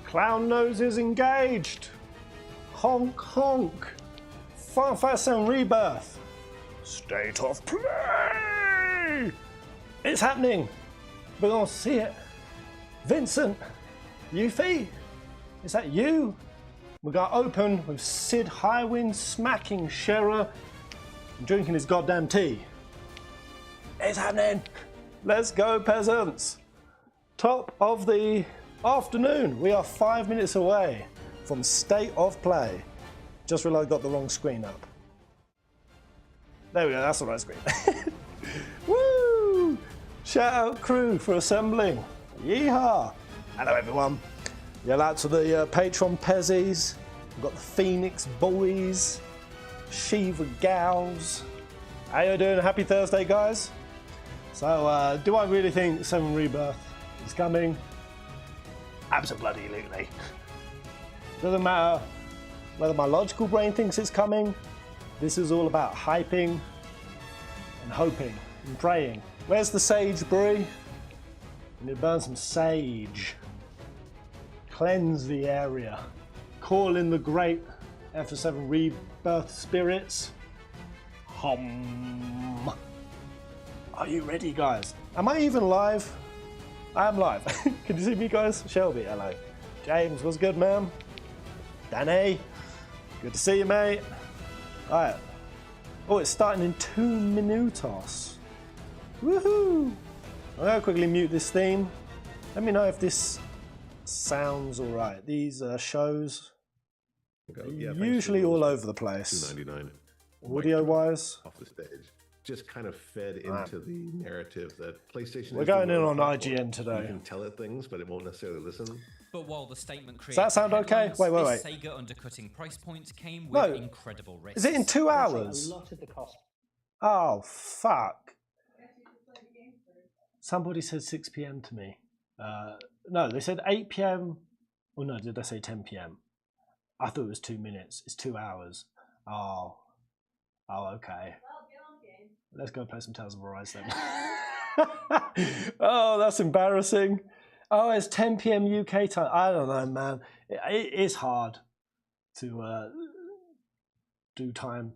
Clown Nose is engaged. Honk honk. Fantasy Rebirth. State of play. It's happening. We're gonna see it. Vincent, Yuffie, is that you? We're gonna open with Sid Highwind smacking Shera and drinking his goddamn tea. It's happening. Let's go, peasants. Top of the afternoon. We are 5 minutes away from State of Play. Just realised I got the wrong screen up. There we go, that's the right screen. Woo! Shout out crew for assembling. Yeehaw! Hello everyone. Yell out to the Patreon Pezzies. We've got the Phoenix Boys, Shiva Gals. How you doing? Happy Thursday, guys. So, do I really think 7 Rebirth is coming? Absolutely. Doesn't matter whether my logical brain thinks it's coming. This is all about hyping and hoping and praying. Where's the sage, Brie? We need to burn some sage. Cleanse the area. Call in the great F7 Rebirth spirits. Hum. Are you ready, guys? Am I even live? I am live. Can you see me, guys? Shelby, hello. James, what's good, man? Danny, good to see you, mate. All right. Oh, it's starting in 2 minutos. Woohoo! I'm gonna quickly mute this theme. Let me know if this sounds all right. These shows usually all over the place. $2.99. Audio-wise, off the stage, just kind of fed into the narrative that PlayStation. We're going in on IGN today. You can tell it things, but it won't necessarily listen. But while the statement creates Does that sound okay? Wait. this Sega undercutting price point came with incredible risks. Is it in 2 hours? A lot of the cost. Oh, fuck. Somebody said 6 p.m. to me. No, they said 8 p.m. Oh no, did I say 10 p.m.? I thought it was 2 minutes. It's 2 hours. Oh, okay. Let's go play some Tales of Berseria then. Oh, that's embarrassing. Oh, it's 10 p.m. UK time. I don't know, man. It's hard to do time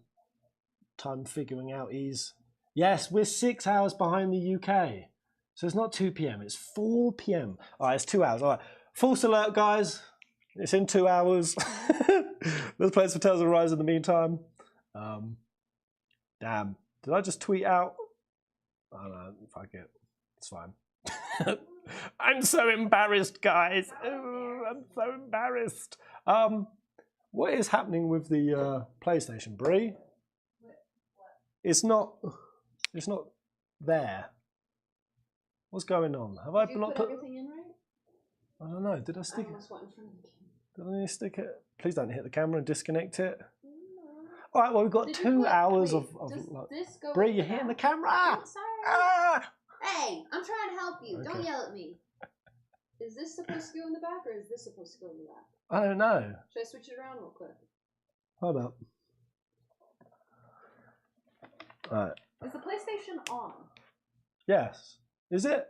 figuring out ease. Yes, we're 6 hours behind the UK. So it's not 2 p.m. It's 4 p.m. All right, it's 2 hours. All right. False alert, guys. It's in 2 hours. Let's play some Tales of Berseria in the meantime. Damn. Did I just tweet out? I don't know. Fuck it. It's fine. I'm so embarrassed, guys. Ooh, I'm so embarrassed. What is happening with the PlayStation, Brie? It's not there. What's going on? Have I not put everything in right? I don't know. Did I stick it? Did Did I stick it? Please don't hit the camera and disconnect it. All right. Well, we've got 2 hours of Brie, you're hitting the camera. I'm sorry. Ah! Hey, I'm trying to help you. Okay. Don't yell at me. Is this supposed to go in the back or is this supposed to go in the back? I don't know. Should I switch it around real quick? Hold up. All right. Is the PlayStation on? Yes. Is it?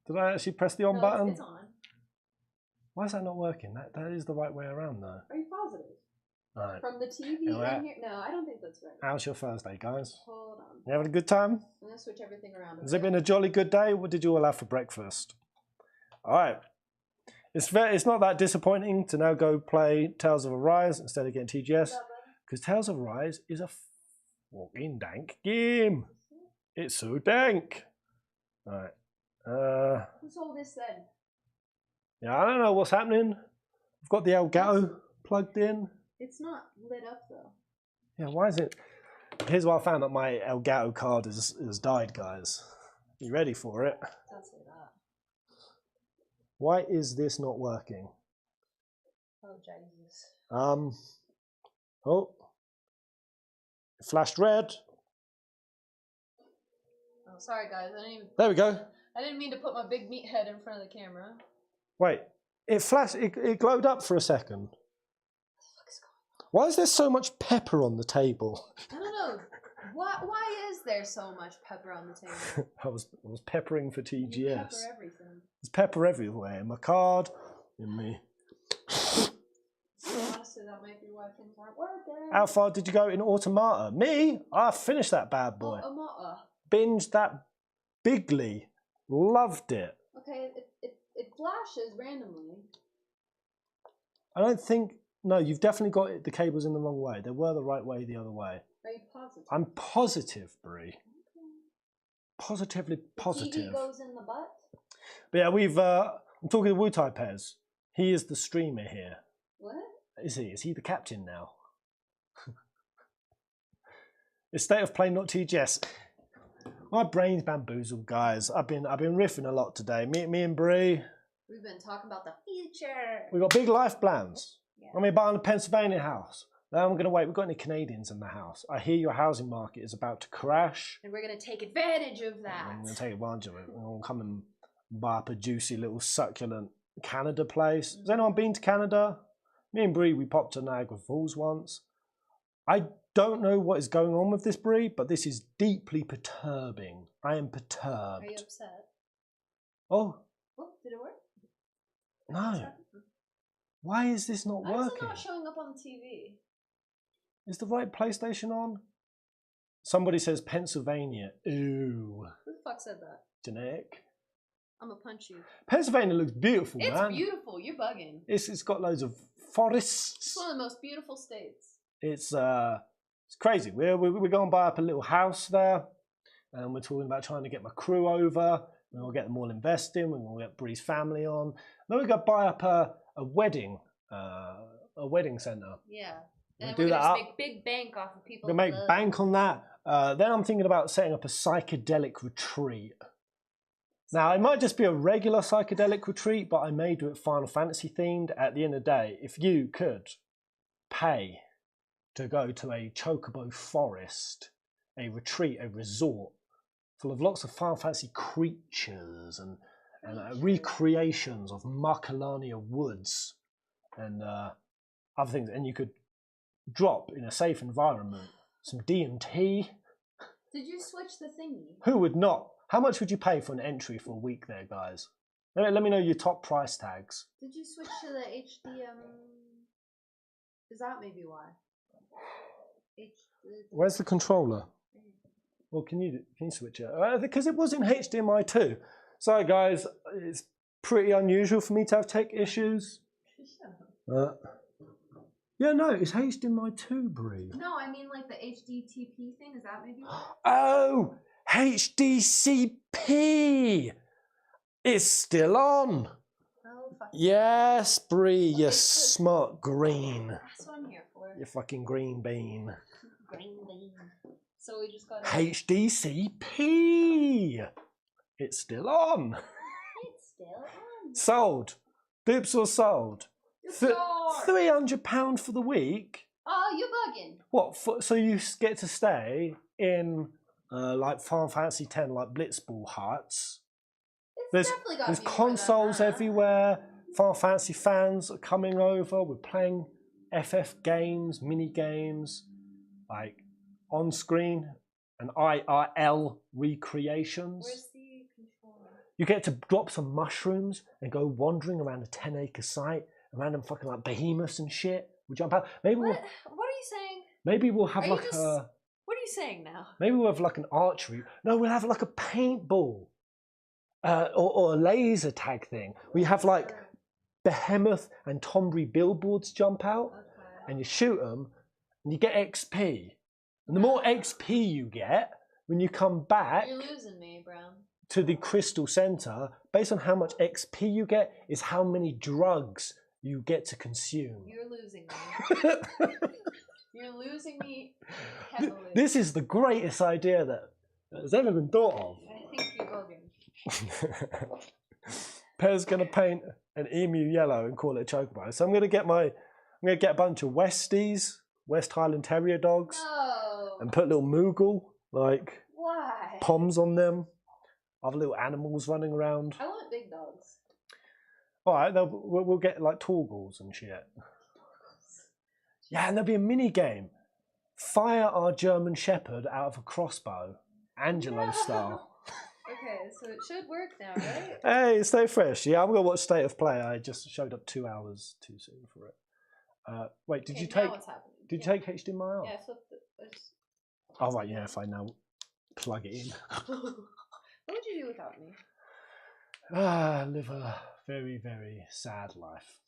Did I actually press the on button? It's on. Why is that not working? That is the right way around, though. Are you positive? All right. From the TV Yeah, in here? No, I don't think that's right. How's your Thursday, guys? Hold on. You having a good time? I'm going to switch everything around. Has it been a jolly good day? What did you all have for breakfast? All right. It's not that disappointing to now go play Tales of Arise instead of getting TGS, because Tales of Arise is a fucking dank game. It's so dank. All right. Who's all this then? Yeah, I don't know what's happening. I've got the Elgato plugged in. It's not lit up though. Yeah, why is it? Here's what I found that my Elgato card has died, guys. You ready for it? Don't say that. Why is this not working? Oh, Jesus. Oh. It flashed red. Oh, sorry guys. There we go. I didn't mean to put my big meat head in front of the camera. Wait, it flashed, it glowed up for a second. What the fuck is going on? Why is there so much pepper on the table? I don't know. Why is there so much pepper on the table? I was peppering for TGS. You pepper everything. There's pepper everywhere. In my card, in me. Honestly, that might be why things aren't working. How far did you go in Automata? Me? I finished that bad boy. Automata. Binged that bigly. Loved it. Okay, it flashes randomly. I don't think... No, you've definitely got the cables in the wrong way. They were the right way the other way. Are you positive? I'm positive, Brie. Okay. Positively The positive. TV goes in the butt? But yeah, we've... I'm talking to Wu-Tai Pez. He is the streamer here. What? Is he? Is he the captain now? It's State of Play, not TGS. My brain's bamboozled, guys. I've been riffing a lot today. Me and Brie. We've been talking about the future. We got big life plans. Yeah. I mean, buying a Pennsylvania house. Then I'm gonna wait. We've got any Canadians in the house? I hear your housing market is about to crash. And we're gonna take advantage of that. I'm gonna take advantage of it. I'm gonna come and buy up a juicy little succulent Canada place. Has anyone been to Canada? Me and Brie, we popped to Niagara Falls once. I don't know what is going on with this, Brie, but this is deeply perturbing. I am perturbed. Are you upset? Oh, Oh, did it work? no. Why is this not Why is it working? not showing up on the TV? Is the right PlayStation on? Somebody says Pennsylvania. Ooh. Who the fuck said that? Genetic. I'm gonna punch you. Pennsylvania looks beautiful, It's man. beautiful. You're bugging. It's got loads of It's forests. one of the most beautiful states. It's crazy. We're going to buy up a little house there, and we're talking about trying to get my crew over. We're going to get them all investing. We're going to get Bree's family on. Then we're going to buy up a wedding centre. Yeah. We'll And do we're that gonna up. just make big bank off of people. We're going to make bank on that. Then I'm thinking about setting up a psychedelic retreat. Now, it might just be a regular psychedelic retreat, but I may do it Final Fantasy themed. At the end of the day, if you could pay to go to a chocobo forest, a retreat, a resort, full of lots of Final Fantasy creatures and recreations of Markalania woods and other things, and you could drop in a safe environment some D&T. Did you switch the thingy? Who would not? How much would you pay for an entry for a week there, guys? Let me know your top price tags. Did you switch to the HDM? Is that maybe why? Where's the controller? Well, can you switch it? Because it was in HDMI too. Sorry, guys, it's pretty unusual for me to have tech issues. Yeah, no, it's HDMI 2, Brie. No, I mean like the HDTP thing. Is that maybe why? Oh, HDCP! It's still on. Oh, fuck. Yes, Brie, Okay, you so- smart green. That's what I'm here for. You fucking green bean. Green bean. So we just got HDCP! It's still on. It's still on. Sold. Dupes or sold? Sure. £300 for the week? Oh, you bugging. What? So you get to stay in like Final Fantasy X, like Blitzball huts. It's definitely got There's to be more consoles than that. everywhere. Final Fantasy fans are coming over. We're playing FF games, mini games, like on screen and IRL recreations. Where's the controller? You get to drop some mushrooms and go wandering around a 10-acre site, around them fucking like behemoths and shit. We jump out. Maybe What are you saying? maybe we'll have Are you like just- a. What are you saying now? Maybe we'll have like an archery. No, we'll have like a paintball, or a laser tag thing. We have like behemoth and Tombury billboards jump out, Okay. and you shoot them, and you get XP. And the more XP you get, when you come back You're losing me, Brown. to the Crystal Center, based on how much XP you get, is how many drugs you get to consume. You're losing me. You're losing me heavily. This is the greatest idea that has ever been thought of. I think you're bugging. Per's gonna paint an emu yellow and call it a chocobo. So I'm gonna get a bunch of Westies, West Highland Terrier dogs, No. and put little Moogle, like Why? poms on them, other little animals running around. I want big dogs. All right, we'll get like Torgals and shit. Yeah, and there'll be a mini game. Fire our German Shepherd out of a crossbow, Angelo No. style. Okay, so it should work now, right? Hey, stay fresh. Yeah, I'm gonna watch State of Play. I just showed up 2 hours too soon for it. Wait, did Okay, you now take? what's happening? Did you take HDMI off? Yeah, I flipped it. Oh right, yeah. If I now plug it in. What would you do without me? Live a very, very sad life.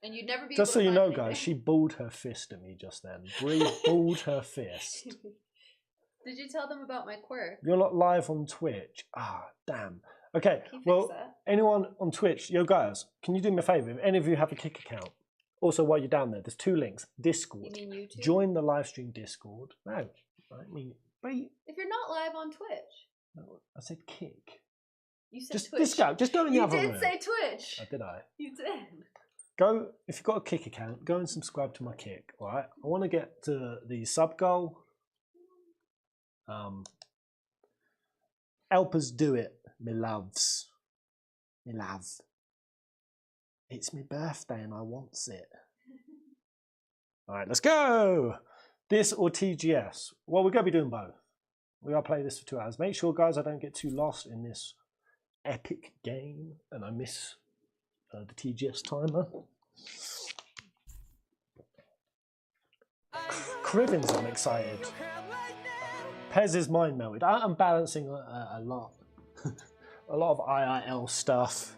And you'd never be Just so able to you know, find guys, anything. she balled her fist at me just then. Bree balled her fist. Did you tell them about my quirk? You're not live on Twitch. Ah, damn. Okay, Can you fix well, that? anyone on Twitch, yo guys, can you do me a favour? If any of you have a Kick account, also while you're down there, there's 2 links. Discord. You mean YouTube? Join the live stream Discord. No, I mean, but If you're not live on Twitch. no, I said Kick. You said Just Twitch. just go in the You other did room. say Twitch. Oh, did I? You did. Go, if you've got a Kick account, go and subscribe to my Kick, all right? I want to get to the sub goal. Help us do it, me loves. Me love. It's my birthday and I wants it. All right, let's go. This or TGS? Well, we're going to be doing both. We are playing this for 2 hours. Make sure, guys, I don't get too lost in this epic game and I miss the TGS timer. Crivens, I'm excited. Pez is mind melted. I'm balancing a lot. A lot of IIL stuff.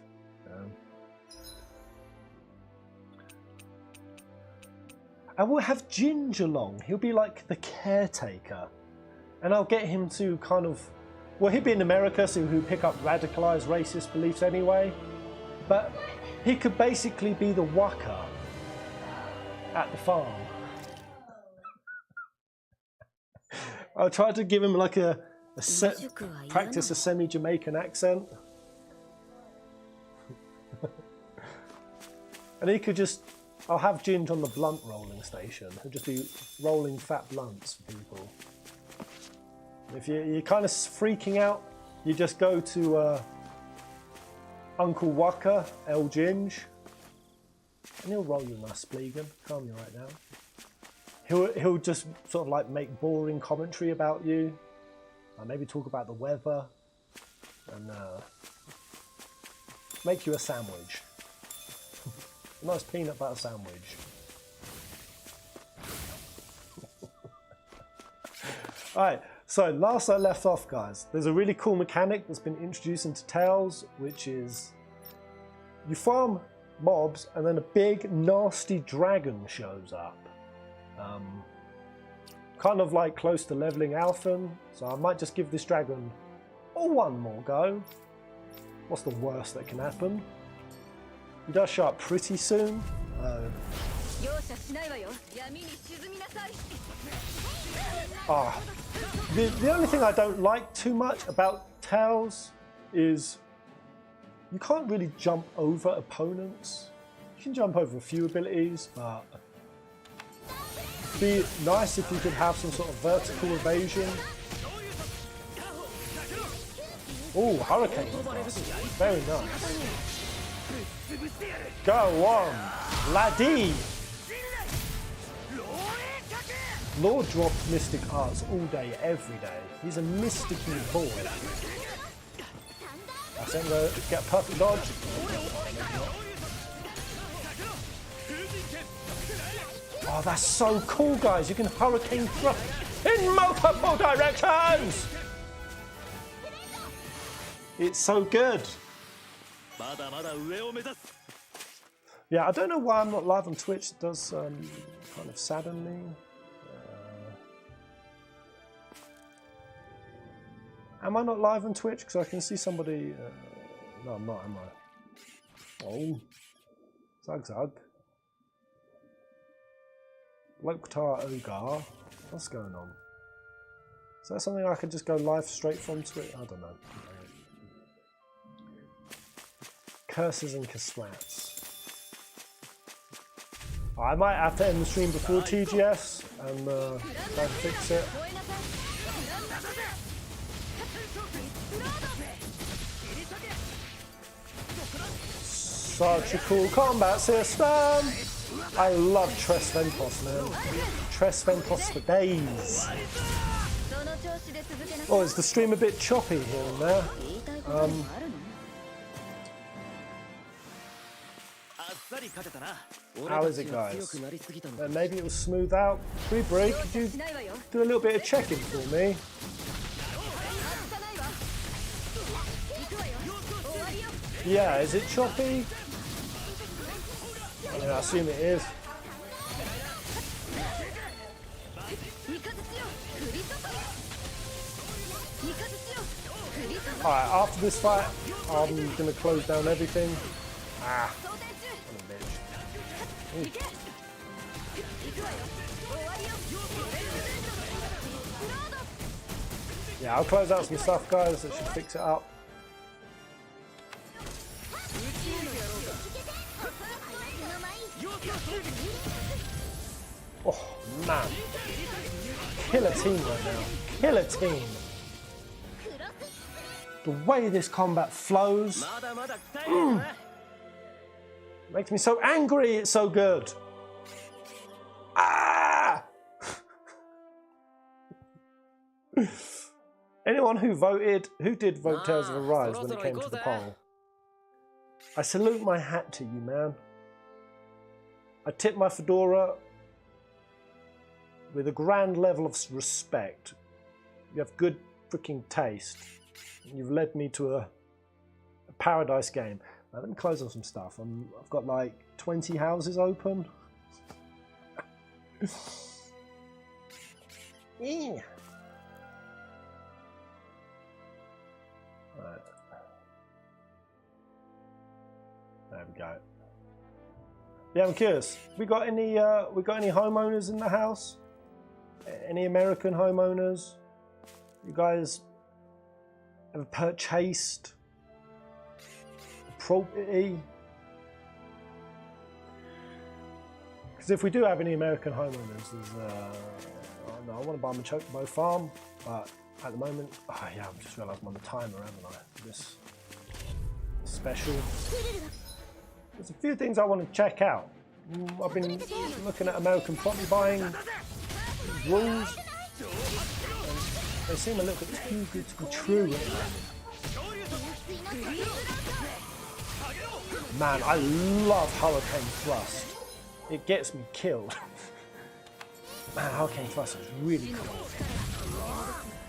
I will have Ginge along. He'll be like the caretaker. And I'll get him to kind of... Well, he'd be in America, so he'll pick up radicalized racist beliefs anyway. But he could basically be the waka at the farm. I'll try to give him like practice a semi-Jamaican accent. And he could just... I'll have Ginge on the blunt rolling station. He'll just be rolling fat blunts for people. If you're kind of freaking out, you just go to Uncle Waka, El Ginge, and he'll roll you a nice splegan, calm you right down. He'll just sort of like make boring commentary about you, maybe talk about the weather, and make you a sandwich. A nice peanut butter sandwich. Alright, so last I left off, guys, there's a really cool mechanic that's been introduced into Tales, which is you farm mobs and then a big nasty dragon shows up. Kind of like close to leveling Alphen, so I might just give this dragon one more go. What's the worst that can happen? He does show up pretty soon. The only thing I don't like too much about Tales is you can't really jump over opponents. You can jump over a few abilities, but it'd be nice if you could have some sort of vertical evasion. Oh, hurricane blast. Very nice. Go on, laddie! Lord dropped Mystic Arts all day, every day. He's a mysticky boy. I think we'll get a perfect dodge. Oh, that's so cool, guys. You can hurricane throw in multiple directions! It's so good. Yeah, I don't know why I'm not live on Twitch. It does kind of sadden me. Am I not live on Twitch? Because I can see somebody... no, I'm not, am I? Oh. Zug Zug. Loktar Ogar. What's going on? Is that something I could just go live straight from Twitch? I don't know. Curses and Kasrats. I might have to end the stream before TGS and try to fix it. Such a cool combat system! I love Tres Ventos, man. Tres Ventos for days. Oh, is the stream a bit choppy here and there? How is it, guys? Maybe it was smooth out. Brie, could you do a little bit of checking for me? Yeah, is it choppy? Yeah, I assume it is. Alright, after this fight, I'm going to close down everything. Ah, what a bitch. Ooh. Yeah, I'll close out some stuff, guys. That should fix it up. Oh, man. Killer team right now. Killer team. The way this combat flows makes me so angry. It's so good. Ah! Anyone who did vote Tales of Berseria when it came to the poll, I salute my hat to you, man. I tip my fedora with a grand level of respect. You have good freaking taste. You've led me to a paradise game. Now, let me close on some stuff. I've got like 20 houses open. Yeah. Right. There we go. Yeah, I'm curious. We got any homeowners in the house? Any American homeowners? You guys ever purchased property? Because if we do have any American homeowners, I want to buy my Chocobo farm, but at the moment, oh yeah, I've just realised I'm on the timer, haven't I? This special. There's a few things I want to check out. I've been looking at American property buying rules. They seem a little bit too good to be true. Man, I love Hurricane Thrust. It gets me killed. Man, Hurricane Thrust is really cool.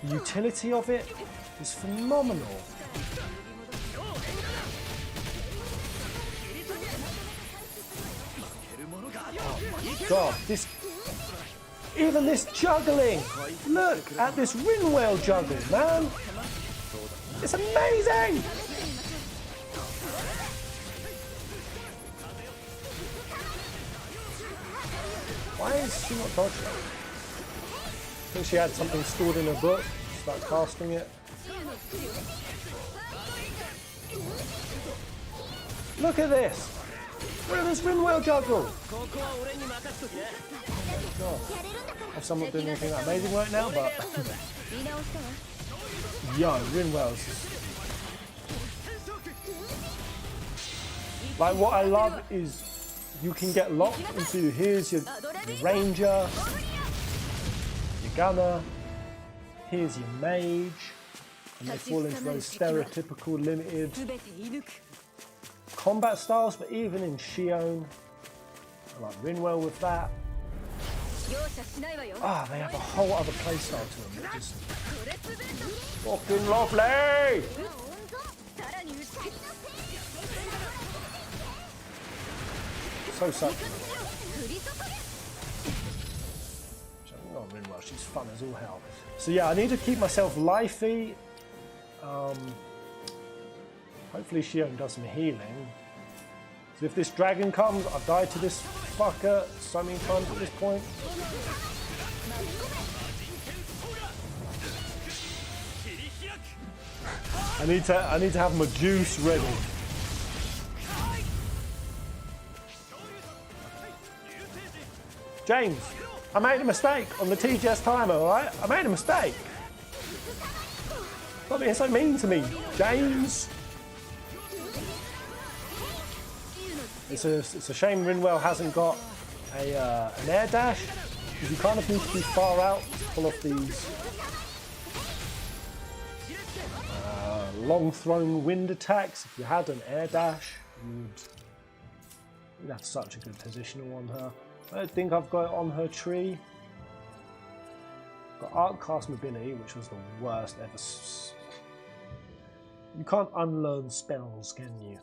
The utility of it is phenomenal. Oh my god, even this juggling! Look at this Rinwell juggle, man! It's amazing! Why is she not dodging? I think she had something stored in her book. Start casting it. Look at this! Look at this Rinwell juggle! God. I'm not doing anything that amazing right now, but yo, Rinwell's. Like, what I love is you can get locked into here's your ranger, your gunner, here's your mage, and they fall into those stereotypical limited combat styles, but even in Shion, I like Rinwell with that. Ah, they have a whole other playstyle to them. They're just fucking lovely! So sucky. Oh, Rinwell, she's fun as all hell. So yeah, I need to keep myself lifey. Hopefully Shion does some healing. So if this dragon comes, I've died to this fucker so many times at this point. I need to have my juice ready. James, I made a mistake on the TGS timer, alright? I made a mistake. Stop being so mean to me, James. It's a shame Rinwell hasn't got an air dash, because you kind of need to be far out to pull off these long throwing wind attacks. If you had an air dash, you'd have such a good positional on her. I don't think I've got it on her tree. Got Arc Cast Mobility, which was the worst ever. You can't unlearn spells, can you?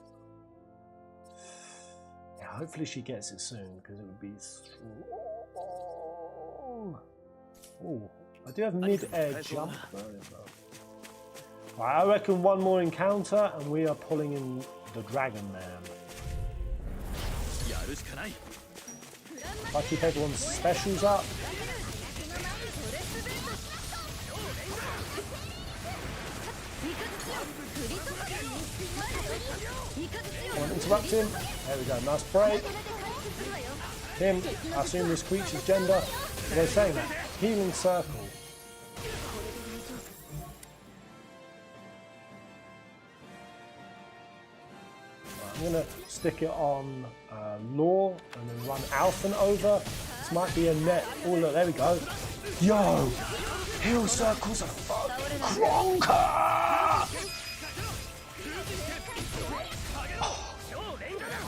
Yeah, hopefully she gets it soon, because it would be strong. Oh, I do have mid-air jump though. Right, I reckon one more encounter and we are pulling in the Dragon Man. If I keep everyone's specials up. I want to interrupt him. There we go, nice break. Him, I assume this creature's gender. They're saying that. Healing Circle. I'm going to stick it on Law and then run Alphen over. This might be a net. Oh look, there we go. Yo! Heal Circle's a fucking cronker!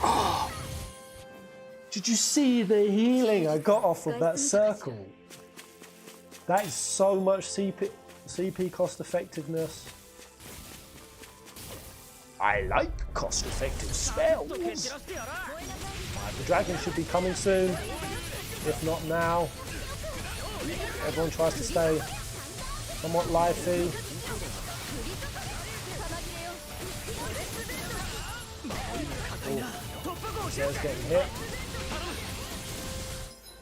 Oh. Did you see the healing I got off of that circle? That is so much CP cost effectiveness. I like cost-effective spells. Right, the dragon should be coming soon, if not now. Everyone tries to stay somewhat lively. Zer's getting hit.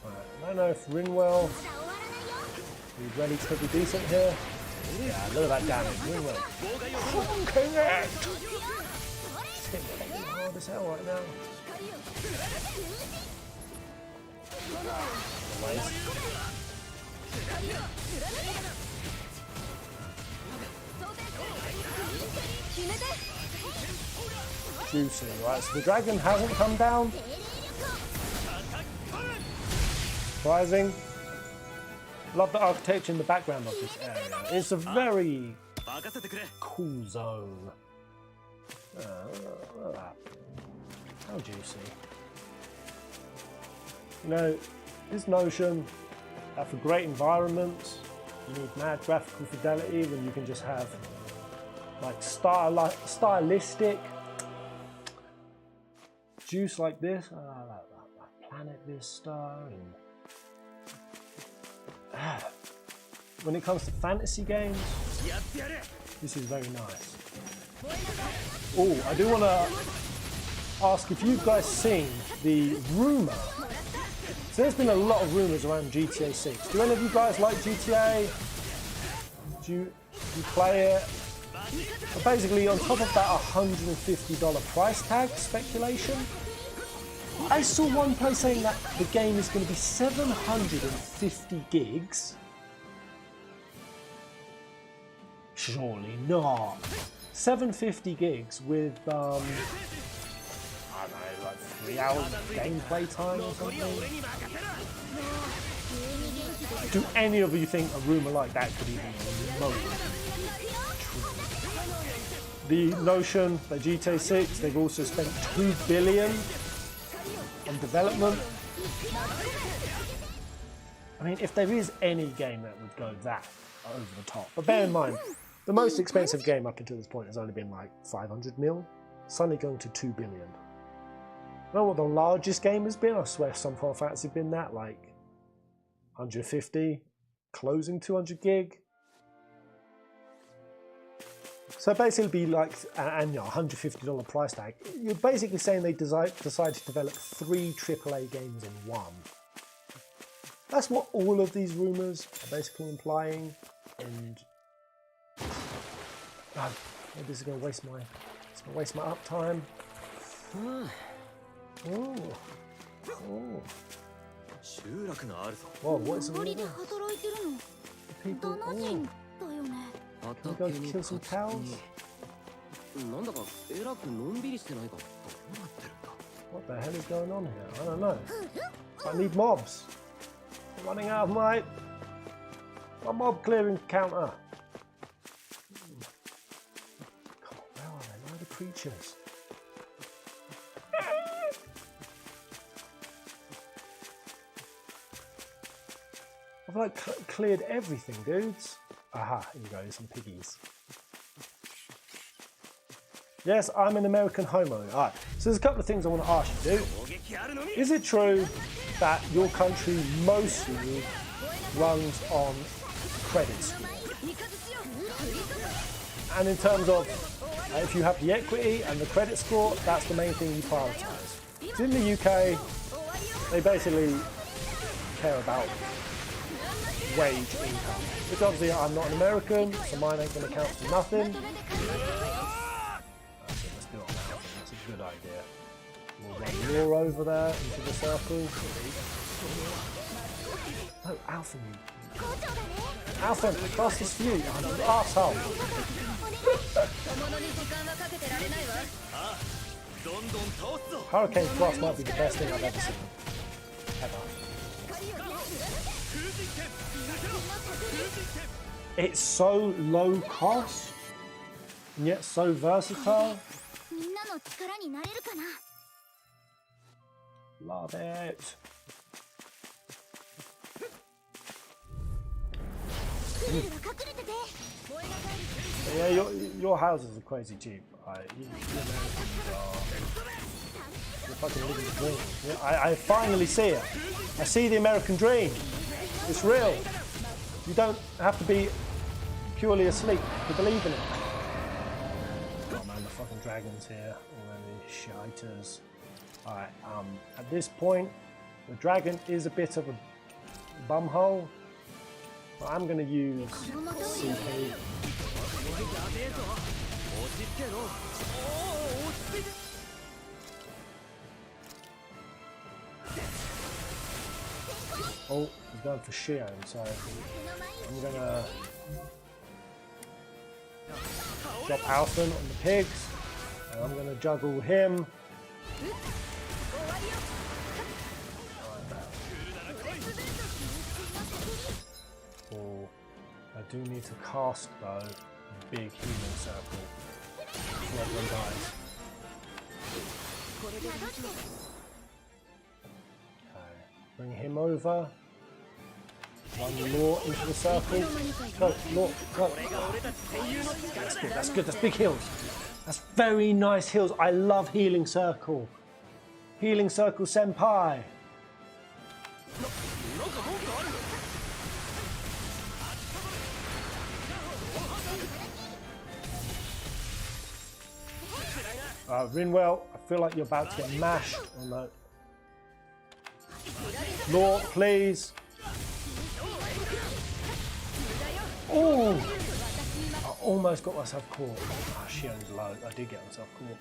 Right, I don't know if Rinwell is ready to be decent here. Yeah, look at that damage. Rinwell. Honking it! It's hitting hard as hell right now. Juicy, right? So the dragon hasn't come down. Surprising. Love the architecture in the background of this area. It's a very cool zone. Look at that. How juicy. You know, this notion that for great environments, you need mad graphical fidelity when you can just have like stylistic juice like this. Like Planet Vista and when it comes to fantasy games, this is very nice. Oh, I do want to ask if you guys seen the rumour. So there's been a lot of rumours around GTA 6. Do any of you guys like GTA? Do you play it? But basically, on top of that $150 price tag speculation, I saw one place saying that the game is going to be 750 gigs. Surely not. 750 gigs with, I don't know, like 3 hours of gameplay time or something. Do any of you think a rumour like that could even remotely true? The notion that GTA 6, they've also spent $2 billion on development. I mean, if there is any game that would go that over the top, but bear in mind, the most expensive game up until this point has only been like 500 mil, suddenly going to 2 billion. You know what the largest game has been? I swear some Final Fantasy have been that, like 150, closing 200 gig. So basically be like, and $150 price tag. You're basically saying they decide to develop 3 AAA games in one. That's what all of these rumours are basically implying, and maybe this is going to waste my uptime. Oh. Whoa, what is all this? The people. Oh. Can we go kill some cows? What the hell is going on here? I don't know. I need mobs. I'm running out of my mob clearing counter. creatures. I've like cleared everything, dudes. Aha, here you go, some piggies. Yes, I'm an American homeowner. Alright, so there's a couple of things I want to ask you, dude. Is it true that your country mostly runs on credit score? And in terms of if you have the equity and the credit score, that's the main thing you prioritise. So in the UK, they basically care about wage income. Which obviously I'm not an American, so mine ain't going to count for nothing. That's it, let's do it on Alpha. That's a good idea. We'll run Law over there into the circle. No, Alpha. Alpha, fastest few. I'm an arsehole. Hurricane Frost might be the best thing I've ever seen. Ever. It's so low cost, and yet so versatile. Love it. Yeah, your houses are crazy cheap. You're fucking living the dream. Yeah, I finally see it. I see the American dream. It's real. You don't have to be purely asleep to believe in it. Oh man, the fucking dragon's here. Already shiters. Alright, at this point, the dragon is a bit of a bumhole. But I'm going to use CP. Oh, he's going for Shion, so I'm going to drop Alphen on the pigs, and I'm going to juggle him. Oh, I do need to cast though a big healing circle. Not one dies. Okay, bring him over. Run Law into the circle. Go, Law, go. That's good, that's good, that's big heals. That's very nice heals. I love healing circle. Healing circle senpai. Rinwell, I feel like you're about to get mashed. Oh no. Law, please. Oh! I almost got myself caught. Oh, Shion's low. I did get myself caught.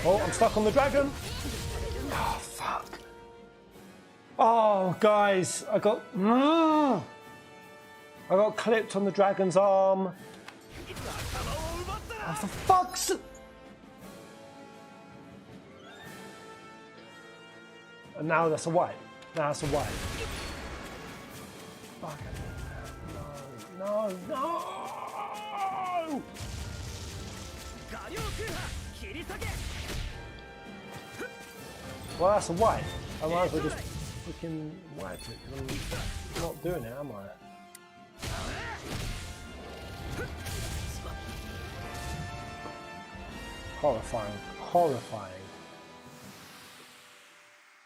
Oh, I'm stuck on the dragon. Oh, fuck. Oh, guys, I got clipped on the dragon's arm. Oh, for fuck's sake. And now that's a wipe. Now that's a wipe. Fuck it. No, no, no! Well, that's a wipe. I might as well just freaking wipe it, because I'm not doing it, am I? Horrifying. Horrifying.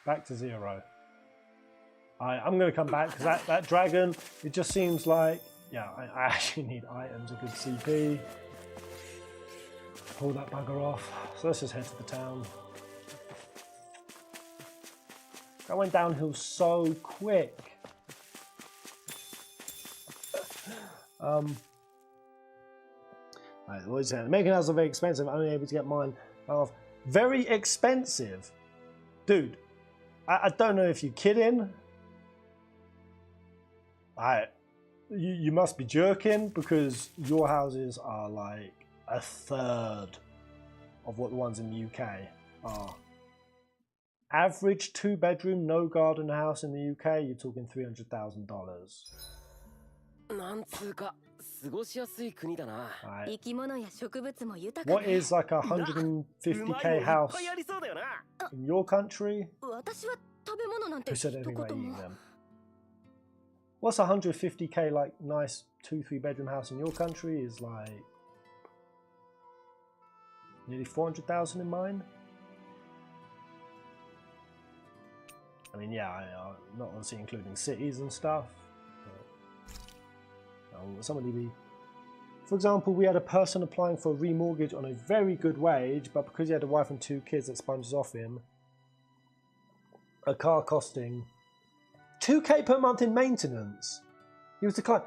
Back to 0. I'm going to come back because that dragon, it just seems like, yeah, I actually need items, a good CP. Pull that bugger off. So let's just head to the town. That went downhill so quick. Right, what is that? Making houses are very expensive. I'm only able to get mine off. Very expensive, dude. I don't know if you're kidding. You must be jerking because your houses are like a third of what the ones in the UK are. Average 2-bedroom, no garden house in the UK, you're talking $300,000. What is like a 150k house in your country? Who said anything about eating them? What's a 150k like nice 2-3 bedroom house in your country is like nearly 400,000 in mine. I mean, yeah, not obviously including cities and stuff. But, somebody for example, we had a person applying for a remortgage on a very good wage, but because he had a wife and 2 kids that sponges off him, a car costing 2k per month in maintenance. He was declined.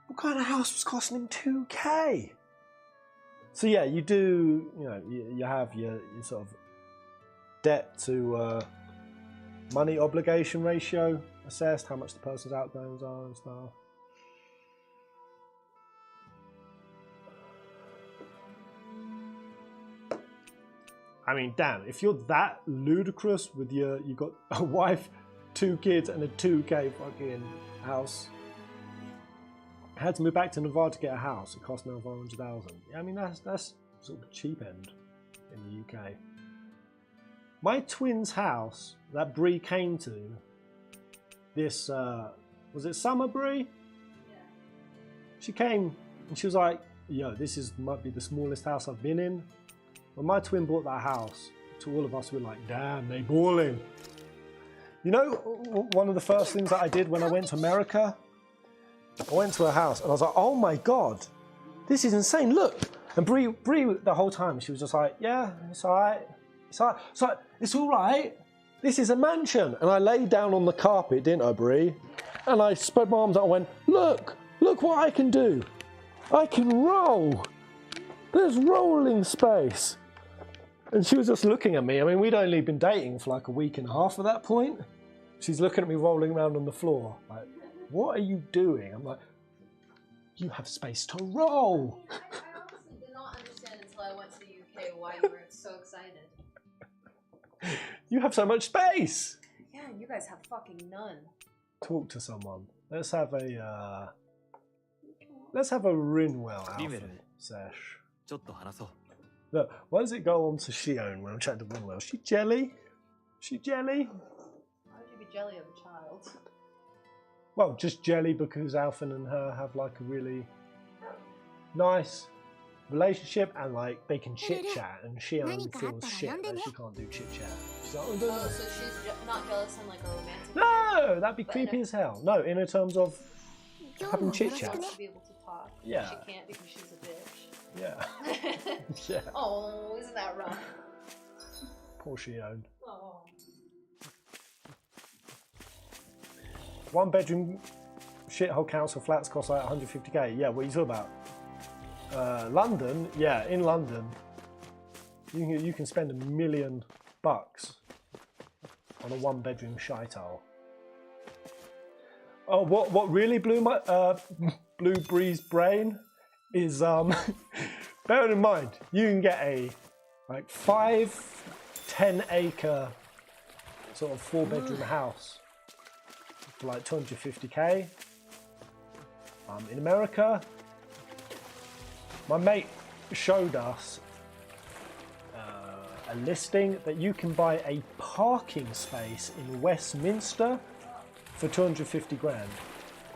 What kind of house was costing him 2k? So yeah, you do, you know, you have your sort of debt to money obligation ratio assessed, how much the person's outgoings are and stuff. I mean, damn, if you're that ludicrous with you got a wife, 2 kids and a 2k fucking house. I had to move back to Nevada to get a house. It cost now 400,000. Yeah, I mean, that's sort of cheap end in the UK. My twin's house that Bree came to this, was it summer, Bree? Yeah. She came and she was like, yo, this might be the smallest house I've been in. When my twin bought that house, to all of us, we were like, damn, they balling. You know, one of the first things that I did when I went to America, I went to her house and I was like, oh my God, this is insane, look. And Bree the whole time, she was just like, yeah, it's all right. It's all right. It's like, it's all right. This is a mansion. And I laid down on the carpet, didn't I, Bree? And I spread my arms out and went, look what I can do. I can roll. There's rolling space. And she was just looking at me. I mean, we'd only been dating for like a week and a half at that point. She's looking at me rolling around on the floor. Like, what are you doing? I'm like, you have space to roll. I honestly did not understand until I went to the UK why you were so excited. You have so much space. Yeah, you guys have fucking none. Talk to someone. Let's have a Rinwell outfit sesh. Look, why does it go on to Shion when I'm chatting to Rinwell? She jelly? She jelly? Why would you be jelly of a child? Well, just jelly because Alphen and her have like a really nice relationship and like they can chit chat and Shion feels shit that she can't do chit chat. She's like, Oh, so she's not jealous in like a romantic way? no, that'd be creepy as hell. No, in terms of having chit She chat. wants to be able to talk. Yeah. She can't because she's a bitch. Yeah. Yeah. Oh, isn't that rough? Poor Shion. Oh. 1 bedroom shithole council flats cost like 150k. Yeah, what are you talking about? London, yeah, in London, you can spend $1 million on a 1 bedroom shithole. Oh, what really blew Bree's brain is bearing in mind you can get a like 5-10 acre sort of 4 bedroom house for like 250k. In America, my mate showed us a listing that you can buy a parking space in Westminster for 250 grand.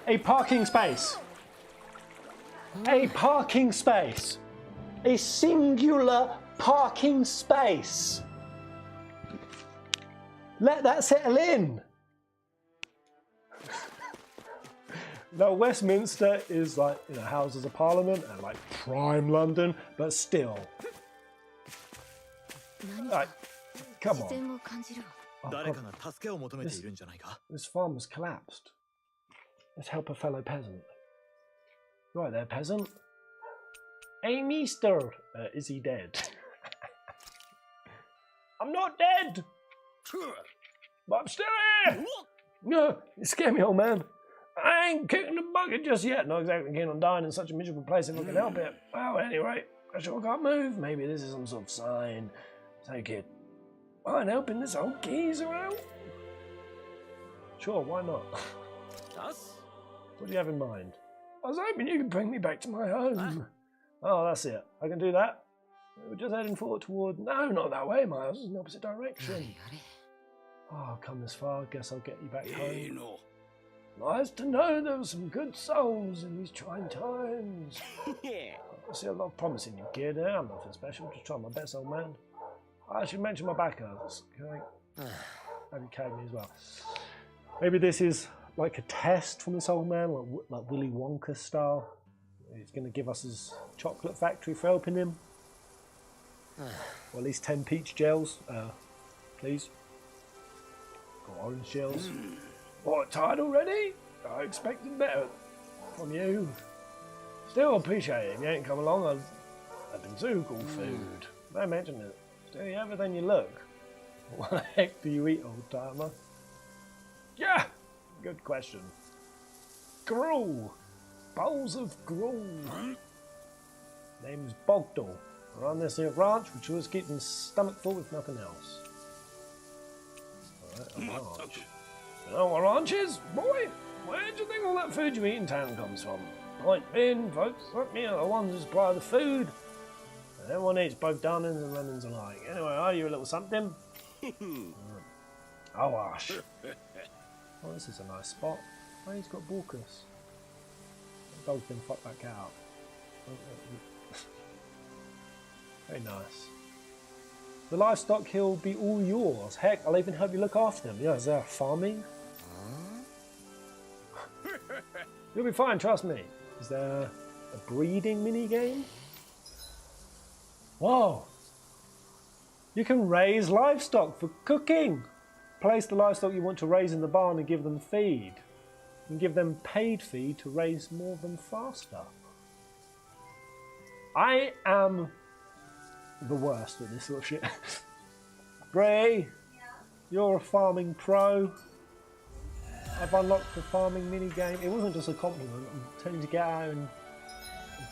A parking space. A parking space. A singular parking space. Let that settle in. Now, Westminster is like, you know, Houses of Parliament and like prime London, but still. Like, come on. Oh, this farm has collapsed. Let's help a fellow peasant. Right there, peasant. Hey, mister. Is he dead? I'm not dead! But I'm still here! No, you scare me, old man. I ain't kicking the bucket just yet. Not exactly keen on dying in such a miserable place if I can help it. Well, anyway, I sure can't move. Maybe this is some sort of sign. Take it. I'm helping this old geezer out. Sure, why not? What do you have in mind? I was hoping you could bring me back to my home. Oh, that's it. I can do that. We're just heading forward toward... No, not that way, Miles. It's in the opposite direction. Oh, I've come this far. Guess I'll get you back home. Nice to know there were some good souls in these trying times. I see a lot of promise in you, kid. I'm nothing special. Just trying my best, old man. I should mention my backers. Can I... Have you carried me as well? Maybe this is like a test from this old man, like Willy Wonka style. He's going to give us his chocolate factory for helping him. Or at least 10 peach gels, please. Got orange gels. What, tired already? I expected better from you. Still appreciate it. If you ain't come along, I've been Zoogle food. Don't mention it. Still, you ever than you look. What the heck do you eat, old timer? Yeah, good question. Gruel. Bowls of gruel. Name's Bogdal. We're on this here ranch, which was getting stomach full with nothing else. Alright, a ranch. You know what a ranch is? Boy, where do you think all that food you eat in town comes from? Point being, folks like me are the ones who supply the food. And everyone eats both downings and lemons alike. Anyway, are you a little something? Oh, gosh. Oh, this is a nice spot. Oh, he's got Borkus. The dog's been fucked back out. Very nice. The livestock here will be all yours. Heck, I'll even help you look after them. Yeah, is there farming? You'll be fine, trust me. Is there a breeding mini-game? Whoa! You can raise livestock for cooking. Place the livestock you want to raise in the barn and give them feed. And give them paid feed to raise more of them faster. I am the worst at this sort of shit. Bray, you're a farming pro. I've unlocked the farming mini game. It wasn't just a compliment. I'm telling you to get out and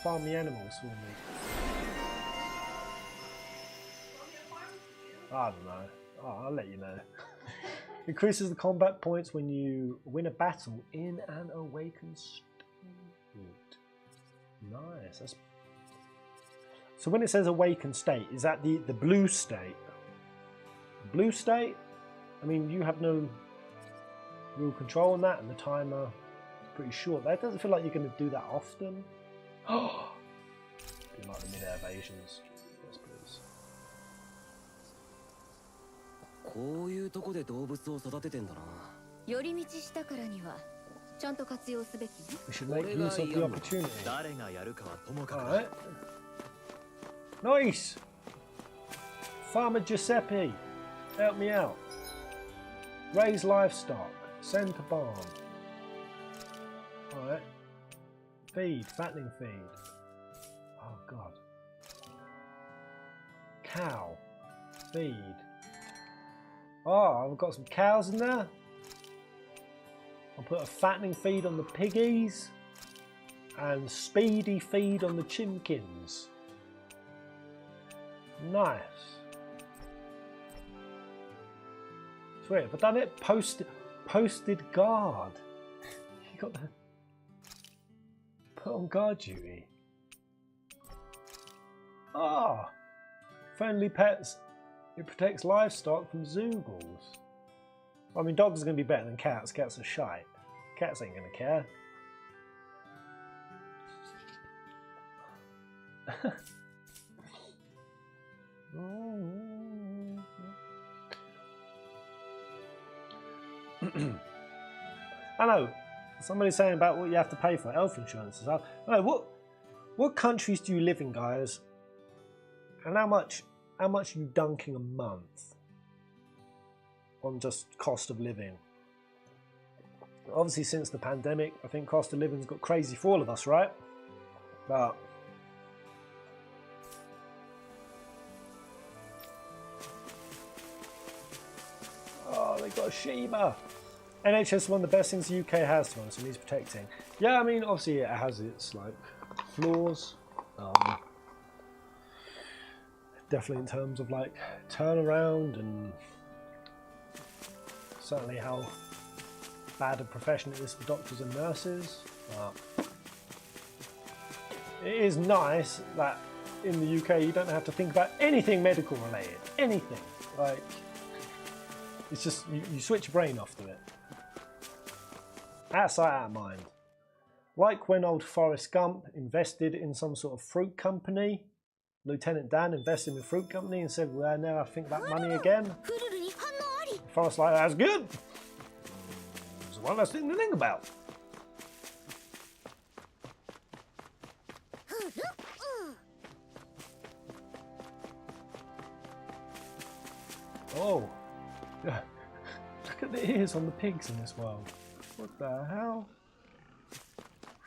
farm the animals for me. I don't know. Oh, I'll let you know. Increases the combat points when you win a battle in an awakened state. Nice. That's... So when it says awakened state, is that the blue state? Blue state? I mean, you have no real control on that, and the timer is pretty short. That doesn't feel like you're going to do that often. Oh, do like the mid-air evasions. Yes, please. こういうとこで動物を育ててんだな。寄り道したからにはちゃんと活用すべきね。We should make use of the opportunity. 誰がやるかはともかく。Alright. Nice! Farmer Giuseppe, help me out. Raise livestock. Send to barn. Alright. Feed, fattening feed. Oh god. Cow. Feed. Oh, I've got some cows in there. I'll put a fattening feed on the piggies and speedy feed on the chimkins. Nice. Sweet, have I done it? Posted guard. You got the put on guard duty. Ah, friendly pets. It protects livestock from zoogles. I mean, dogs are going to be better than cats. Cats are shite. Cats ain't going to care. I know. Somebody's saying about what you have to pay for health insurance. I know. What countries do you live in, guys? And how much are you dunking a month on just cost of living? Obviously, since the pandemic, I think cost of living's got crazy for all of us, right? But oh, they got a Sheba. NHS is one of the best things the UK has to us, and needs protecting. Yeah, I mean, obviously it has its like flaws. Definitely in terms of like turnaround and certainly how bad a profession it is for doctors and nurses. it is nice that in the UK you don't have to think about anything medical related. Anything. Like, it's just, you switch your brain off to it. Out of sight, out of mind. Like when old Forrest Gump invested in some sort of fruit company. Lieutenant Dan invested in a fruit company and said, well, now I think about money again. Forrest like, that's good. It's one less thing to think about. Oh, look at the ears on the pigs in this world. What the hell?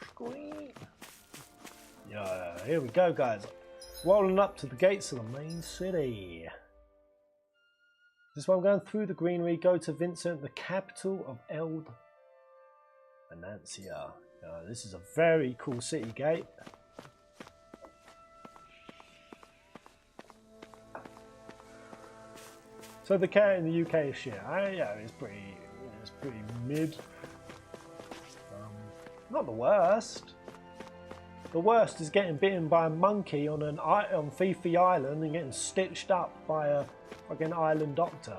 Squeak. Yeah, here we go, guys. Rolling up to the gates of the main city. This is why I'm going through the greenery. Go to Vincent, the capital of Eld Anancia. This is a very cool city gate. So the cat in the UK is shit. Yeah, it's pretty mid. Not the worst. The worst is getting bitten by a monkey on Fifi Island and getting stitched up by a fucking island doctor.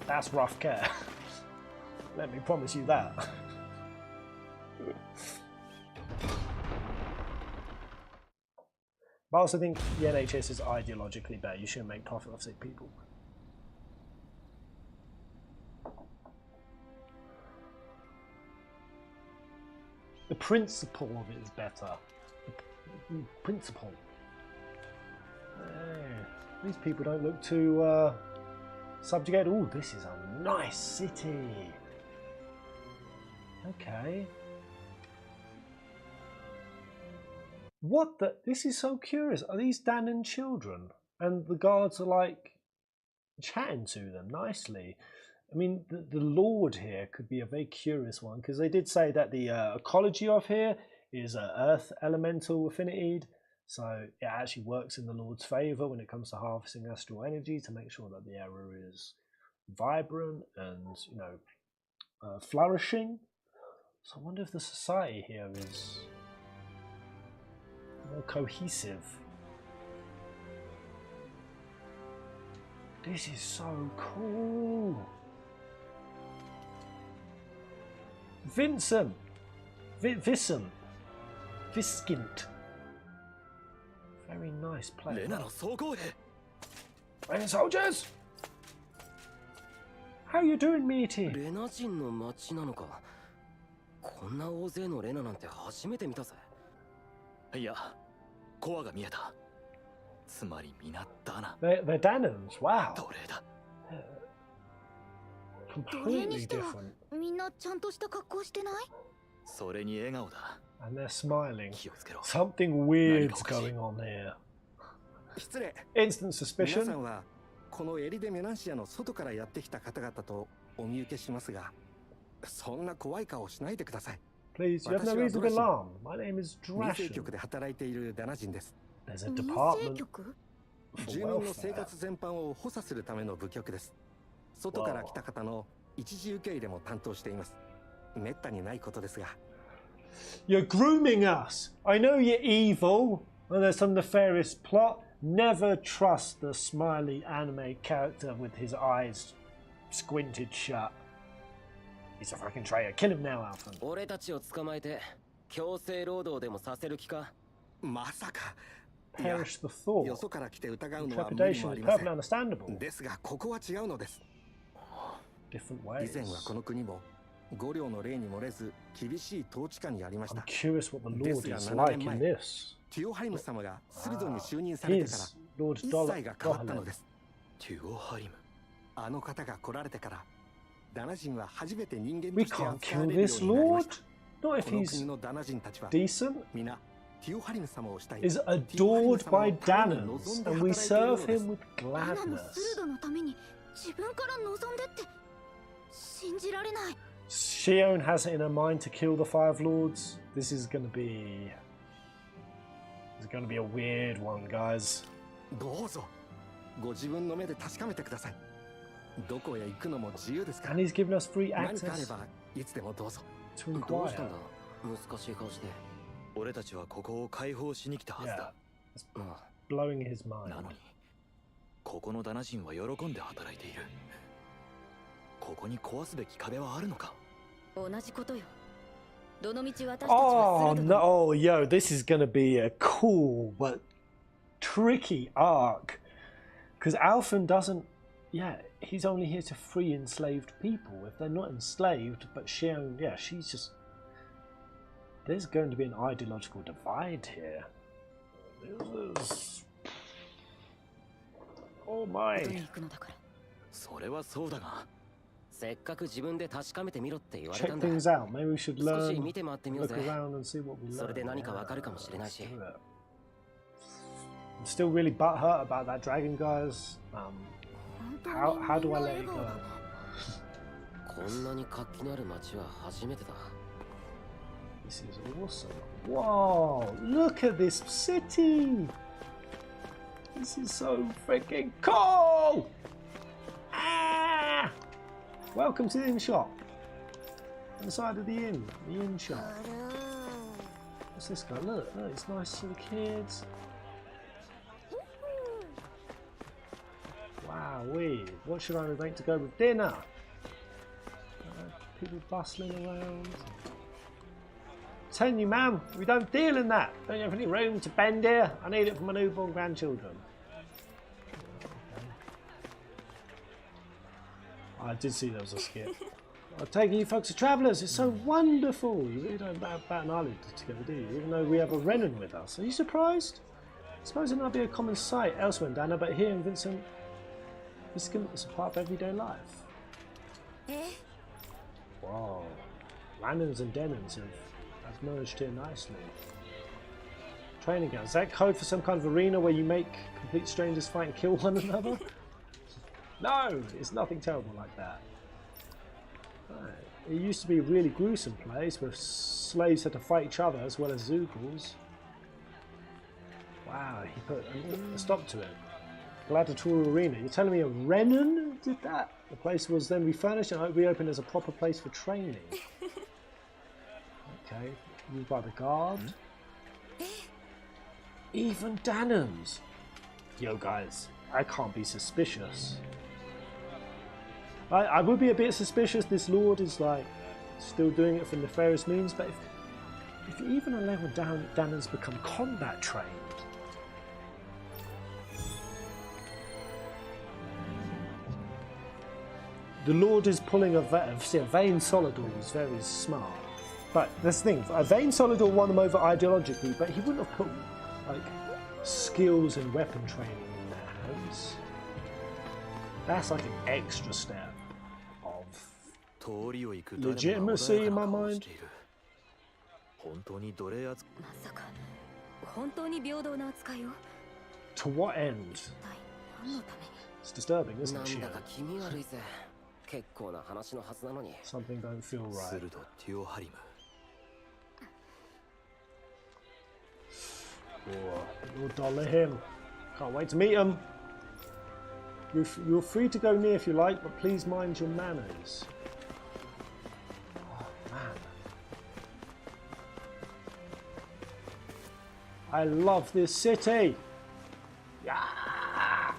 That's rough care. Let me promise you that. But I also think the NHS is ideologically better. You shouldn't make profit off sick people. The principle of it is better. The principle. These people don't look too subjugated. Oh, this is a nice city. Okay. What the? This is so curious. Are these Danon children? And the guards are like chatting to them nicely. I mean, the Lord here could be a very curious one because they did say that the ecology of here is Earth elemental affinity. So it actually works in the Lord's favour when it comes to harvesting astral energy to make sure that the area is vibrant and, you know, flourishing. So I wonder if the society here is more cohesive. This is so cool. Vincent. Viskint. Very nice place. Hey, soldiers! How you doing, matey? レナ人の町なのか。こんな大勢のレナなんて初めて見たぜ。いや、コアが見えた。つまり皆ダナ。They're Danons, wow. 奴隷だ。Completely different. みんなちゃんとした格好してない？それに笑顔だ。 And they're smiling. 気をつけろ。 Something weird's going on here. 失礼。 Instant 皆 suspicion. さんはこのエリデメナンシアの外からやってきた方々とお見受けしますが、そんな怖い顔しないでください。 Please, you have no reason to be alarmed. My name is 民生 Drashan. 局で働いているダナ人です。 There's a 民生 department 局？ for 住民の生 welfare. 活全般を補佐するための部局です。外から来た方の一時受け入れも担当しています。めったにないことですが。 You're grooming us. I know you're evil and there's some nefarious plot. Never trust the smiley anime character with his eyes squinted shut. He's a fucking traitor. Kill him now, Alpha. 俺たちを捕まえて強制労働でもさせる気か。まさか。いや、 Perish the thought. よそから来て疑うのは無理 Trepidation もあ is りませ perfectly ん。 understandable. ですがここは違うのです。 Different 以 ways. 前はこの国も五領の例に漏れず厳しい統治下にありまし I'm た。 curious what the Lord isですが、like 7 in 年前 this. テュオハリム様がスルドに就任されてから His Lord 一切が変わったのです。テュオハリム。あの方が来られてからダナ人は初めて人間 We として can't 扱わ kill れるよ this うになりまし Lord. た。 Not if この he's 国のダナ人たちは decent. 皆テュオハリム様をしたい。 Is テュオハリム adored 様 by のために Danons, 望んで and we 働いているの serve です him with アナの gladness. スルドのために自分から望んでって信じられない。 Shion has it in her mind to kill the Five Lords. This is gonna be a weird one, guys. どうぞご自分の目で確かめてください。どこへ行くのも自由ですから。 And he's given us free 何かあれ access ばいつでもどうぞ。 to どうしたん inquire. だ。難しい顔して。俺たちはここを解放しに来たはずだ。blowing his mind. なのに、ここのダナ人は喜んで働いている。ここに壊すべき壁はあるのか？同じことよ。どの道私たちは Oh 鋭く no, yo, this is gonna be a cool but tricky arc. Because Alphen doesn't, yeah, he's only here to free enslaved people. If they're not enslaved, but Xion, yeah, she's just... There's going to be an ideological divide here. Oh my. に行くのだから。それはそうだが、せっかく自分で確かめてみろって言われ Check たんだ。 things out. Maybe we should 少し learn, 見て回ってみよう look ぜ。 around and see what we learn. それで何かわかるかもしれないし。 Let's do it. I'm still really butthurt about that dragon, guys. How do I let it go? こんなに活気のある街は初めてだ。 This is awesome. Whoa, look at this city. This is so freaking cool. Ah! Welcome to the inn shop. On the side of the inn shop. What's this guy? Look, it's nice for the kids. Wowee, what should I make to go with dinner? People bustling around. Telling you, ma'am, we don't deal in that. Don't you have any room to bend here? I need it for my newborn grandchildren. I did see there was a skip. I'm taking you folks are travellers. It's so wonderful. You really don't bat an eyelid together, do you? Even though we have a Renan with us. Are you surprised? I suppose it might be a common sight elsewhere in Dana, but here in Vincent, it's a part of everyday life. Wow. Rannans and Denons have merged here nicely. Training grounds. Is that code for some kind of arena where you make complete strangers fight and kill one another? No, it's nothing terrible like that. Right. It used to be a really gruesome place where slaves had to fight each other as well as Zoogles. Wow, he put a stop to it. Gladiatorial arena. You're telling me a Renan did that? The place was then refurnished and reopened as a proper place for training. Okay, used by the guard. Even Danans. Yo guys, I can't be suspicious. I would be a bit suspicious this lord is like still doing it for nefarious means, but if even a level down Danans become combat trained. The lord is pulling a Vane Solidor is very smart. But that's the thing, a Vane Solidor won them over ideologically, but he wouldn't have put like skills and weapon training in their hands. That's like an extra step of legitimacy in my mind. 本当に奴隷扱い。まさか本当に平等な扱いを。 To what end? 何のために。 It's disturbing, isn't な it? んだか気味悪いぜ。結構な話のはずなのに。 Something don't feel right. スルド・ティオハリム。 We'll dollar him. Can't wait to meet him. You're free to go near if you like, but please mind your manners. Oh, man. I love this city. Yeah.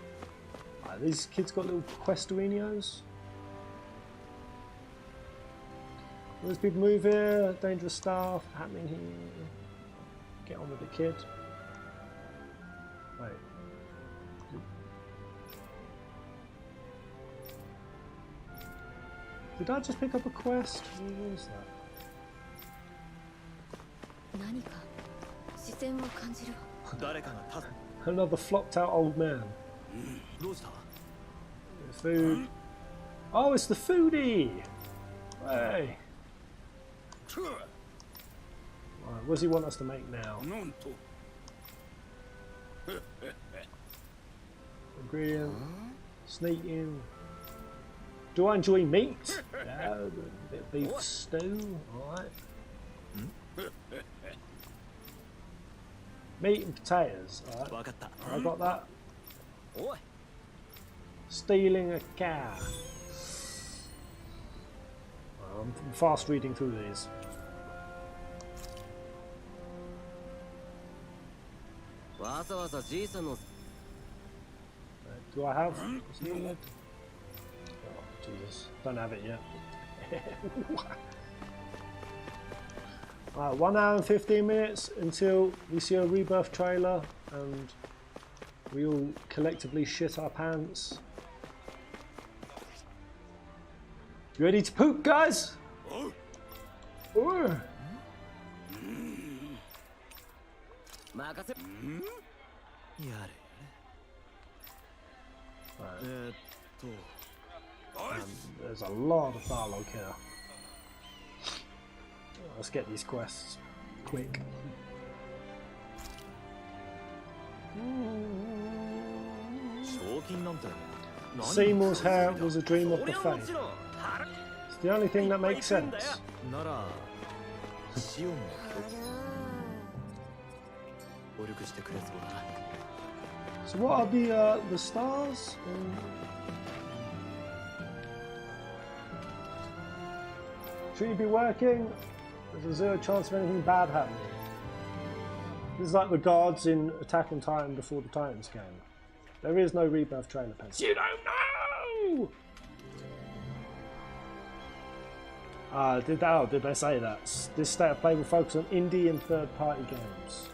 These kids got little Questorinos. There's people move here. Dangerous stuff happening here. Get on with the kid. Wait. Did I just pick up a quest? What was that? 何か視線を感じるわ。誰かが立つ。 Another flopped out old man. どうした？ Food. Oh, it's the foodie! Hey! Right, what does he want us to make now? Ingredient. Sneak in. Do I enjoy meat? Yeah, a bit of beef stew. Alright. Meat and potatoes. Alright. I got that. Stealing a cow. I'm fast reading through these. Do I have? Oh, Jesus. Don't have it yet. Alright, 1 hour and 15 minutes until we see a Rebirth trailer and we all collectively shit our pants. You ready to poop, guys? Ooh. There's a lot of dialogue here. Let's get these quests quick. Seymour's hair was a dream of the faith. It's the only thing that makes sense. So what are the stars? Shouldn't you be working? There's a zero chance of anything bad happening. This is like the guards in Attack on Titan before the Titans game. There is no Rebirth trailer page. You don't know! Did they say that? This state of play will focus on indie and third-party games.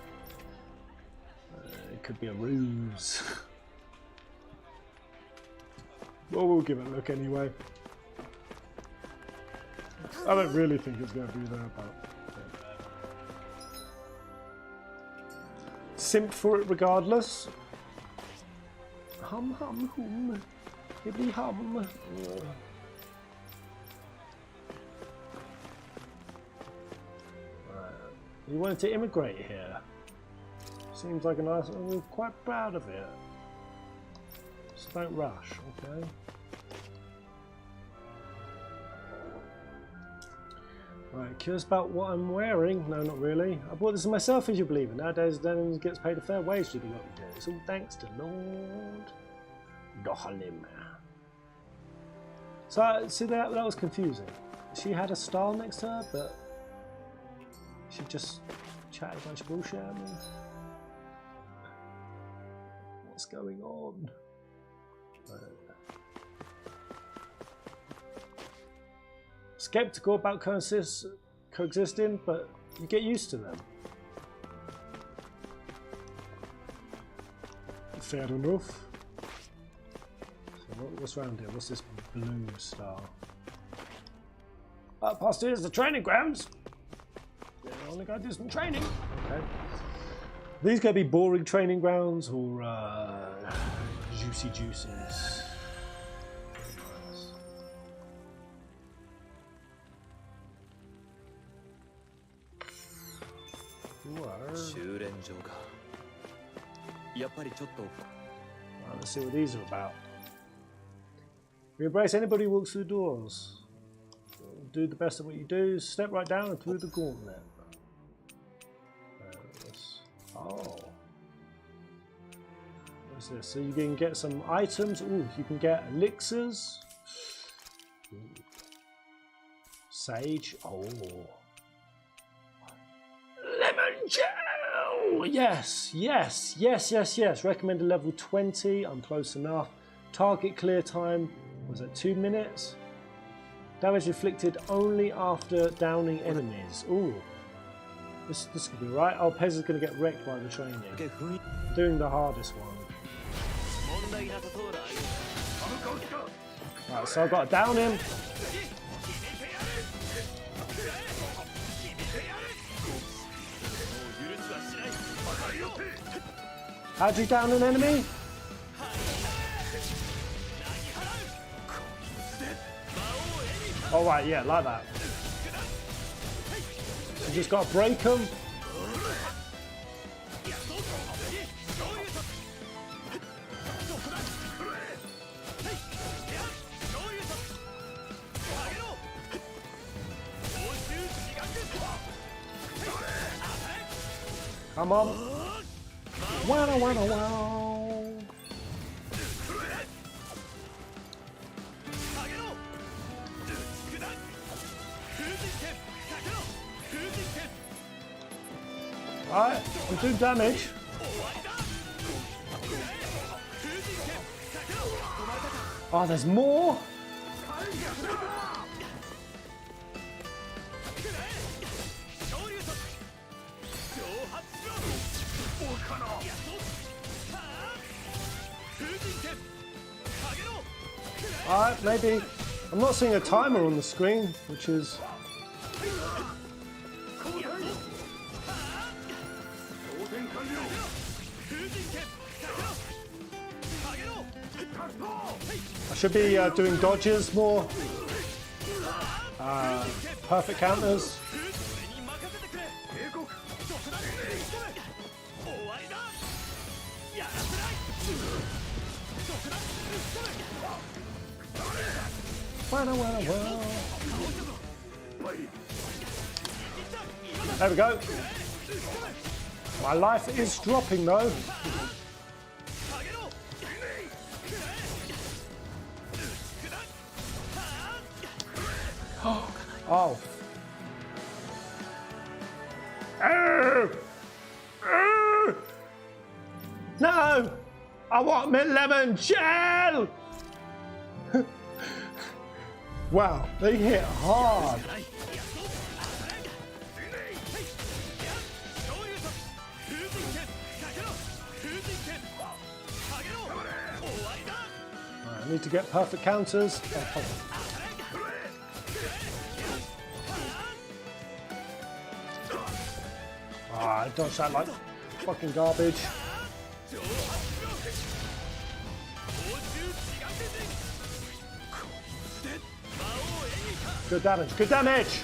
It could be a ruse. Well, we'll give it a look anyway. I don't really think it's going to be there, but... Simp for it regardless. Hum hum hum. Hibbly hum. You wanted to immigrate here. Seems like a nice... We're quite proud of it. So don't rush, okay? Right, curious about what I'm wearing? No, not really. I bought this myself, as you believe it. Nowadays, Denim gets paid a fair wage to do what we do. It's all thanks to Lord Dohalim. So, see, that was confusing. She had a star next to her, but she just chatted a bunch of bullshit at me. What's going on? Skeptical about coexisting, but you get used to them. Fair enough. So what's around here? What's this blue star? Up past here is the training grounds. Yeah, I only got to do some training. Okay. These gonna be boring training grounds or juicy juices. Let's see what these are about. We embrace anybody who walks through the doors. Do the best at what you do. Step right down and through the gauntlet. Oh. What's this? So you can get some items. Ooh, you can get elixirs. Ooh. Sage. Oh. Lemon gel! Yes, yes, yes, yes, yes. Recommended level 20. I'm close enough. Target clear time was at 2 minutes. Damage inflicted only after downing enemies. Ooh. This could be right. Oh, Pez is going to get wrecked by the training. Doing the hardest one. Right, so I've got to down him. How do you down an enemy? Oh right, yeah, like that. You just got to break them. Come on. Wow, wow, wow. Alright, I'm doing damage. Oh, there's more? Alright, maybe. I'm not seeing a timer on the screen, which is... I should be doing dodges more. Perfect counters. There we go. My life is dropping though. Oh. No! I want my lemon gel! Wow, they hit hard. I need to get perfect counters. Oh, I dodged that like fucking garbage. Good damage, good damage!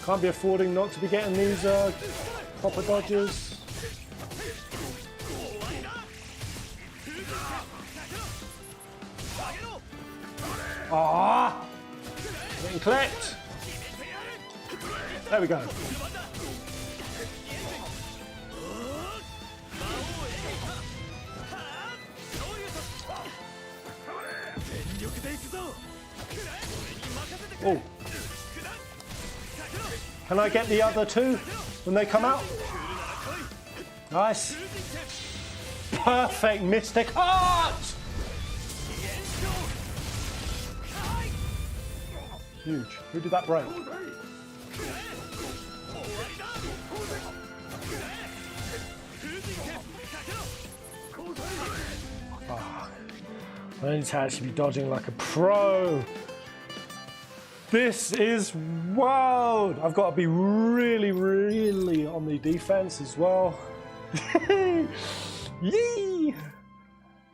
Can't be affording not to be getting these proper dodges. Ah! Getting clipped! There we go. Oh. Can I get the other two when they come out? Nice. Perfect Mystic Heart! Huge. Who did that break? Oh, I need to actually be dodging like a pro. This is wild. I've got to be really, really on the defense as well. Yee!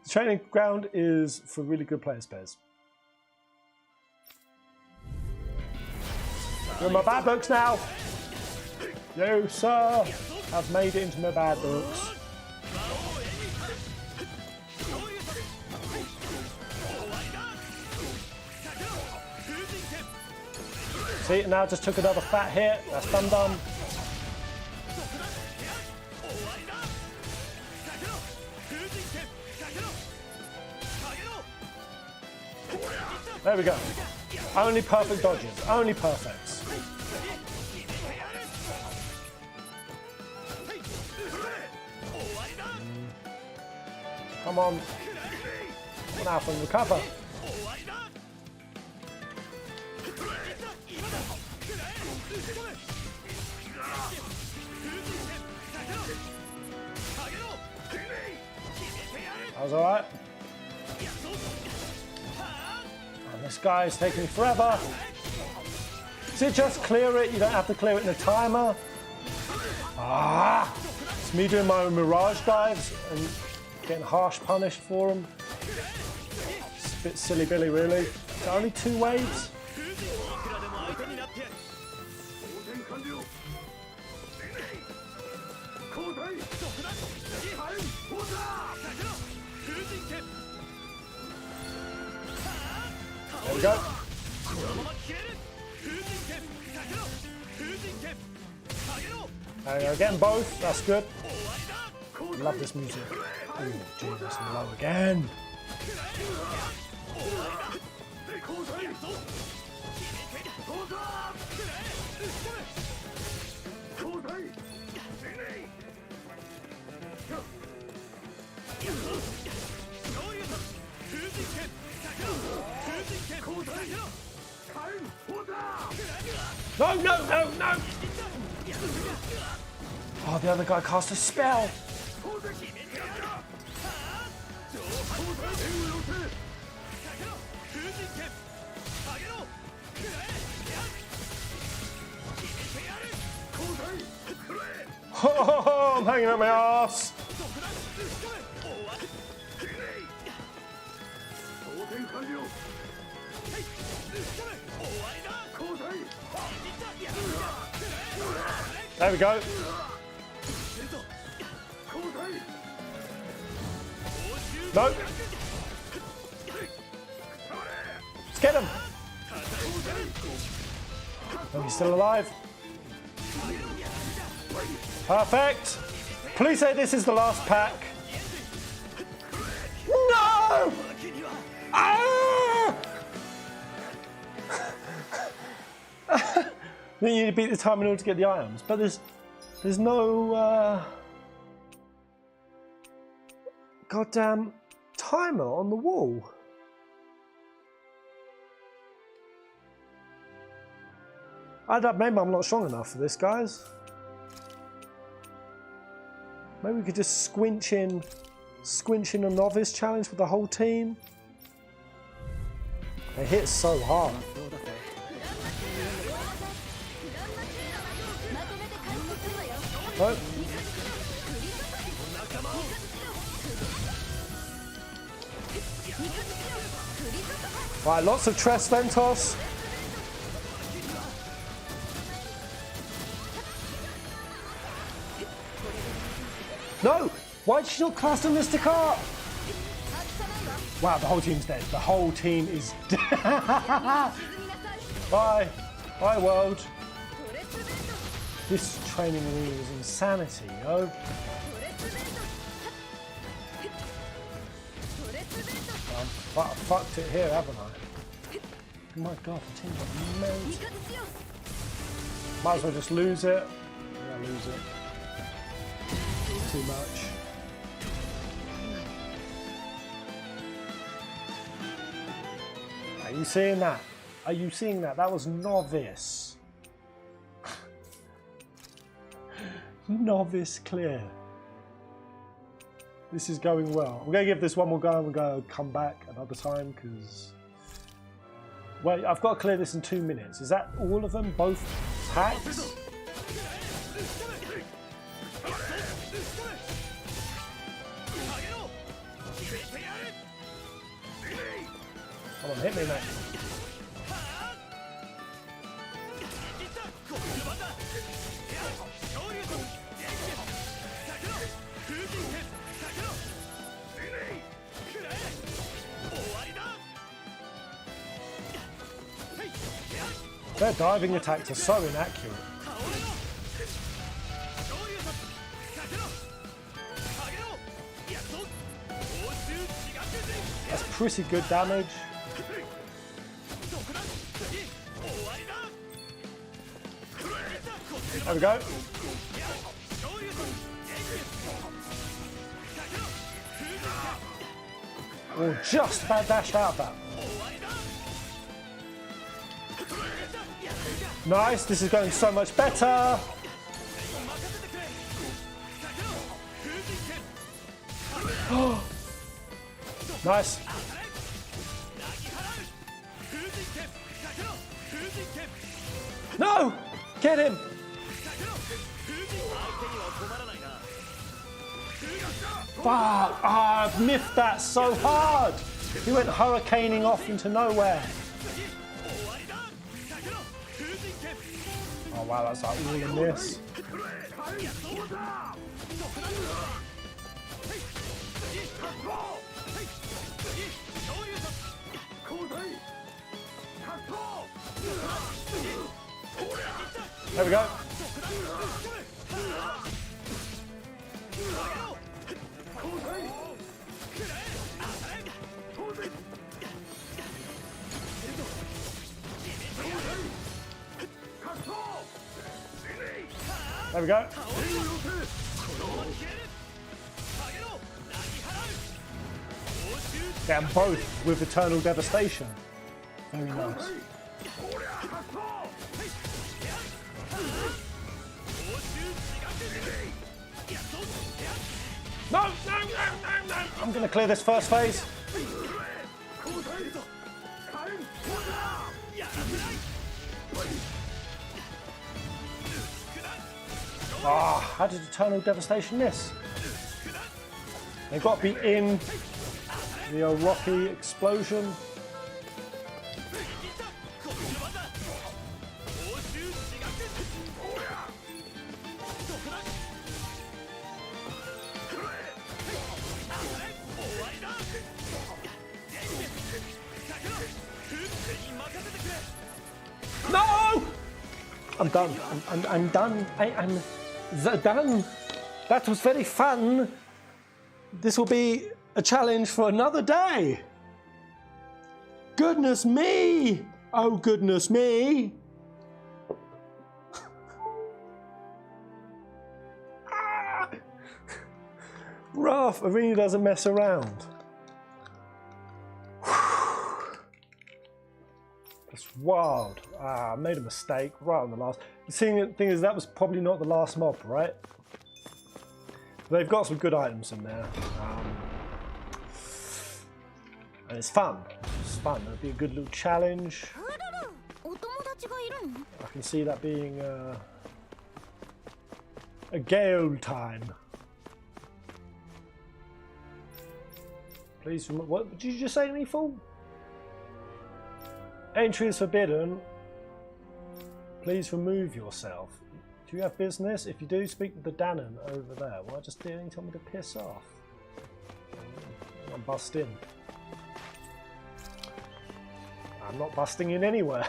The training ground is for really good players, Pez. You're in my bad books now. You, sir, have made it into my bad books. See, now just took another fat hit. That's done. There we go. Only perfect dodges. Only perfects. Come on. Come on, and recover. That was alright. And this guy is taking forever. See, just clear it. You don't have to clear it in a timer. Ah! It's me doing my own mirage dives and getting harsh punished for them. It's a bit silly Billy, really. Only 2 waves. There we go. There we go, getting both, that's good. Love this music. Ooh, Jesus, low again. No, no, no, no! Oh, the other guy cast a spell. Oh, I'm hanging out my ass. There we go. No. Let's get him. Oh, he's still alive. Perfect. Please say this is the last pack. No! Ah! You need to beat the time in order to get the items, but there's no goddamn timer on the wall. Maybe I'm not strong enough for this, guys. Maybe we could just squinch in a novice challenge with the whole team. It hits so hard. Oh. Right, lots of Tres Ventos. No! Why did she not cast a Mystic Art? Wow, the whole team's dead. The whole team is dead. Bye. Bye, world. This training arena is insanity, yo. I fucked it here, haven't I? Oh my god, the team got melted. Might as well just lose it. Yeah, lose it. Too much. Are you seeing that? Are you seeing that? That was novice. Novice clear. This is going well. I'm going to give this one more go and we're going to come back another time because... Wait, I've got to clear this in 2 minutes. Is that all of them? Both packs? Come on, hit me, mate. Their diving attacks are so inaccurate. That's pretty good damage. There we go. Oh, just about dashed out of that. Nice, this is going so much better. Nice. No! Get him! Fuck! Ah, I've miffed that so hard! He went hurricaning off into nowhere. Oh wow, that's like all in this. There we go. There we go. Get them both with Eternal Devastation. Very nice. No! I'm going to clear this first phase. Ah, how did Eternal Devastation miss? They've got to be in the rocky explosion. No! I'm done. I'm done. I'm done. That was very fun. This will be a challenge for another day. Goodness me! Oh, goodness me! Rough. Arena doesn't mess around. That's wild. I made a mistake right on the last. The thing is, that was probably not the last mob, right? They've got some good items in there. And it's fun. It's fun. It'll be a good little challenge. I can see that being a gale time. Please, what did you just say to me, fool? Entry is forbidden. Please remove yourself. Do you have business? If you do, speak to the Danon over there. Well, just didn't tell me to piss off. I'm bust in. I'm not busting in anywhere.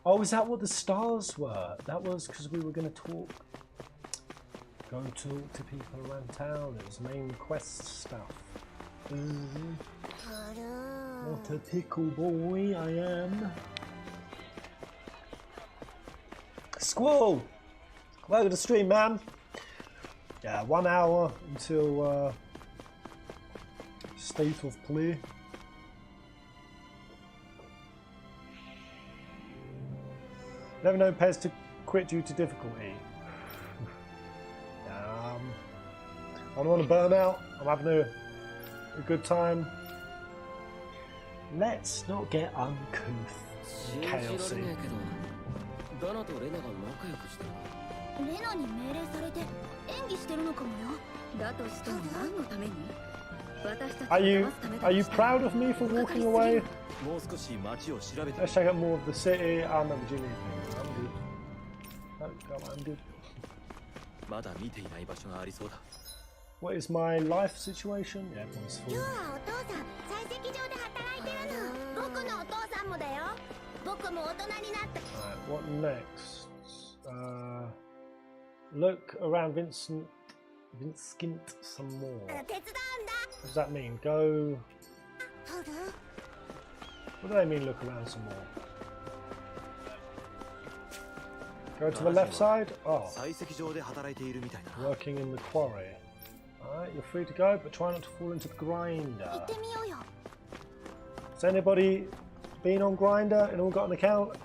Oh, is that what the stars were? That was because we were going to talk. Go talk to people around town. It was main quest stuff. What a pickle boy I am. Squall! Welcome to the stream, man. Yeah, 1 hour until state of play. Never known pairs to quit due to difficulty. I don't want to burn out. I'm having a good time. Let's not get uncouth. Chaosy. Are you proud of me for walking away? Let's check out more of the city. I remember Jimmy. I'm good. What is my life situation? Yeah, everyone's full. Alright, what next? Look around Vincent some more. What does that mean? Go. What do they mean, look around some more? Go to the left side? Oh. Working in the quarry. Alright, you're free to go, but try not to fall into the grinder. Has anybody been on grinder and all got an account?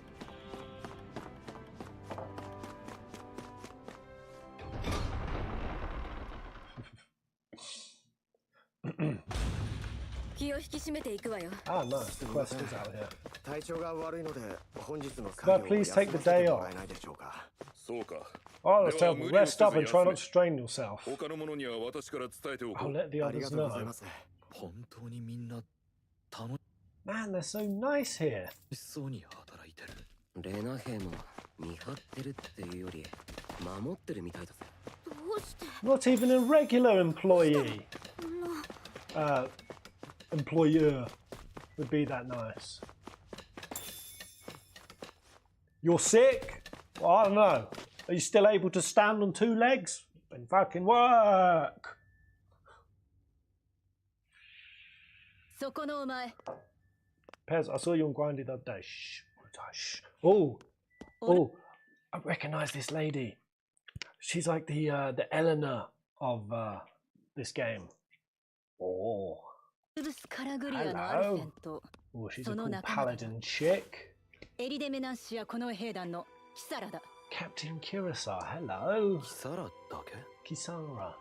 Ah, nice. The quest is out here. Could I please take the day off? Oh, that's terrible. Rest up and try not to strain yourself. I'll let the others know. Man, they're so nice here. Not even a regular employee. Employer would be that nice. You're sick? Well, I don't know. Are you still able to stand on 2 legs? Then fucking work. Pez, I saw you on Grindy the other day. Shh. Oh, I recognise this lady. She's like the Eleanor of this game. Oh. Hello. Oh, she's a cool paladin chick. Captain Kirasa, hello. Kisara.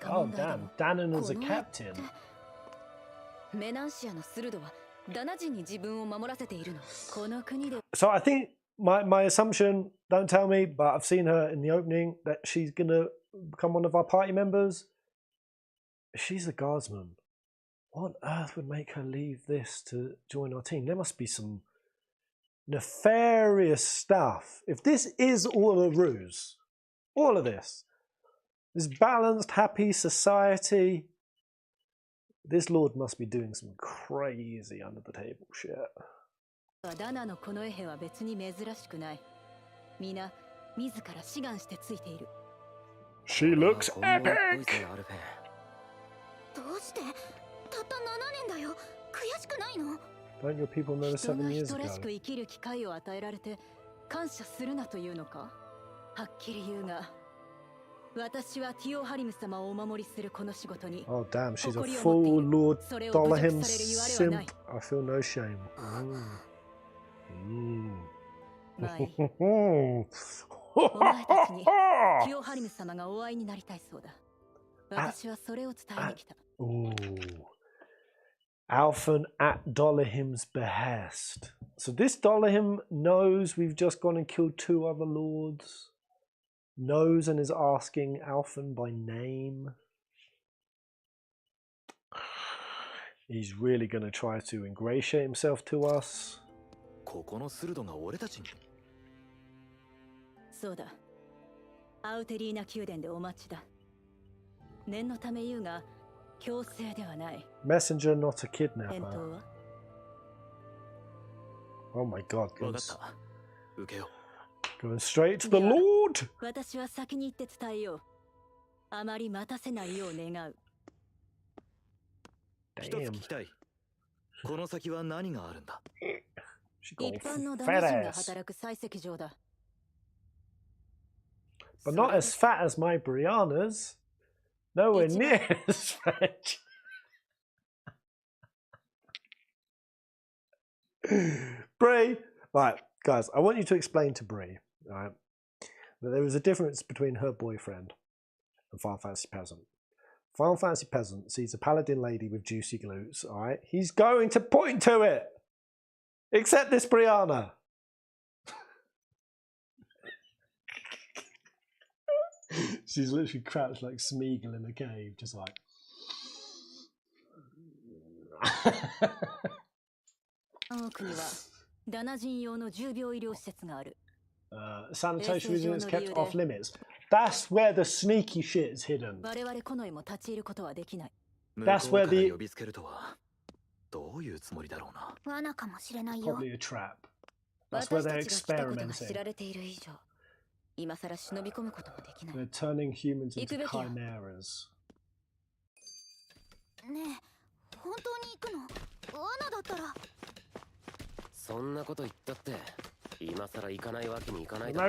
Oh, damn. Danon is a captain. So I think my assumption, don't tell me, but I've seen her in the opening, that she's going to become one of our party members. She's a guardsman. What on earth would make her leave this to join our team? There must be some nefarious stuff. If this is all a ruse, all of this balanced, happy society, this lord must be doing some crazy under the table shit. She looks epic! Don't your people know 7 years ago? Oh damn, she's a full Lord Dolahim simp. I feel no shame. Ooh. Alphen at Dolahim's behest. So this Dolahim knows we've just gone and killed 2 other lords. Knows and is asking Alphen by name. He's really going to try to ingratiate himself to us. Messenger, not a kidnapper. Oh my god, going straight to the Lord! Damn. She got fat ass. But not as fat as my Brianna's. Nowhere near as fat. Brie, right, guys, I want you to explain to Brie, right, that there is a difference between her boyfriend and Final Fantasy Peasant. Final Fantasy Peasant sees a paladin lady with juicy glutes, alright? He's going to point to it! Except this Brianna. She's literally crouched like Smeagol in a cave, just like... sanitation units kept off limits. That's where the sneaky shit is hidden. That's where the... Probably a trap. That's where they're experimenting. They're turning humans into chimeras. No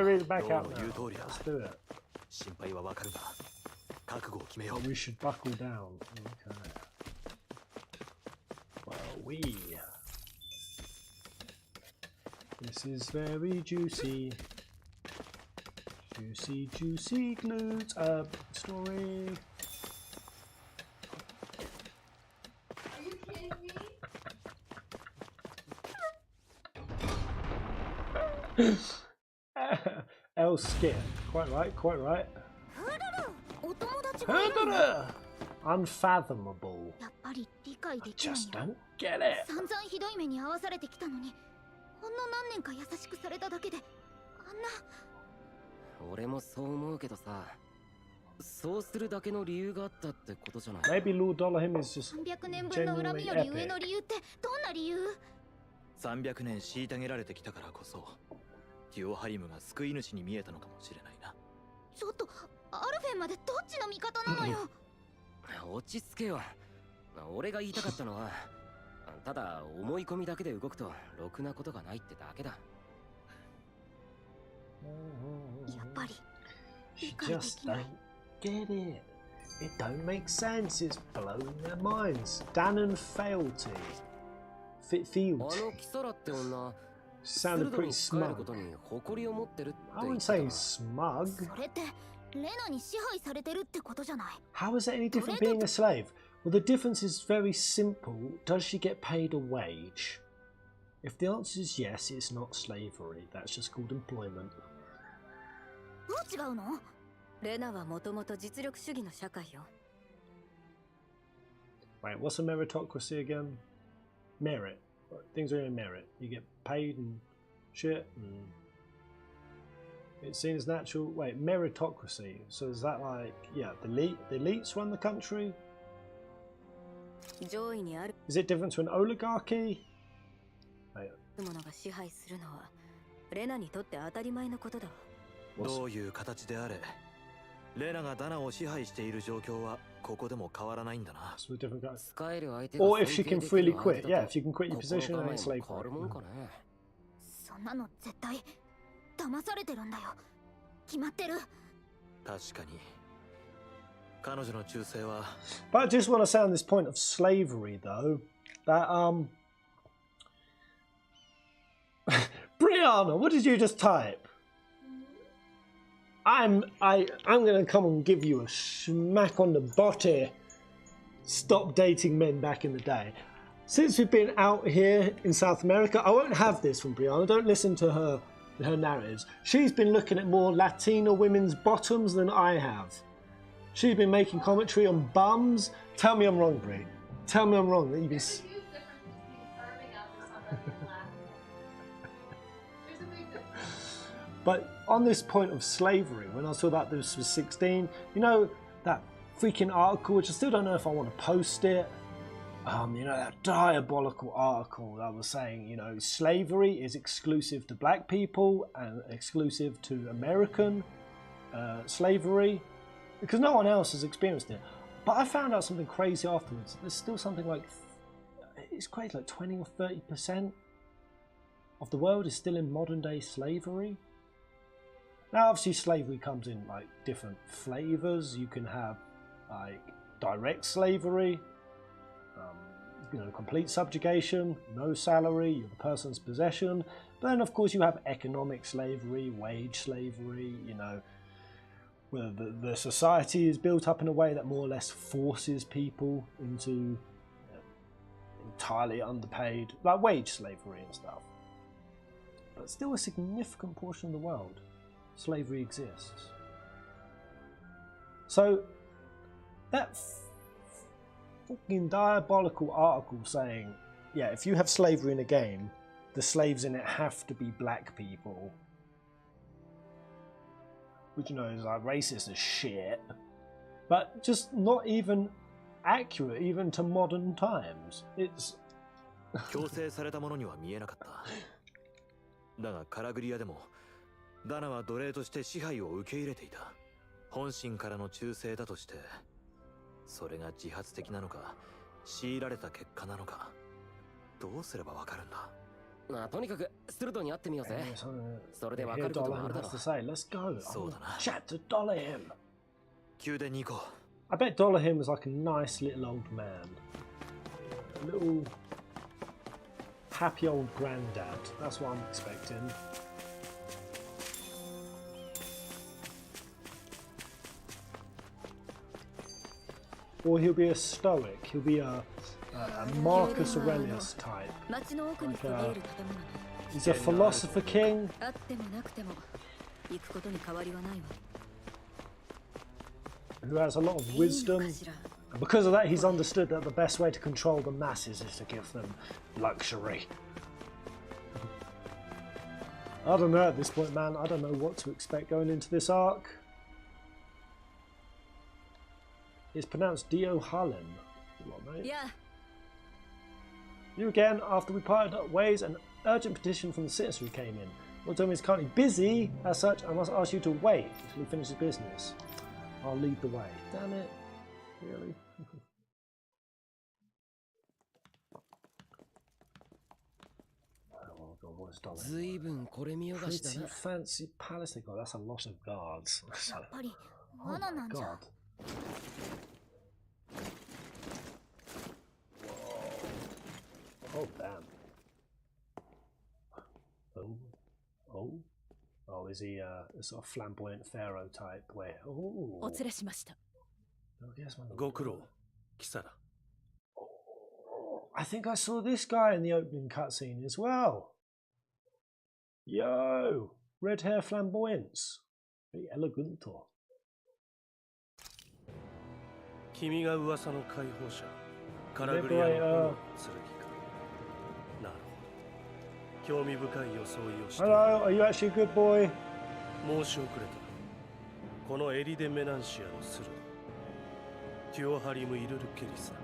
reason back out now. Let's do it. We should buckle down. Okay. Well, this is very juicy. Juicy, juicy glutes. Story. Are you kidding me? L skip. Quite right, quite right. Unfathomable. I just don't get it. Maybe Lord Dolahim is just genuinely epic. 300年虐げられてきたからこそティオハリムが救い主に見えたのかもしれないな。ちょっとアルフェンまでどっちの味方なのよ。落ち着けよ。俺が言いたかったのはただ思い込みだけで動くとろくなことがないってだけだ。She just don't get it. It don't make sense. It's blowing their minds. Dan and fealty. Fealty. Sounded pretty smug. I wouldn't say smug. How is it any different being a slave? Well, the difference is very simple. Does she get paid a wage? If the answer is yes, it's not slavery. That's just called employment. Wait, what's a meritocracy again? Merit. Things are in merit. You get paid and shit, and it seems natural. Wait, meritocracy. So is that like, yeah, the elites run the country? Is it different to an oligarchy? Wait. どういう形であれ、レナがダナを支配している状況はここでも変わらないんだな。Or if she can freely quit, yeah, if you can quit your position and enslave her. そんなの絶対騙されてるんだよ。決まってる。確かに。彼女の忠誠は。But I just want to say on this point of slavery, though, that Brianna, what did you just type? I'm gonna come and give you a smack on the body. Stop dating men back in the day. Since we've been out here in South America, I won't have this from Brianna. Don't listen to her narratives. She's been looking at more Latina women's bottoms than I have. She's been making commentary on bums. Tell me I'm wrong, Bri. Tell me I'm wrong. That you've been. There's a huge difference between firming up to somebody and laughing. There's a big difference. But on this point of slavery, when I saw that this was 16, you know, that freaking article, which I still don't know if I want to post it, you know, that diabolical article that was saying, you know, slavery is exclusive to black people and exclusive to American slavery, because no one else has experienced it. But I found out something crazy afterwards. There's still something like, it's crazy, like 20 or 30% of the world is still in modern day slavery. Now, obviously, slavery comes in like different flavors. You can have like direct slavery, you know, complete subjugation, no salary, you're the person's possession. But then, of course, you have economic slavery, wage slavery. You know, where the society is built up in a way that more or less forces people into entirely underpaid, like wage slavery and stuff. But still, a significant portion of the world, slavery exists. So that fucking diabolical article saying, yeah, if you have slavery in a game, the slaves in it have to be black people, which, you know, is like racist as shit, but just not even accurate even to modern times. It's 強制されたものには見えなかった。だがカラグリアでもダナは奴隷として支配を受け入れていた。本心からの忠誠だとして、それが自発的なのか、強いられた結果なのか、どうすればわかるんだ。まあとにかくストゥルトに会ってみようぜ。それでわかることもあるだろう。Let's go. そうだな。Chat to Dollarhim. 宮殿に行こう。I bet Dollarhim was like a nice little old man. A little happy old granddad. That's what I'm expecting. Or he'll be a stoic. He'll be a Marcus Aurelius type. Like he's a philosopher king. Who has a lot of wisdom. And because of that, he's understood that the best way to control the masses is to give them luxury. I don't know at this point, man. I don't know what to expect going into this arc. It's pronounced Dio Harlem. Yeah. You again, after we parted ways, an urgent petition from the citizenry came in. Lord Tommy is currently busy, as such, I must ask you to wait until he finishes business. I'll lead the way. Damn it. Really? $100 dollar. 随分これ見よがしだ Pretty な。 fancy palace they got. That's a lot of guards. やっぱり Oh 罠 my なんじゃ god. Oh damn. Oh. Oh, is he a sort of flamboyant pharaoh type way? お Oh. 連れしました Oh, yes, man. ご苦労、キサラ。 I think I saw this guy in the opening cutscene as well. Yo, red hair flamboyance. Very elegant. 君が噂の解放者、カラグリアの炎の剣か。なるほど。興味深い装いをして。 Hello, are you actually a good boy? 申し遅れた。このエリデ・メナンシアのスルド、テュオハリム・イルル・ケリスだ。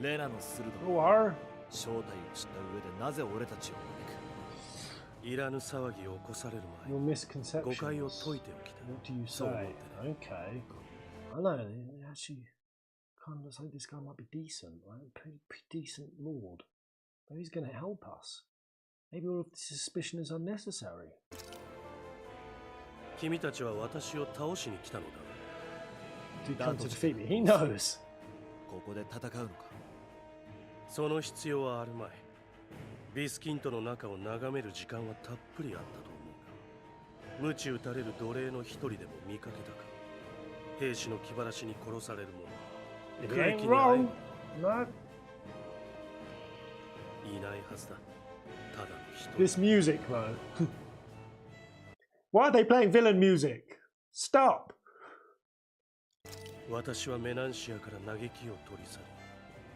レナの鋭い You are. 正体を知った上でなぜ俺たちを招く。いらぬ騒ぎを起こされる Your 前、 misconceptions. 誤解を解いておきたい。 What do you そう思って say? ね。 Okay. I know. It actually kind of looks like this guy might be decent, right? Pretty decent lord. Maybe he's going to help us. Maybe all of the suspicion is unnecessary. 君たちは私を倒しに来たのだ。 Did come to defeat me? He knows. ここで戦うのか。その必要はあるまい。ビスキントの中を眺める時間はたっぷりあったと思うが、鞭打たれる奴隷の一人でも見かけたか。兵士の気晴らしに殺される者、 It 区 ain't 域に会え wrong. No. いないはずだ。ただの一 This 人。 music, though. Why are they playing villain music? Stop. 私はメナンシアから嘆きを取り去り、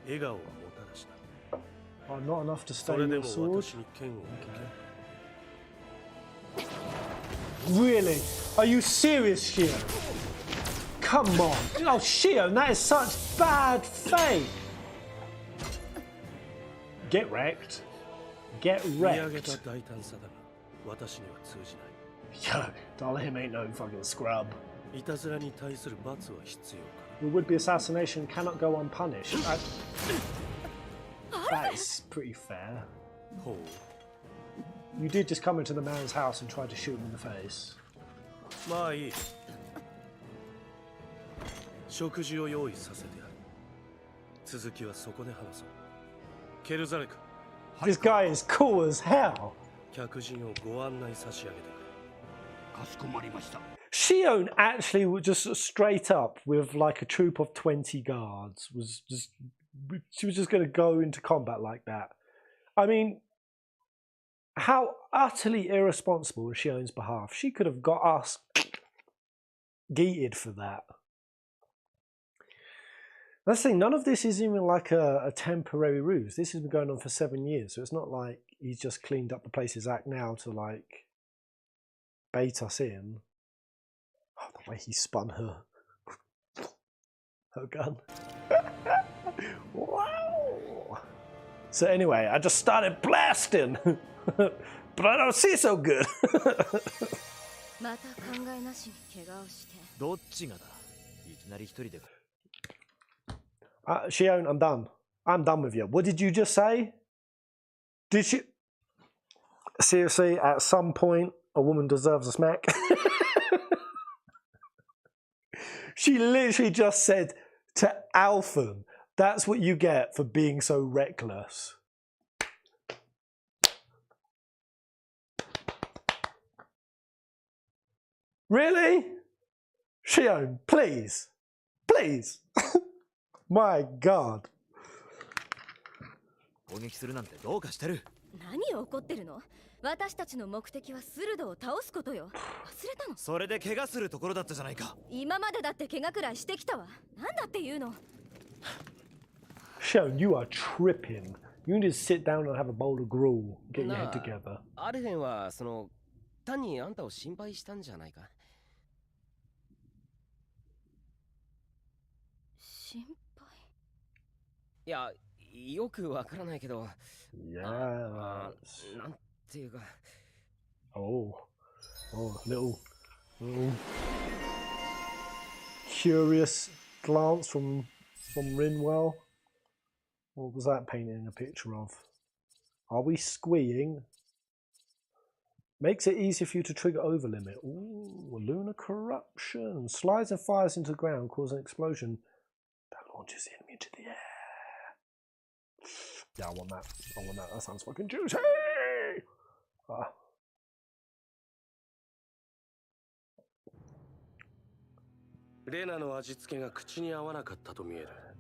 笑顔をもたらした。 Oh, not enough to そ stay れで your も sword. 私に剣を向け。 Really? Are you serious, Shio? Come on. Oh, Shio, that is such bad fate. Get wrecked. Get 見上げ wrecked. た大胆さだが、私には通じない。 Yo, Darling ain't no fucking scrub. いたずらに対する罰は必要か。 The would-be assassination cannot go unpunished. That is pretty fair. ほう。 You did just come into the man's house and try to shoot him in the face. まあいい。食事を用意させてある。続きはそこで話そう。ケルザレク、 This guy is cool as hell. 客人をご案内差し上げてくれ。かしこまりました。 Shion actually would just straight up with like a troop of 20 guards she was just going to go into combat like that. I mean, how utterly irresponsible on Shion's behalf. She could have got us geeted for that. Let's see, none of this is even like a temporary ruse. This has been going on for 7 years, so it's not like he's just cleaned up the place's act now to like bait us in. Oh, the way he spun her gun. Wow. So anyway, I just started blasting, but I don't see so good. また考えなしに怪我をしてどっちがだ。いきなり一人で。 Shion, I'm done. I'm done with you. What did you just say? Did she? Seriously, at some point, a woman deserves a smack. She literally just said to Alphen, that's what you get for being so reckless. Really? Shion, please. Please. My God. 攻撃するなんてどうかしてる。何を怒ってるの？私たちの目的はスルドを倒すことよ。忘れたの？それで怪我するところだったじゃないか。今までだって怪我くらいしてきたわ。なんだっていうの？ Shion, you are tripping. You need to sit down and have a bowl of gruel. Get your head together. アルフェンは単にあんたを心配したんじゃないか。心配？いや、よくわからないけど。Yeah. なんていうか。Oh, little curious glance from Rinwell. What was that painting a picture of? Are we squeeing? Makes it easier for you to trigger over limit. Ooh, lunar corruption. Slides and fires into the ground, causing an explosion that launches the enemy into the air. Yeah, I want that. I want that. That sounds fucking juicy. Ah.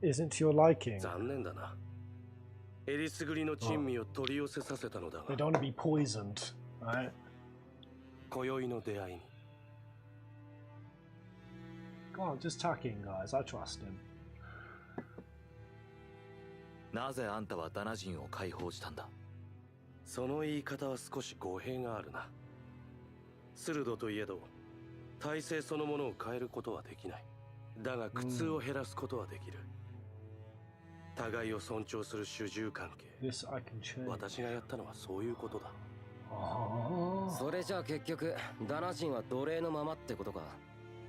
Isn't to your liking. They don't want to be poisoned, right? Go on, just tuck in, guys. I trust him. なぜあんたはダナ人を解放したんだ。その言い方は少し語弊があるな。鋭といえど、体制そのものを変えることはできない。だが苦痛を減らすことはできる。互いを尊重する主従関係。私がやったのはそういうことだ。それじゃあ結局ダナ人は奴隷のままってことか。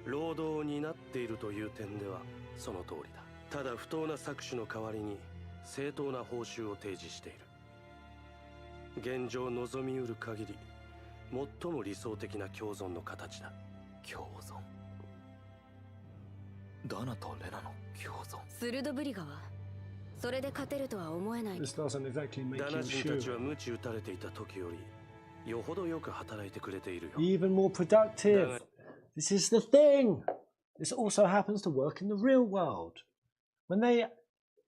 労働を担っているという点ではその通りだ。ただ不当な搾取の代わりに正当な報酬を提示している。現状望みうる限り最も理想的な共存の形だ。共存。ダナとレナの共存。鋭ぶりがはそれで勝てるとは思えない。This doesn't exactly make ダナ you 人たち sure. は鞭打たれていた時よりよほどよく働いてくれているよ。Even more productive. This is the thing. This also happens to work in the real world. When they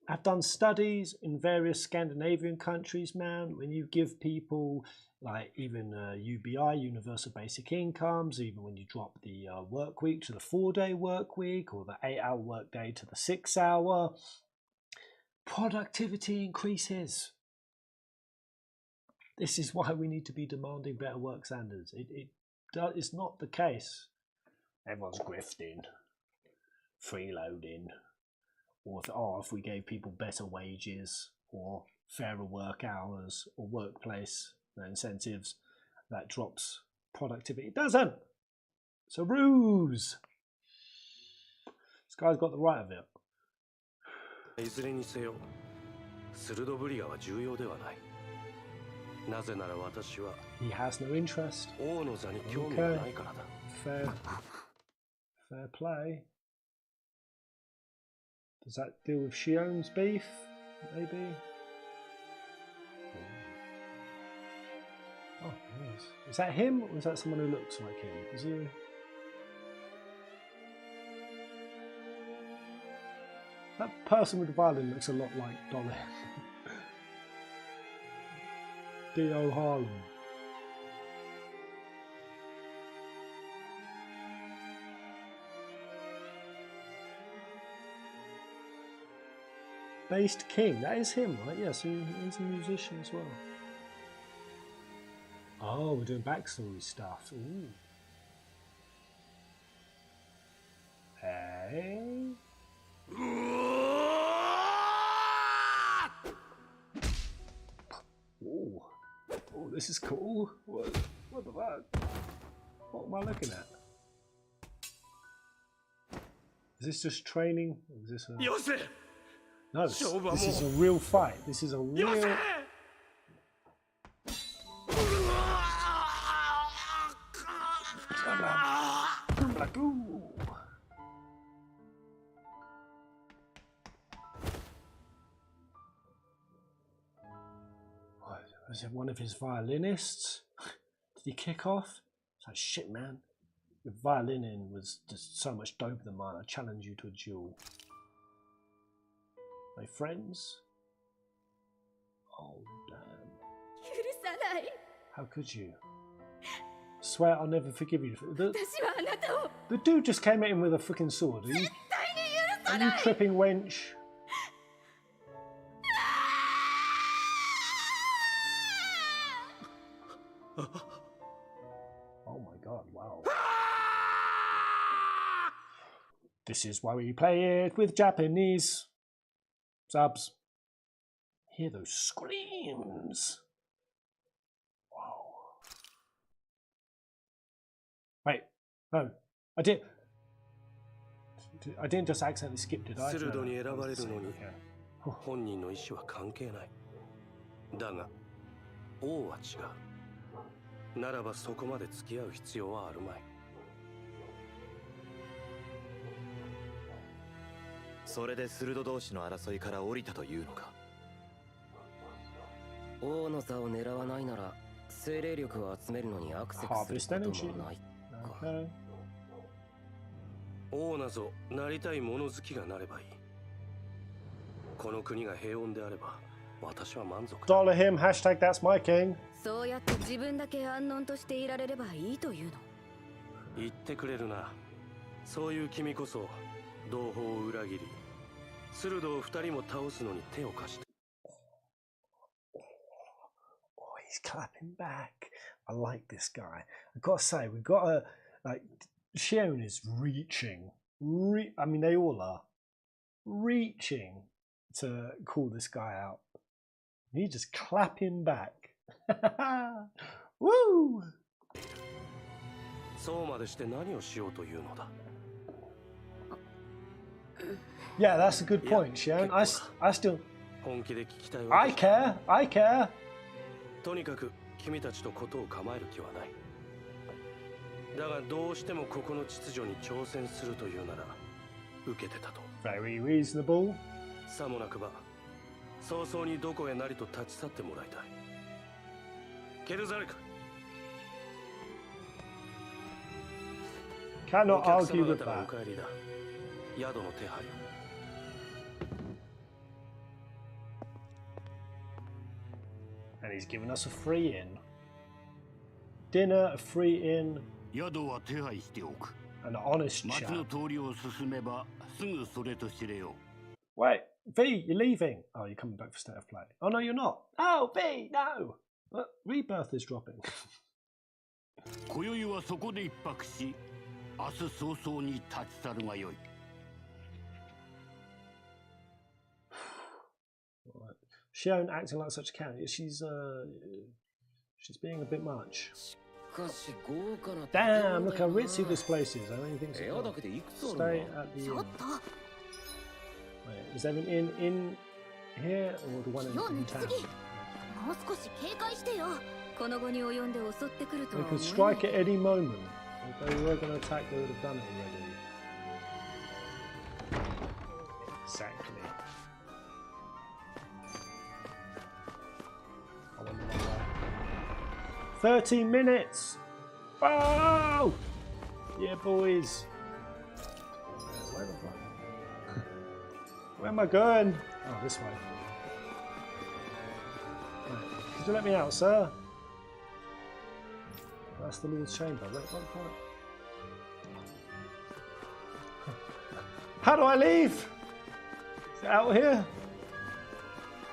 have done studies in various Scandinavian countries, man, when you give people like even UBI, universal basic incomes, even when you drop the work week to the 4-day work week or the 8-hour work day to the 6-hour, productivity increases. This is why we need to be demanding better work standards. It's not the case. Everyone's grifting, freeloading, or if we gave people better wages or fairer work hours or workplace incentives, that drops productivity. It doesn't. It's a ruse. This guy's got the right of it. いずれにせよ、鋭ぶりがは重要ではない。なぜなら私は He has no interest. 王の座に興味がないからだ。Fair play. Does that deal with Shion's beef? Maybe? Oh, yes. Is that him or is that someone who looks like him? Is he... That person with the violin looks a lot like Dolly. D.O. Harlan. Based King, that is him, right? Yes, he's a musician as well. Oh, we're doing backstory stuff. Ooh. Hey. Ooh. Oh, this is cool. What the fuck? What am I looking at? Is this just training? Or is this a... No, this is a real fight. This is a real... Was it one of his violinists? Did he kick off? It's like, shit, man. Your violin was just so much doper than mine. I challenge you to a duel. My friends? Oh, damn. How could you? Swear I'll never forgive you. The dude just came at him with a freaking sword. Are you tripping wench? Oh my god, wow. This is why we play it with Japanese subs. Hear those screams. Wow. Wait, no, I didn't just accidentally skip, did I? 鋭に選ばれるのに本人の意思は関係ない。だが王は違う。ならばそこまで付き合う必要はあるまい。それで鋭同士の争いから降りたというのか。王の座を狙わないなら精霊力を集めるのにアクセスすることもないか。王なぞなりたい物好きがなればいい。この国が平穏であれば私は満足。Dollar him, hashtag that's my king. そうやって自分だけ安穏としていられればいいというの。言ってくれるな。そういう君こそ同胞を裏切り鋭を二人も倒すのに手を貸して。Oh, he's clapping back. I like this guy. I've got to say, we've got a like Shion is reaching. I mean, they all are reaching to call this guy out. And he's just clapping back. Woo! そうまでして何をしようというのだ。Yeah, that's a good point, Shion. I still. 本気で聞きたいわ。I care. I care. とにかく君たちとことを構える気はない。だがどうしてもここの秩序に挑戦するというなら受けてたと。Very reasonable. さもなくば早々にどこへなりと立ち去ってもらいたい。ケルザレク。Cannot お客 argue 様 with 方がお that. 帰りだ。宿の手配を。And he's given us a free in. Dinner, a free in, 宿は手配しておく。 and an honest 町 chat. の通りを進めばすぐそれと知れよ。 Wait, V, you're leaving. Oh, you're coming back for state of play. Oh, no, you're not. Oh, V, no. Rebirth is dropping. 今宵はそこで一泊し、明日早々に立ち去るがよい。Shion acting like such a candidate. She's being a bit much. Damn, look how ritzy this place is. I don't think so. Stay at the inn. Wait, is there an inn in here or the one in town? They could strike at any moment. If they were going to attack, they would have done it already. Exactly. I wonder why. 13 minutes! Oh! Yeah, boys. Where the fuck? Where am I going? Oh, this way. Right. Could you let me out, sir? That's the Lord's chamber. Wait, what the fuck? How do I leave? Is it out here?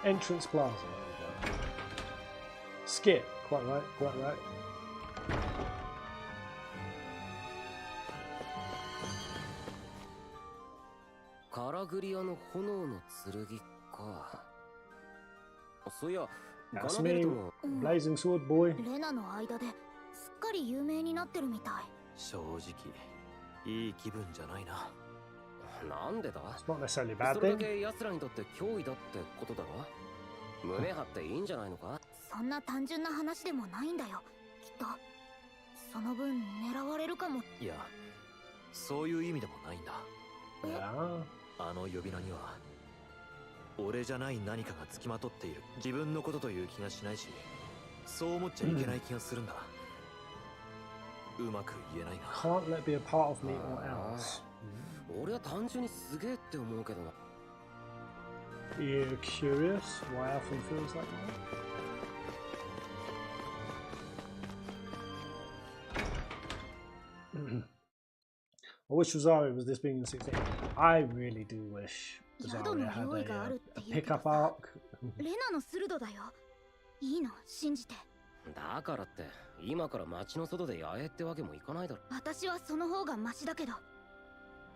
Entrance plaza. Skip. Quite right, quite right. That's me, blazing sword boy. レナの間ですっかり有名になってるみたい。正直いい気分じゃないな。なんでだ？ It's not necessarily a bad それだ thing. け奴らにとって脅威だってことだろ？胸張っていいんじゃないのか？そんな単純な話でもないんだよ。きっとその分狙われるかも。いや、そういう意味でもないんだ。Yeah. あの呼び名には俺じゃない何かがつきまとっている。自分のことという気がしないし、そう思っちゃいけない気がするんだ。うまく言えないが。 Can't let be a part of me or else. 俺は単純にすげえって思うけどな。You're curious why Alpha feels like that? I wish Rosario was this being in 16. I really do wish Rosario had a pickup arc. レナの鋭だよ。いいの、信じて。だからって今から街の外で野営ってわけもいかないだろ。私はその方がマシだけど。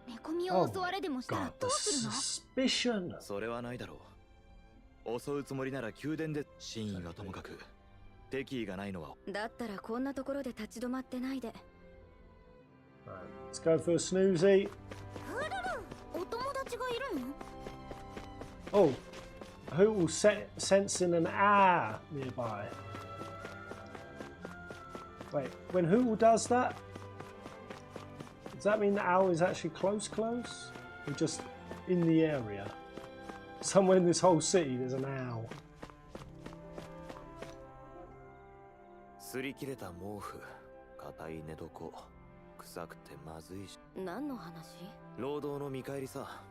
寝込みを襲われでもしたらどうするの？ Suspicion. それはないだろう。襲うつもりなら宮殿で。真意がともかく敵意がないのは。だったらこんなところで立ち止まってないで。Right, let's go for a snoozy. お友達がいるの？ Oh, who will sensing an hour nearby? Wait, when Hootle does that, does that mean the owl is actually close? Or just in the area? Somewhere in this whole city there's an owl. 擦り切れた毛布、硬い寝床、臭くてまずいし。何の話？労働の見返りさ。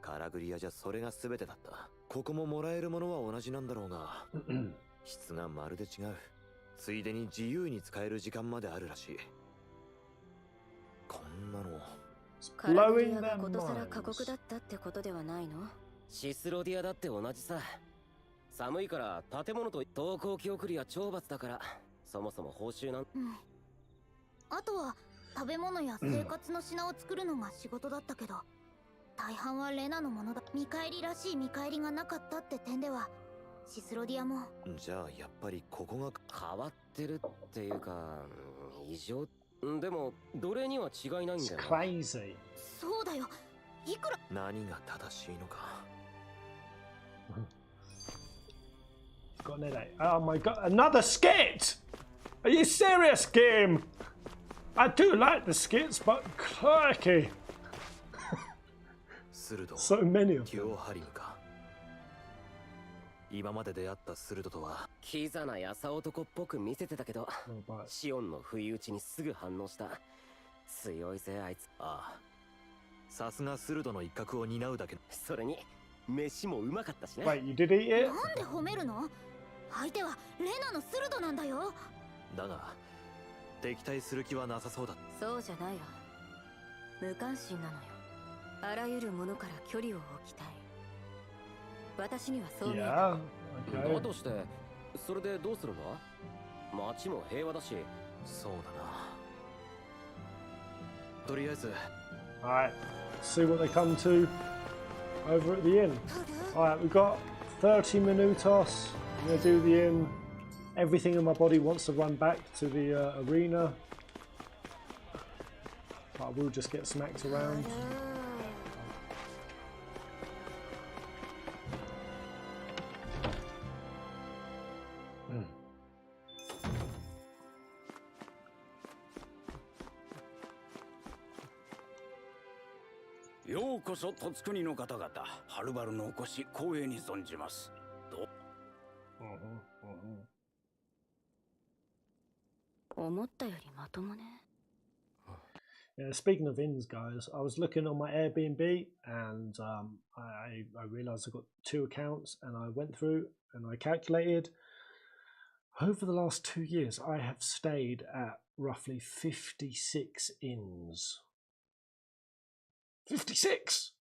からぐり屋じゃそれが全てだった。ここももらえるものは同じなんだろうが、質がまるで違う。ついでに自由に使える時間まであるらしい。こんなの。からぐり屋がことさら過酷だったってことではないの？シスロディアだって同じさ。寒いから建物と登校記送りは懲罰だから、そもそも報酬なん。あとは食べ物や生活の品を作るのが仕事だったけど、大半はレナのものだ。見返りらしい見返りがなかったって点ではシスロディアも。じゃあやっぱりここが変わってるっていうか異常。でも奴隷には違いないんだよ。Crazy。そうだよ。いくら何が正しいのか。Got an headache. Oh my god, another skit! Are you serious, game? I do like the skits, but crikey. So many of them. 今まで出会ったスルドとはキザな優男っぽく見せてたけど、シオンの不意打ちにすぐ反応した。強いぜあいつ。ああ、さすがスルドの一角を担うだけ。それに飯もうまかったしね。Wait, you did eat it? なんで褒めるの？相手はレナのスルドなんだよ。だが敵対する気はなさそうだ。そうじゃないわ。無関心なのよ。あらゆるものから距離を置きたい。私にはそう見えた。だとしてそれでどうするんだ？街も平和だし。そうだな。とりあえず。Alright, see what they come to over at the inn. Alright, we've got 30 minutos. I'm going to do the inn. Everything in my body wants to run back to the arena. But I will just get smacked around. Yo こそとつくにの方々、はるばるのお越し光栄に存じます。思ったよりまともね。Speaking of inns, guys, I was looking on my Airbnb and I realised I've got 2 accounts, and I went through and I calculated over the last 2 years I have stayed at roughly 56 inns. 56!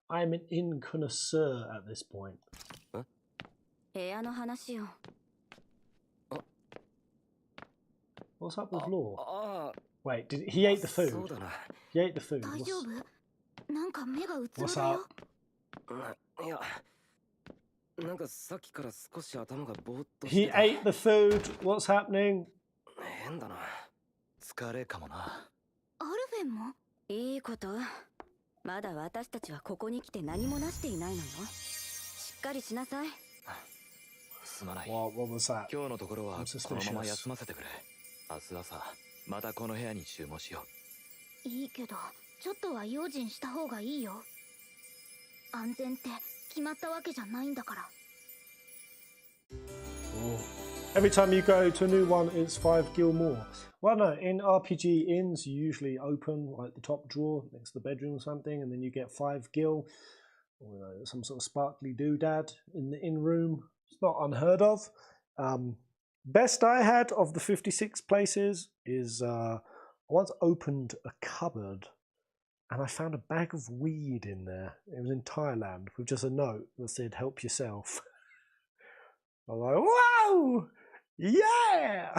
I am an inn connoisseur at this point. 部屋の話よ。What's up with Law? Wait, did he ate the food? He ate the food. 大丈夫？なんか目がうつろ What's だよ。 up? いや、なんかさっきから少し頭がぼーっと。He ate the food. What's happening? 変だな。疲れかもな。アルフェンも？いいこと。まだ私たちはここに来て何もなしていないのよ。しっかりしなさい。すまない。What was that? 今日のところはこのまま休ませてくれ。明日朝またこの部屋に集合しよう。いいけど、ちょっとは用心した方がいいよ。安全って決まったわけじゃないんだから。Every time you go to a new one, it's 5 gil more. Well, no, in RPG inns, you usually open like the top drawer next to the bedroom or something, and then you get 5 gil, or some sort of sparkly doodad in the inn room. It's not unheard of. Best I had of the 56 places is I once opened a cupboard and I found a bag of weed in there. It was in Thailand with just a note that said, "Help yourself." I was like, wow! Yeah!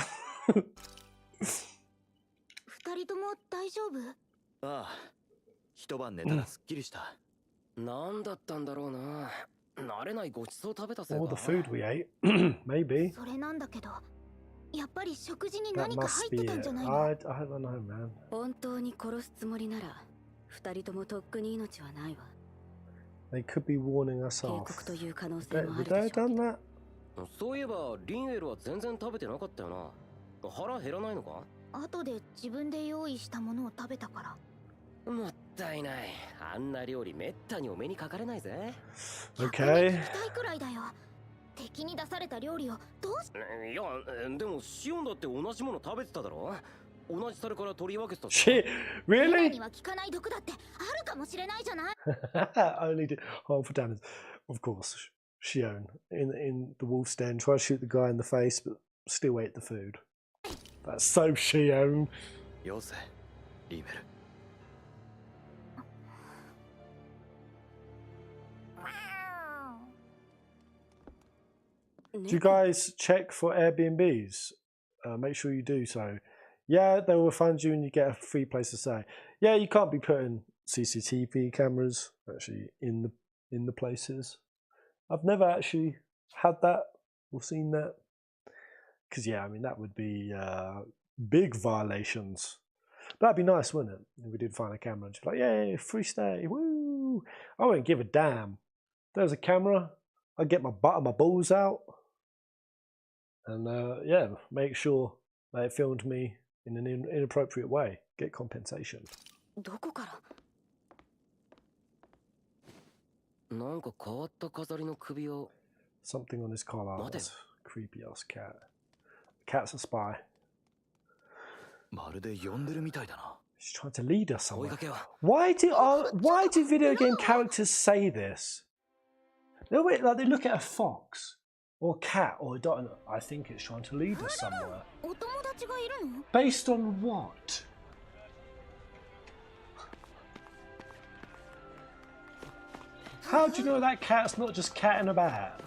二人とも大丈夫？ああ、一晩寝たらすっきりした。なんだったんだろうな。慣れないごちそう食べたせいか。 All the food we ate, maybe. それなんだけど、やっぱり食事に何か入ってたんじゃないの？ I don't know, man. 本当に殺すつもりなら、二人ともとっくに命はないわ。 They could be warning us off. 警告という可能性もある Did they でしょ have done that? そういえばリンエルは全然食べてなかったよな。腹減らないのか？後で自分で用意したものを食べたから。もったいない。あんな料理めったにお目にかかれないぜ。Okay. 聞きたいくらいだよ。敵に出された料理をどうし…いや、でもシオンだって同じもの食べてただろ。同じ皿から取り分けてた。Shit, レナ really? には効かない毒だってあるかもしれないじゃない。 Only did harmful damage. Of course, Shion in the wolf's den tried to shoot the guy in the face, but still ate the food. That's so Shion. よせ、リメル。Do you guys check for Airbnbs? Make sure you do so. Yeah, they will refund you and you get a free place to stay. Yeah, you can't be putting CCTV cameras actually in the places. I've never actually had that or seen that. Because yeah, I mean that would be big violations. But that'd be nice, wouldn't it? If we did find a camera and just like, yay, free stay, woo! I wouldn't give a damn. If there's a camera, I'd get my butt and my balls out. And yeah, make sure they filmed me in an inappropriate way. Get compensation. どこから？なんか変わった飾りの首を。 Something on his collar. That's creepy ass cat. Cat's a spy. まるで呼んでるみたいだな。 He's trying to lead us somewhere. Why do video game characters say this? They look at a fox or a cat or a dog. I think it's trying to lead us somewhere. お友達がいるの？ Based on what? How do you know that cat's not just catting about?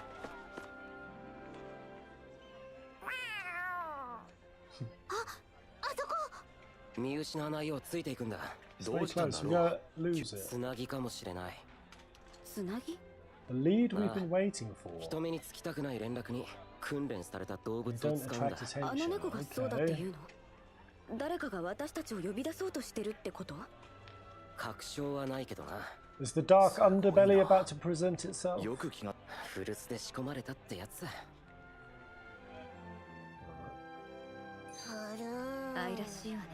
見失わないようついていくんだ。どう Stay したんだ close. ろ We う。 gotta lose it. つなぎかもしれない。つなぎ？ The lead we've been waiting for. 人目につきたくない連絡に訓練された動物 They を don't 使うんだ。 attract あの attention. 猫がそうだって言 Okay. うの？誰かが私たちを呼び出そうとしてるってこと？確証はないけどな。 Is the dark underbelly about to present itself? よく気が。古巣で仕込まれたってやつ。愛らしいわね。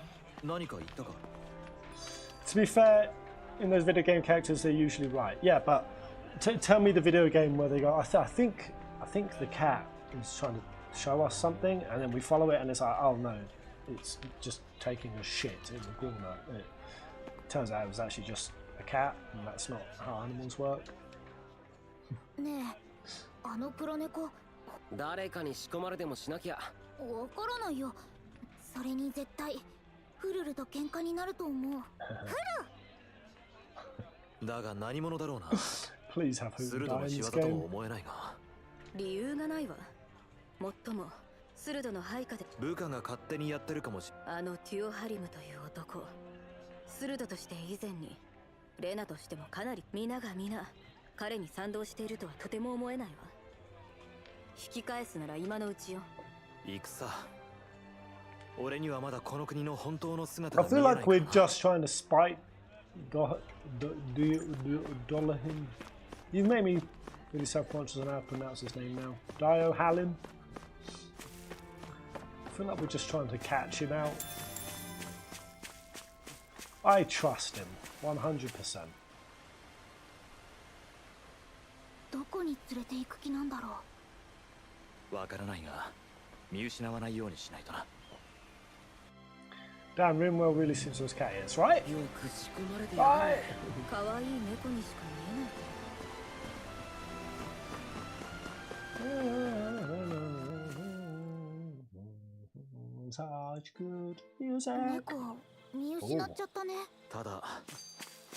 何か言ったか？ To be fair, in those video game characters, they're usually right. Yeah, but tell me the video game where they go. I think the cat is trying to show us something, and then we follow it, and it's like, oh no, it's just taking a shit in the corner. It turns out it was actually just a cat, and that's not how animals work. ねえ、あの黒猫。誰かに仕込まれでもしなきゃ。わからないよ。それに絶対フルルと喧嘩になると思う。だが何者だろうな。 Please have who 鋭 die の in 仕 this 業と game. も思えないが。理由がないわ。もっともスルドの配下で部下が勝手にやってるかもし。あのテュオハリムという男、スルドとして以前にレナとしてもかなり皆が皆彼に賛同しているとはとても思えないわ。引き返すなら今のうちよ。行くさ。俺にはまだこの国の本当の姿 I が見え feel ない like から we're just trying to spite Dolohim. You've made me really self-conscious on how to pronounce his name now. Dio Hallin. I feel like we're just trying to catch him out. I trust him 100%. どこに連れて行く気なんだろう。わからないが、見失わないようにしないとな。Damn, Rimwell really seems to his cat ears, right? よく仕込まれて Right. 可愛い猫にしか見えない。Such good music. 猫見失っちゃったね。ただ、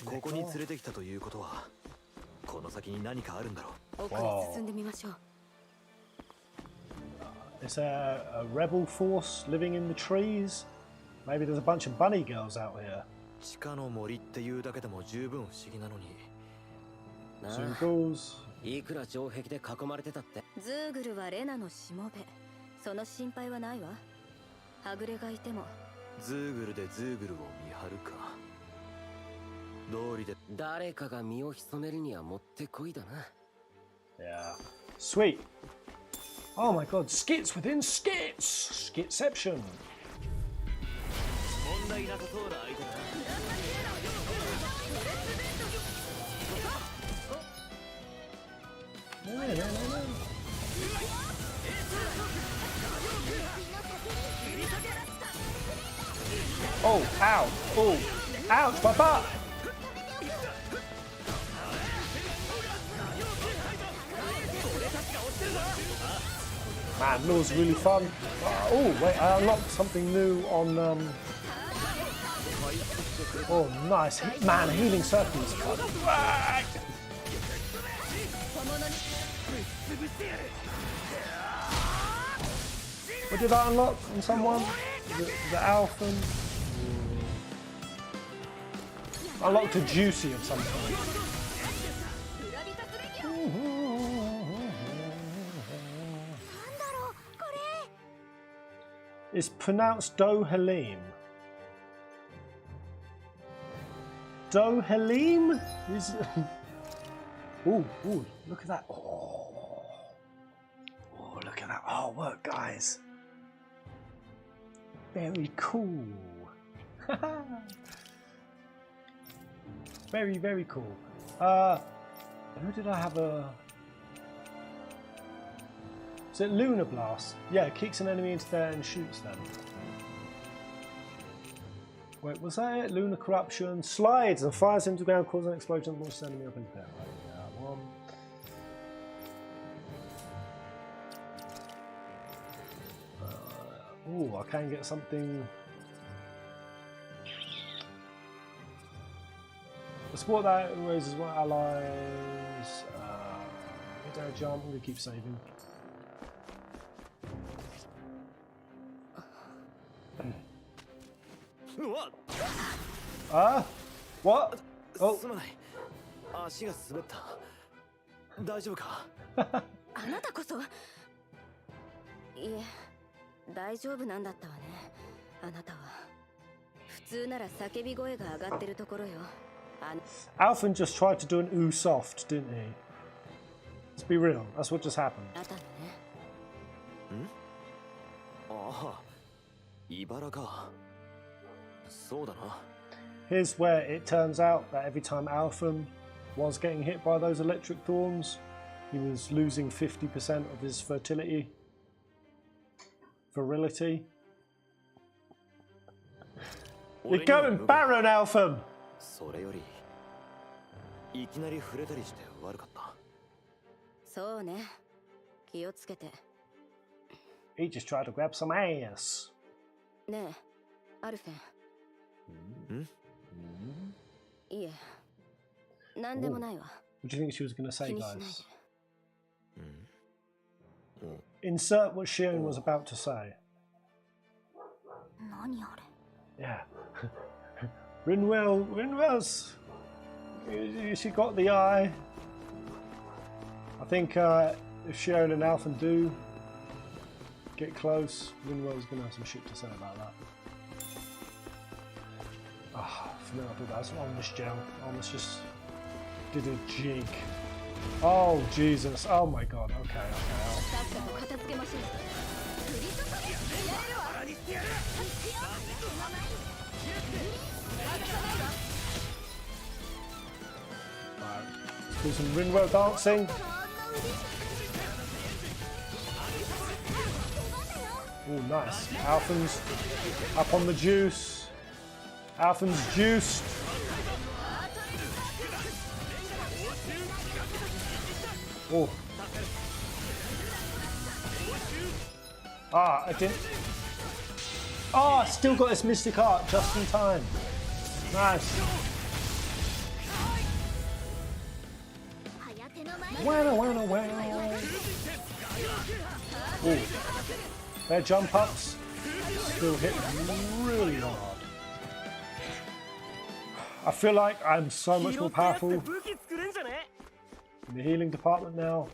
ここに連れてきたということは、この先に何かあるんだろう。奥へ進んでみましょう。Is there a rebel force living in the trees? Maybe there's a bunch of bunny girls out here. 地下の森っていうだけでも十分不思議なのに。Zoom calls. いくら城壁で囲まれてたって。ズーグルはレナのしもべ。その心配はないわ。はぐれがいても。ズーグルでズーグルを見張るか。道理で誰かが身を潜めるにはもってこいだな。Yeah. Sweet. Oh my god, skits within skits! Skitception! No. Oh, ow! Oh, ouch, my butt! Man, that was really fun. Oh, wait, I unlocked something new on... Oh, nice. Man, healing circles. What did I unlock on someone? The Alphen? I unlocked a Juicy of some kind. It's pronounced Dohalim. Dohalim? Is ooh, look at that. Oh, look at that artwork, guys. Very cool. Very, very cool. Who did I have a... Is it Lunar Blast? Yeah, kicks an enemy into there and shoots them. Wait, was that it? Lunar Corruption. Slides and fires him to the ground, causing an explosion and launches the enemy up into there. Right, yeah, one. I can get something. The support that raises my allies. Mid-air jump. I'm going to keep saving. What? Oh. 足が滑った。大丈夫か？あなたこそ。いえ、大丈夫なんだったわね。あなたは。普通なら叫び声が上がってるところよ。Alphen just tried to do an ooh soft, didn't he? Let's be real. That's what just happened. ああ、茨か。そうだな。 Here's where it turns out that every time Alphen was getting hit by those electric thorns, he was losing 50% of his virility. You're going barren, Alphen! それより、いきなり触れたりして悪かった。そうね。気をつけて。He just tried to grab some ass. ねえ、アルフェン。ん？いえ、なんでもないわ。What do you think she was going to say, guys? Insert what Shion was about to say. 何あれ? Yeah. Rinwell's. She got the eye. I think if Shion and Alphen do get close, Rinwell's going to have some shit to say about that. For now, I thought that's almost gel. Almost just did a jig. Oh Jesus! Oh my God! Okay. Right. Let's do some Rinwell dancing. Oh, nice. Alphen's up on the juice. Alphen's juiced. Oh. I didn't. I still got this Mystic Art just in time. Nice. Wow. Oh. Their jump ups still hit really hard. I feel like I'm so much more powerful in the healing department now.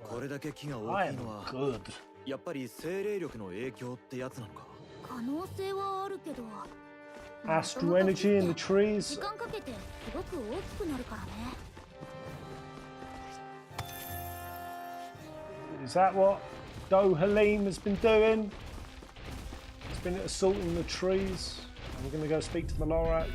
I am good. やっぱり精霊力の影響ってやつなのか。可能性はあるけど。Astral energy in the trees. 時間かけてすごく大きくなるからね。Is that what Doe Halim has been doing. He's been assaulting the trees. I'm going to go speak to the Lorax.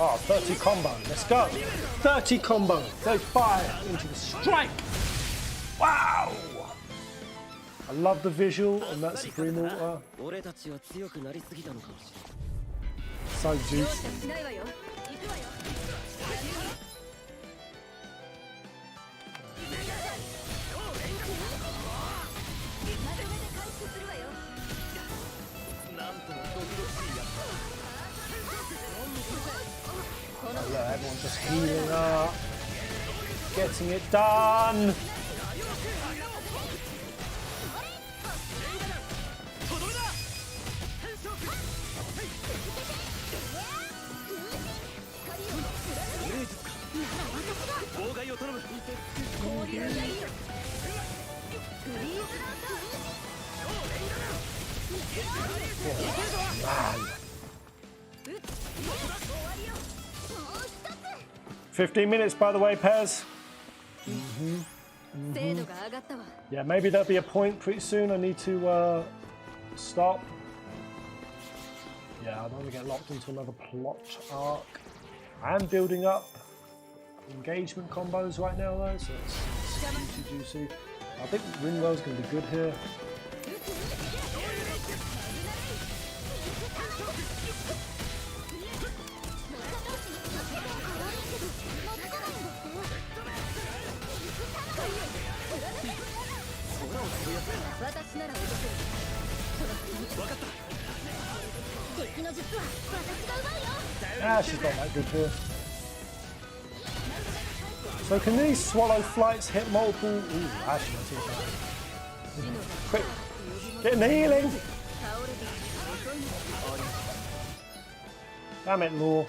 Oh, 30 combo. Let's go. 30 combo. Go fire into the strike. Wow. I love the visual on that Supreme Altar. So juicy. Look, everyone's just healing up, getting it done. Man. 15 minutes, by the way, Pez. Yeah, maybe there'll be a point pretty soon. I need to stop. Yeah, I don't want to get locked into another plot arc. I am building up engagement combos right now, though, so it's juicy. I think Ringwell's going to be good here. Ah, she's not that good here. So can these swallow flights hit multiple? Ooh, Ash, quick, get in the healing! Damn it, Law.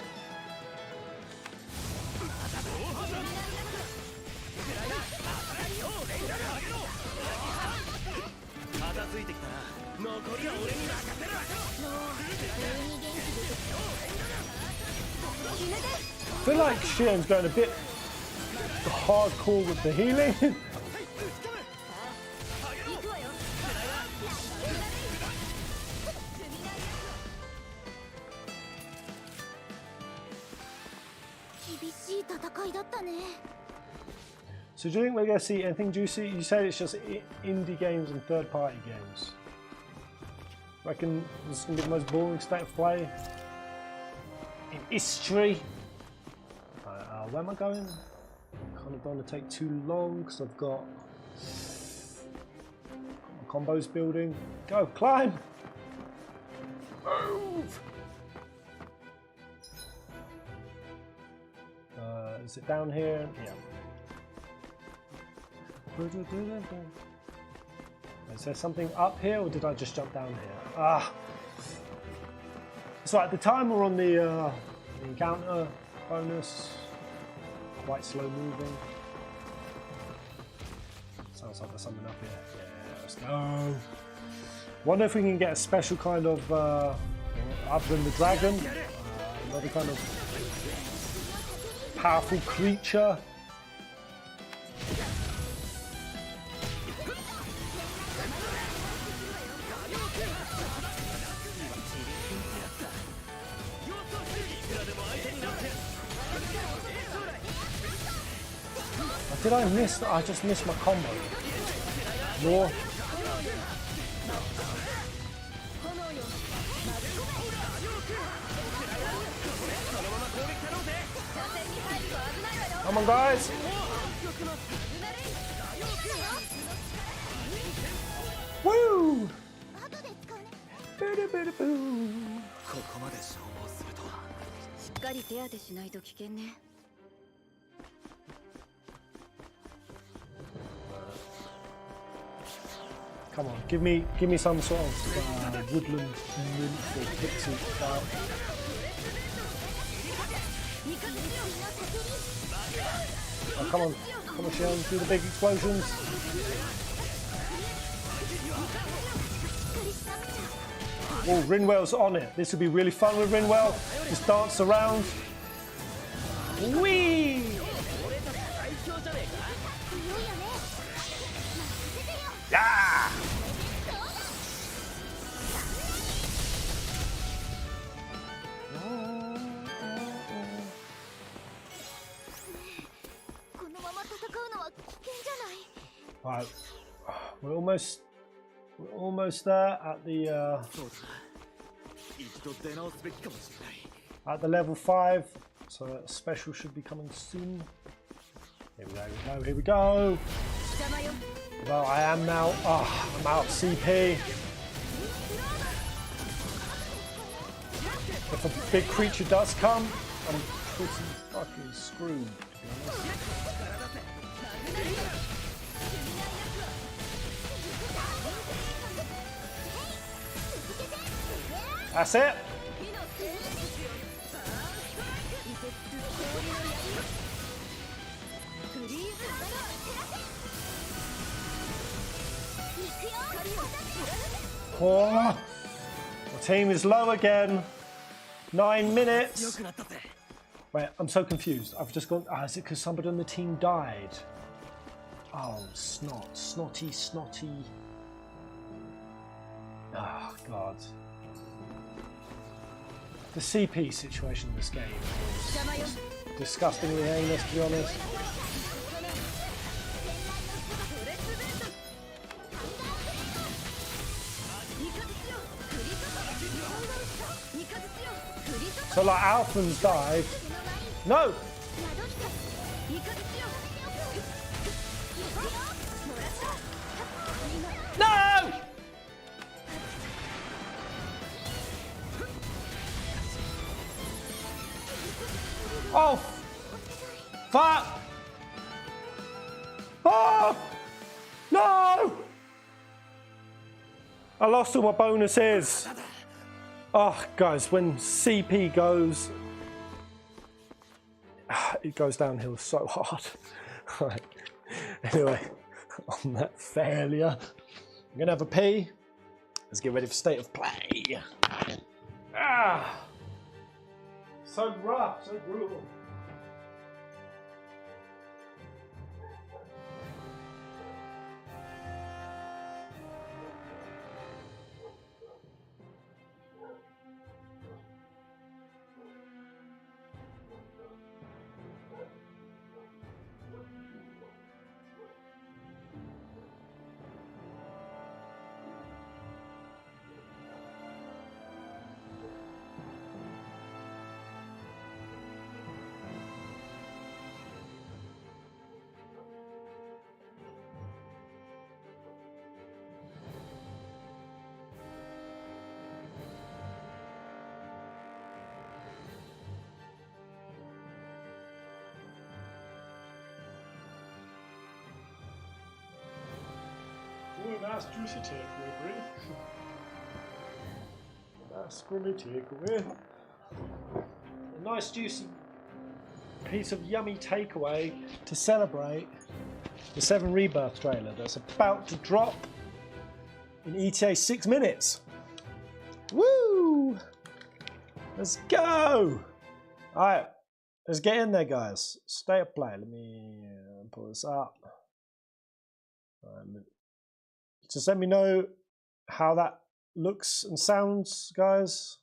I feel like Shion's going a bit hardcore with the healing. So do you think we're going to see anything juicy? You said it's just indie games and third-party games. Reckon this is going to be the most boring state of play in history. Where am I going? Kind of don't want to take too long because I've got my combos building. Go, climb! Move! Is it down here? Yeah. Is there something up here or did I just jump down here? Ah! So at the time we're on the encounter bonus. Quite slow moving. Sounds like there's something up here. Yeah, let's go. Wonder if we can get a special kind of, other than the dragon, another kind of powerful creature. Did I miss? I just missed my combo. Raw. Come on, guys. Woo! Come on, give me some sort of woodland nymph or pixie style. Oh, come on. Come on, Shion. Do the big explosions. Oh, Rinwell's on it. This will be really fun with Rinwell. Just dance around. Whee! Yeah! Right, we're almost there at the level 5, so a special should be coming soon. Here we go. Well, I am now. I'm out of CP. If a big creature does come, I'm pretty fucking screwed, to be honest. That's it. Oh, the team is low again. 9 minutes. Wait, I'm so confused. I've just gone. Is it because somebody on the team died? Oh, snotty. Oh God. The CP situation in this game is disgustingly heinous, to be honest. So like Alphen's died. No! No! Oh! Fuck! Oh! No! I lost all my bonuses. Oh, guys, when CP goes, it goes downhill so hard. Right. Anyway, on that failure, I'm gonna have a pee. Let's get ready for state of play. So rough, so brutal. Nice juicy takeaway, Brie. Nice scrummy takeaway. A nice juicy piece of yummy takeaway to celebrate the 7 Rebirth trailer that's about to drop in ETA 6 minutes. Woo! Let's go! Alright, let's get in there, guys. State of play. Let me pull this up. Just let me know how that looks and sounds, guys.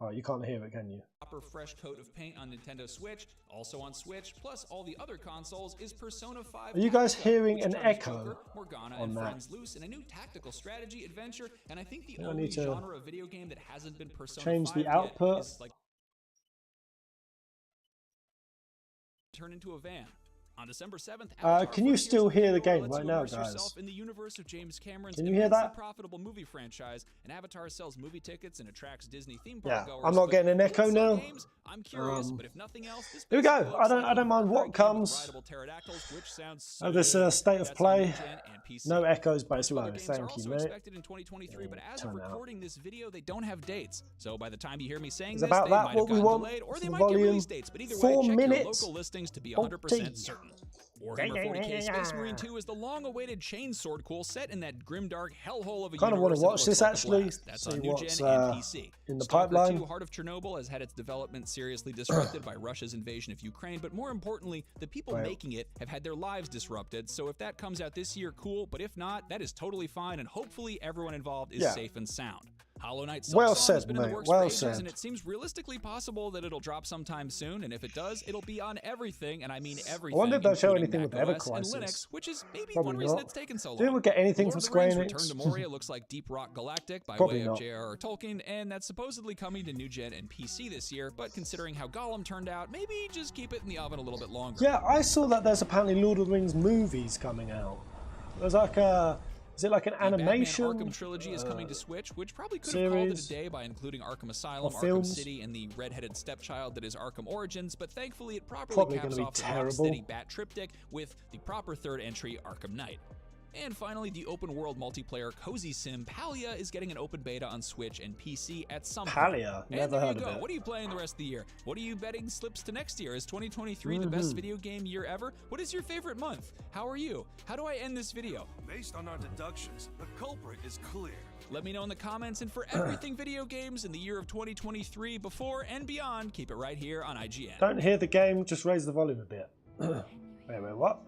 Oh, you can't hear it, can you? Proper fresh coat of paint on Nintendo Switch, also on Switch, plus all the other consoles is Persona 5. Are you guys hearing an echo Morgana on and that? Friends loose in a new tactical strategy adventure, and I think the only genre of video game that hasn't been Persona 5 change the yet output. is like turn into a van. On December 7th, can you still hear the game right now, guys? In the universe of James Cameron's can you hear that? Profitable movie franchise, and Avatar sells movie tickets and attracts Disney theme Yeah, park goers. I'm not getting an echo now. Games, I'm curious, but if nothing else, this here we go. I don't mind what comes. This state of play. No echoes, but it's low. Thank you, mate. Expected in 2023, but as of recording this video, they don't have dates. So by the time you hear me saying is this, about they that might what have we gotten want? delayed, or they the might volume. get release dates. But either 4 way, check minutes. your local listings to be 100% certain. Warhammer 40k Space Marine 2 is the long-awaited Chainsword Cool set in that grimdark hellhole of a kind of want universe to watch that this looks like a actually. blast. That's See on new what's gen and PC. in the Stalker pipeline. 2 Heart of Chernobyl has had its development seriously disrupted by Russia's invasion of Ukraine, but more importantly, the people making it have had their lives disrupted. So if that comes out this year, cool. But if not, that is totally fine, and hopefully everyone involved is safe and sound. Hollow Knight Well Silksong said, has been in the mate. works Well for ages, said. and it seems realistically possible that it'll drop sometime soon. And if it does, it'll be on everything, and I mean everything. I wonder if they'll show including anything with Mac Ever OS and Crisis. Linux, which is maybe Probably one reason not. it's taken so long. Do we get anything Lord from of the Square Rings Enix? Return to Moria looks like Deep Rock Galactic by Probably way not. of J.R.R. Tolkien, and that's supposedly coming to new gen and PC this year. But considering how Gollum turned out, maybe just keep it in the oven a little bit longer. Yeah, I saw that there's apparently Lord of the Rings movies coming out. There's like a... Is it like an animation? The Batman Arkham trilogy is coming to Switch, which probably could have called it a day by including Arkham Asylum, Arkham films. City, and the redheaded stepchild that is Arkham Origins, but thankfully it properly Probably caps gonna be off the terrible. Rocksteady Bat triptych with the proper third entry, Arkham Knight. And finally, the open-world multiplayer Cozy Sim Palia is getting an open beta on Switch and PC at some point. Palia? And Never there heard you of go. it. What are you playing the rest of the year? What are you betting slips to next year? Is 2023 the best video game year ever? What is your favorite month? How are you? How do I end this video? Based on our deductions, the culprit is clear. Let me know in the comments, and for everything video games in the year of 2023, before and beyond, keep it right here on IGN. Don't hear the game, just raise the volume a bit. wait, what?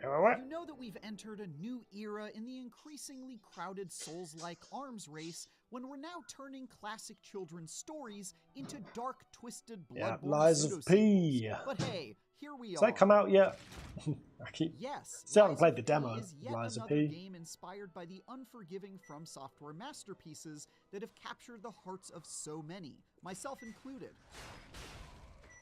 You know that we've entered a new era in the increasingly crowded Souls-like arms race when we're now turning classic children's stories into dark, twisted, bloodborne Lies of P. But hey, here we Has are. that come out yet? I keep... Yes, Still haven't Lies played of the P demo, is yet Lies of another P. game inspired by the unforgiving From Software masterpieces that have captured the hearts of so many, myself included.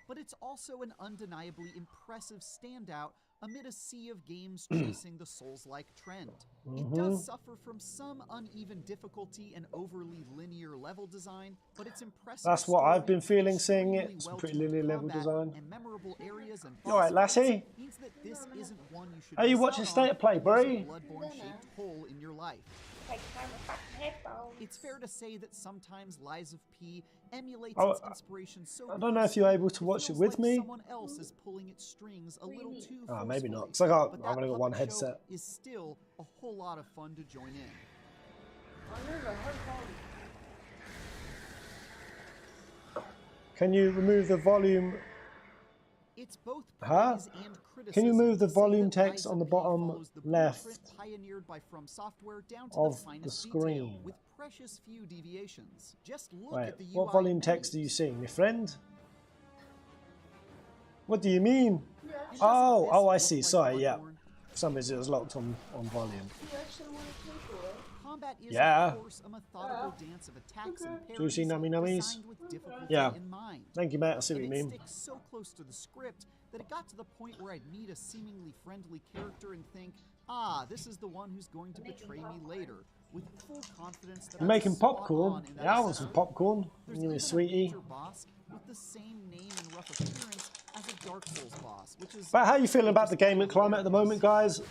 But it's also an undeniably impressive standout amid a sea of games chasing the Souls-like trend. It does suffer from some uneven difficulty and overly linear level design, but it's impressive. That's what I've been story, feeling seeing it. extremely Some pretty linear level combat, design. and memorable areas and You alright, lassie? means that this isn't one you should Are you miss watching out State on of Play, if there's a Brie? bloodborne-shaped hole in your life. It's fair to say that sometimes Lies of P emulates its inspiration so I don't know if you're able to watch it with like me. someone else is pulling its strings a little too Oh, maybe not, forcefully. because But I've only that got one puppet show headset. is still a whole lot of fun to join in. Can you remove the volume? It's both Huh? praise and criticism Can you move the to say volume that text Lies on the of P bottom follows the left blueprint pioneered by From Software down to of the the finest screen? detail, with precious few deviations. Just look Wait, at the what UI volume text are you seeing, my friend? What do you mean? Oh, I see. Sorry, yeah. For some reason it was locked on volume. Combat is, Yeah. of course, a methodical dance of attacks and Juicy parries nummy nummies. designed with difficulty Yeah. in mind. Thank you, mate. I see what you And it mean. sticks so close to the script that it got to the point where I'd meet a seemingly friendly character and think, ah, this is the one who's going to betray me later, with full confidence that You're I was making spot popcorn? on in that Yeah, I want some assessment. popcorn. There's Give me a even sweetie. major boss with the same name and rough appearance as a Dark Souls boss, which is... But how are you feeling about the gaming climate at the moment, guys?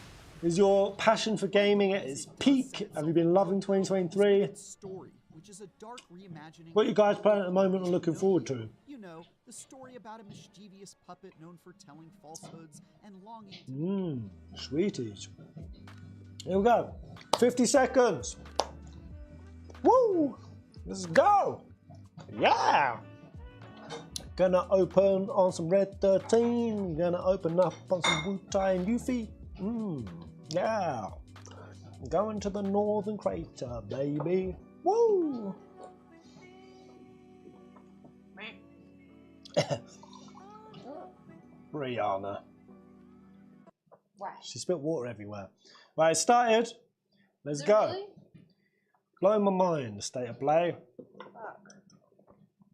Is your passion for gaming at its peak? Have you been loving 2023? Story, which is a dark reimagining. What are you guys playing at the moment and looking forward to? You know, the story about a mischievous puppet known for telling falsehoods and longing to... Sweeties. Here we go. 50 seconds. Woo! Let's go. Yeah. Gonna open on some Red 13. Gonna open up on some Wu-Tai and Yuffie. Yeah. Going to the Northern Crater, baby. Woo! Brianna. She spilled water everywhere. Right, it started. Let's go. Really? Blowing my mind, State of Play. Fuck.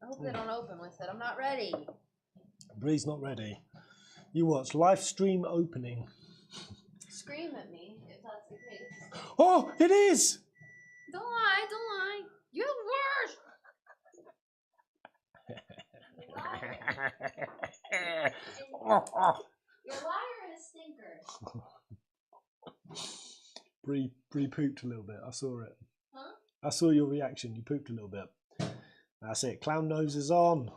I hope they don't open with it. I'm not ready. Bree's not ready. You watch live stream opening. Scream at me if that's the case. Oh, it is! Don't lie, don't lie. You're the worst. You're a liar and a stinker. Bree pooped a little bit. I saw it. Huh? I saw your reaction. You pooped a little bit. That's it. Clown nose is on.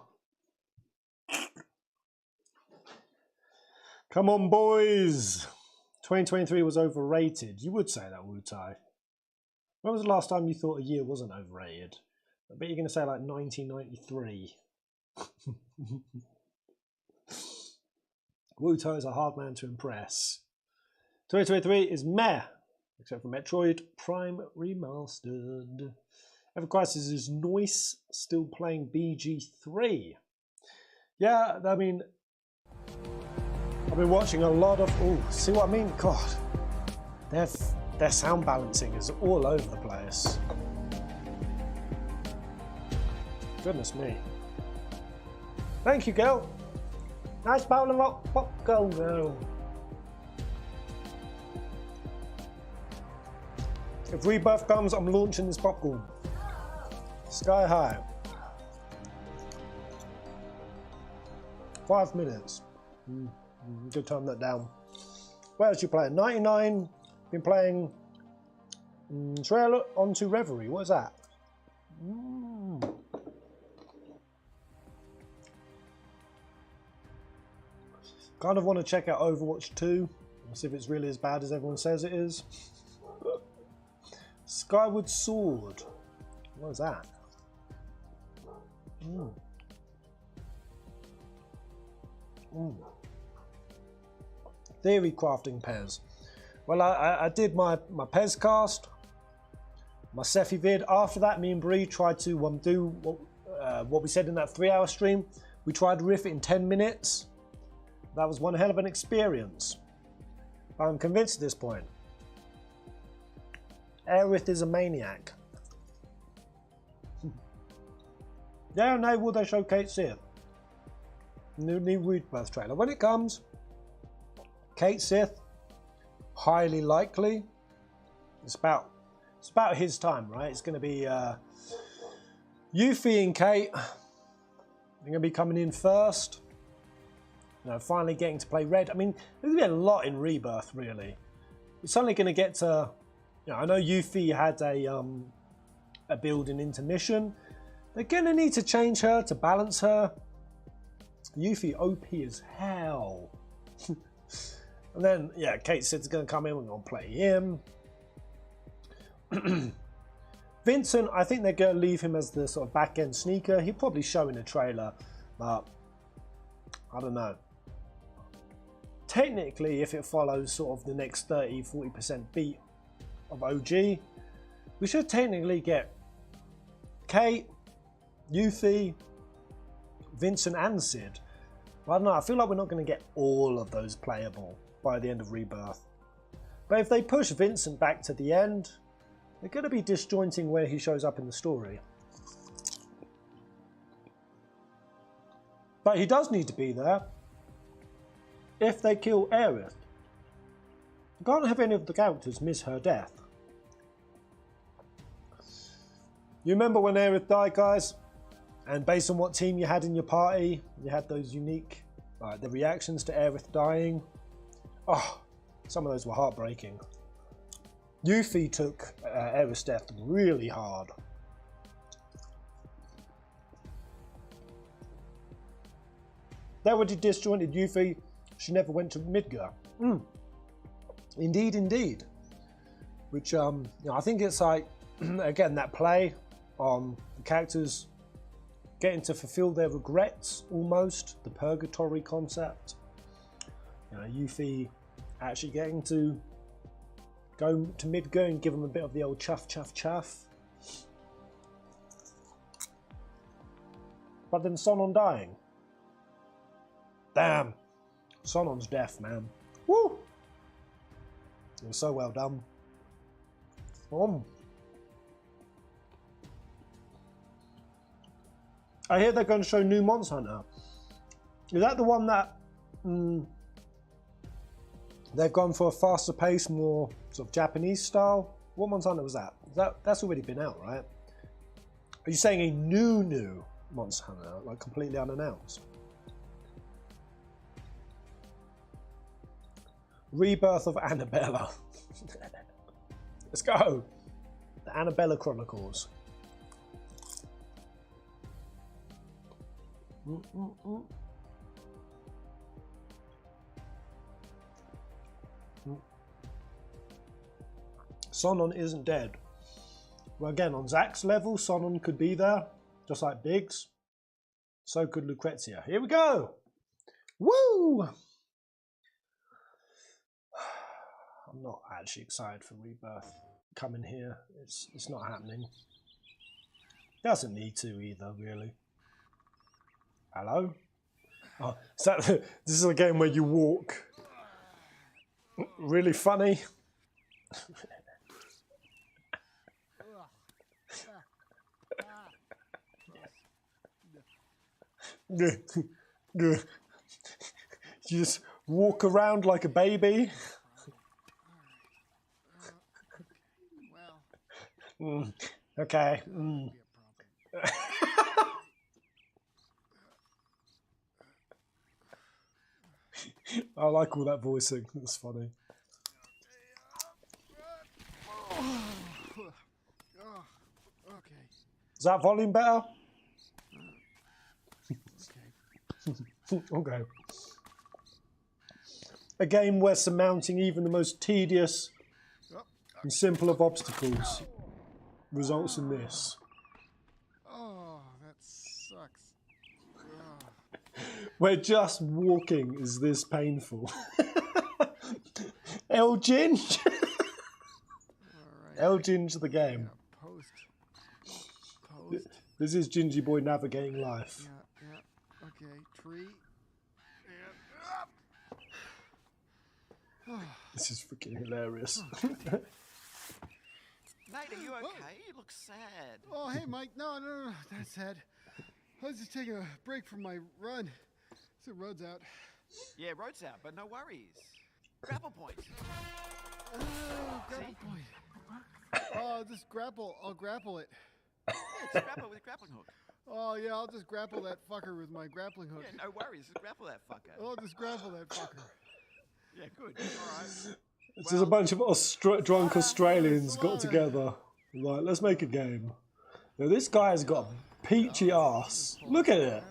Come on, boys. 2023 was overrated. You would say that, Wu-Tai. When was the last time you thought a year wasn't overrated? I bet you're going to say like 1993. Wu-Tai is a hard man to impress. 2023 is meh, except for Metroid Prime Remastered. Ever Crisis is nice, still playing BG3. Yeah, I mean, I've been watching a lot of... Oh, see what I mean? God, their sound balancing is all over the place. Goodness me. Thank you, girl. Nice bowl of rock popcorn, girl. If Rebirth comes, I'm launching this popcorn. Sky high. 5 minutes. Good time that down. What else you playing? 99. Been playing Trail onto Reverie. What is that? Kind of want to check out Overwatch 2 and see if it's really as bad as everyone says it is. Skyward Sword. What is that? Theory crafting Pez. Well, I did my Pez cast, my Sephi vid. After that, me and Bree tried to do what we said in that 3-hour stream. We tried to riff it in 10 minutes. That was one hell of an experience. I'm convinced at this point. Aerith is a maniac. Yeah, no, will they show Kate Sith? New Rebirth trailer. When it comes, Kate Sith, highly likely. It's about his time, right? It's going to be Yuffie and Kate. They're going to be coming in first. You know, finally getting to play Red. I mean, there's going to be a lot in Rebirth, really. We're suddenly going to get to... You know, I know Yuffie had a build in intermission. They're going to need to change her to balance her. Yuffie OP as hell. And then, yeah, Kate Sid's going to come in. We're going to play him. Vincent, I think they're going to leave him as the sort of back-end sneaker. He'll probably show in a trailer, but I don't know. Technically, if it follows sort of the next 30-40% beat of OG, we should technically get Kate, Yuffie, Vincent and Sid. But I don't know, I feel like we're not going to get all of those playable by the end of Rebirth. But if they push Vincent back to the end, they're going to be disjointing where he shows up in the story. But he does need to be there if they kill Aerith. You can't have any of the characters miss her death. You remember when Aerith died, guys? And based on what team you had in your party, you had those unique, the reactions to Aerith dying. Oh, some of those were heartbreaking. Yuffie took Aerith's death really hard. They would have disjointed Yuffie. She never went to Midgar. Indeed, indeed. Which, you know, I think it's like, again, that play on the characters getting to fulfill their regrets, almost. The purgatory concept. You know, Yuffie actually getting to go to Midgar and give them a bit of the old chuff, chuff, chuff. But then Sonon dying. Damn. Sonon's death, man. Woo! It was so well done. I hear they're going to show new Monster Hunter. Is that the one that they've gone for a faster pace, more sort of Japanese style? What Monster Hunter was that? That's already been out, right? Are you saying a new Monster Hunter, like completely unannounced? Rebirth of Annabella. Let's go. The Annabella Chronicles. Sonon isn't dead. Well, again, on Zach's level, Sonon could be there, just like Biggs. So could Lucrezia. Here we go! Woo! I'm not actually excited for Rebirth coming here. It's not happening. Doesn't need to either, really. Hello? Oh, this is a game where you walk. Really funny. You just walk around like a baby. Okay. I like all that voicing. That's funny. Is that volume better? Okay. A game where surmounting even the most tedious and simple of obstacles results in this. Oh, that sucks. Where just walking is this painful. El Ginge! El Ginge the game. Post. This is Gingy Boy navigating life. Yeah. Okay, tree. And This is freaking hilarious. Nate, are you okay? You look sad. Oh, hey, Mike. No, that's sad. I was just taking a break from my run. So road's out. Yeah, road's out, but no worries. Grapple point. Grapple point. Oh, just grapple. I'll grapple it. Yeah, just grapple with a grappling hook. Oh, yeah, I'll just grapple that fucker with my grappling hook. Yeah, no worries. Just grapple that fucker. I'll just grapple that fucker. Yeah, good. All right. It's just a bunch of drunk Australians got together. Like, let's make a game. Now, this guy's got a peachy ass. Look at it.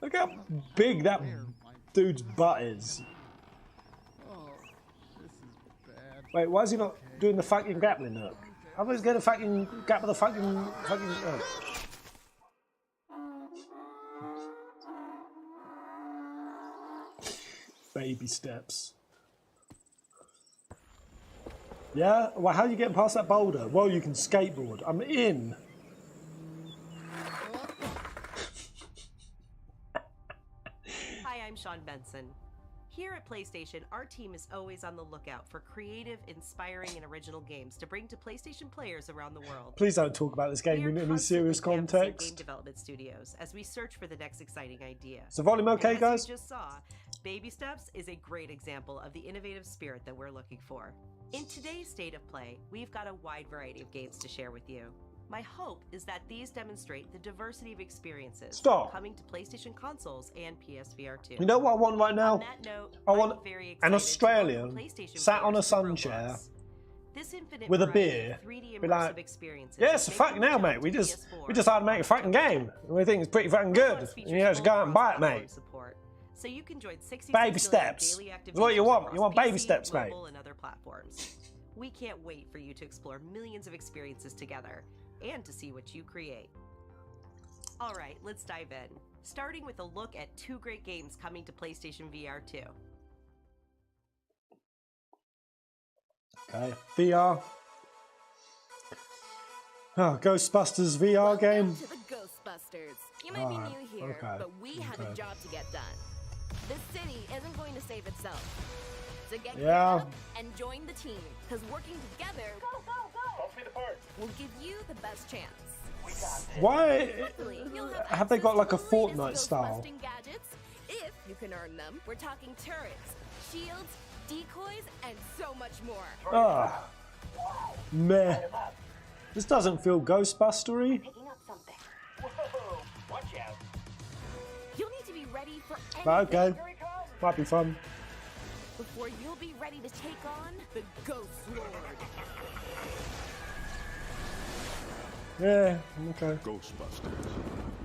Look how big that dude's butt is. Oh, this is bad. Wait, why is he not doing the fucking grappling hook? How about he's going to fucking grapple the fucking hook? Baby steps. Yeah? Well, how are you getting past that boulder? Well, you can skateboard. I'm in. Hi, I'm Sean Benson. Here at PlayStation, our team is always on the lookout for creative, inspiring, and original games to bring to PlayStation players around the world. Please don't talk about this game in any serious context. Game development studios as we search for the next exciting idea. Is the volume okay, and guys? As you just saw, Baby Steps is a great example of the innovative spirit that we're looking for. In today's State of Play, we've got a wide variety of games to share with you. My hope is that these demonstrate the diversity of experiences coming to PlayStation consoles and PSVR 2. You know what I want right now? On that note, I want I'm very an excited Australian to welcome PlayStation sat on a players to sun Roblox. chair This infinite with a variety beer. of 3D Be immersive like, experiences yeah, is it's a making fucking the now, jump mate. to We just PS4. decided to make a fucking game. And we think it's pretty fucking good. And you actually go out and buy it, mate. Support. So you can join 66 Baby million steps. daily active That's what you users want. across You want baby PC, steps, mate. mobile, and other platforms. We can't wait for you to explore millions of experiences together and to see what you create. All right, let's dive in. Starting with a look at 2 great games coming to PlayStation VR 2. Okay, VR. Oh, Ghostbusters VR game. To the Ghostbusters. You might be new here, okay, but we have a job to get done. The city isn't going to save itself. So get geared up and join the team, because working together will give you the best chance. Why Hopefully, you'll have they got like a Fortnite style? Ghostbusting gadgets, if you can earn them. We're talking turrets, shields, decoys, and so much more. Ah, meh. This doesn't feel Ghostbustery. Picking up something. Whoa, watch out. You'll need to be ready for anything. But okay, might be fun. Before you'll be ready to take on the Ghost Lord. Yeah, okay. Ghostbusters,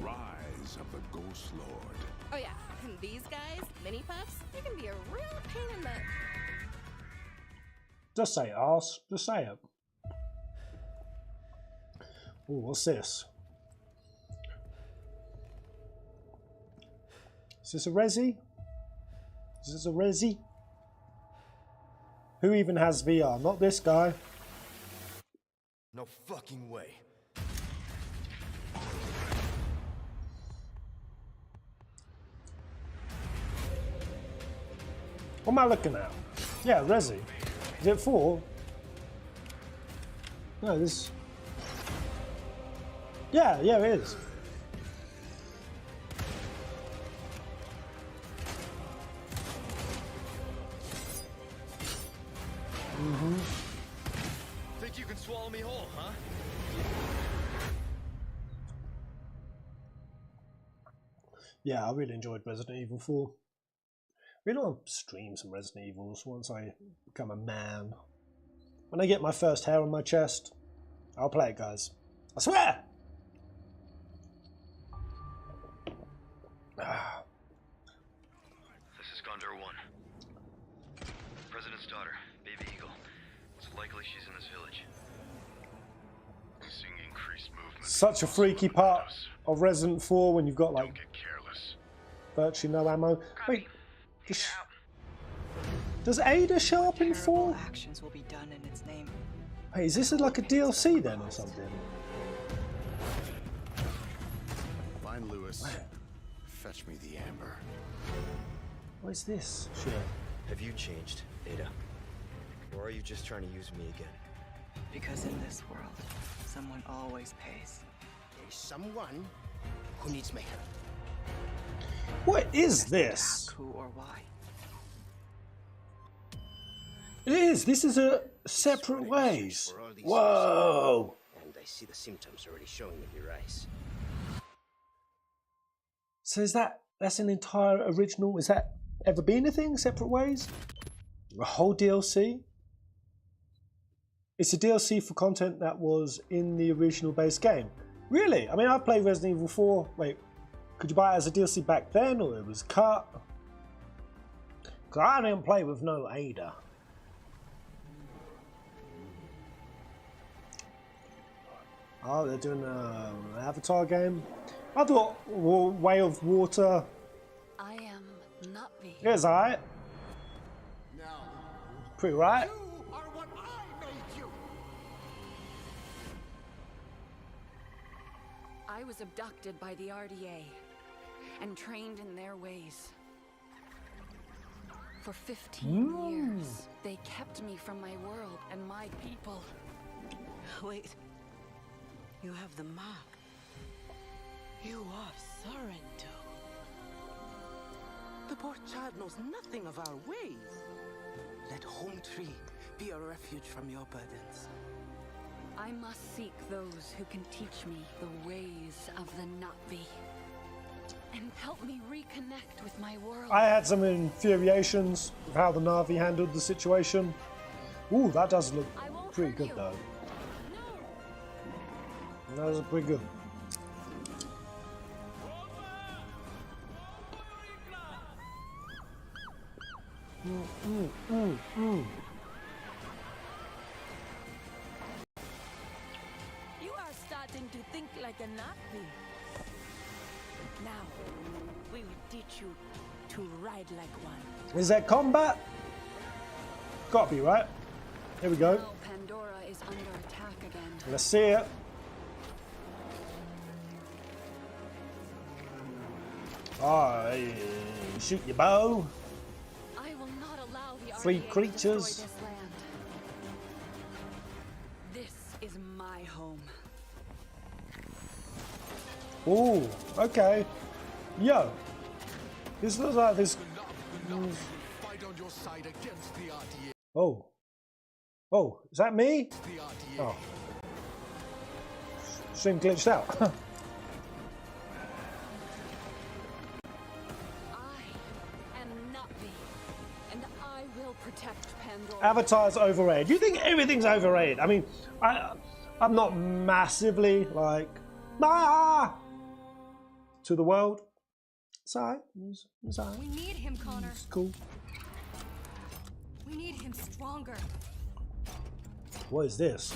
Rise of the Ghost Lord. Oh yeah, and these guys, mini puffs, they can be a real pain in the... Just say it, arse. Just say it. Ooh, what's this? Is this a resi? Is this a resi? Who even has VR? Not this guy. No fucking way. What am I looking at? Yeah, resi. Is it 4? No, this... Yeah, it is. Think you can swallow me whole, huh? Yeah, I really enjoyed Resident Evil 4. Really want to stream some Resident Evils once I become a man. When I get my first hair on my chest, I'll play it, guys. I swear! This is Condor 1. President's daughter, Baby Eagle. It's likely she's in this village. Seeing increased movement. Such a freaky part of Resident 4 when you've got like virtually no ammo. Wait, does Ada show up in 4? Actions will be done in its name. Hey, is this like a DLC then or something? Find Lewis. Fetch me the amber. What is this shit? Have you changed, Ada? Or are you just trying to use me again? Because in this world, someone always pays. There's someone who needs my help. What is this? Who or why? It is. This is a separate ways. Whoa. And I see the symptoms already showing in your eyes. So is that's an entire original? Is that ever been a thing? Separate ways? A whole DLC? It's a DLC for content that was in the original base game. Really? I mean, I've played Resident Evil 4. Wait, could you buy it as a DLC back then, or it was cut? Because I didn't play with no Ada. Oh, they're doing an Avatar game. I thought Way of Water. I am not me. Yeah, it's alright. Pretty right. I was abducted by the RDA and trained in their ways. For 15 years, they kept me from my world and my people. Wait. You have the mark. You are Sorrento. The poor child knows nothing of our ways. Let Home Tree be a refuge from your burdens. I must seek those who can teach me the ways of the Navi and help me reconnect with my world. I had some infuriations with how the Navi handled the situation. Ooh, that does look pretty good though. That was pretty good. You are starting to think like a Navi. Now, we will teach you to ride like one. Is that combat? Gotta be, right? Here we go. Now Pandora is under attack again. Let's see it. Oh, shoot your bow. I will not allow the Free RDA creatures. to destroy this land. This is my home. Ooh, okay. Yo, this looks like this. Fight on your side against the RDA. Oh, oh, is that me? Oh, stream glitched out. Avatar's overrated. Do you think everything's overrated? I mean, I'm not massively like to the world. It's alright. It's alright. We need him, Connor. It's cool. We need him stronger. What is this?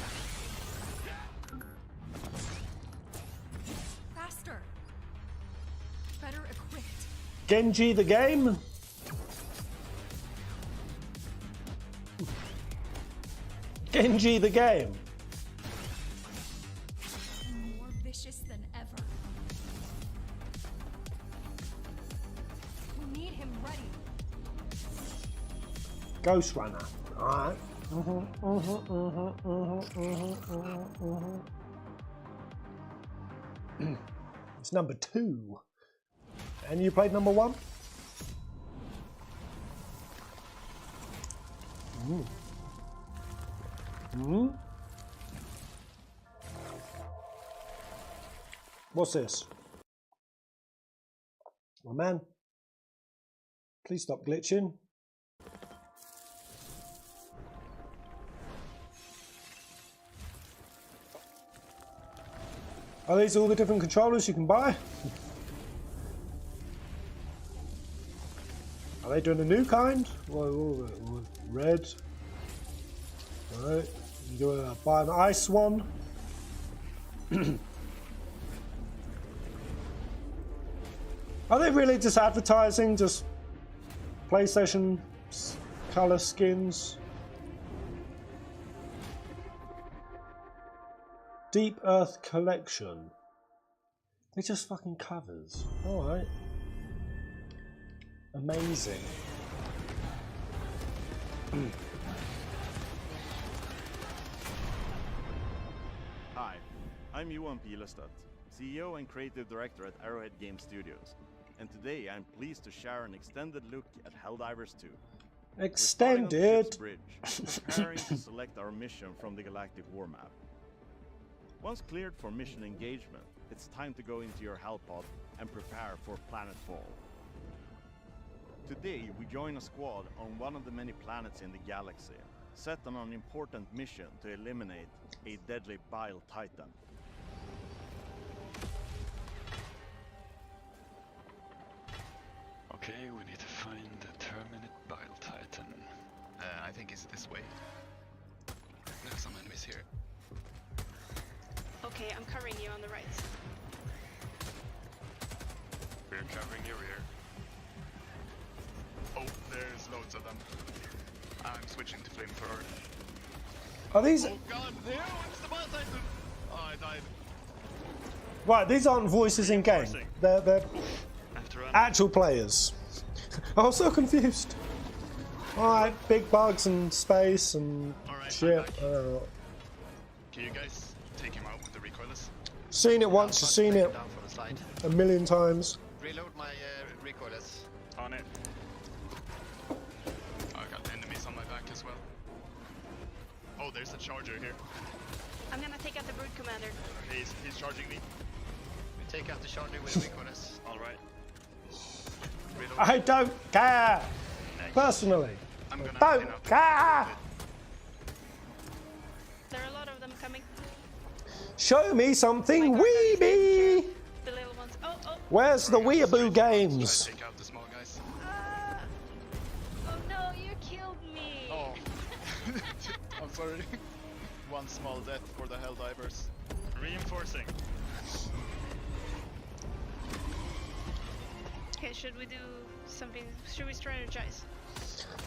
Faster. Better equipped. Genji the game? Genji the game. More vicious than ever. We need him ready. Ghost Runner. Alright. It's number 2. And you played number 1? What's this? Oh man. Please stop glitching. Are these all the different controllers you can buy? Are they doing a new kind? Whoa, red. Alright, you do buy an ice one. Are they really just advertising just PlayStation color skins? Deep Earth Collection. They're just fucking covers. Alright. Amazing. Hi, I'm Johan Pilestad, CEO and Creative Director at Arrowhead Game Studios. And today I'm pleased to share an extended look at Helldivers 2. Extended? We're starting on the ship's bridge, preparing to select our mission from the Galactic War Map. Once cleared for mission engagement, it's time to go into your hellpod and prepare for planetfall. Today we join a squad on one of the many planets in the galaxy, set on an important mission to eliminate a deadly bile titan. Okay, we need to find the Terminate Bile Titan. I think it's this way. There's some enemies here. Okay, I'm covering you on the right. We're covering your rear. Oh, there's loads of them. I'm switching to flamethrower. Are these? Oh god, no, it's the Bile Titan! Oh, I died. Right, these aren't voices in game. They're actual players. I was so confused. Alright, big bugs and space and shit. Can you guys take him out with the recoilless? Seen it once, I've seen it a million times. Reload my recoilless. On it. I got enemies on my back as well. Oh, there's a charger here. I'm gonna take out the Brood Commander. He's charging me. We take out the charger with the recoilless. Alright. I don't care! Personally. I don't care! There are a lot of them coming. Show me something weeby! The little ones. Oh. Where's the weeaboo games? Take out the small guys. Oh no, you killed me! Oh. I'm sorry. One small death for the Helldivers. Reinforcing. Okay, should we do something? Should we strategize?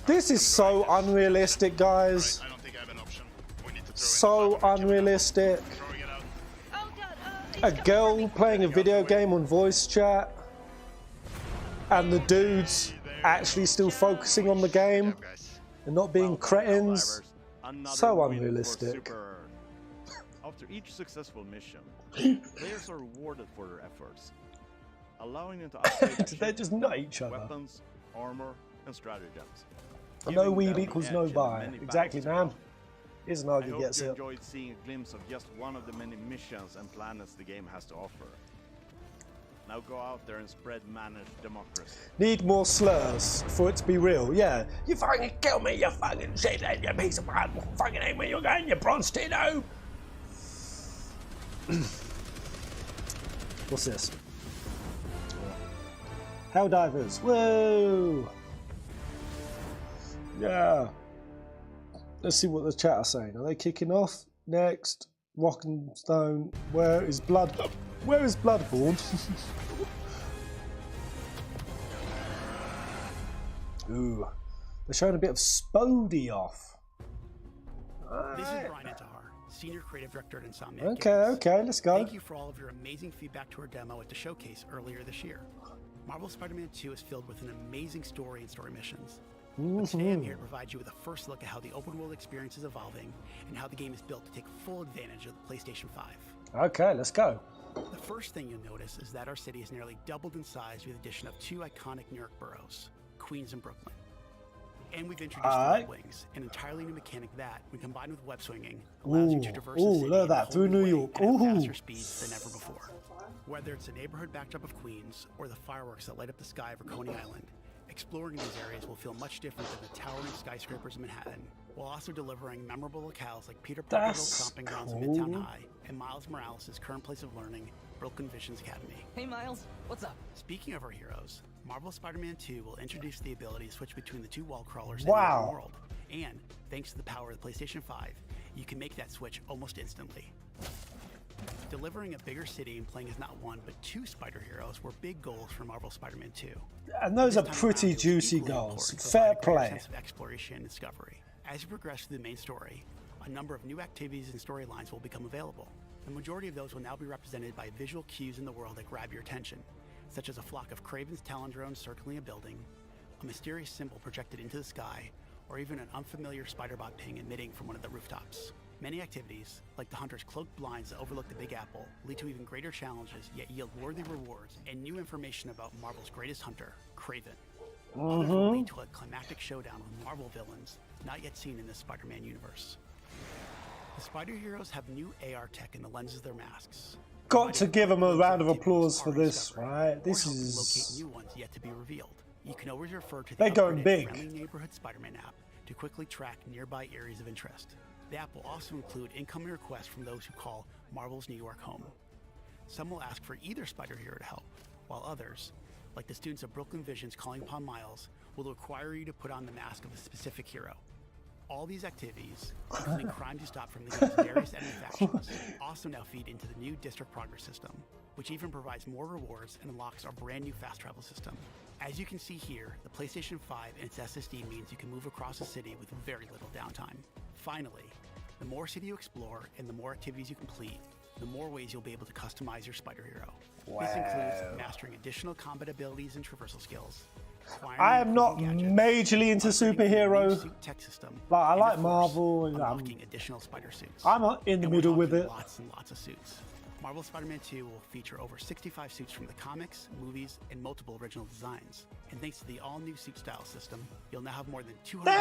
This is so unrealistic, guys. I don't think I have an option. We need to throw So unrealistic. A girl playing a video game on voice chat, and the dudes actually still focusing on the game and not being cretins. So unrealistic. After each successful mission, players are rewarded for their efforts, allowing them to upgrade their They just nut each other. weapons, armor, and stratagems. No weeb equals no buy. Exactly, man. Here's an I argument hope gets you it. enjoyed seeing a glimpse of just one of the many missions and planets the game has to offer. Now go out there and spread managed democracy. Need more slurs for it to be real. Yeah. You fucking kill me, you fucking shit, you piece of crap. Fucking hate where you're going, you bronze tino. What's this? Helldivers. Whoa! Yeah. Let's see what the chat are saying. Are they kicking off? Next. Rock and Stone. Where is Blood? Where is Bloodborne? Ooh. They're showing a bit of Spodey off. This is Brian Antahar, Senior Creative Director at Insomniac Okay, Games. okay, let's go. Thank you for all of your amazing feedback to our demo at the showcase earlier this year. Marvel Spider-Man 2 is filled with an amazing story and story missions. But today I'm here to provide you with a first look at how the open world experience is evolving and how the game is built to take full advantage of the PlayStation 5. Okay, let's go. The first thing you'll notice is that our city has nearly doubled in size with the addition of 2 iconic New York boroughs, Queens and Brooklyn. And we've introduced Web Wings, an entirely new mechanic that, when combined with web swinging, allows you to traverse the city look at that, through New York. at faster speeds than ever before. Whether it's the neighborhood backdrop of Queens or the fireworks that light up the sky over Coney Island, exploring these areas will feel much different than the towering skyscrapers of Manhattan, while also delivering memorable locales like Peter Parker's old stomping grounds in Midtown High and Miles Morales' current place of learning, Brooklyn Visions Academy. Hey Miles, what's up? Speaking of our heroes, Marvel Spider-Man 2 will introduce the ability to switch between the 2 wall crawlers in the open world. And, thanks to the power of the PlayStation 5, you can make that switch almost instantly. Delivering a bigger city and playing as not 1 but 2 spider heroes were big goals for Marvel Spider-Man 2. And those are pretty juicy goals. Fair play. Sense of exploration and discovery. As you progress through the main story, a number of new activities and storylines will become available. The majority of those will now be represented by visual cues in the world that grab your attention, such as a flock of Kraven's Talon drones circling a building, a mysterious symbol projected into the sky, or even an unfamiliar spider-bot ping emitting from one of the rooftops. Many activities, like the Hunter's cloaked blinds that overlook the Big Apple, lead to even greater challenges, yet yield worthy rewards and new information about Marvel's greatest hunter, Kraven. Others will lead to a climactic showdown with Marvel villains not yet seen in the Spider-Man universe. The Spider Heroes have new AR tech in the lenses of their masks. Got to give them a round of applause for this, right? This is... locate new ones yet to be revealed. You can always refer to the They're going big. friendly neighborhood Spider-Man app to quickly track nearby areas of interest. The app will also include incoming requests from those who call Marvel's New York home. Some will ask for either Spider Hero to help, while others, like the students of Brooklyn Visions calling upon Miles, will require you to put on the mask of a specific hero. All these activities, including crime to stop from the game's various enemy factions, also now feed into the new District Progress system, which even provides more rewards and unlocks our brand new fast travel system. As you can see here, the PlayStation 5 and its SSD means you can move across the city with very little downtime. Finally, the more city you explore and the more activities you complete, the more ways you'll be able to customize your Spider Hero. Wow. This includes mastering additional combat abilities and traversal skills. I am not majorly into superhero. Tech system, Like, I and like of course, Marvel and unlocking additional spider suits. I'm in the And we're middle with talking it. Lots and lots of suits. Marvel Spider-Man 2 will feature over 65 suits from the comics, movies, and multiple original designs. And thanks to the all-new suit style system, you'll now have more than 200 ways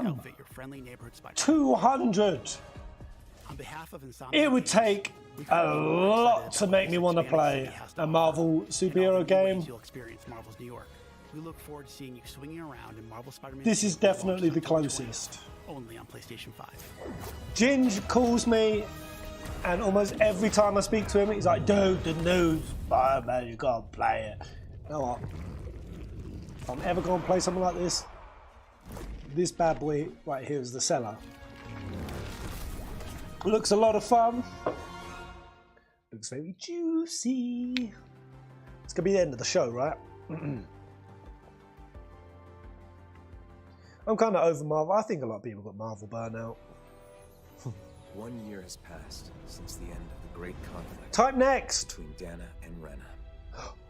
to outfit your friendly neighborhood Spider-Man. 200! On behalf of Insomniac It would Games, take a lot to make me want to play a Marvel superhero game. you'll experience Marvel's New York. We look forward to seeing you swinging around in Marvel Spider-Man. This is 2 definitely the October 20th, closest. Only on PlayStation 5. Ginge calls me, and almost every time I speak to him, he's like, dude, the news, Spider-Man, you gotta play it. You know what? If I'm ever gonna play something like this bad boy right here is the seller. Looks a lot of fun. Looks very juicy. It's gonna be the end of the show, right? I'm kind of over Marvel. I think a lot of people got Marvel burnout. 1 year has passed since the end of the great conflict. Type next! Between Dana and Rena.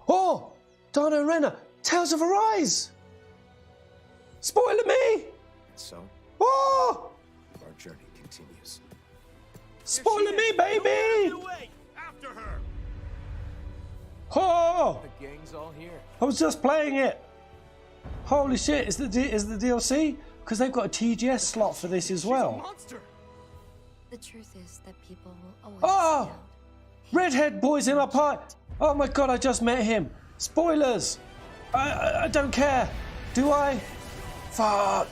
Oh! Dana and Rena! Tales of Arise! Spoiler me! And so, Oh! our journey continues. Spoiler me, baby! After her! Oh! The gang's all here. I was just playing it. Holy shit! Is the DLC? Because they've got a TGS slot for this as well. The truth is that people will always Oh! Redhead boy's in our part. Oh my god! I just met him. Spoilers. I don't care. Do I? Fuck.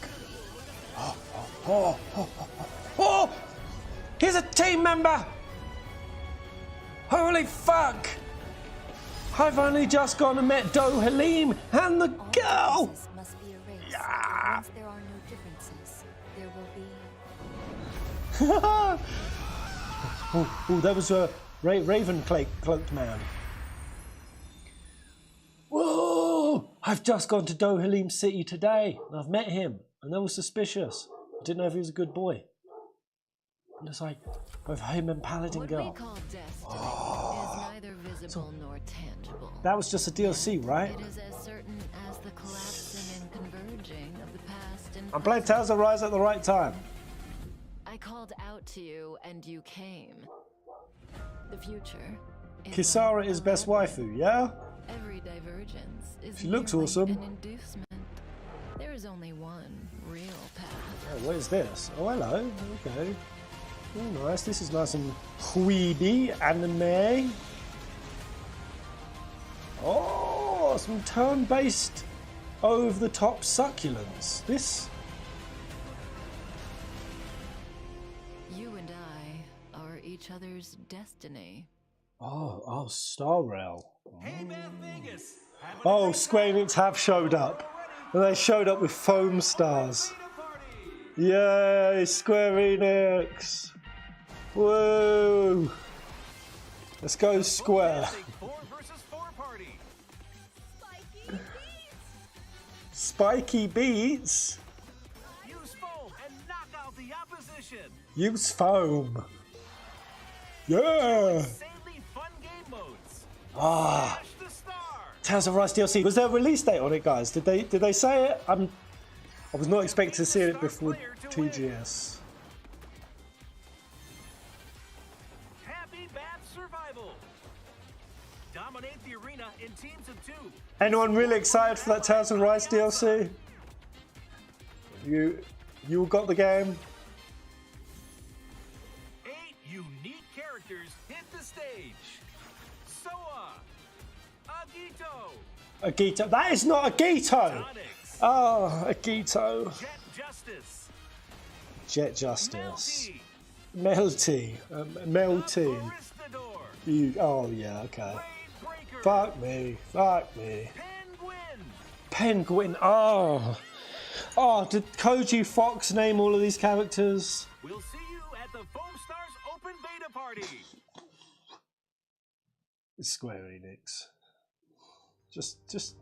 Oh! He's a team member. Holy fuck! I've only just gone and met Do Halim and the girl. Must be erased. Once there are no differences appearances, there will be... Oh, that was a raven cloaked man. Whoa! I've just gone to Dohalim City today, and I've met him, and that was suspicious. I didn't know if he was a good boy. And it's like, both him and Paladin Girl. What we call destiny is neither visible nor tangible. That was just a DLC, right? It is as certain as the collapsing and converging of the past and I'm playing Tales of Rise at the right time. I called out to you and you came. The future is Kisara is best waifu, yeah? every divergence is She looks merely awesome. an inducement. There is only one real path. Oh, what is this? Oh, hello. Okay. Oh, nice. This is nice and weedy anime. Oh, some turn-based, over-the-top succulents. This. You and I are each other's destiny. Oh, Star Rail. Oh, Square Enix have showed up. And they showed up with foam stars. Yay, Square Enix. Woo. Let's go Square. Spiky beats. Use foam and knock out the opposition. Use foam. Yeah. Insanely fun game modes. Ah. Tales of Rise DLC. Was there a release date on it, guys? Did they say it? I was not expecting to see it before TGS. Happy Bat Survival. Dominate the arena in teams of 2. Anyone really excited for that Tales of Rise DLC? You all got the game? 8 unique characters hit the stage. Soa, Agito, Agito. That is not Agito! Oh, Agito. Jet Justice. Melty. Melty. Oh, yeah, okay. Fuck me. Fuck me. Penguin. Oh. Oh, did Koji Fox name all of these characters? We'll see you at the Foam Stars Open Beta Party. Square Enix. Just.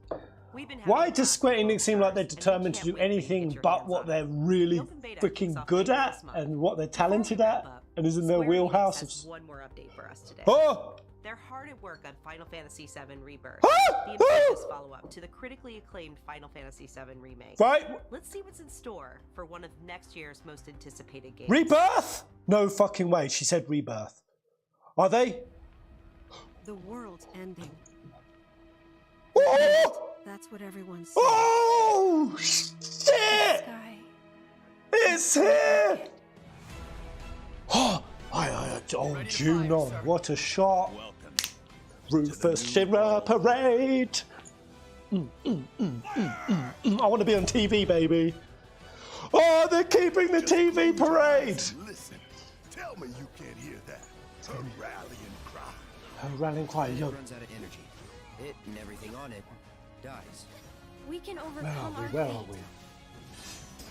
Why does Square Enix seem like they're determined to do anything but what they're really freaking good at and what they're talented at and is in their wheelhouse? Has one more update for us today. Oh! They're hard at work on Final Fantasy VII Rebirth, the ambitious follow-up to the critically acclaimed Final Fantasy VII Remake. Right. Let's see what's in store for one of next year's most anticipated games. Rebirth? No fucking way. She said Rebirth. Are they? The world's ending. Oh! That's what everyone's saying. Oh shit! It's here! Oh, Junon, what a shot! Rufus Shimmer Parade! I want to be on TV, baby. Oh, they're keeping the TV parade! Listen, tell me you can't hear that. Her rallying cry. Her rallying cry, yo. Runs out of energy. It and everything on it dies. We can overcome Where are we?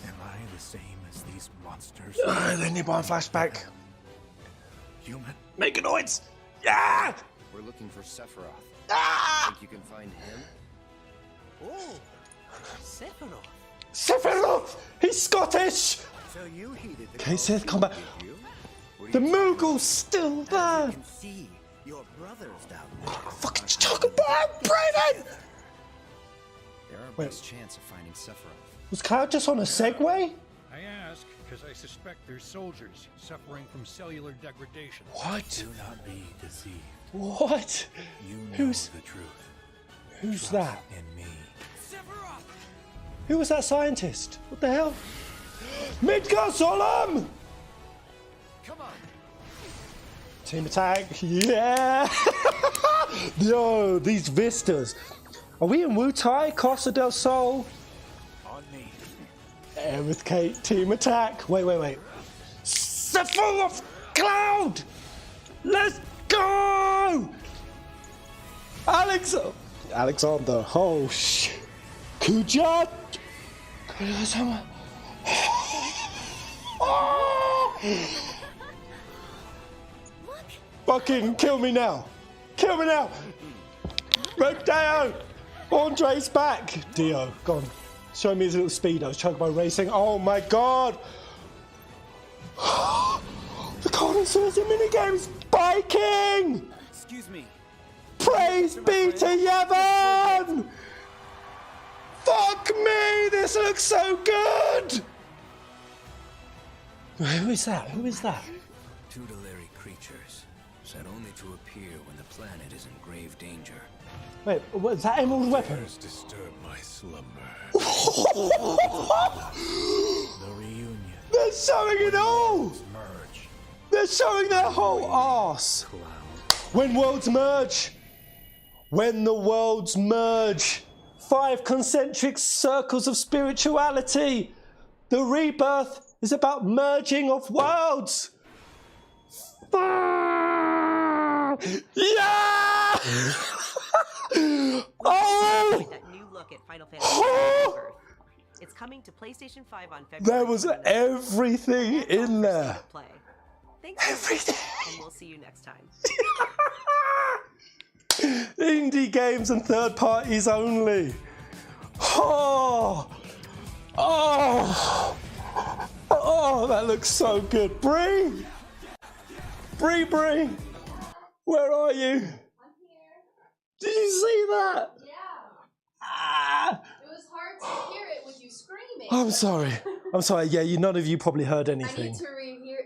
Am I the same as these monsters? They need one flashback. Human? Make a noise! Yeah! We're looking for Sephiroth. Ah! Think you can find him? Oh, Sephiroth. Sephiroth! He's Scottish! So you heeded the Okay, Sith combat. you? The Moogle's still there! You can see your brothers down there. Fucking talking about Brayden! They're our best chance of finding Sephiroth. Was Cloud just on a Segway? I ask because I suspect there's soldiers suffering from cellular degradation. What? Do not be deceived. What? You know Who's the truth. Who's Trust that? in me. Who was that scientist? What the hell? Midgar Solemn! Come on. Team attack, yeah! Yo, these vistas. Are we in Wutai, Costa del Sol? On me. And with Kate, team attack. Wait. Sephiroth Cloud! Let's go! Alexander, oh shit. Kuja! Fucking kill me now. Kill me now. Rodeo. Andre's back. Dio, gone. Show me his little speedos. Chocobo racing. Oh my god. The Condensers in minigames. Biking. Excuse me. Praise be to Yevon. Fuck me. This looks so good. Who is that? Who is that? Tutelary creatures, said only to appear when the planet is in grave danger. Wait, what is that Emerald weapon? Disturb my slumber. The reunion. They're showing it all! They're showing their whole arse. When worlds merge. When the worlds merge. 5 concentric circles of spirituality. The rebirth is about merging of worlds. Yeah! Oh! That new look at Final Fantasy Rebirth. It's coming to PlayStation 5 on February. There was everything in there. Play. Thanks for listening, and we'll see you next time. Indie games and third parties only. Oh, oh, oh, that looks so good. Bree, Bree, where are you? I'm here. Did you see that? Yeah. Ah. It was hard to hear it with you screaming. I'm sorry. I'm sorry. Yeah, none of you probably heard anything.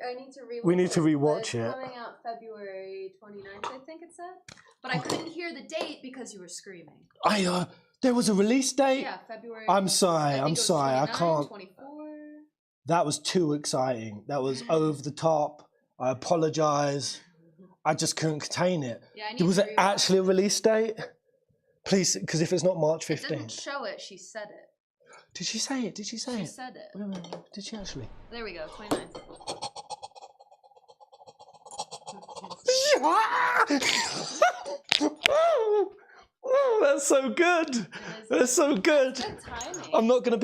I need to rewatch. We need to rewatch it. It's coming out February 29th, I think it said. But I couldn't hear the date because you were screaming. There was a release date? Yeah, February. I'm sorry. I 29, can't. 24. That was too exciting. That was over the top. I apologize. I just couldn't contain it. Yeah, I need Was to it actually a release date? Please, because if it's not March 15th. It didn't show it, she said it. Did she say it? Did she say it? She said it. Wait, did she actually? There we go, 29th. Oh, that's so good. That's so good. Good timing. I'm gonna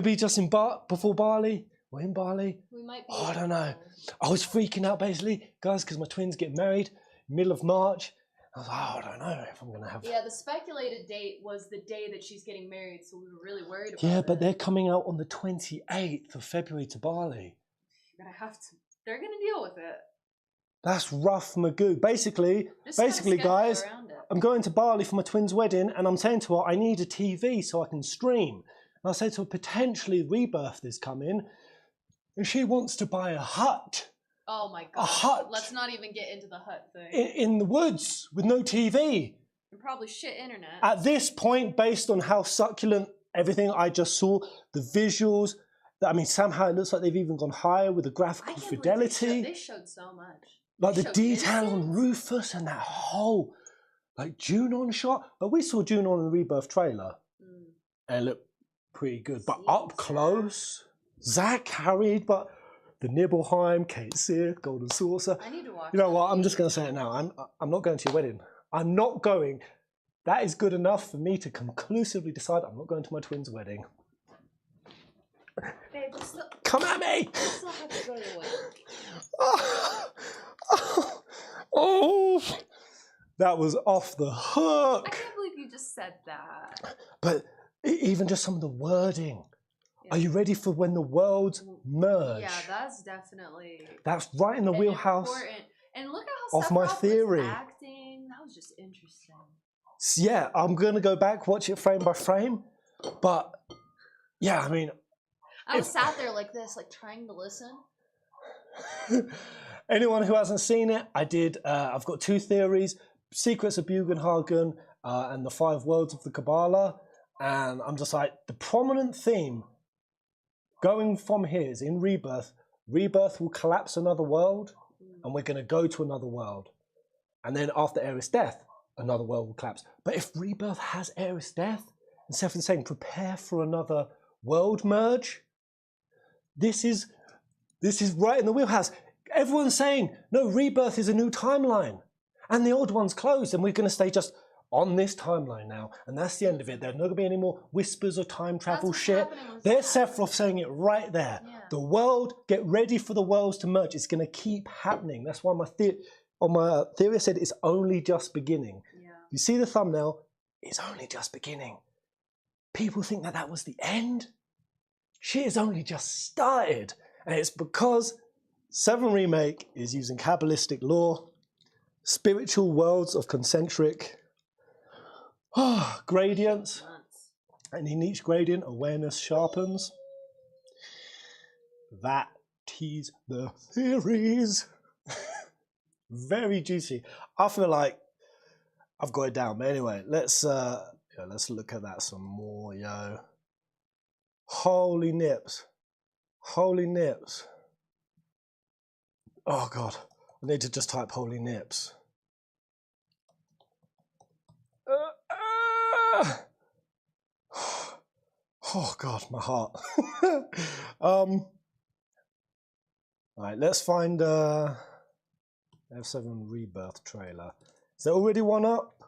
be just in before Bali. Or in Bali. We might be. Oh, I don't know. I was freaking out basically, guys, because my twins get married middle of March. I was like, I don't know if I'm gonna have. Yeah, the speculated date was the day that she's getting married, so we were really worried about Yeah, it. but they're coming out on the 28th of February to Bali. You're gonna have to. They're gonna deal with it. That's rough Magoo. Basically, guys, I'm going to Bali for my twins' wedding, and I'm saying to her, I need a TV so I can stream. And I said to her, potentially Rebirth is coming, and she wants to buy a hut. Oh my god. A hut. Let's not even get into the hut thing. In the woods with no TV. And probably shit internet. At this point, based on how succulent everything I just saw, the visuals, I mean, somehow it looks like they've even gone higher with the graphical fidelity. They showed so much. Like the detail on Rufus and that whole, like Junon shot. But we saw Junon in the Rebirth trailer. And it looked pretty good. But up close, Zach carried, but the Nibelheim, Kate Sear, Golden Saucer. I need to watch. You know what? I'm just going to say it now. I'm not going to your wedding. I'm not going. That is good enough for me to conclusively decide I'm not going to my twins' wedding. Babe, Come at me! I still have to go to the wedding. Oh, that was off the hook. I can't believe you just said that. But even just some of the wording. Yeah. Are you ready for when the worlds merge? Yeah, that's definitely. That's right in the wheelhouse. Important. And look at how of my theory. Was acting. That was just interesting. Yeah, I'm gonna go back, watch it frame by frame. But yeah, I mean, I was sat there like this, like trying to listen. Anyone who hasn't seen it, I've got 2 theories: Secrets of Bugenhagen and the 5 Worlds of the Kabbalah. And I'm just like, the prominent theme going from here is in Rebirth. Rebirth will collapse another world, and we're going to go to another world. And then after Aerith's death, another world will collapse. But if Rebirth has Aerith's death, and Seth is saying, prepare for another world merge, this is right in the wheelhouse. Everyone's saying, no, Rebirth is a new timeline. And the old one's closed, and we're going to stay just on this timeline now, and that's the end of it. There's not going to be any more whispers or time travel what's shit. happening with There's that. Sephiroth saying it right there. Yeah. The world, get ready for the worlds to merge. It's going to keep happening. That's why my theory I said it's only just beginning. Yeah. You see the thumbnail? It's only just beginning. People think that was the end. Shit has only just started, and it's because 7 Remake is using Kabbalistic lore, spiritual worlds of concentric gradients, and in each gradient, awareness sharpens. That tease the theories. Very juicy. I feel like I've got it down, but anyway, let's look at that some more, yo. Holy nips. Holy nips. Oh god, I need to just type holy nips. Oh god, my heart. Alright, let's find F7 Rebirth trailer. Is there already one up?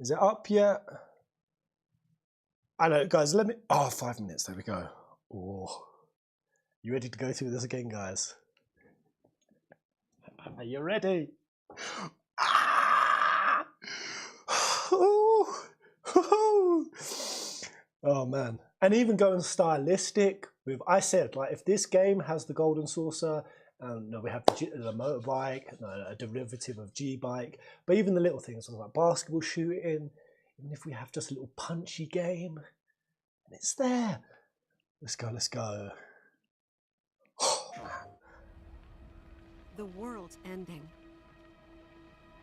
Is it up yet? I know, guys, let me... Oh, 5 minutes, there we go. Oh. You ready to go through this again, guys? Are you ready? Ah! Oh man. And even going stylistic with, I said, like, if this game has the golden saucer, and we have the motorbike, a derivative of G-bike, but even the little things like basketball shooting, even if we have just a little punchy game, and it's there. Let's go, let's go. Oh, man. The world's ending.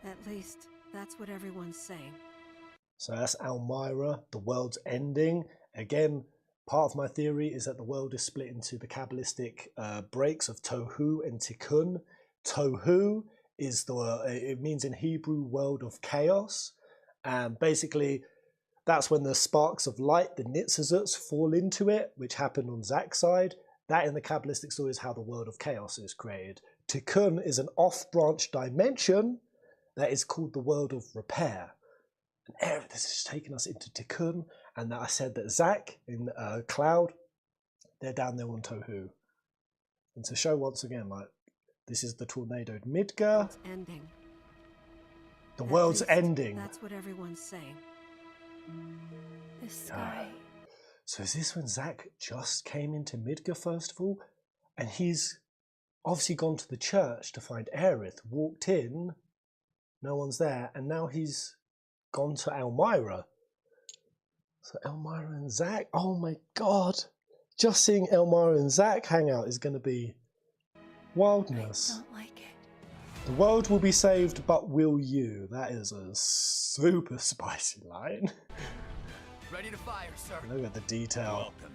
At least, that's what everyone's saying. So that's Elmira, the world's ending. Again, part of my theory is that the world is split into the Kabbalistic breaks of Tohu and Tikkun. Tohu is it means in Hebrew world of chaos. And basically, that's when the sparks of light, the Nitzizuts, fall into it, which happened on Zack's side. That in the Kabbalistic story is how the world of chaos is created. Tikkun is an off-branch dimension that is called the world of repair. And this is taking us into Tikkun, and that I said that Zack in Cloud, they're down there on Tohu. And to show once again, like, this is the tornadoed Midgar. It's ending. The At world's least, ending. That's what everyone's saying. The sky. So is this when Zack just came into Midgar first of all? And he's obviously gone to the church to find Aerith, walked in, no one's there, and now he's gone to Elmira. So Elmira and Zack, oh my god. Just seeing Elmira and Zack hang out is going to be wildness. I don't like it. The world will be saved, but will you? That is a super spicy line. Ready to fire, sir. Look at the detail. Welcome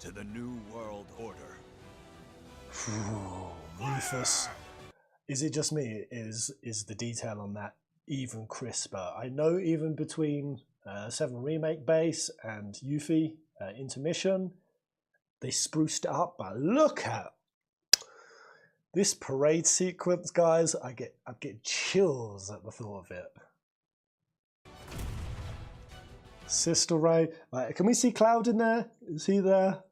to the New World Order. Rufus. Is it just me? Is the detail on that even crisper? I know even between 7 Remake base and Yuffie Intermission, they spruced it up, but look at this parade sequence, guys. I get chills at the thought of it. Sister Ray, like, can we see Cloud in there? Is he there?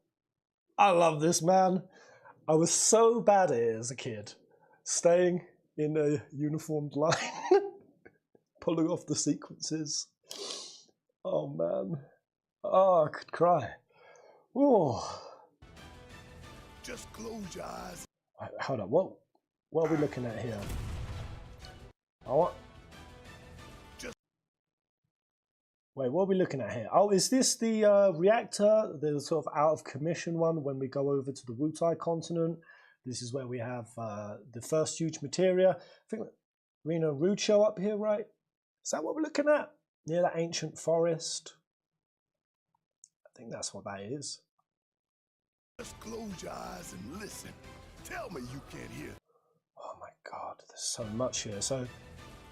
I love this man. I was so bad at it as a kid, staying in a uniformed line, pulling off the sequences. Oh man, oh, I could cry. Oh. Just close your eyes. Right, hold on, what are we looking at here? Wait, what are we looking at here? Oh, is this the reactor, the sort of out of commission one when we go over to the Wutai continent? This is where we have the first huge materia. I think Reno Rude show up here, right? Is that what we're looking at? Near that ancient forest? I think that's what that is. Just close your eyes and listen. Tell me you can't hear. Oh my god, there's so much here. So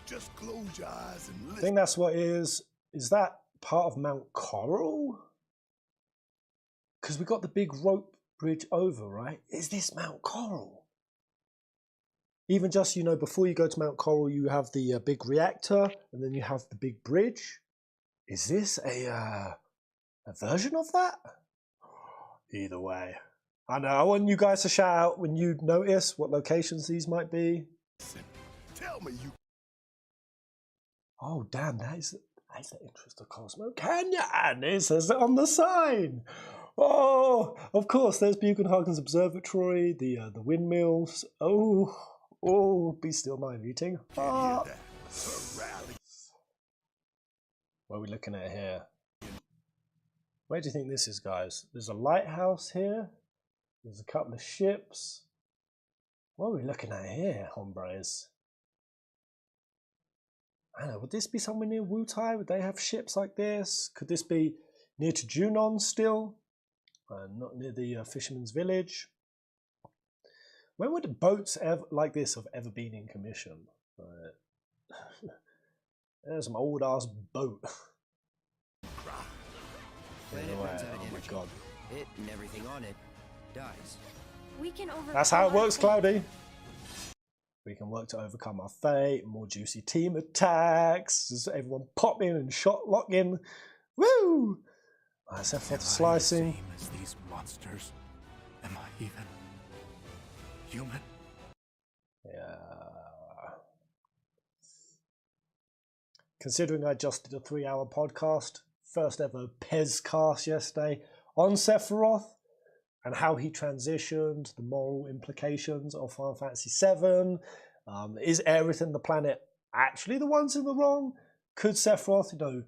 just close your eyes and listen. I think that's what it is. Is that part of Mount Coral? Because we got the big rope bridge over, right? Is this Mount Coral? Even just, you know, before you go to Mount Coral, you have the big reactor, and then you have the big bridge. Is this a version of that? Either way. I know, I want you guys to shout out when you notice what locations these might be. Tell me you... Oh, damn, that is the interest of Cosmo Canyon. It says it on the sign. Oh, of course, there's Buchenhagen's Observatory, the windmills. Oh, be still my meeting. Ah. What are we looking at here? Where do you think this is, guys? There's a lighthouse here. There's a couple of ships. What are we looking at here, hombres? I don't know, would this be somewhere near Wutai? Would they have ships like this? Could this be near to Junon still? Not near the fisherman's village. When would boats like this have ever been in commission? There's some old ass boat. Anyway, oh my god. It and everything on it dies. We can overcome. That's how it works, Cloudy. We can work to overcome our fate, more juicy team attacks, just everyone pop in and shot lock in. Woo! Sephiroth slicing. Same as these monsters. Am I even human? Yeah. Considering I just did a 3-hour podcast, first ever Pez cast yesterday on Sephiroth and how he transitioned, the moral implications of Final Fantasy VII. Is Aerith and the planet actually the ones in the wrong? Could Sephiroth, you know,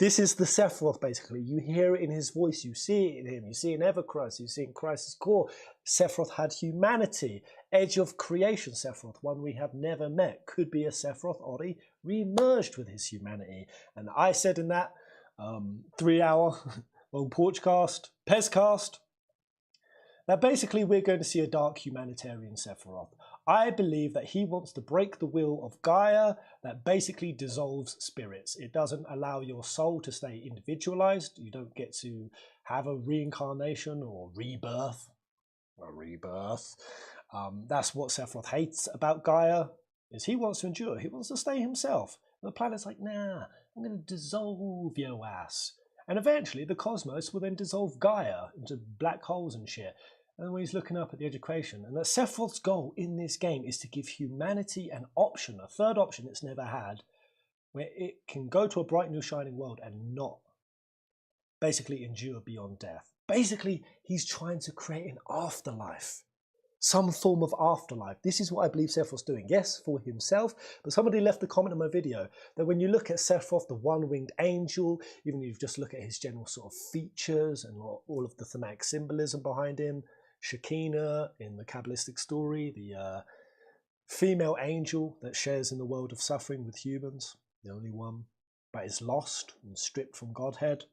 this is the Sephiroth basically. You hear it in his voice, you see it in him, you see it in Everchrist, you see it in Christ's core. Sephiroth had humanity. Edge of creation Sephiroth, one we have never met, could be a Sephiroth Ori re-merged with his humanity. And I said in that 3-hour long Porchcast, Pezcast, that basically we're going to see a dark humanitarian Sephiroth. I believe that he wants to break the will of Gaia that basically dissolves spirits. It doesn't allow your soul to stay individualized. You don't get to have a reincarnation or rebirth. That's what Sephiroth hates about Gaia, is he wants to endure. He wants to stay himself. And the planet's like, nah, I'm going to dissolve your ass. And eventually the cosmos will then dissolve Gaia into black holes and shit. And when he's looking up at the edge of creation, and that Sephiroth's goal in this game is to give humanity an option, a third option it's never had, where it can go to a bright new shining world and not basically endure beyond death. Basically, he's trying to create an afterlife, some form of afterlife. This is what I believe Sephiroth's doing. Yes, for himself, but somebody left a comment on my video that when you look at Sephiroth, the one-winged angel, even if you just look at his general sort of features and all of the thematic symbolism behind him, Shekinah in the Kabbalistic story, the female angel that shares in the world of suffering with humans, the only one, but is lost and stripped from Godhead.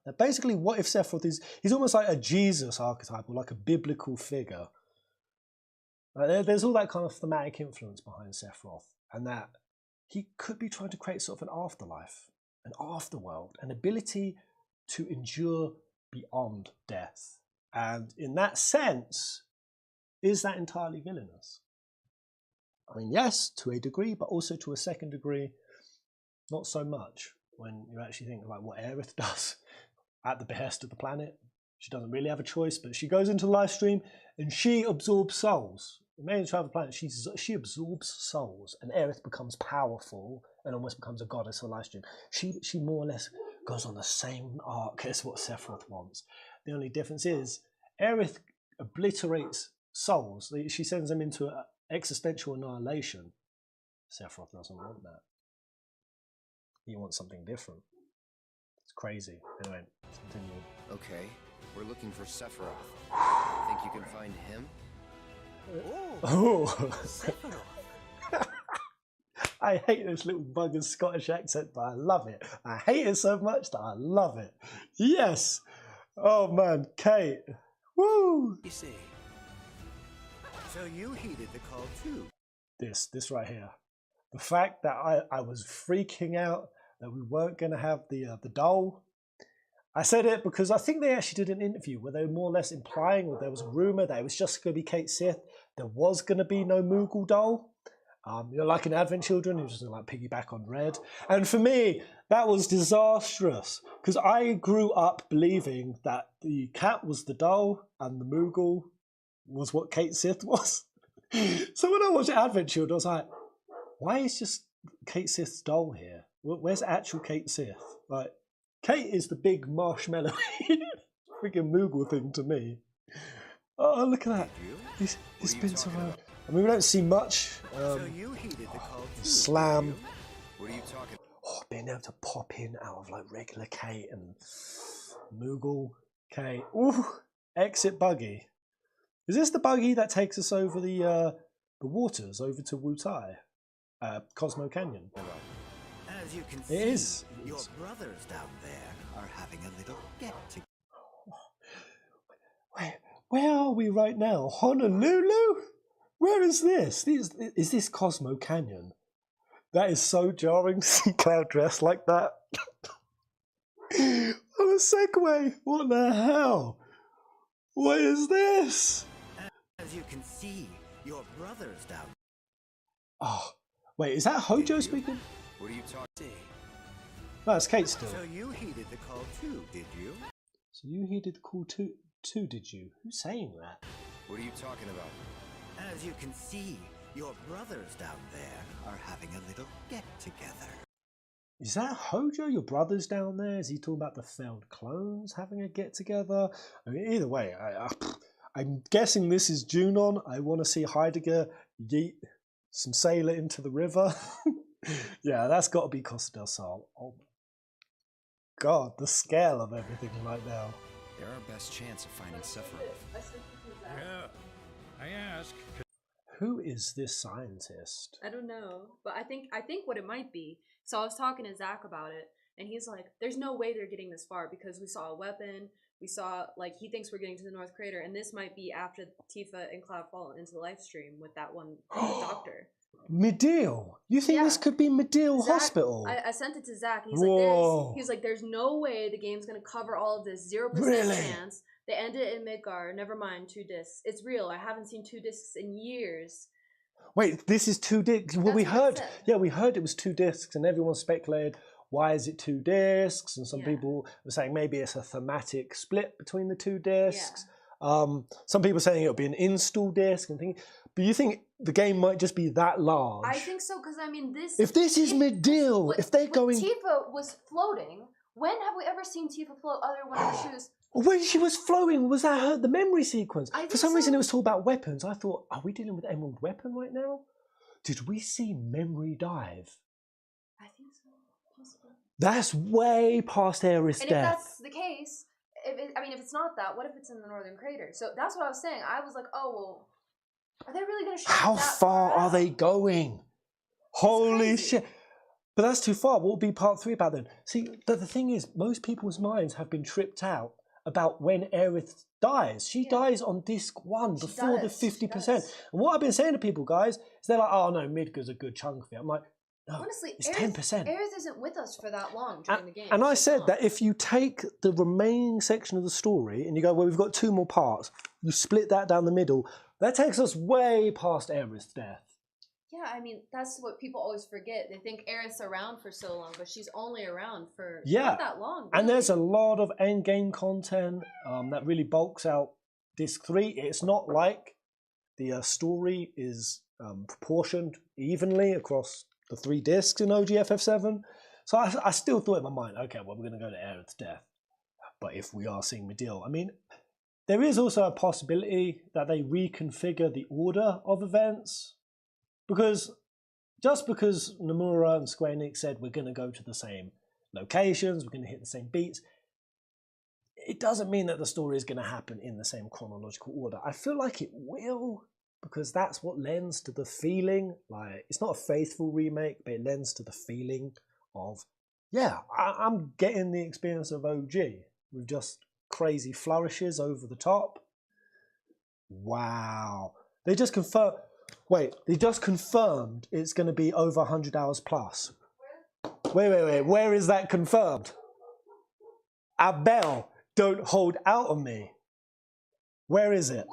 Now basically, what if Sephiroth is, he's almost like a Jesus archetype or like a biblical figure. There's all that kind of thematic influence behind Sephiroth, and that he could be trying to create sort of an afterlife, an afterworld, an ability to endure beyond death. And in that sense, is that entirely villainous? I mean, yes, to a degree, but also to a second degree, not so much when you actually think like what Aerith does at the behest of the planet. She doesn't really have a choice, but she goes into the live stream and she absorbs souls. The main travel planet, she absorbs souls, and Aerith becomes powerful and almost becomes a goddess for live stream. She more or less goes on the same arc as what Sephiroth wants. The only difference is Aerith obliterates souls. She sends them into existential annihilation. Sephiroth doesn't want that. He wants something different. It's crazy. Anyway, let's continue. Okay, we're looking for Sephiroth. Think you can find him? Oh! I hate this little bugger's Scottish accent, but I love it. I hate it so much that I love it. Yes! Oh man, Kate. Woo! You see. So you heeded the call too. This right here. The fact that I was freaking out that we weren't going to have the doll. I said it because I think they actually did an interview where they were more or less implying, or there was a rumor that it was just going to be Kate Sith. there was going to be no Moogle doll. You know, like in Advent Children, who's just like piggyback on Red. And for me, that was disastrous because I grew up believing that the cat was the doll and the Moogle was what Kate Sith was. So when I watched Advent Children, I was like, why is just Kate Sith's doll here? Where's actual Kate Sith? Like, Kate is the big marshmallow freaking Moogle thing to me. Oh, look at that. He's spins around. I mean, we don't see much. Slam. What are you talking? Oh, being able to pop in out of like regular Kate and Moogle Kate. Ooh, exit buggy. Is this the buggy that takes us over the waters over to Wutai, Cosmo Canyon? As you can it is. Your brothers down there are having a little get-together. Where are we right now? Honolulu? Where is this? Is this Cosmo Canyon? That is so jarring to see Cloud dressed like that. On a Segway. What the hell? What is this? As you can see, your brothers down. Oh, wait, is that Hojo speaking? What are you talking? No, it's Kate still. So you heeded the call too, did you? So you heeded the call too, did you? Who's saying that? What are you talking about? As you can see, your brothers down there are having a little get-together. Is that Hojo, your brothers down there? Is he talking about the failed clones having a get-together? I mean, either way, I'm guessing this is Junon. I want to see Heidegger yeet some sailor into the river. Yeah, that's got to be Costa del Sol. Oh, God, the scale of everything right now. They're our best chance of finding Sephiroth. Yeah, I ask. Who is this scientist? I don't know, but I think what it might be. So I was talking to Zach about it, and he's like, "There's no way they're getting this far because we saw a weapon. We saw he thinks we're getting to the North Crater, and this might be after Tifa and Cloud fall into the live stream with that one doctor." Midil? You think this could be Midil Hospital? I sent it to Zach, and he's like, "There's no way the game's gonna cover all of this. 0% chance." They ended it in Midgar. Never mind 2 discs. It's real. I haven't seen 2 discs in years. Wait, this is 2 discs. Well, we heard it was 2 discs, and everyone speculated, why is it 2 discs? And some people were saying maybe it's a thematic split between the 2 discs. Some people saying it'll be an install disc and things. But you think the game might just be that large? I think so, because I mean, if this is Midil, if they're going, Tifa was floating. When have we ever seen Tifa float other than when she was? When she was flowing, was that the memory sequence? For some reason, it was talking about weapons. I thought, are we dealing with Emerald Weapon right now? Did we see Memory Dive? I think so. Possibly. That's way past Aerith's death. And if that's the case, if it's not that, what if it's in the Northern Crater? So that's what I was saying. I was like, oh, well, are they really going to show How that far are they going? Holy shit. But that's too far. What would be part 3 about then? See, the thing is, most people's minds have been tripped out about when Aerith dies. She dies on disc 1 before the 50%. And what I've been saying to people, guys, is they're like, oh no, Midgar's a good chunk of it. I'm like, no, honestly, it's 10%. Aerith isn't with us for that long during the game. And I said that if you take the remaining section of the story and you go, well, we've got 2 more parts, you split that down the middle, that takes us way past Aerith's death. Yeah, I mean, that's what people always forget. They think Aerith's around for so long, but she's only around for not that long. Really. And there's a lot of endgame content that really bulks out disc 3. It's not like the story is proportioned evenly across the 3 discs in OGFF7. So I still thought in my mind, okay, well, we're going to go to Aerith's death. But if we are seeing Midil, I mean, there is also a possibility that they reconfigure the order of events. Because just because Nomura and Square Enix said we're going to go to the same locations, we're going to hit the same beats, it doesn't mean that the story is going to happen in the same chronological order. I feel like it will, because that's what lends to the feeling. Like, it's not a faithful remake, but it lends to the feeling of, yeah, I'm getting the experience of OG with just crazy flourishes over the top. Wow. They just confirmed. Wait, they just confirmed it's going to be over 100 hours plus. Wait. Where is that confirmed? Abel, don't hold out on me. Where is it?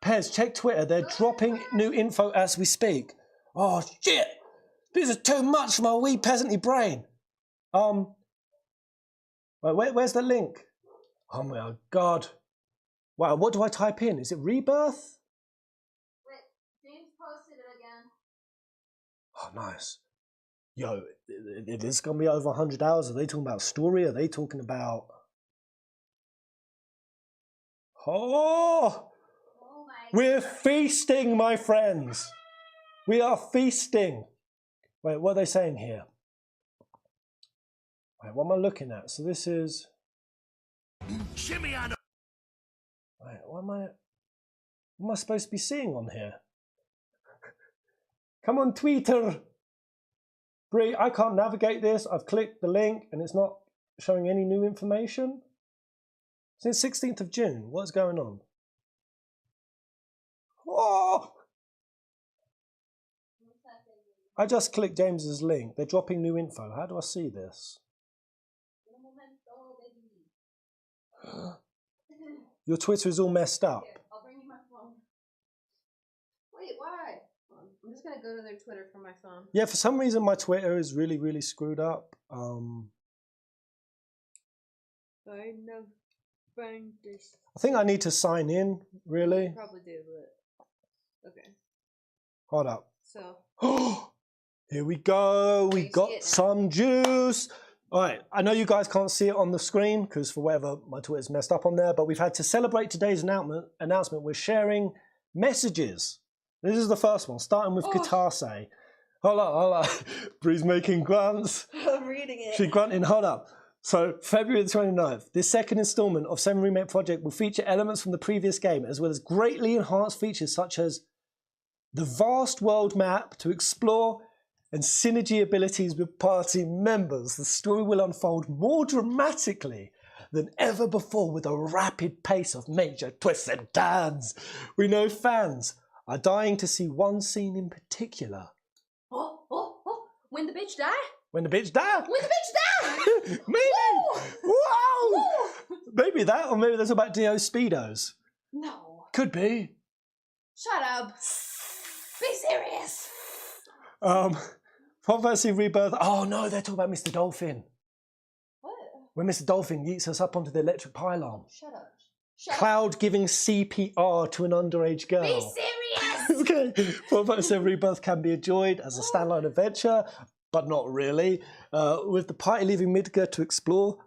Pez, check Twitter. They're dropping new info as we speak. Oh, shit. This is too much for my wee peasanty brain. Where's the link? Oh, my God. Wow, what do I type in? Is it rebirth? Wait, James posted it again. Oh, nice. Yo, it is going to be over 100 hours. Are they talking about story? Are they talking about... Oh! We're feasting, my friends. We are feasting. Wait, what are they saying here? Wait, what am I looking at? So this is... Shimmy on. Wait, what am I supposed to be seeing on here? Come on, Twitter. Bree, I can't navigate this. I've clicked the link and it's not showing any new information. Since 16th of June, what's going on? Oh! I just clicked James's link. They're dropping new info. How do I see this? Your Twitter is all messed up. Here, I'll bring you my phone. Wait, why? I'm just gonna go to their Twitter from my phone. Yeah, for some reason my Twitter is really, really screwed up. I think I need to sign in, really. You probably do, but okay. Hold up. So. Here we go. We got some juice. All right. I know you guys can't see it on the screen because for whatever my Twitter's messed up on there, but we've had to celebrate today's announcement. We're sharing messages. This is the first one, starting with Katase. Hold up. Bree's making grunts. I'm reading it. She's grunting. Hold up. So, February the 29th, this second installment of 7 Remake Project will feature elements from the previous game, as well as greatly enhanced features such as the vast world map to explore and synergy abilities with party members. The story will unfold more dramatically than ever before with a rapid pace of major twists and turns. We know fans are dying to see one scene in particular. When the bitch die? When the bitch die? When the bitch die? Maybe. Whoa! Maybe that, or maybe that's about Dio Speedos. No. Could be. Shut up. Be serious. Fantasy Rebirth. Oh no, they're talking about Mr. Dolphin. What? When Mr. Dolphin yeets us up onto the electric pylon. Shut up. Cloud giving CPR to an underage girl. Be serious. Okay. Fantasy Rebirth can be enjoyed as a standalone adventure, but not really. With the party leaving Midgar to explore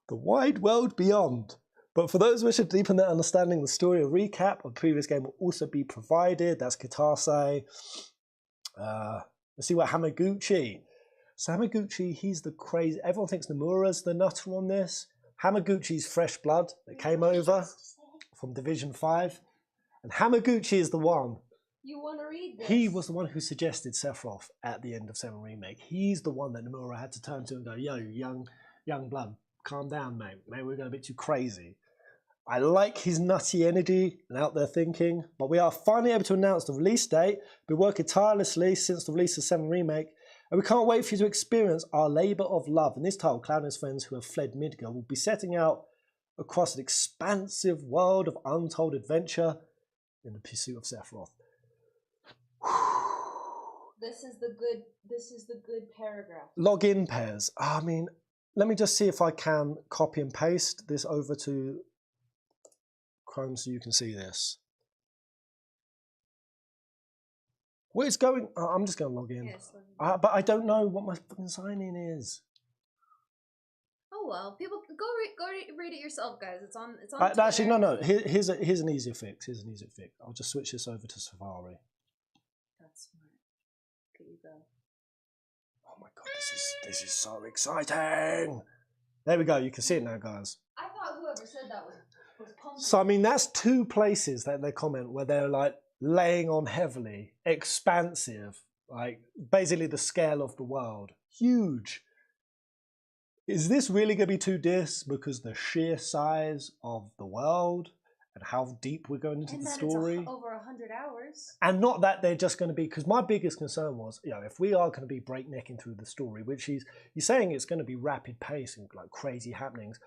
the wide world beyond. But for those wishing to deepen their understanding of the story, a recap of the previous game will also be provided. That's Katase. Let's see what Hamaguchi. So Hamaguchi, he's the crazy... Everyone thinks Nomura's the nutter on this. Hamaguchi's fresh blood that came over from Division 5. And Hamaguchi is the one. You want to read this? He was the one who suggested Sephiroth at the end of 7 Remake. He's the one that Nomura had to turn to and go, yo, young blood, calm down, mate. Maybe we're going a bit too crazy. I like his nutty energy and out there thinking, but we are finally able to announce the release date. We've been working tirelessly since the release of 7 Remake, and we can't wait for you to experience our labour of love. In this title, Cloud and his friends who have fled Midgar will be setting out across an expansive world of untold adventure in the pursuit of Sephiroth. This is the good paragraph. Login pairs. I mean, let me just see if I can copy and paste this over to Chrome so you can see this. What is going... I'm just going to log in. Yes, but I don't know what my fucking sign-in is. Oh well, people go read it yourself, guys. It's on. Actually, no. Here's an easier fix. I'll just switch this over to Safari. That's smart. Here you go. Oh my god, this is so exciting! There we go. You can see it now, guys. I thought whoever said that was pumped. So I mean, that's 2 places that they comment where they're like laying on heavily, expansive, like basically the scale of the world, huge. Is this really going to be 2 discs because the sheer size of the world and how deep we're going into the story? It's over 100 hours. And not that they're just going to be, because my biggest concern was, if we are going to be breaknecking through the story, which he's saying it's going to be rapid pace and like crazy happenings,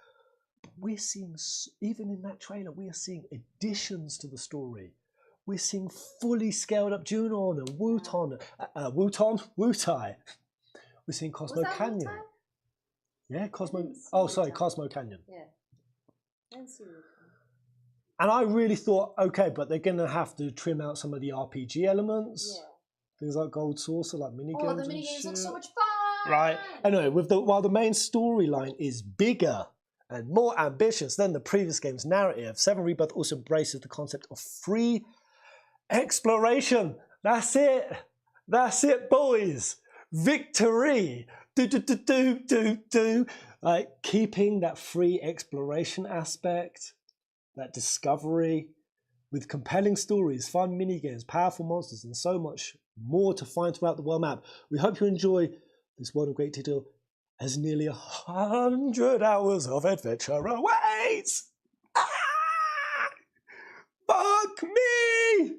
but we're seeing, even in that trailer, we are seeing additions to the story. we're seeing fully scaled up Junon and Wutai. We're seeing Cosmo Canyon. Wutai? Yeah, Cosmo. Oh, sorry, Cosmo Canyon. Yeah. I didn't see Wutai. And I really thought, okay, but they're going to have to trim out some of the RPG elements. Yeah. Things like Gold Saucer, like minigames. Oh, the minigames look so much fun! Right. Anyway, while the main storyline is bigger and more ambitious than the previous game's narrative, 7 Rebirth also embraces the concept of free exploration. That's it. That's it, boys. Victory. Do. Like, keeping that free exploration aspect, that discovery, with compelling stories, fun minigames, powerful monsters, and so much more to find throughout the world map. We hope you enjoy this world of great detail as nearly 100 hours of adventure awaits. Fuck me!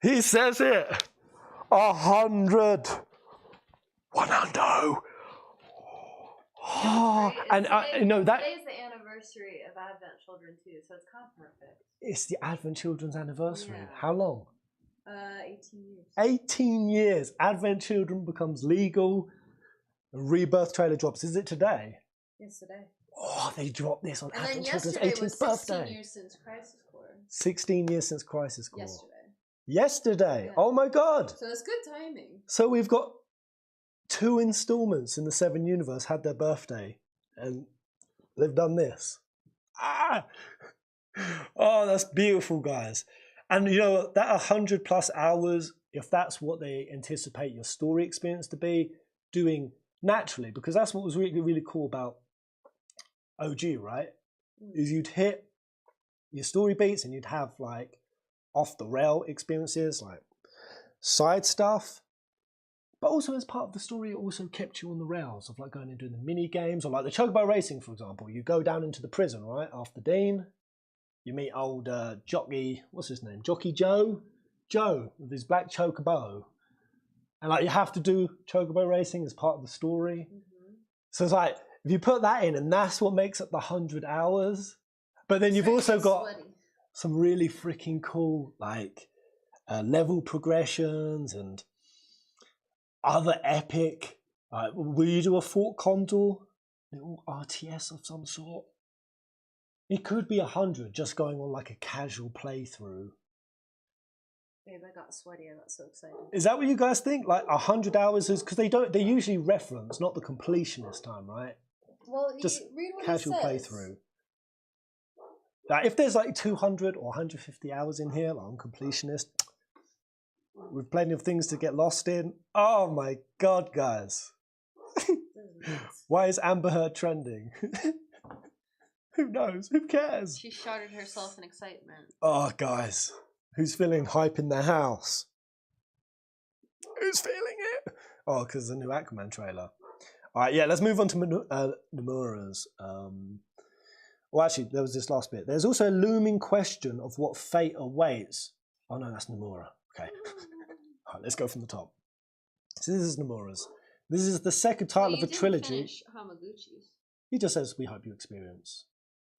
He says it. 100. 100. And you know that today's the anniversary of Advent Children too, so it's kind of perfect. it's the Advent Children's anniversary. Yeah. How long? 18 years. 18 years. Advent Children becomes legal. A Rebirth trailer drops. Is it today? Yesterday. Oh, they dropped this on And Advent then Children's yesterday 18th was 16 birthday. years since Crisis Core. 16 years since Crisis Core. Yesterday. Yesterday. Yeah. Oh my god. So it's good timing. So we've got 2 installments in the 7 universe had their birthday, and they've done this. Oh, that's beautiful, guys. And you know that 100+ hours, if that's what they anticipate your story experience to be, doing naturally, because that's what was really, really cool about OG, right? Is you'd hit your story beats and you'd have like off the rail experiences, like side stuff. But also as part of the story, it also kept you on the rails of like going and doing the mini games, or like the Chocobo Racing, for example. You go down into the prison, right, after Dean. You meet old jockey, what's his name? Jockey Joe? Joe, with his black Chocobo. And like you have to do Chocobo Racing as part of the story. So it's like, if you put that in, and that's what makes up the 100 hours. But then you've also got some really freaking cool like level progressions and other epic. Will you do a Fort Condor? Little RTS of some sort? It could be 100 just going on like a casual playthrough. Babe, I got sweaty. I got so excited. Is that what you guys think? Like 100 hours is because they usually reference not the completionist time, right? Well, Just read what casual it says. playthrough. Like if there's like 200 or 150 hours in here, like on completionist, with plenty of things to get lost in. Oh my god, guys! Why is Amber Heard trending? Who knows? Who cares? She shouted herself in excitement. Oh, guys. Who's feeling hype in their house? Who's feeling it? Oh, because the new Aquaman trailer. All right, yeah, let's move on to Nomura's. Well, actually, there was this last bit. There's also a looming question of what fate awaits. Oh, no, that's Nomura. Okay. All right, let's go from the top. So this is Nomura's. This is the second title of a trilogy. Hamaguchi's. He just says, we hope you experience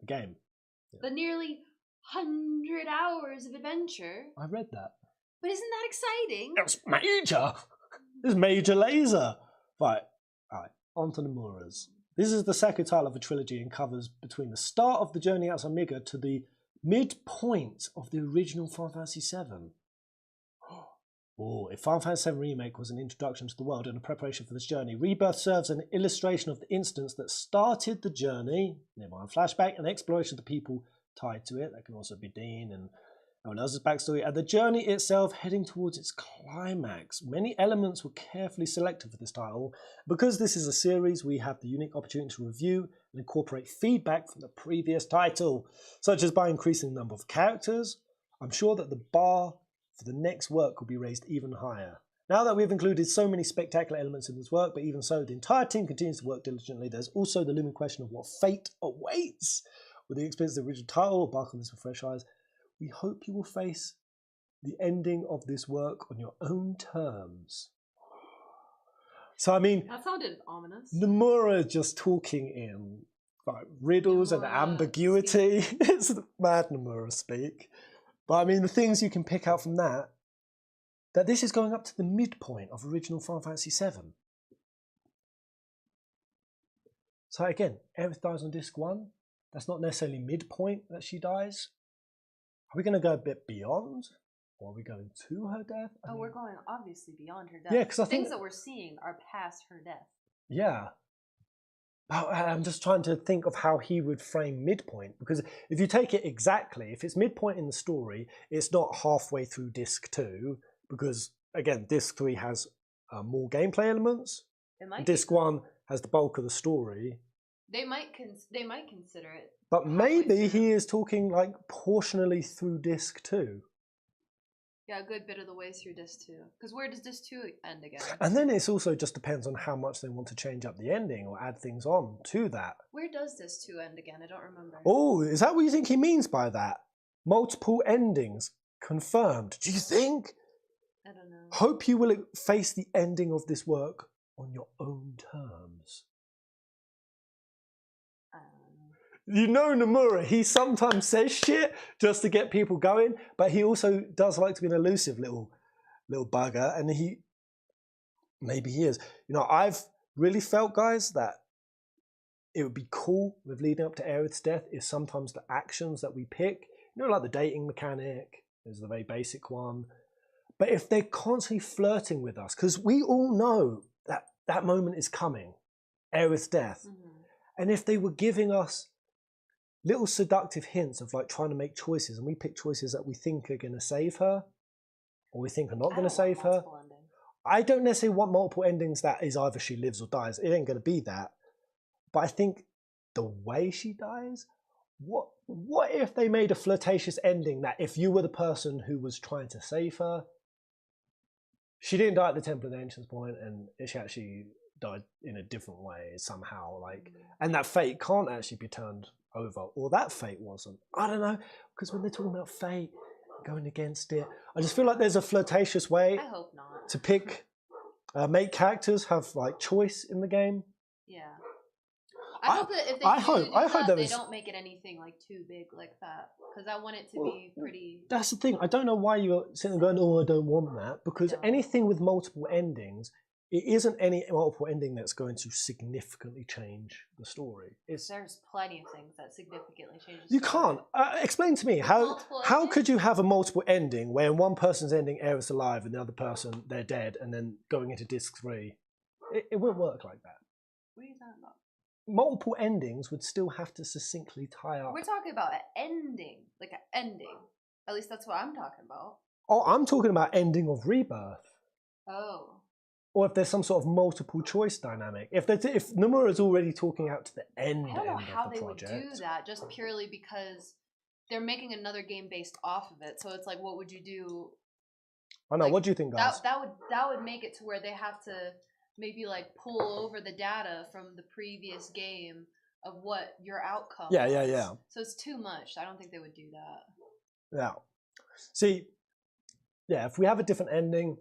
the game. The nearly 100 hours of adventure. I read that. But isn't that exciting? It's major. It's major laser. Right. All right. On to Nomura's. This is the second title of a trilogy and covers between the start of the journey outside Midgar to the midpoint of the original Final Fantasy VII. Oh, if Final Fantasy VII Remake was an introduction to the world and a preparation for this journey, Rebirth serves an illustration of the instance that started the journey, nearby a flashback, and exploration of the people tied to it. That can also be Dean and everyone else's backstory, and the journey itself heading towards its climax. Many elements were carefully selected for this title. Because this is a series, we have the unique opportunity to review and incorporate feedback from the previous title, such as by increasing the number of characters. I'm sure that the bar for the next work will be raised even higher. Now that we've included so many spectacular elements in this work, but even so, the entire team continues to work diligently. There's also the looming question of what fate awaits. With the experience of the original title, or bark on this with fresh eyes, we hope you will face the ending of this work on your own terms. So, I mean, that sounded ominous. Nomura just talking in like riddles and ambiguity. It's mad Nomura speak. But I mean, the things you can pick out from that this is going up to the midpoint of original Final Fantasy VII. So again, Aerith dies on disc 1. That's not necessarily midpoint that she dies. Are we going to go a bit beyond? Or are we going to her death? I mean, we're going obviously beyond her death. Yeah, because I think things that we're seeing are past her death. Yeah. I'm just trying to think of how he would frame midpoint, because if you take it exactly, if it's midpoint in the story, it's not halfway through disc 2, because again, disc 3 has more gameplay elements. Disc 1 has the bulk of the story. They might consider it. But maybe he is talking like portionally through disc 2. Yeah, a good bit of the way through disc 2. Because where does disc 2 end again? And then it's also just depends on how much they want to change up the ending or add things on to that. Where does disc 2 end again? I don't remember. Oh, is that what you think he means by that? Multiple endings confirmed. Do you think? I don't know. Hope you will face the ending of this work on your own terms. You know Nomura, he sometimes says shit just to get people going, but he also does like to be an elusive little bugger, and maybe he is. You know, I've really felt, guys, that it would be cool with leading up to Aerith's death is sometimes the actions that we pick, you know, like the dating mechanic is the very basic one. But if they're constantly flirting with us, because we all know that that moment is coming, Aerith's death, and if they were giving us little seductive hints of like trying to make choices, and we pick choices that we think are going to save her, or we think are not going to save her. I don't necessarily want multiple endings that is either she lives or dies. It ain't going to be that. But I think the way she dies, what if they made a flirtatious ending that if you were the person who was trying to save her, she didn't die at the Temple of the Ancients point, and she actually died in a different way somehow, like, and that fate can't actually be turned over, or that fate wasn't. I don't know, because when they're talking about fate going against it, I just feel like there's a flirtatious way I hope not. to pick, make characters have like choice in the game. Yeah. I hope that if they don't make it anything like too big like that, because I want it to be pretty. That's the thing. I don't know why you're sitting there going, "Oh, I don't want that," because anything with multiple endings, it isn't any multiple ending that's going to significantly change the story. There's plenty of things that significantly change the story. You can't. Explain to me, how could you have a multiple ending where in one person's ending Aerith's alive and the other person they're dead, and then going into disc 3? It wouldn't work like that. What are you talking about? Multiple endings would still have to succinctly tie up. We're talking about an ending, like an ending. At least that's what I'm talking about. Oh, I'm talking about ending of Rebirth. Oh. Or if there's some sort of multiple choice dynamic. If Nomura's already talking out to the end, I don't know how of the they project. would do that, just purely because they're making another game based off of it. So it's like, what would you do? I know. What do you think, guys? That would make it to where they have to maybe like pull over the data from the previous game of what your outcome was. Yeah. So it's too much. I don't think they would do that. Yeah. See, yeah, if we have a different ending,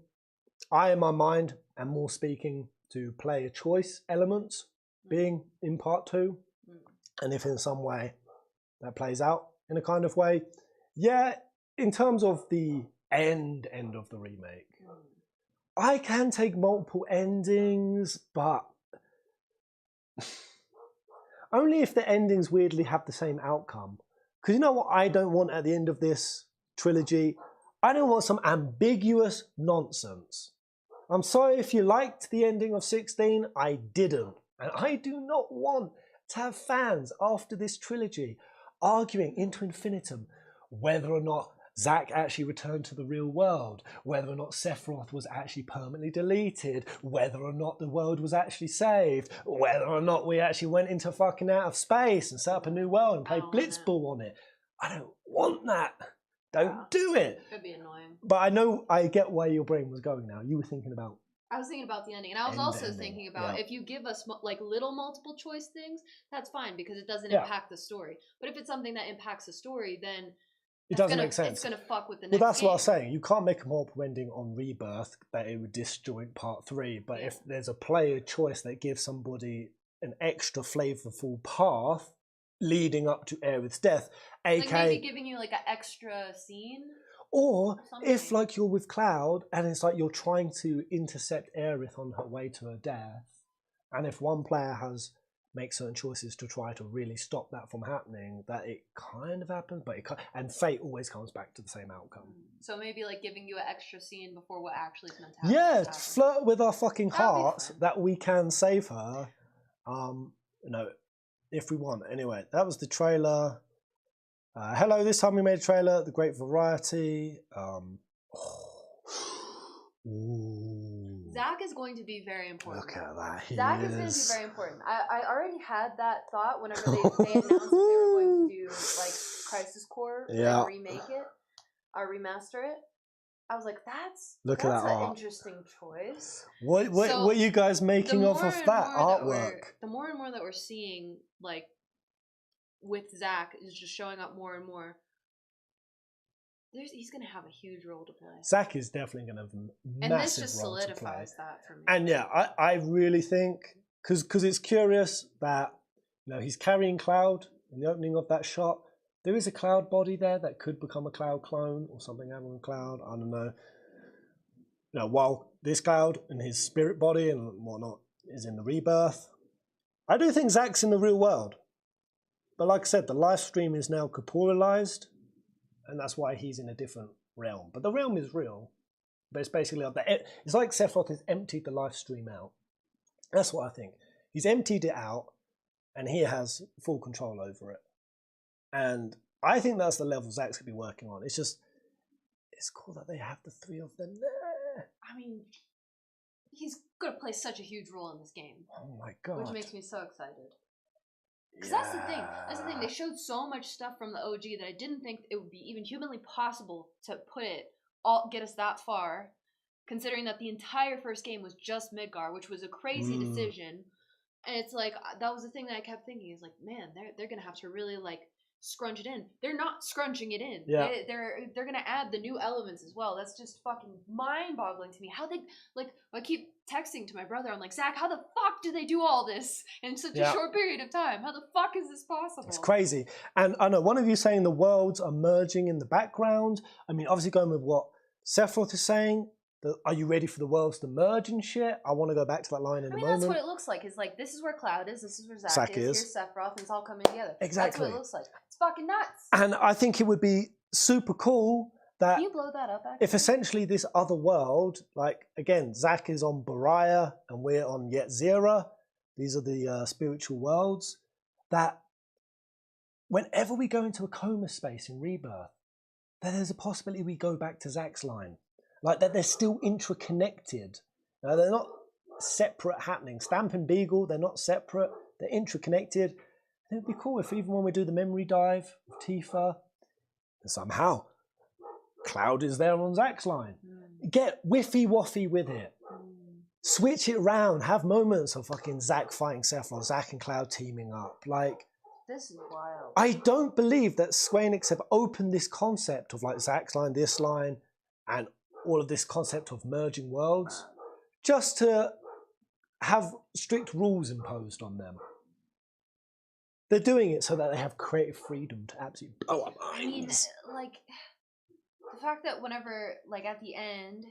I, in my mind, am more speaking to player choice elements being in part 2. And if in some way that plays out in a kind of way, yeah, in terms of the end of the remake, I can take multiple endings, but only if the endings weirdly have the same outcome. Because you know what I don't want at the end of this trilogy? I don't want some ambiguous nonsense. I'm sorry if you liked the ending of 16, I didn't. And I do not want to have fans after this trilogy arguing into infinitum whether or not Zack actually returned to the real world, whether or not Sephiroth was actually permanently deleted, whether or not the world was actually saved, whether or not we actually went into fucking out of space and set up a new world and played Blitzball on it. I don't want that. Don't do it. It'd be annoying. But I know, I get where your brain was going now. You were thinking about... I was thinking about the ending, and I was also thinking about if you give us like little multiple choice things, that's fine because it doesn't impact the story. But if it's something that impacts the story, then it doesn't make sense. It's going to fuck with the next Well, that's game. what I was saying. You can't make a multiple ending on Rebirth that it would disjoint part 3. But if there's a player choice that gives somebody an extra flavorful path, leading up to Aerith's death, Like aka maybe giving you like an extra scene. or if something. like you're with Cloud and it's like you're trying to intercept Aerith on her way to her death, and if one player makes certain choices to try to really stop that from happening, that it kind of happens, but and fate always comes back to the same outcome. So maybe like giving you an extra scene before what actually is meant to happen. Yeah, flirt with our fucking That would be hearts that we can save her. If we want. Anyway, that was the trailer. Hello, this time we made a trailer. The great variety. Zach is going to be very important. Look at that. Zach is going to be very important. I already had that thought whenever they announced that they were going to do like Crisis Core and remake it or remaster it. I was like, that's Look at that an art. interesting choice. What are you guys making off of that artwork? The more and more that we're seeing, like with Zach, is just showing up more and more. He's going to have a huge role to play. Zach is definitely going to have a massive and this just role solidifies to play. that for me. And yeah, I really think because it's curious that he's carrying Cloud in the opening of that shot. There is a Cloud body there that could become a Cloud clone or something happening with Cloud. I don't know. While this Cloud and his spirit body and whatnot is in the rebirth, I do think Zach's in the real world. But like I said, the live stream is now corporealized, and that's why he's in a different realm. But the realm is real. But it's basically like that. It's like Sephiroth has emptied the live stream out. That's what I think. He's emptied it out, and he has full control over it. And I think that's the level Zach's going to be working on. It's just, it's cool that they have the three of them there. I mean, he's going to play such a huge role in this game. Oh my god. Which makes me so excited. Because that's the thing. That's the thing. They showed so much stuff from the OG that I didn't think it would be even humanly possible to get us that far. Considering that the entire first game was just Midgar, which was a crazy decision. And it's like, that was the thing that I kept thinking. Is like, man, they're going to have to really like scrunch it in. They're not scrunching it in. Yeah. They're gonna add the new elements as well. That's just fucking mind-boggling to me. How they like I keep texting to my brother, I'm like, Zach, how the fuck do they do all this in such a short period of time? How the fuck is this possible? It's crazy. And I know one of you saying the worlds are merging in the background. I mean, obviously going with what Sephiroth is saying, are you ready for the worlds to merge and shit? I want to go back to that line in a moment. That's what it looks like. It's like, this is where Cloud is, this is where Zach is, here's Sephiroth, and it's all coming together. Exactly. That's what it looks like. It's fucking nuts. And I think it would be super cool that Can you blow that up, actually? if essentially this other world, like, again, Zach is on Berseria and we're on Yetzira, these are the spiritual worlds, that whenever we go into a coma space in Rebirth, then there's a possibility we go back to Zach's line. Like that they're still interconnected. They're not separate happening. Stamp and Beagle, they're not separate. They're interconnected. And it'd be cool if even when we do the memory dive with Tifa, somehow Cloud is there on Zach's line. Get whiffy-waffy with it. Switch it around. Have moments of fucking Zach fighting Sephiroth, Zach and Cloud teaming up. Like, this is wild. I don't believe that Square Enix have opened this concept of like Zach's line, this line, and all of this concept of merging worlds just to have strict rules imposed on them. They're doing it so that they have creative freedom to absolutely blow our minds. I mean, like, the fact that whenever, like, at the end,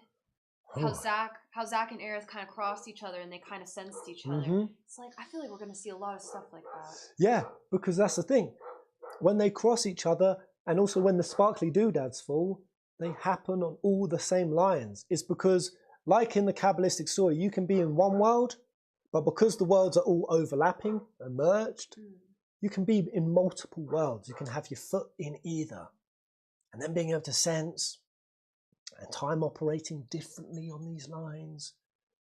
how Zach and Aerith kind of crossed each other and they kind of sensed each other. It's like, I feel like we're going to see a lot of stuff like that. Yeah, because that's the thing. When they cross each other, and also when the sparkly doodads fall, they happen on all the same lines. It's because, like in the Kabbalistic story, you can be in one world, but because the worlds are all overlapping and merged, you can be in multiple worlds. You can have your foot in either. And then being able to sense and time operating differently on these lines,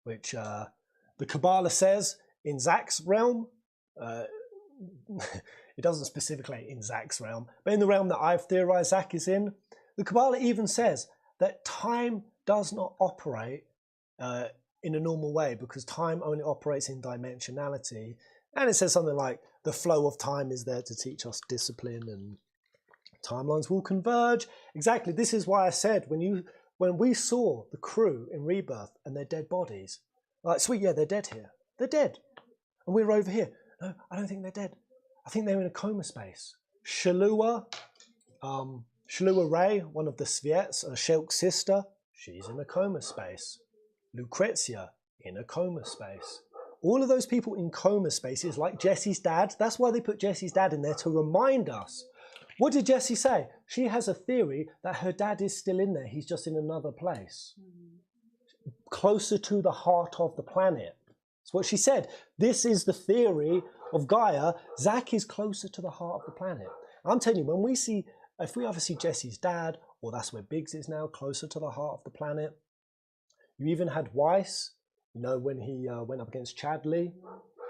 which the Kabbalah says in Zach's realm, it doesn't specifically in Zach's realm, but in the realm that I've theorized Zach is in, the Kabbalah even says that time does not operate in a normal way because time only operates in dimensionality. And it says something like the flow of time is there to teach us discipline and timelines will converge. Exactly. This is why I said when we saw the crew in Rebirth and their dead bodies, like, sweet, yeah, they're dead here. They're dead. And we're over here. No, I don't think they're dead. I think they're in a coma space. Shalua Ray, one of the Sviets, Shulk's sister, she's in a coma space. Lucrezia in a coma space. All of those people in coma spaces, like Jesse's dad. That's why they put Jesse's dad in there, to remind us. What did Jessie say? She has a theory that her dad is still in there. He's just in another place. Closer to the heart of the planet. That's what she said. This is the theory of Gaia. Zack is closer to the heart of the planet. I'm telling you, when we see, if we ever see Jesse's dad, or that's where Biggs is now, closer to the heart of the planet. You even had Weiss, you know, when he went up against Chadley,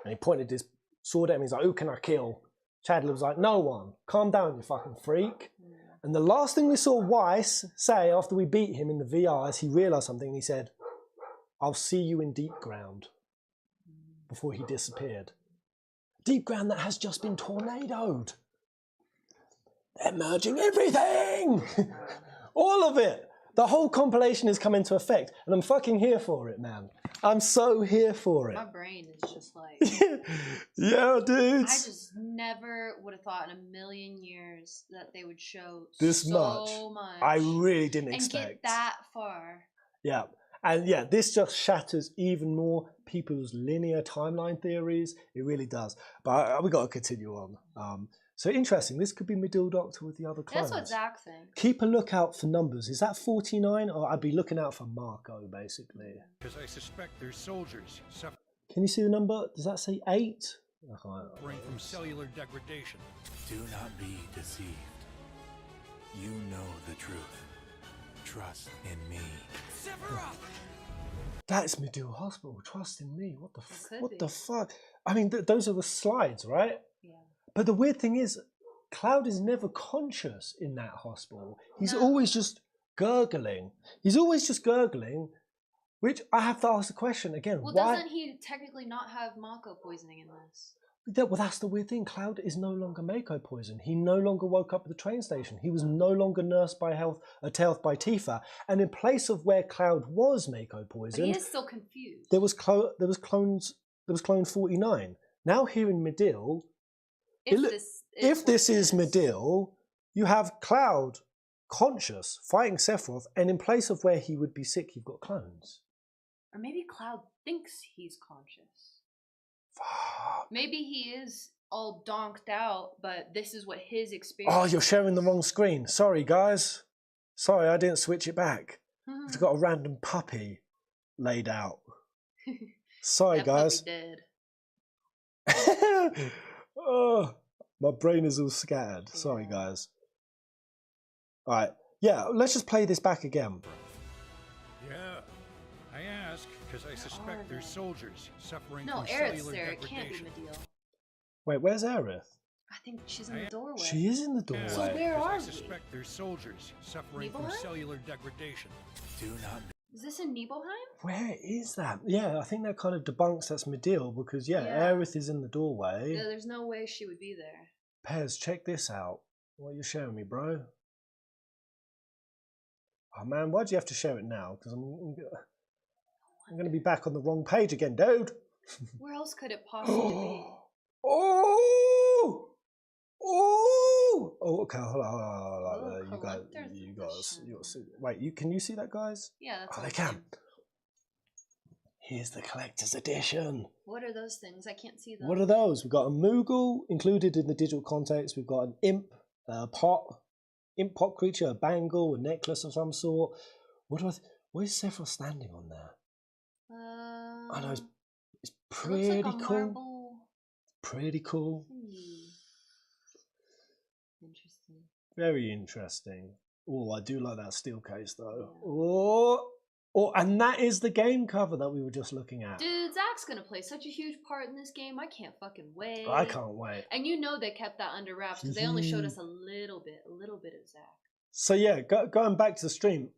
and he pointed his sword at him. He's like, who can I kill? Chadley was like, no one. Calm down, you fucking freak. And the last thing we saw Weiss say after we beat him in the VR is he realised something. He said, I'll see you in deep ground, before he disappeared. Deep ground that has just been tornadoed. They're merging everything! All of it! The whole compilation has come into effect, and I'm fucking here for it, man. I'm so here for it. My brain is just like... Yeah, dude. I just never would have thought in a million years that they would show This so much. much. I really didn't and expect. get that far. Yeah. And yeah, this just shatters even more people's linear timeline theories. It really does. But we got to continue on. So interesting. This could be Medill Doctor with the other clones. That's what Zach thinks. Keep a lookout for numbers. Is that 49? Or I'd be looking out for Marco, basically. Because I suspect there's soldiers suffering Can you see the number? Does that say 8? from cellular degradation. Do not be deceived. You know the truth. Trust in me. That's Medill Hospital. Trust in me. What the What the fuck? I mean, those are the slides, right? Yeah. But the weird thing is, Cloud is never conscious in that hospital. He's always just gurgling. He's always just gurgling, which I have to ask the question again. Well, why? doesn't he technically not have Mako poisoning in this? Well, that's the weird thing. Cloud is no longer Mako poison. He no longer woke up at the train station. He was no longer nursed by Tailth by Tifa. And in place of where Cloud was Mako poisoned, But he is still confused. there was clone 49. Now here in Medill, if this is Medill, you have Cloud conscious fighting Sephiroth, and in place of where he would be sick, you've got clones. Or maybe Cloud thinks he's conscious. Maybe he is all donked out, but this is what his experience. Oh, you're sharing the wrong screen. Sorry, guys. Sorry, I didn't switch it back. We've got a random puppy laid out. Sorry, that guys. Puppy dead. Oh, my brain is all scattered. Sorry, guys. All right. Yeah, let's just play this back again. Yeah, I ask because I suspect there's soldiers suffering No, from Aerith's cellular there. It can't be degradation. Medill. Wait, where's Aerith? I think she's in the doorway. She is in the doorway. So where are I we? suspect there's soldiers suffering from Nibelheim? cellular degradation. Do not Is this in Nibelheim? Where is that? Yeah, I think that kind of debunks that's Medill because, yeah, Aerith is in the doorway. Yeah, there's no way she would be there. Pez, check this out. What are you showing me, bro? Oh, man, why'd you have to share it now? Because I'm going to be back on the wrong page again, dude. Where else could it possibly be? Oh! Oh! Oh, okay, hold on. You guys, wait, can you see that, guys? Yeah, that's they can. Here's the collector's edition. What are those things? I can't see them. What are those? We've got a Moogle included in the digital context. We've got an imp pot creature, a bangle, a necklace of some sort. What is Sephiroth standing on there? I know it's pretty like cool. Marble. Pretty cool. Interesting. Very interesting. Oh, I do like that steel case though. Oh, and that is the game cover that we were just looking at. Dude, Zach's gonna play such a huge part in this game. I can't fucking wait. I can't wait. And you know they kept that under wraps because they only showed us a little bit of Zach. So yeah, going back to the stream,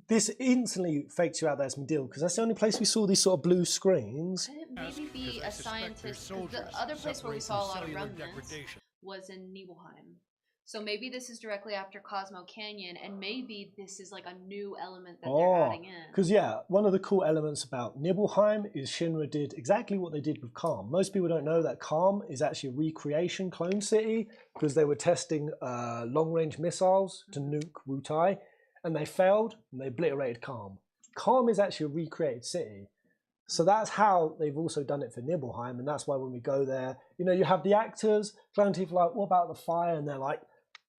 this instantly fakes you out that it's Medill because that's the only place we saw these sort of blue screens. Could it maybe be a scientist? 'Cause the other place where we saw a lot of remnants was in Nibelheim. So maybe this is directly after Cosmo Canyon, and maybe this is like a new element that they're adding in. Because yeah, one of the cool elements about Nibelheim is Shinra did exactly what they did with Calm. Most people don't know that Calm is actually a recreation clone city because they were testing long-range missiles to nuke Wutai, and they failed and they obliterated Calm. Calm is actually a recreated city. So that's how they've also done it for Nibelheim, and that's why when we go there, you know, you have the actors, clown people like, what about the fire? And they're like,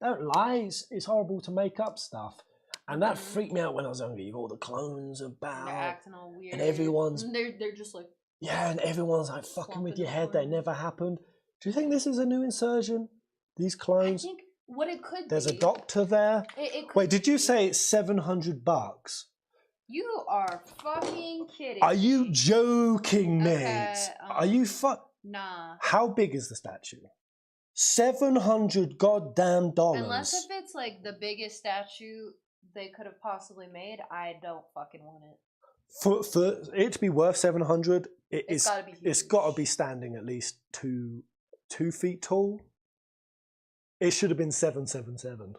don't lie, it's horrible to make up stuff. And that freaked me out when I was younger. You got all the clones about, They're acting all weird, and everyone's they're just like, yeah, and everyone's like fucking with your head. That never happened. Do you think this is a new insurgent? These clones. I think what it could There's be. a doctor there. It could Wait, did you be. say it's $700? You are fucking kidding. Are you joking, mate? Okay, Are you Nah. How big is the statue? $700 goddamn dollars. Unless if it's like the biggest statue they could have possibly made, I don't fucking want it. For it to be worth 700, It's gotta be it's got to be standing at least 2 feet tall. It should have been 777.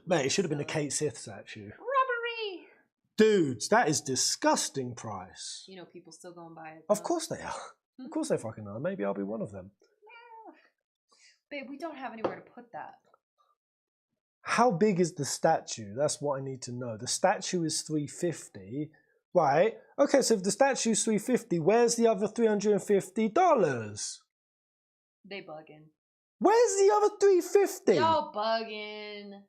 Mate, it should have been a Kate Sith statue. Robbery. Dudes, that is disgusting price. You know, people still going by it. Of course they are. Of course they fucking are. Maybe I'll be one of them. Babe, we don't have anywhere to put that. How big is the statue? That's what I need to know. The statue is $350. Right. Okay, so if the statue is $350, where's the other $350? They bugging. Where's the other $350? Y'all bugging.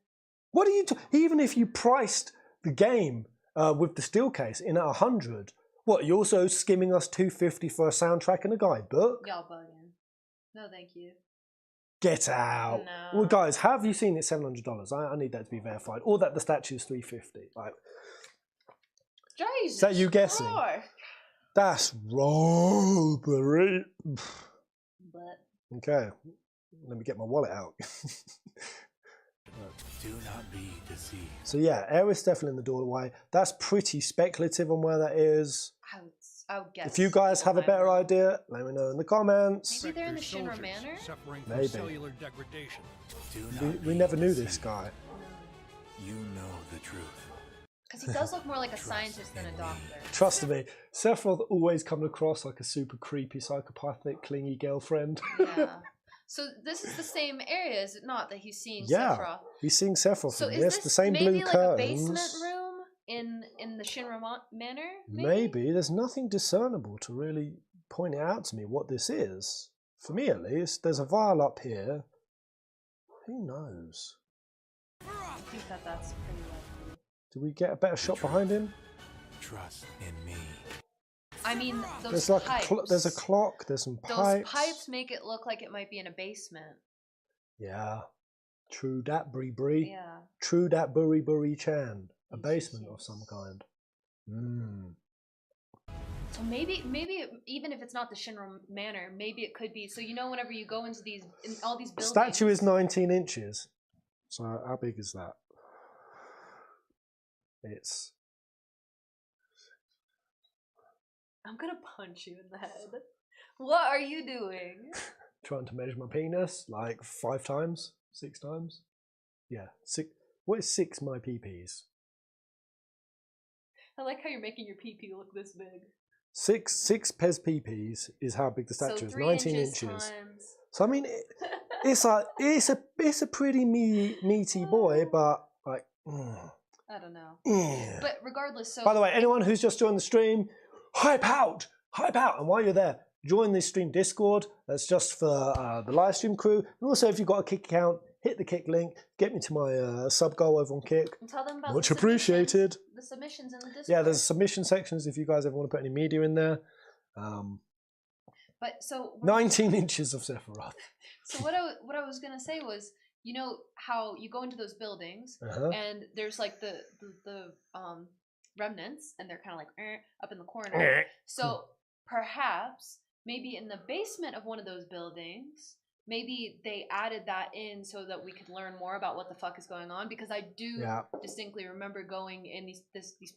What are you even if you priced the game with the steel case in at 100, what, you're also skimming us $250 for a soundtrack and a guidebook? Y'all bugging. No, thank you. Get out. No. Well, guys, have you seen it $700? I need that to be verified. Or that the statue is $350. Like, Jesus. is that you guessing? Christ. That's robbery. But Okay. Let me get my wallet out. Do not be deceived. So yeah, Aerith's definitely in the doorway. That's pretty speculative on where that is. I would guess. If you guys have a better idea, let me know in the comments. Maybe they're in the Shinra Manor? Suffering from Maybe. cellular degradation. We never knew this guy. You know the truth. Because he does look more like a scientist than a doctor. Trust me, Sephiroth always comes across like a super creepy, psychopathic, clingy girlfriend. Yeah. So this is the same area, is it not, that he's seeing Yeah, Sephiroth? he's seeing Sephiroth So in is this. this The same maybe blue like curtains. a basement room in the Shinra Manor? Maybe. There's nothing discernible to really point it out to me what this is. For me, at least, there's a vial up here. Who knows? I think that's pretty likely. Do we get a better shot behind him? Trust in me. I mean, those There's like pipes. there's a clock. There's some Those pipes. pipes make it look like it might be in a basement. Yeah. True dat, Bree Bree. Yeah. True dat, Burry Burry Chan. A basement of some kind. So maybe even if it's not the Shinra Manor, maybe it could be. So you know, whenever you go into all these buildings, Statue is 19 inches. So how big is that? It's. I'm gonna punch you in the head. What are you doing? Trying to measure my penis like 5 times, 6 times. Yeah, 6. What is 6 my PPs? I like how you're making your PP look this big. 6 Pez PPs is how big the statue So is. 3 19 inches. inches. So I mean, it's like it's a pretty meaty boy, but like. I don't know. Yeah. But regardless, so By the way, anyone who's just joined the stream, hype out! And while you're there, join the stream Discord. That's just for the live stream crew. And also, if you've got a Kick account, hit the Kick link. Get me to my sub goal over on Kick. and tell them about Much the appreciated. The submissions in the Discord. Yeah, there's submission sections if you guys ever want to put any media in there. But so 19 inches of Sephiroth. So what I was gonna say was, you know how you go into those buildings and there's like the remnants, and they're kind of like up in the corner. So perhaps maybe in the basement of one of those buildings, maybe they added that in so that we could learn more about what the fuck is going on. Because I do distinctly remember going in these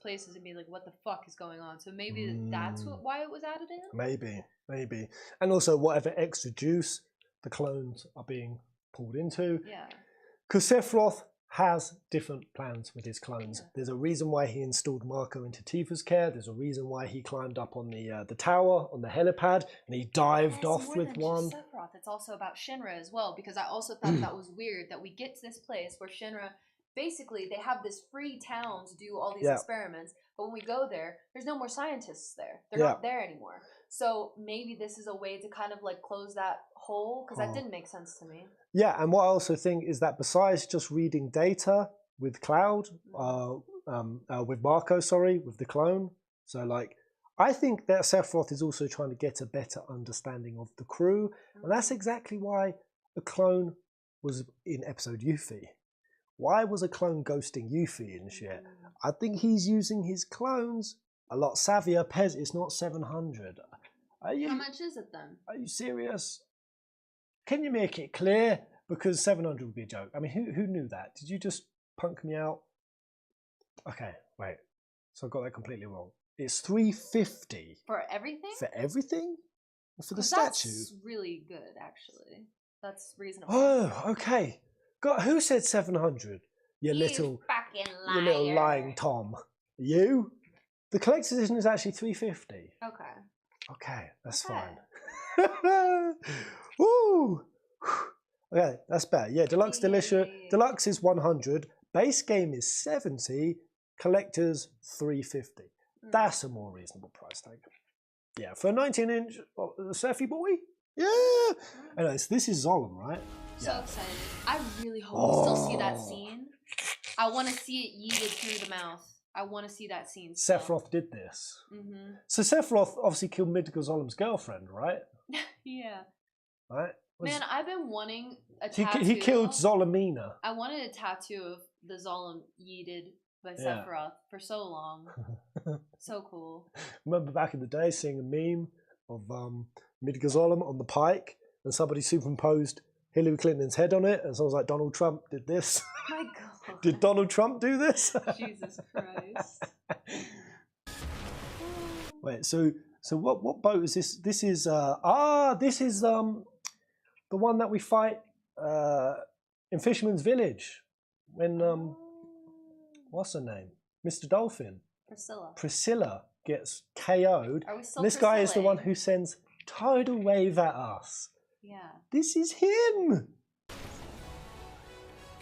places and being like, what the fuck is going on? So maybe that's why it was added in. Maybe. And also whatever extra juice the clones are being pulled into. Yeah. Because Sephiroth has different plans with his clones. There's a reason why he installed Marco into Tifa's care. There's a reason why he climbed up on the tower, on the helipad, and he dived off with one. Sephiroth. It's also about Shinra as well, because I also thought that was weird that we get to this place where Shinra, basically, they have this free town to do all these experiments, but when we go there, there's no more scientists there. They're not there anymore. So maybe this is a way to kind of like close that hole, because that didn't make sense to me. Yeah, and what I also think is that besides just reading data with Cloud, with Marco, with the clone, so like, I think that Sephiroth is also trying to get a better understanding of the crew, and that's exactly why a clone was in episode Yuffie. Why was a clone ghosting Yuffie and shit? I think he's using his clones a lot savvier. Pez, it's not 700. How much is it then? Are you serious? Can you make it clear? Because 700 would be a joke. I mean, who knew that? Did you just punk me out? Okay, wait. So I got that completely wrong. It's 350. For everything? For everything? Or for the statue? That's really good, actually. That's reasonable. Oh, okay. God, who said 700? You little fucking liar. You little lying Tom. You? The collector's edition is actually 350. Okay. Okay, that's fine. Woo! Okay, that's better. Yeah, deluxe delicious. Deluxe is 100. Base game is 70. Collector's 350. That's a more reasonable price tag. Yeah, for a 19-inch Sephi boy. Yeah. Anyways, this is Zolom, right? So excited. I really hope we still see that scene. I want to see it yeeted through the mouth. I want to see that scene. Sephiroth did this. So Sephiroth obviously killed Midgar Zolem's girlfriend, right? Yeah. Right? Man, I've been wanting a tattoo. He killed Zolemina. I wanted a tattoo of the Zolom yeeted by Sephiroth for so long. So cool. Remember back in the day seeing a meme of Midgar Zolem on the pike and somebody superimposed Hillary Clinton's head on it, and someone was like, Donald Trump did this. My God. Did Donald Trump do this? Jesus Christ. Wait, so what boat is this? This is this is the one that we fight in Fisherman's Village when what's her name? Mr. Dolphin. Priscilla gets KO'd. Are we still this guy is the one who sends tidal wave at us. Yeah. This is him.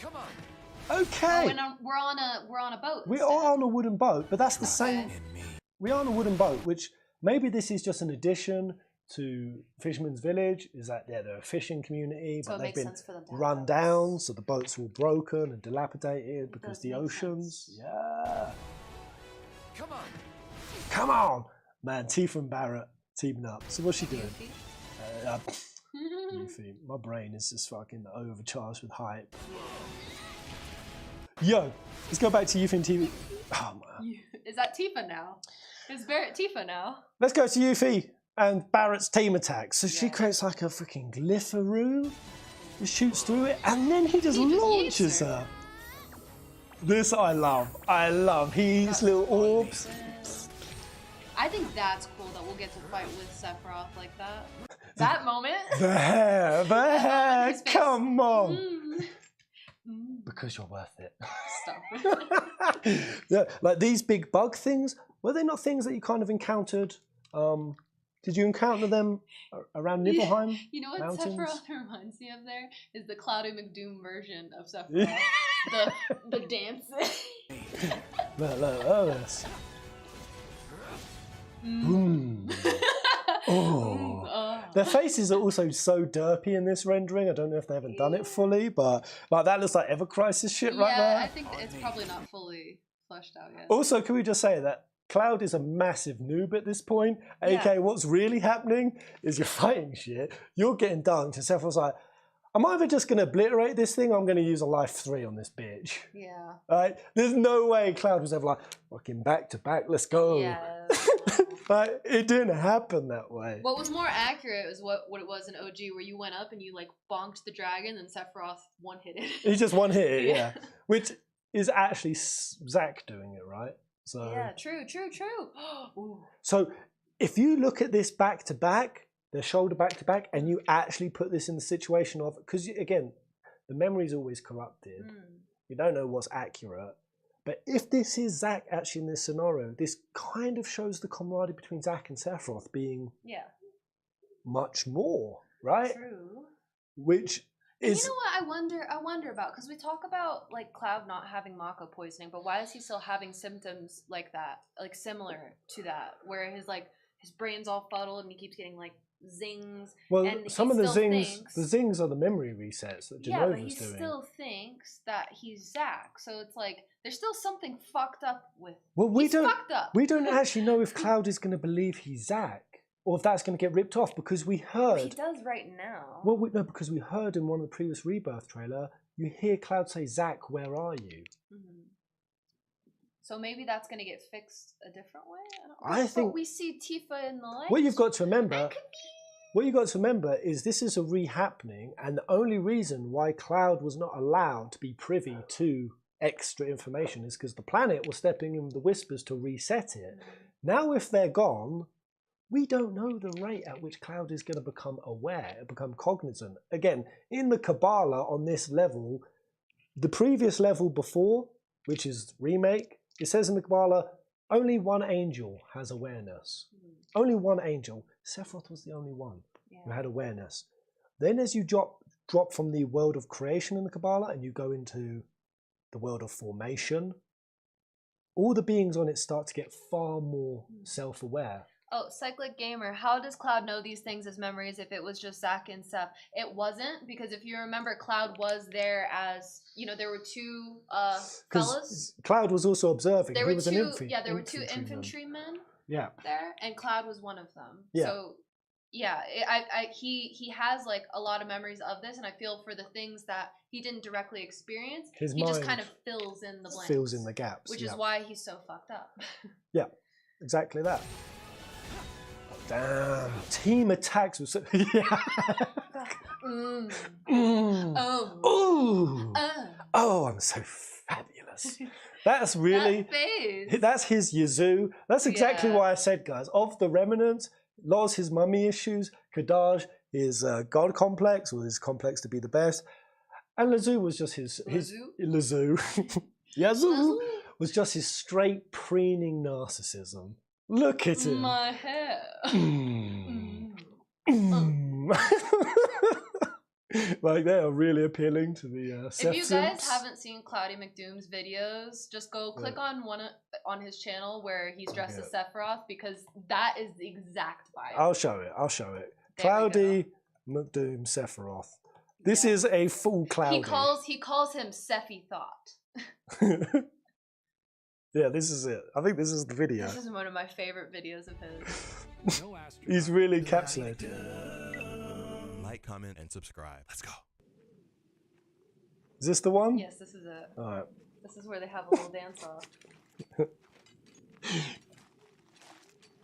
Come on. Okay. Oh, we're on a boat. We are on a wooden boat, but that's the same. We are on a wooden boat, which maybe this is just an addition to Fisherman's Village. Is that they're a fishing community, so but they've been to run down, so the boats are all broken and dilapidated because the oceans. Yeah. Come on. Come on, man. Tifa and Barrett teaming up. So what's she doing? Yuffie. My brain is just fucking overcharged with hype. Yo, let's go back to Yuffie and TV. Oh, man. Is that Tifa now? Is Barrett Tifa now? Let's go to Yuffie and Barrett's team attack. So she creates like a freaking glypharoo, just shoots through it, and then he just launches her. This I love. I love. He eats little orbs. I think that's cool that we'll get to fight with Sephiroth like that. That moment. The hair, come on. Because you're worth it. Stop. Yeah, like these big bug things, were they not things that you kind of encountered? Did you encounter them around Nibelheim? You know what mountains? Sephiroth reminds me of there? Is the Cloudy McDoom version of Sephiroth. the dancing. Look, this. Oh. Their faces are also so derpy in this rendering. I don't know if they haven't done it fully, but like that looks like Ever Crisis shit right there. Yeah, I think it's probably not fully fleshed out yet. Also, can we just say that Cloud is a massive noob at this point? aka what's really happening is you're fighting shit, you're getting dunked, and Sephiroth's like, I'm either just going to obliterate this thing or I'm going to use a life 3 on this bitch. Yeah. Right? There's no way Cloud was ever like, fucking back to back, let's go. Yeah. Like, it didn't happen that way. What was more accurate was what it was in OG, where you went up and you like bonked the dragon and Sephiroth one-hit it. He just one-hit it, yeah. Which is actually Zack doing it, right? So yeah, true. So if you look at this back to back, their shoulder back to back, and you actually put this in the situation of, because again, the memory is always corrupted. We don't know what's accurate. But if this is Zack actually in this scenario, this kind of shows the camaraderie between Zack and Sephiroth being much more, right? True. Which is... You know what I wonder about, because we talk about like Cloud not having Mako poisoning, but why is he still having symptoms like that, like similar to that, where his brain's all fuddled and he keeps getting like zings. Well, and some of the zings are the memory resets that Genova's yeah, but he doing. still thinks that he's Zack, so it's like there's still something fucked up with. Well, he's fucked up. We don't actually know if Cloud is going to believe he's Zack, or if that's going to get ripped off, because we heard. He does right now. Well, no, because we heard in one of the previous Rebirth trailer, you hear Cloud say, "Zack, where are you?" Mm-hmm. So maybe that's going to get fixed a different way. I think but we see Tifa in the light. What you've got to remember. What you've got to remember is this is a re-happening, and the only reason why Cloud was not allowed to be privy to extra information is because the planet was stepping in with the Whispers to reset it. Now, if they're gone, we don't know the rate at which Cloud is going to become aware, become cognizant. Again, in the Kabbalah on this level, the previous level before, which is remake, it says in the Kabbalah, only one angel has awareness. Only one angel. Sephiroth was the only one who had awareness. Then as you drop from the world of creation in the Kabbalah and you go into the world of formation, all the beings on it start to get far more self-aware. Oh, Cyclic Gamer, how does Cloud know these things as memories if it was just Zack and Seth? It wasn't, because if you remember, Cloud was there as, there were two fellas. Cloud was also observing. There he were was two, an there were two infantrymen there, and Cloud was one of them. Yeah. So, yeah, he has like a lot of memories of this, and I feel for the things that he didn't directly experience, he just kind of fills in the blanks. Fills in the gaps. Which is why he's so fucked up. Yeah, exactly that. Damn, team attacks was so... Oh, I'm so fabulous. That's really... That's his Yazoo. That's exactly why I said, guys, of the Remnants, Loz, his mummy issues, Kadaj, his god complex, or his complex to be the best, and Lazoo was just his Lazoo. Yazoo was just his straight preening narcissism. Look at him. My hair. Like, they are really appealing to the If you guys haven't seen Cloudy McDoom's videos, just go click on his channel where he's dressed as Sephiroth, because that is the exact vibe. I'll show it. Cloudy McDoom Sephiroth. This is a full Cloudy. He calls him Sephi Thought. Yeah, this is it. I think this is the video. This is one of my favorite videos of his. He's really encapsulated. Like, comment, and subscribe. Let's go. Is this the one? Yes, this is it. All right. This is where they have a little dance off.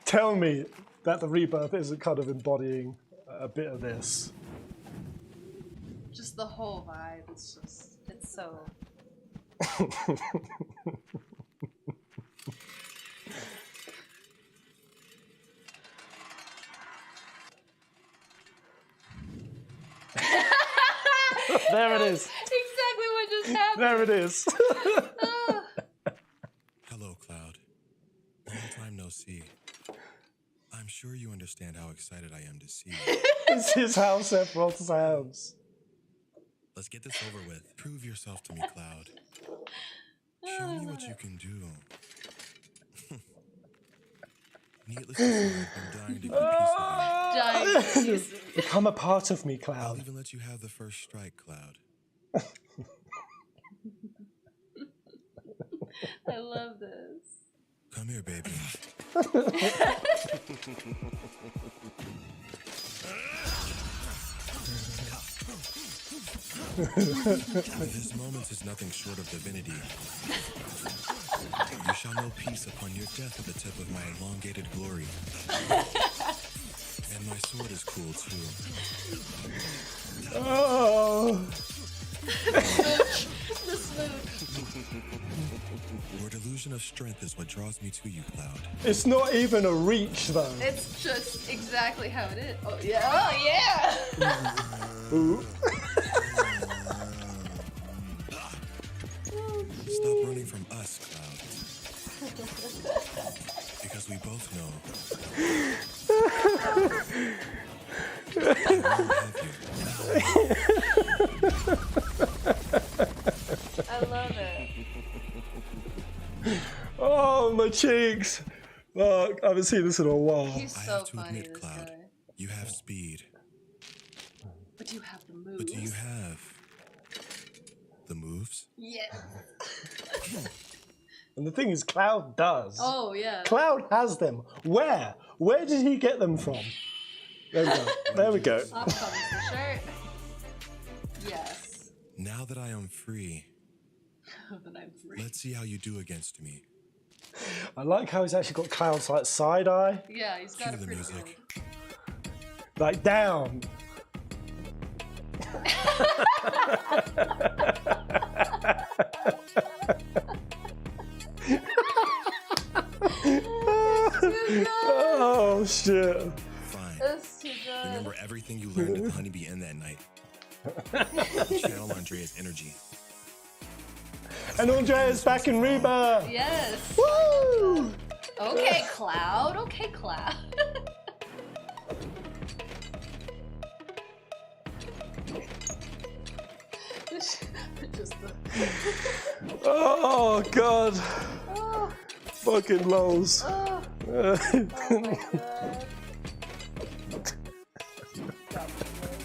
Tell me that the Rebirth isn't kind of embodying a bit of this. Just the whole vibe. It's so... There it is. Exactly what just happened. There it is. Hello, Cloud. Long time no see. I'm sure you understand how excited I am to see you. This is how Sephiroth sounds. Let's get this over with. Prove yourself to me, Cloud. Show me what you can do. Needless to say, I'm dying to get a piece of you. Become a part of me, Cloud. I'll even let you have the first strike, Cloud. I love this. Come here, baby. This moment is nothing short of divinity. You shall know peace upon your death at the tip of my elongated glory. And my sword is cool, too. Oh. The smooch. Your delusion of strength is what draws me to you, Cloud. It's not even a reach, though. It's just exactly how it is. Oh, yeah. Oh, yeah. Ooh. us, Cloud. Because we both know I won't have you. I love it. Oh, my cheeks. Fuck, I haven't seen this in a while. He's so funny, this Cloud, guy. you have speed. But you have the moves. But do you have the moves? Yes. And the thing is, Cloud does. Oh, yeah. Cloud has them. Where? Where did he get them from? There we go. There we go. Up comes the shirt. Yes. Now that I am free, But I'm free. let's see how you do against me. I like how he's actually got Cloud's like side eye. Yeah, he's got Cue a the pretty music. good. Like down. Oh shit. Fine. That's too good. Remember everything you learned at the Honeybee Inn that night. Channel Andrea's energy. And Andrea's back in Reba. Yes. Woo! Okay, Cloud. Okay, Cloud. Just the... Oh god. Oh. Fucking lols. Oh. Oh my god.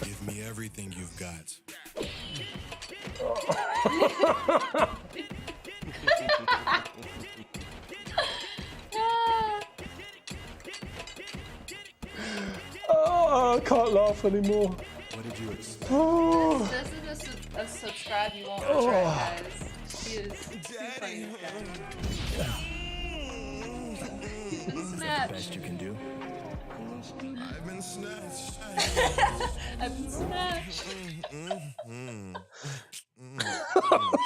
Give me everything you've got. Oh, I can't laugh anymore. What did you expect? Oh. This is a subscribe you won't regret, guys. He is too funny. The best you can do. I've been snatched. I've been snatched.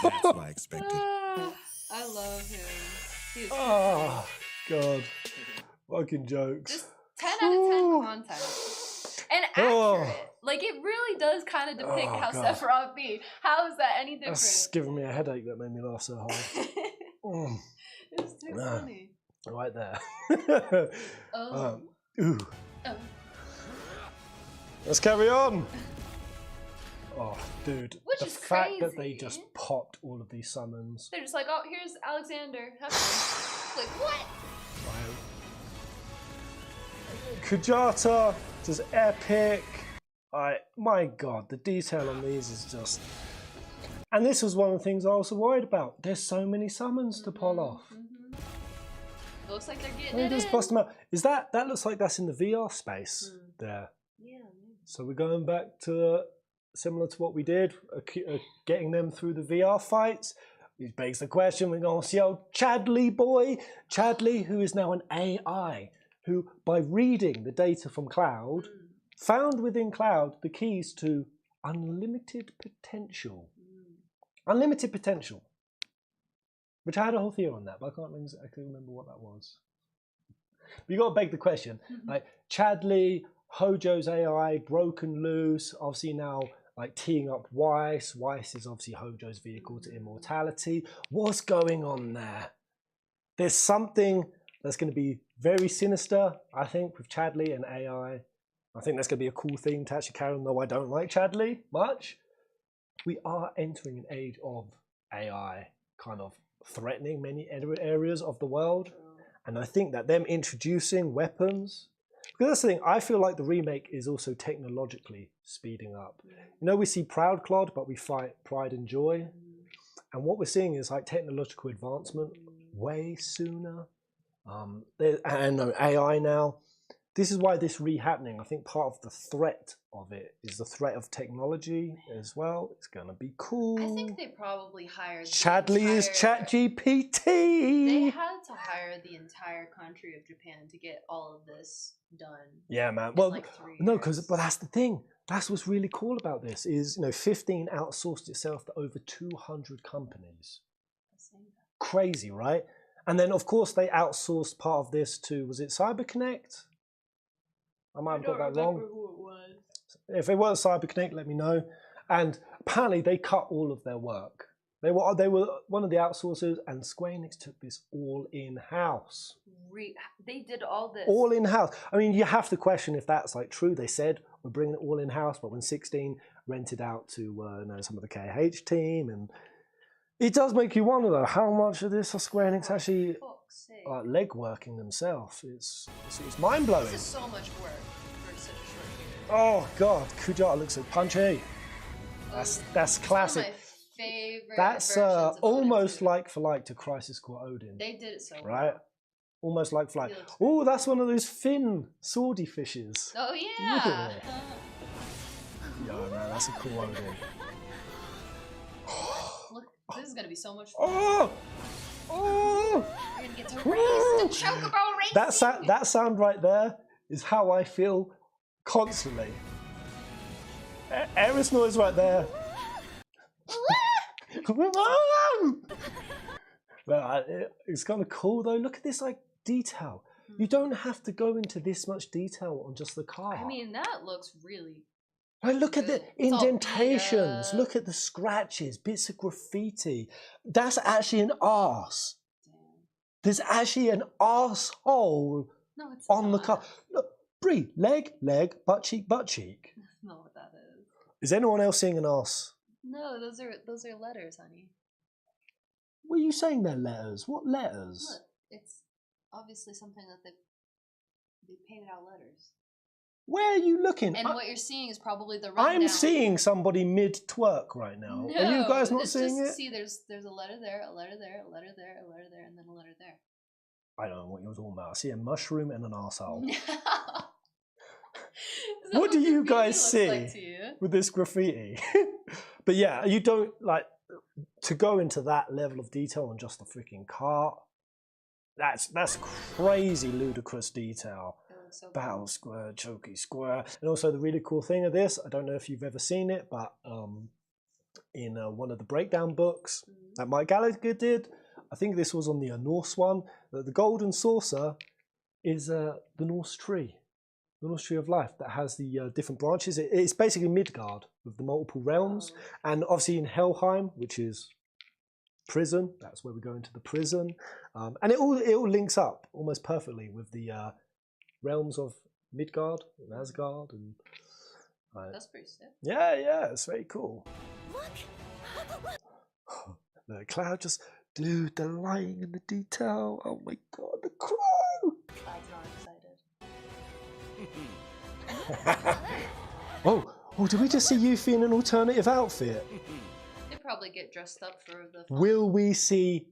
That's what I expected. I love him. He is Oh god. Fucking jokes. just 10 out of 10 content. And accurate. Oh. Like, it really does kind of depict Oh, how God. Sephiroth be. How is that any different? That's giving me a headache that made me laugh so hard. Mm. It's too Ah. funny. Right there. Oh. Ooh. Oh. Let's carry on. Oh, dude. Which the is fact that they crazy. just popped all of these summons. They're just like, oh, here's Alexander. Have fun. Like, what? Kujata, just epic. My god, the detail on these is just... And this was one of the things I was worried about. There's so many summons to pull off. Looks like they're Let getting me it just in. bust them out. Is that looks like that's in the VR space there. Yeah. So we're going back to similar to what we did, getting them through the VR fights. Which begs the question, we're going to see old Chadley boy. Chadley, who is now an AI, who by reading the data from Cloud, found within Cloud the keys to unlimited potential. Unlimited potential. Which I had a whole theory on that, but I can't exactly remember what that was. But you got to beg the question, like Chadley, Hojo's AI, broken loose, obviously now like teeing up Weiss. Weiss is obviously Hojo's vehicle to immortality. What's going on there? There's something that's going to be very sinister, I think, with Chadley and AI. I think that's going to be a cool thing to actually carry on, though I don't like Chadley much. We are entering an age of AI kind of threatening many areas of the world. And I think that them introducing weapons, because that's the thing, I feel like the remake is also technologically speeding up. You know, we see Proud Clod, but we fight Pride and Joy. And what we're seeing is like technological advancement way sooner. And AI now. This is why this re-happening, I think part of the threat of it is the threat of technology as well. It's going to be cool. I think they probably hired Chadley is ChatGPT. They had to hire the entire country of Japan to get all of this done. Yeah, man. in Well, like 3 no, years. but that's the thing. That's what's really cool about this is, 15 outsourced itself to over 200 companies. Crazy, right? And then, of course, they outsourced part of this to, was it CyberConnect? I might have got that wrong. Who it was. If it weren't CyberConnect, let me know. And apparently they cut all of their work. They were one of the outsourcers, and Square Enix took this all in-house. They did all this. All in-house. I mean, you have to question if that's like true. They said we're bringing it all in-house, but when 16 rented out to some of the KH team, and it does make you wonder though, how much of this are Square Enix actually leg working themselves? It's mind blowing. This is so much work for such a short period. Oh god, Kujata looks so punchy. That's classic. One of my favorite That's versions of almost like for like to Crisis Core Odin. They did it so well. Right? Almost like for like. Oh, that's one of those fin swordy fishes. Oh yeah. Yeah, man, that's a cool Odin. Look, this is gonna be so much fun. Oh! Oh! We're gonna get to race the chocobo racing. That sound right there is how I feel constantly. Aerith noise right there. But it's kind of cool though. Look at this like detail. You don't have to go into this much detail on just the car. I mean, that looks really. Like, look at the It's all indentations. beat up. Look at the scratches, bits of graffiti. That's actually an arse. There's actually an arsehole on the car. Look, Brie, leg, butt cheek, butt cheek. That's not what that is. Is anyone else seeing an arse? No, those are letters, honey. What are you saying they're letters? What letters? Look, it's obviously something that they painted out letters. Where are you looking? And what you're seeing is probably the rundown. I'm seeing somebody mid-twerk right now. No, Are you guys not it's seeing just, it? See, there's a letter there, a letter there, a letter there, a letter there, and then a letter there. I don't know what you're talking about. I see a mushroom and an arsehole. Is that What do you graffiti guys looks see like to you? with this graffiti? But yeah, you don't like to go into that level of detail on just the freaking car. That's crazy ludicrous detail. So Battle Square, Choky Square, and also the really cool thing of this. I don't know if you've ever seen it, but in one of the breakdown books that Mike Gallagher did, I think this was on the Norse one. That the golden saucer is the Norse tree. The Norse Tree of Life that has the different branches. It's basically Midgard with the multiple realms. And obviously in Helheim, which is prison, that's where we go into the prison. And it all links up almost perfectly with the realms of Midgard and Asgard. And that's pretty sick. Yeah, it's very cool. The cloud just, dude, the lighting and the detail. Oh my god, the crow! Cloud's not excited. Oh, did we just see Yuffie in an alternative outfit? They probably get dressed up for the. Will we see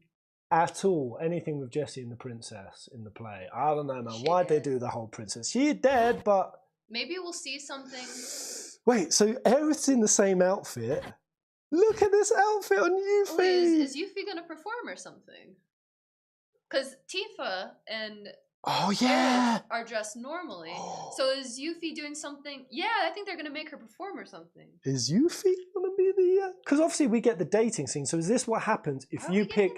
at all anything with Jessie and the princess in the play? I don't know, man. Why'd they do the whole princess? She's dead, but Maybe we'll see something. wait. So Aerith's in the same outfit. Look at this outfit on Yuffie. Wait, is Yuffie gonna perform or something? Because Tifa and Aerith are dressed normally. So is Yuffie doing something? Yeah, I think they're gonna make her perform or something. Is Yuffie gonna be the? Because obviously we get the dating scene. So is this what happens if you pick?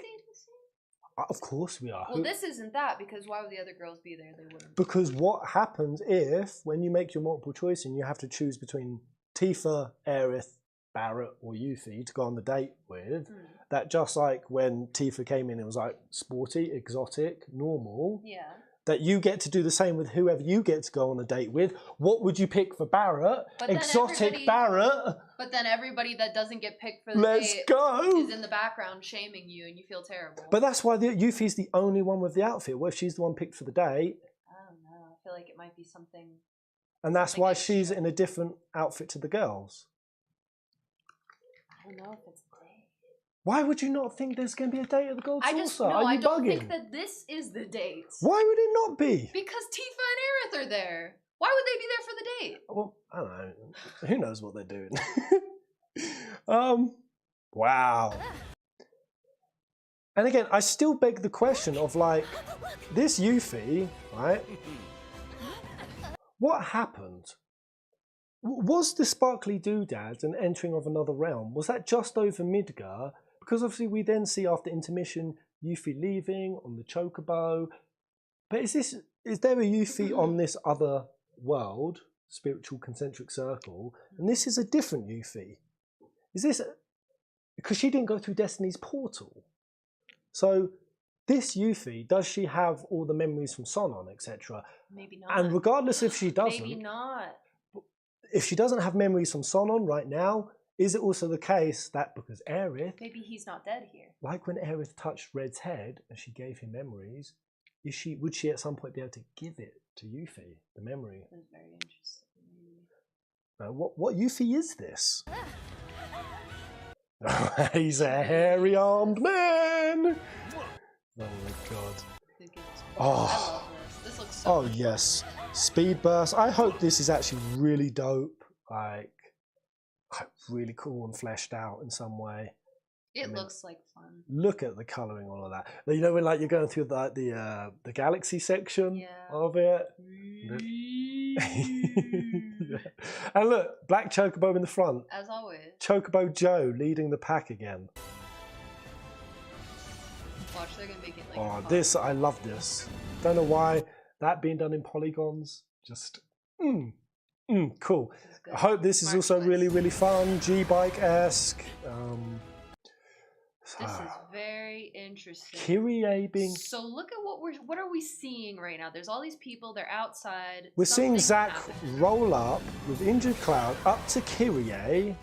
Of course we are. Well, this isn't that, because why would the other girls be there? They wouldn't. Because what happens if, when you make your multiple choice and you have to choose between Tifa, Aerith, Barrett, or Yuffie to go on the date with, that just like when Tifa came in, it was like sporty, exotic, normal. Yeah. That you get to do the same with whoever you get to go on a date with. What would you pick for Barrett? But then Exotic Barrett. But then everybody that doesn't get picked for the Let's date go. is in the background shaming you, and you feel terrible. But that's why Yuffie's the only one with the outfit. What if she's the one picked for the date? I don't know. I feel like it might be something. And that's why she's in a different outfit to the girls. I don't know if it's a date. Why would you not think there's going to be a date at the Gold Saucer? Are you I don't bugging? think that this is the date. Why would it not be? Because Tifa and Aerith are there. Why would they be there for the date? Well, I don't know. Who knows what they're doing? Wow. And again, I still beg the question of like, this Yuffie, right? What happened? Was the sparkly doodads an entering of another realm? Was that just over Midgar? Because obviously we then see after intermission Yuffie leaving on the chocobo. But is there a Yuffie on this other world, spiritual concentric circle, and this is a different Yuffie? Is this because she didn't go through Destiny's portal. So this Yuffie, does she have all the memories from Sonon, etc.? Maybe not. And regardless if she doesn't, Maybe not. if she doesn't have memories from Sonon right now, is it also the case that because Aerith, Maybe he's not dead here. like when Aerith touched Red's head and she gave him memories, would she at some point be able to give it to Yuffie, the memory? That's very interesting. Now, what Yuffie is this? He's a hairy armed man. Oh my god. I love this. This looks so Oh yes, Speed Burst. I hope this is actually really dope, like really cool and fleshed out in some way. It looks like fun. Look at the colouring, all of that. You know when like you're going through the galaxy section of it. Yeah. And look, black Chocobo in the front. As always. Chocobo Joe leading the pack again. Watch, they're gonna make it like. Oh, this I love this. Don't know why that being done in polygons. Just cool. I hope this is also really fun. G-Bike-esque. This is very interesting. Kyrie being. So look at what are we seeing right now? There's all these people. They're outside. We're seeing Something Zack happened. roll up with injured Cloud up to Kyrie.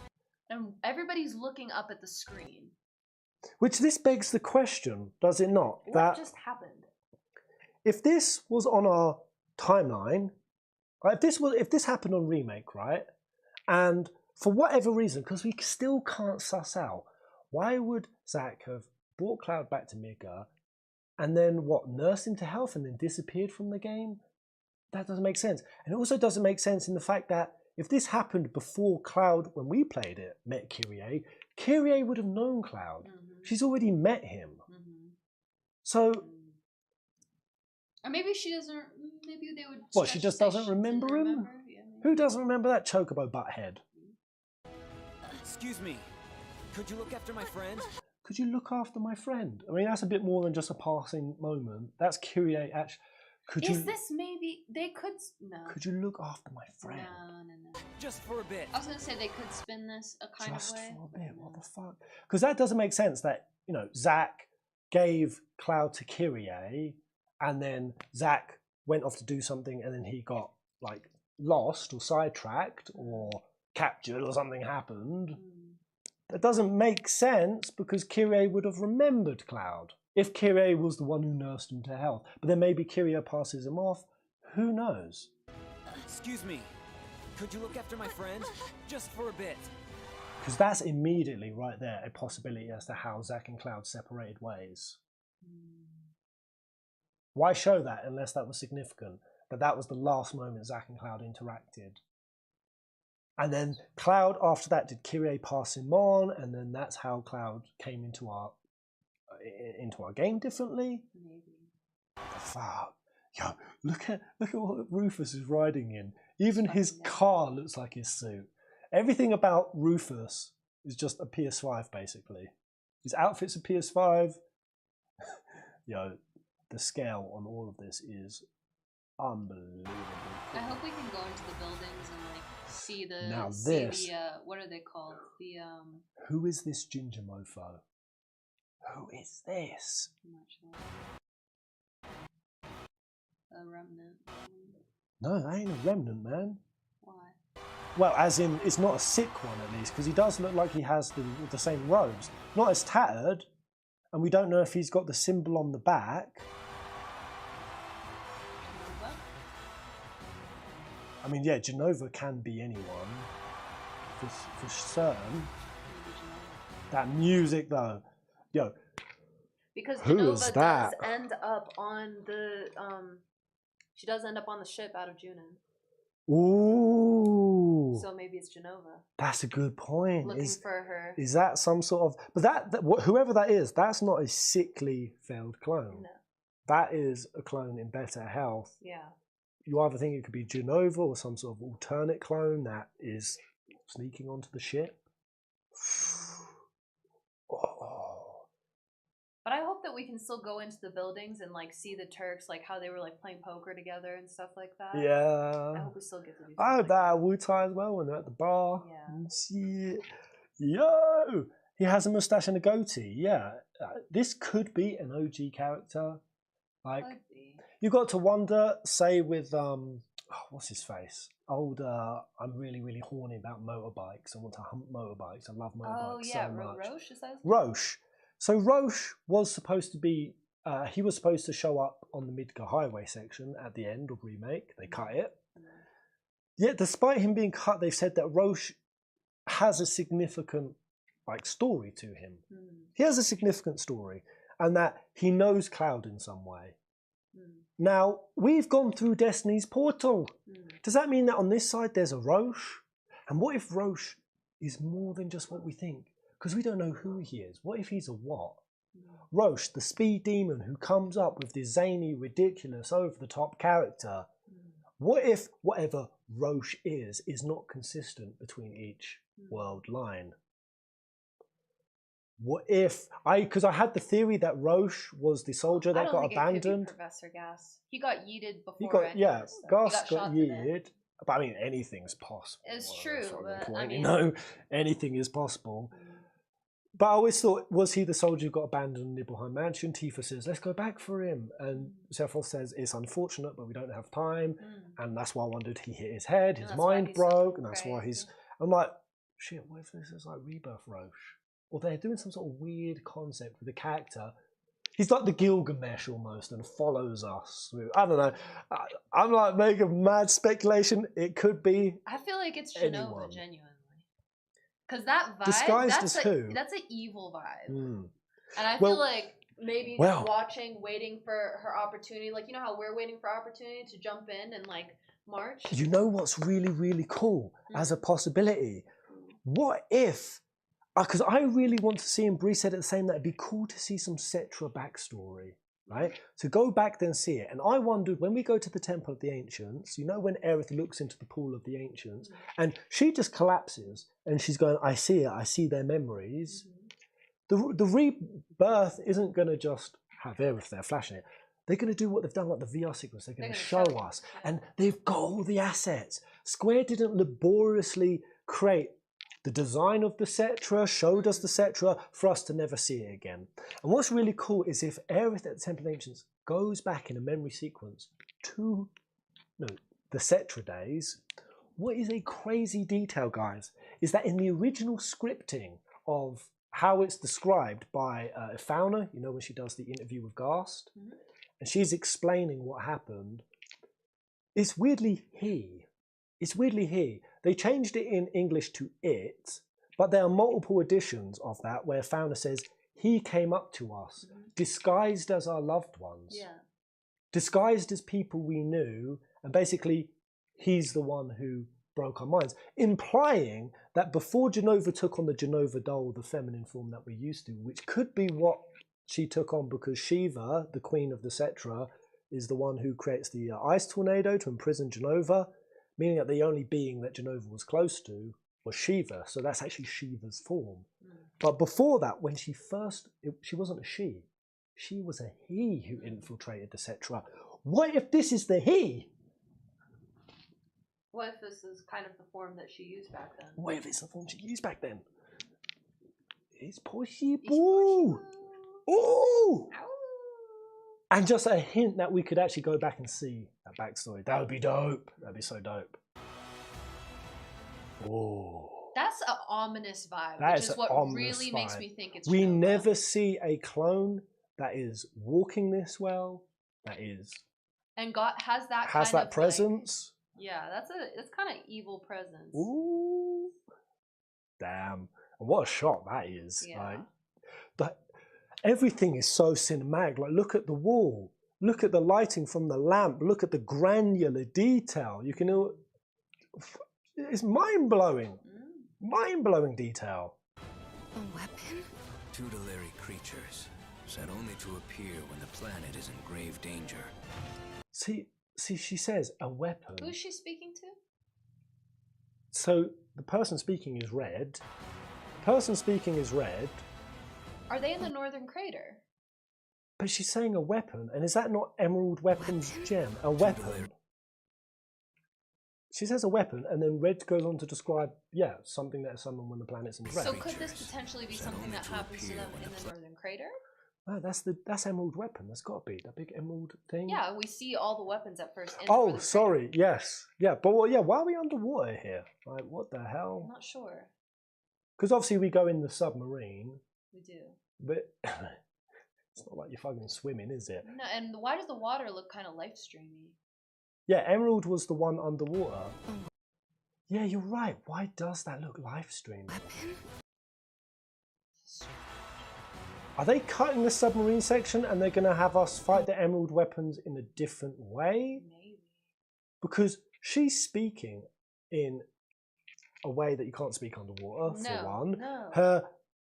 And everybody's looking up at the screen. Which this begs the question, does it not? What just happened? If this was on our timeline, right, if this happened on Remake, right, and for whatever reason, because we still can't suss out, why would Zack have brought Cloud back to Midgar and then nursed him to health and then disappeared from the game? That doesn't make sense. And it also doesn't make sense in the fact that if this happened before Cloud, when we played it, met Kyrie, Kyrie would have known Cloud. She's already met him. So. Or maybe she doesn't. Maybe they would. What, she just doesn't remember him? Yeah, Who doesn't remember that Chocobo butthead? Excuse me. Could you look after my friend? Could you look after my friend? I mean, that's a bit more than just a passing moment. That's Kyrie actually. Is this maybe they could? No. Could you look after my friend? No. Just for a bit. I was gonna say they could spin this a kind Just of way. for a bit. What the fuck? Because that doesn't make sense. That Zack gave Cloud to Kyrie, and then Zack went off to do something, and then he got like lost or sidetracked or captured or something happened. That doesn't make sense because Kyrie would have remembered Cloud if Kyrie was the one who nursed him to health. But then maybe Kyrie passes him off. Who knows? Excuse me. Could you look after my friend? Just for a bit. Because that's immediately right there a possibility as to how Zack and Cloud separated ways. Why show that unless that was significant? But that was the last moment Zack and Cloud interacted. And then Cloud, after that, did Kyrie pass him on, and then that's how Cloud came into our game differently. Maybe. What the fuck? Yo, look at what Rufus is riding in. Even his car looks like his suit. Everything about Rufus is just a PS5, basically. His outfit's a PS5. Yo, the scale on all of this is unbelievable. I hope we can go into the buildings and like see the what are they called? The Who is this ginger mofo? Who is this? I'm not sure. A remnant. No, that ain't a remnant, man. Why? Well, as in, it's not a sick one at least, because he does look like he has the same robes. Not as tattered, and we don't know if he's got the symbol on the back. I mean, yeah, Genova can be anyone, for certain. That music, though, yo. Because who Genova is that? does end up on the she does end up on the ship out of Junin. Ooh. So maybe it's Genova. That's a good point. Looking for her. Is that some sort of? But whoever that is, that's not a sickly failed clone. No. That is a clone in better health. Yeah. You either think it could be Genova or some sort of alternate clone that is sneaking onto the ship. But I hope that we can still go into the buildings and like see the Turks, like how they were like playing poker together and stuff like that. Yeah. I hope we still get to do I hope that Wu Tai as well when they're at the bar. Yeah. And see it. Yo! He has a mustache and a goatee. Yeah, this could be an OG character. Like, you got to wonder. Say with what's his face? Old. I'm really horny about motorbikes. I want to hump motorbikes. I love motorbikes so much. Roche, is that his name? Roche. So Roche was supposed to be. He was supposed to show up on the Midgar Highway section at the end of remake. They cut it. Yet, despite him being cut, they've said that Roche has a significant story to him. He has a significant story, and that he knows Cloud in some way. Now, we've gone through Destiny's portal. Does that mean that on this side there's a Roche? And what if Roche is more than just what we think? Because we don't know who he is. What if he's a what? Roche, the speed demon who comes up with this zany, ridiculous, over-the-top character. What if whatever Roche is not consistent between each world line? What if because I had the theory that Roche was the soldier that got abandoned. It could be Professor Gas. He got yeeted before. Gas got yeeted. But I mean, anything's possible. It's true, but I mean, you know, anything is possible. But I always thought, was he the soldier who got abandoned in Nibelheim Mansion? Tifa says, let's go back for him. And Sephiroth says, it's unfortunate, but we don't have time. And that's why I wondered he hit his head, his mind broke, and that's why he's... I'm like, shit, what if this is like Rebirth Roche? Or they're doing some sort of weird concept with the character. He's like the Gilgamesh almost and follows us. I don't know. I'm like making mad speculation. It could be I feel like it's Shinova, anyone. genuinely. Because that vibe, Disguised that's as who? That's an evil vibe. Mm. And I feel like maybe Well. watching, waiting for her opportunity. Like, you know how we're waiting for opportunity to jump in and, like, march? You know what's really, really cool as a possibility? What if... Because I really want to see, and Bree said it the same, that it'd be cool to see some Cetra backstory, right? To go back then see it. And I wondered, when we go to the Temple of the Ancients, you know when Aerith looks into the Pool of the Ancients, and she just collapses, and she's going, I see it, I see their memories. The rebirth isn't going to just have Aerith there flashing it. They're going to do what they've done, like the VR sequence. They're going to show us. And they've got all the assets. Square didn't laboriously create the design of the Cetra, showed us the Cetra for us to never see it again. And what's really cool is if Aerith at the Temple of Ancients goes back in a memory sequence to the Cetra days, what is a crazy detail, guys, is that in the original scripting of how it's described by Fauna, you know, when she does the interview with Gast, and she's explaining what happened, it's weirdly he. It's weirdly he. They changed it in English to it, but there are multiple editions of that where Fauna says, he came up to us, disguised as our loved ones, disguised as people we knew, and basically he's the one who broke our minds, implying that before Jenova took on the Jenova doll, the feminine form that we're used to, which could be what she took on because Shiva, the queen of the Cetra, is the one who creates the ice tornado to imprison Jenova, meaning that the only being that Jenova was close to was Shiva, so that's actually Shiva's form. But before that, when she first, she wasn't a she was a he who infiltrated the Cetra. What if this is the he? What if this is kind of the form that she used back then? What if it's the form she used back then? It's possible. Ooh! And just a hint that we could actually go back and see that backstory. That would be dope. That'd be so dope. Oh. That's an ominous vibe, That which is is what an really ominous makes vibe. me think it's We Jenova. never see a clone that is walking this well, that is And God has that has kind that of presence. Like, yeah, that's kind of evil presence. Ooh. Damn. And what a shot that is. Yeah. Like, but everything is so cinematic. Like, look at the wall. Look at the lighting from the lamp. Look at the granular detail. You can... It's mind-blowing. Mind-blowing detail. A weapon? Tutelary creatures, set only to appear when the planet is in grave danger. See, she says a weapon. Who is she speaking to? So the person speaking is red. Person speaking is red. Are they in the Northern Crater? But she's saying a weapon, and is that not Emerald Weapons Gem? A weapon. she says a weapon, and then Red goes on to describe, yeah, something that is summoned when the planet's in threat. So could this potentially be something that happens to them in the Northern Crater? No, that's Emerald Weapon. That's got to be that big emerald thing. Yeah, we see all the weapons at first. In Oh, sorry. Yes. Yeah, but yeah, why are we underwater here? Like, what the hell? I'm not sure. Because obviously we go in the submarine. We do. But it's not like you're fucking swimming, is it? No, and why does the water look kind of life streamy? Yeah, Emerald was the one underwater. Yeah, you're right. Why does that look live stream? Are they cutting the submarine section and they're going to have us fight the Emerald weapons in a different way? Maybe. Because she's speaking in a way that you can't speak underwater, for one. No. Her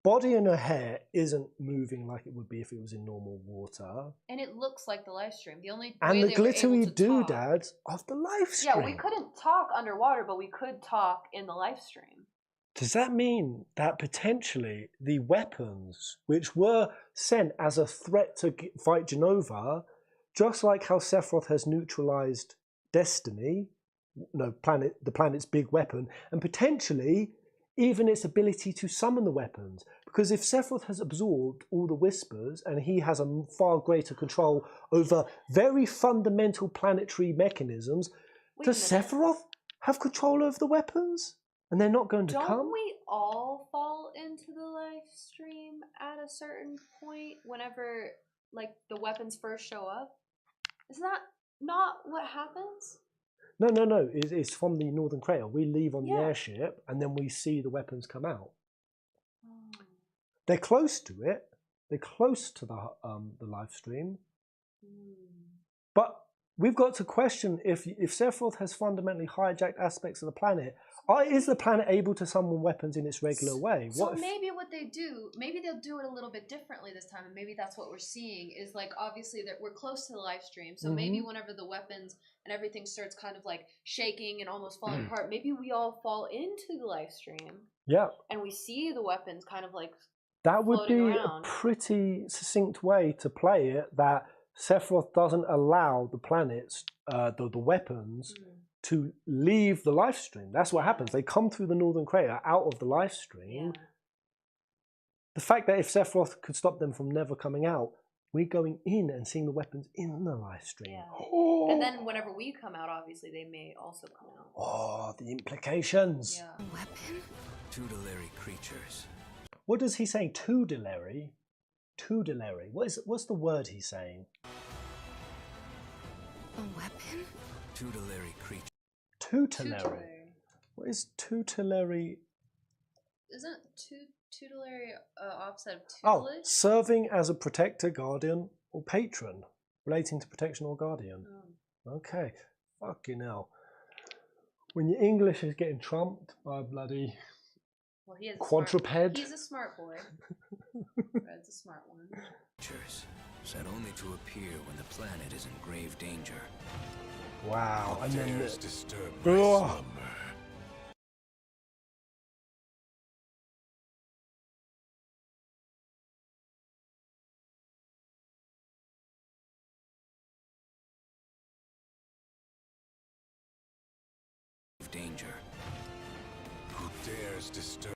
body and her hair isn't moving like it would be if it was in normal water. And it looks like the live stream. The only And way the they were glittery able to talk- doodads of the live stream. Yeah, we couldn't talk underwater, but we could talk in the live stream. Does that mean that potentially the weapons, which were sent as a threat to fight Genova, just like how Sephiroth has neutralized Destiny, the planet's big weapon, and potentially even its ability to summon the weapons? Because if Sephiroth has absorbed all the whispers and he has a far greater control over very fundamental planetary mechanisms, does Sephiroth have control over the weapons? And they're not going to come? Don't we all fall into the live stream at a certain point whenever, like, the weapons first show up? Isn't that not what happens? No. It's from the Northern Crater. We leave on the Yeah. airship and then we see the weapons come out. They're close to it. They're close to the live stream. But we've got to question if Sephiroth has fundamentally hijacked aspects of the planet. Is the planet able to summon weapons in its regular way? So maybe what they do, maybe they'll do it a little bit differently this time, and maybe that's what we're seeing is, like, obviously that we're close to the live stream, so maybe whenever the weapons and everything starts kind of like shaking and almost falling apart, maybe we all fall into the live stream. Yeah. And we see the weapons kind of like That would be floating a around. pretty succinct way to play it, that Sephiroth doesn't allow the planets, the weapons, to leave the live stream. That's what happens. They come through the Northern Crater out of the live stream. Yeah. The fact that if Sephiroth could stop them from never coming out, we're going in and seeing the weapons in the live stream. Yeah. And then whenever we come out, obviously they may also come out. Oh, the implications. Yeah. Weapon? Tutelary creatures. What does he say? Tutelary? Tutelary. What's the word he's saying? A weapon? Tutelary creature. Tutelary. What is tutelary? Isn't tutelary opposite of Oh, tutelage? serving as a protector, guardian, or patron. Relating to protection or guardian. Okay. Fucking hell. When your English is getting trumped by a bloody Well, he is quadruped. He's a smart boy. Red's a smart one. Creatures said only to appear when the planet is in grave danger. Wow. And then Dares disturb my Ugh. slumber. Danger. Who dares disturb?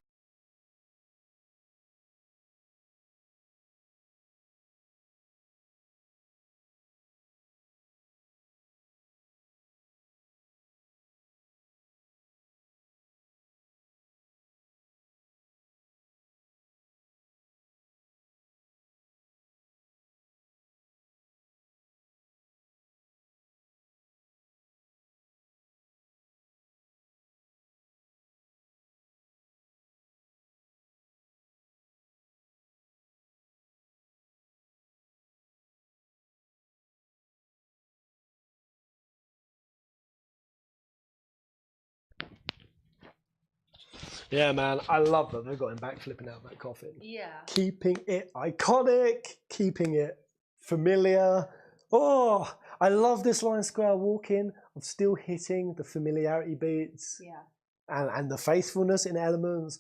Yeah, man, I love that they've got him back flipping out of that coffin. Yeah. Keeping it iconic, keeping it familiar. Oh, I love this line square walking of still hitting the familiarity beats. Yeah. And the faithfulness in elements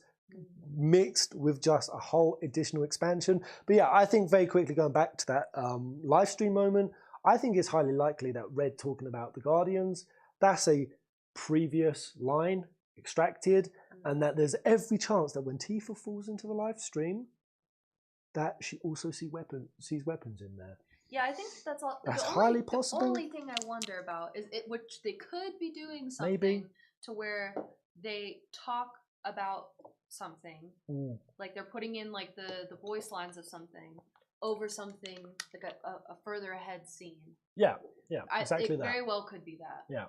mixed with just a whole additional expansion. But yeah, I think very quickly going back to that live stream moment, I think it's highly likely that Red talking about the Guardians, that's a previous line extracted, and that there's every chance that when Tifa falls into the live stream, that she also sees weapons in there. Yeah, I think that's all. That's highly highly possible. The only thing I wonder about is it, which they could be doing something Maybe. to where they talk about something, like they're putting in like the voice lines of something over something like a further ahead scene. Yeah, exactly it that. very well could be that. Yeah.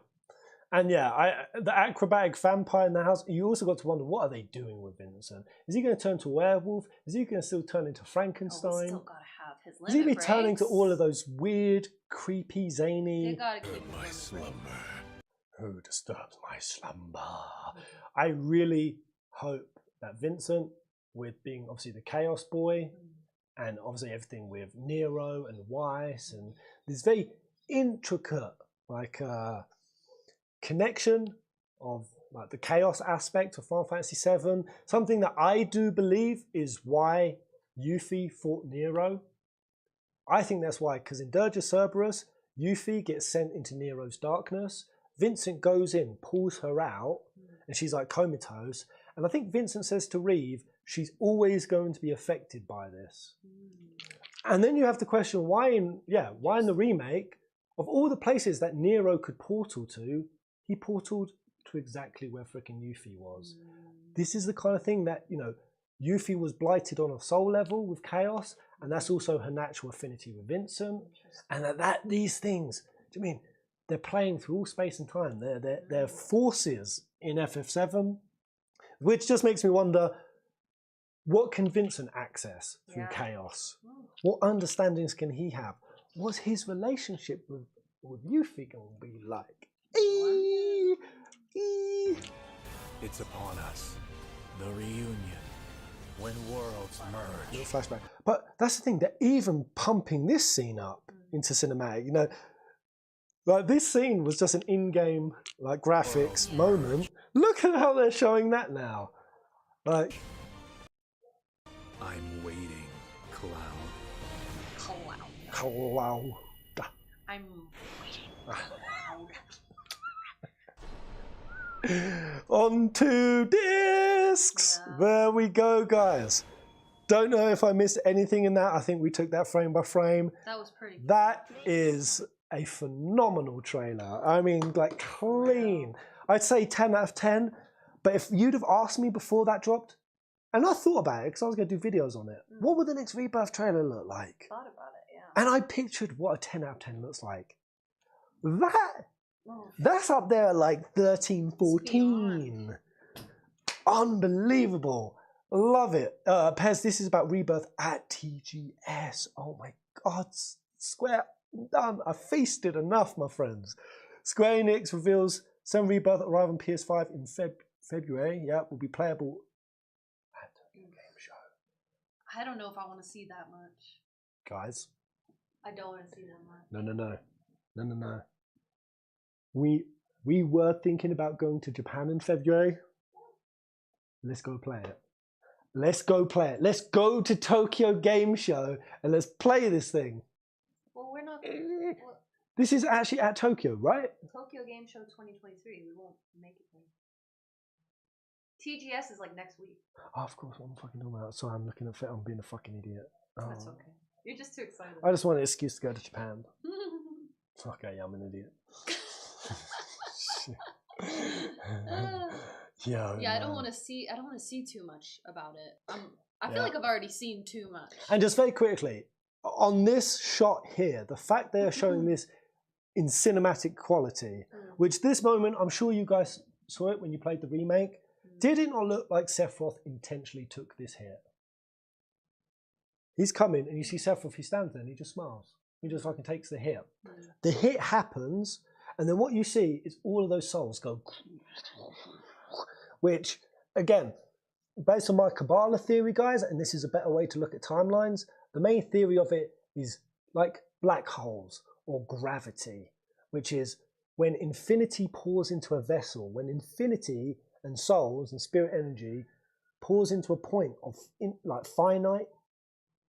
And yeah, the acrobatic vampire in the house, you also got to wonder, what are they doing with Vincent? Is he going to turn to a werewolf? Is he going to still turn into Frankenstein? Oh, we still gotta have his limit Is he going to be breaks. turning to all of those weird, creepy, zany... They gotta keep my slumber. Who disturbs my slumber? I really hope that Vincent, with being obviously the Chaos Boy, and obviously everything with Nero and Weiss, and this very intricate, like, connection of like the chaos aspect of Final Fantasy VII, something that I do believe is why Yuffie fought Nero. I think that's why, because in Dirge of Cerberus, Yuffie gets sent into Nero's darkness. Vincent goes in, pulls her out, and she's like comatose. And I think Vincent says to Reeve, she's always going to be affected by this. And then you have to question why in the remake, of all the places that Nero could portal to, he portaled to exactly where frickin' Yuffie was. This is the kind of thing that, you know, Yuffie was blighted on a soul level with Chaos, and that's also her natural affinity with Vincent. And that these things, do you mean, they're playing through all space and time. They're forces in FF7, which just makes me wonder, what can Vincent access through Chaos? What understandings can he have? What's his relationship with Yuffie going to be like? It's upon us. The reunion. When worlds merge. Little flashback. But that's the thing, they're even pumping this scene up into cinematic. You know, like this scene was just an in-game like graphics moment. Look at how they're showing that now. Like, I'm waiting, Cloud. Cloud. I'm On 2 discs. There we go, guys. Don't know if I missed anything in that. I think we took that frame by frame. That was pretty good. That is a phenomenal trailer. I mean, like, clean. I'd say 10 out of 10. But if you'd have asked me before that dropped, and I thought about it because I was going to do videos on it, what would the next Rebirth trailer look like? Thought about it, yeah. And I pictured what a 10 out of 10 looks like. That's up there at like 13, 14. Unbelievable. Love it. Pez, this is about Rebirth at TGS. Oh my God. Square, done. I feasted enough, my friends. Square Enix reveals 7 Rebirth arrive on PS5 in February. Yeah, will be playable at the in-game show. I don't know if I want to see that much. Guys. I don't want to see that much. No. We were thinking about going to Japan in February. Let's go play it. Let's go play it. Let's go to Tokyo Game Show and let's play this thing. Well, we're not. This is actually at Tokyo, right? Tokyo Game Show 2023. We won't make it there. TGS is like next week. Oh, of course, what I'm fucking talking about. Sorry, I'm looking at it. I'm being a fucking idiot. Oh. That's okay. You're just too excited. I just want an excuse to go to Japan. Okay, I'm an idiot. Yeah, I don't want to see. I don't want to see too much about it. I feel like I've already seen too much. And just very quickly, on this shot here, the fact they are showing this in cinematic quality, which this moment, I'm sure you guys saw it when you played the remake, did it not look like Sephiroth intentionally took this hit? He's coming and you see Sephiroth, he stands there and he just smiles. He just fucking takes the hit. The hit happens, and then what you see is all of those souls go, which, again, based on my Kabbalah theory, guys, and this is a better way to look at timelines, the main theory of it is like black holes or gravity, which is when infinity pours into a vessel, when infinity and souls and spirit energy pours into a point of like finite,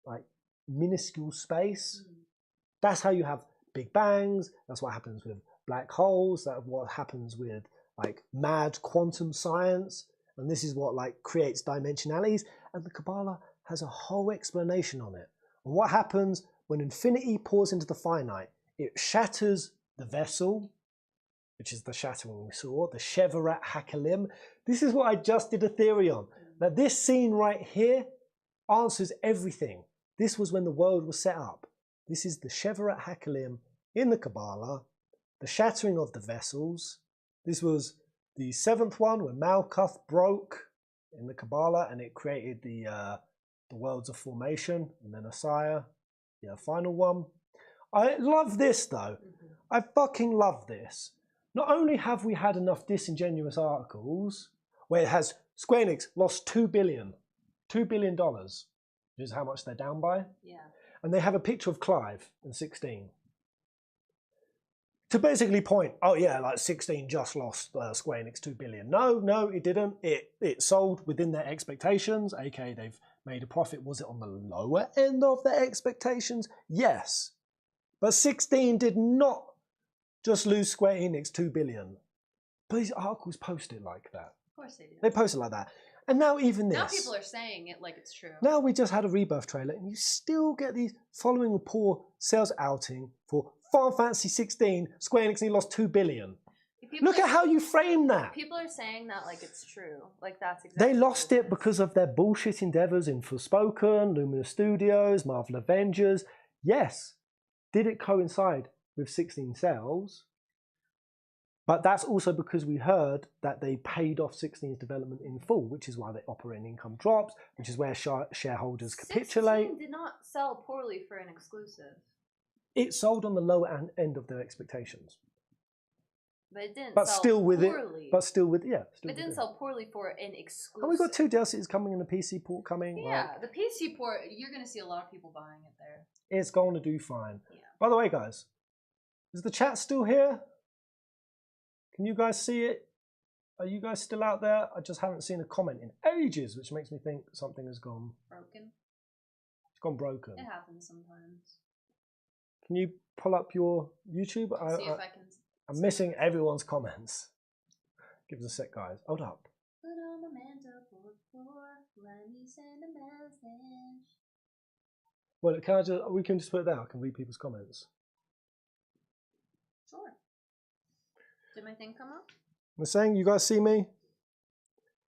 like minuscule space. That's how you have big bangs. That's what happens with black holes. That's what happens with like mad quantum science, and this is what like creates dimensionalities, and the Kabbalah has a whole explanation on it. And what happens when infinity pours into the finite? It shatters the vessel, which is the shattering we saw, the Shevarat Hakalim. This is what I just did a theory on. Now this scene right here answers everything. This was when the world was set up. This is the Shevarat Hakalim in the Kabbalah, the shattering of the vessels. This was the 7th one when Malkuth broke in the Kabbalah and it created the worlds of formation, and then Asaya, yeah, final one. I love this though. I fucking love this. Not only have we had enough disingenuous articles where it has Square Enix lost $2 billion, which is how much they're down by. Yeah. And they have a picture of Clive in 16. To basically point, oh yeah, like 16 just lost Square Enix $2 billion. No, it didn't. It sold within their expectations, aka they've made a profit. Was it on the lower end of their expectations? Yes. But 16 did not just lose Square Enix $2 billion. But these articles post it like that. Of course they do. They post it like that. And now even this. Now people are saying it like it's true. Now we just had a Rebirth trailer and you still get these following a poor sales outing for Final Fantasy 16, Square Enix only lost $2 billion. Look at how you frame that. People are saying that like it's true. Like that's exactly They lost it because of their bullshit endeavors in Forspoken, Luminous Studios, Marvel Avengers. Yes. Did it coincide with 16 sales? But that's also because we heard that they paid off 16's development in full, which is why their operating income drops, which is where shareholders capitulate. 16 did not sell poorly for an exclusive. It sold on the lower end of their expectations. But it didn't But sell still with poorly. it. But still with, yeah. It didn't sell poorly for an exclusive. And we've got 2 DLCs coming and a PC port coming. Yeah, the PC port, you're going to see a lot of people buying it there. It's going to do fine. Yeah. By the way, guys, is the chat still here? Can you guys see it? Are you guys still out there? I just haven't seen a comment in ages, which makes me think something has gone... Broken? It's gone broken. It happens sometimes. Can you pull up your YouTube? See if I can... I'm missing everyone's comments. Give us a sec, guys. Hold up. Put on my mantle let me send a message. Well, can I just... We can just put it there. I can read people's comments. Sure. Did my thing come up? I'm saying, you guys see me?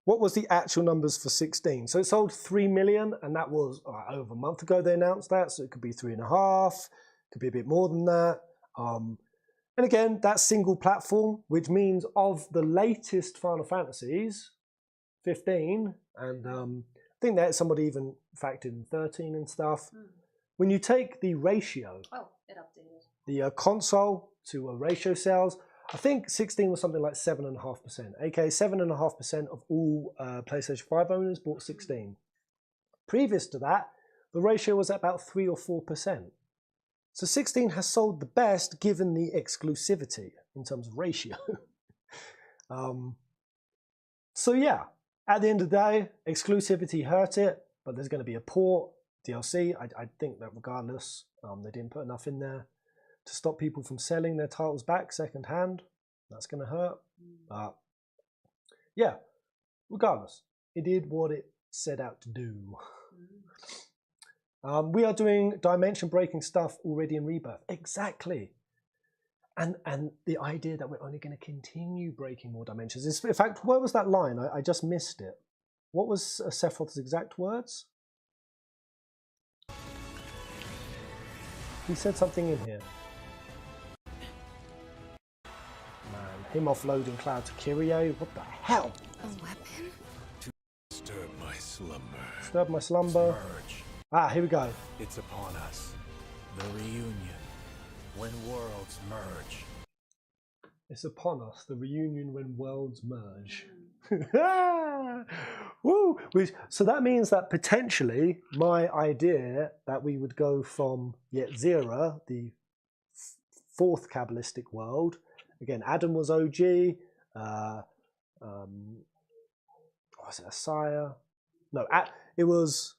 What was the actual numbers for 16? So it sold 3 million, and that was over a month ago they announced that, so it could be 3.5, could be a bit more than that. And again, that's single platform, which means of the latest Final Fantasies, 15, and I think that somebody even factored in 13 and stuff. When you take the ratio, Oh, it updated. the console to ratio sales, I think 16 was something like 7.5%. aka 7.5% of all PlayStation 5 owners bought 16. Previous to that, the ratio was at about 3 or 4%. So 16 has sold the best given the exclusivity in terms of ratio. So yeah, at the end of the day, exclusivity hurt it, but there's going to be a port, DLC. I think that regardless, they didn't put enough in there to stop people from selling their titles back second hand. That's going to hurt. But yeah, regardless, it did what it set out to do. We are doing dimension breaking stuff already in Rebirth. Exactly. And the idea that we're only going to continue breaking more dimensions is, in fact, where was that line? I just missed it. What was Sephiroth's exact words? He said something in here. Man, him offloading Cloud to Kyrie. What the hell? A weapon? To disturb my slumber. Disturb my slumber. Merge. Ah, here we go. It's upon us. The reunion. When worlds merge. It's upon us, the reunion when worlds merge. Woo! So that means that potentially my idea that we would go from Yetzira, the 4th Kabbalistic world. Again, Adam was OG. Was it Asaya? No, it was...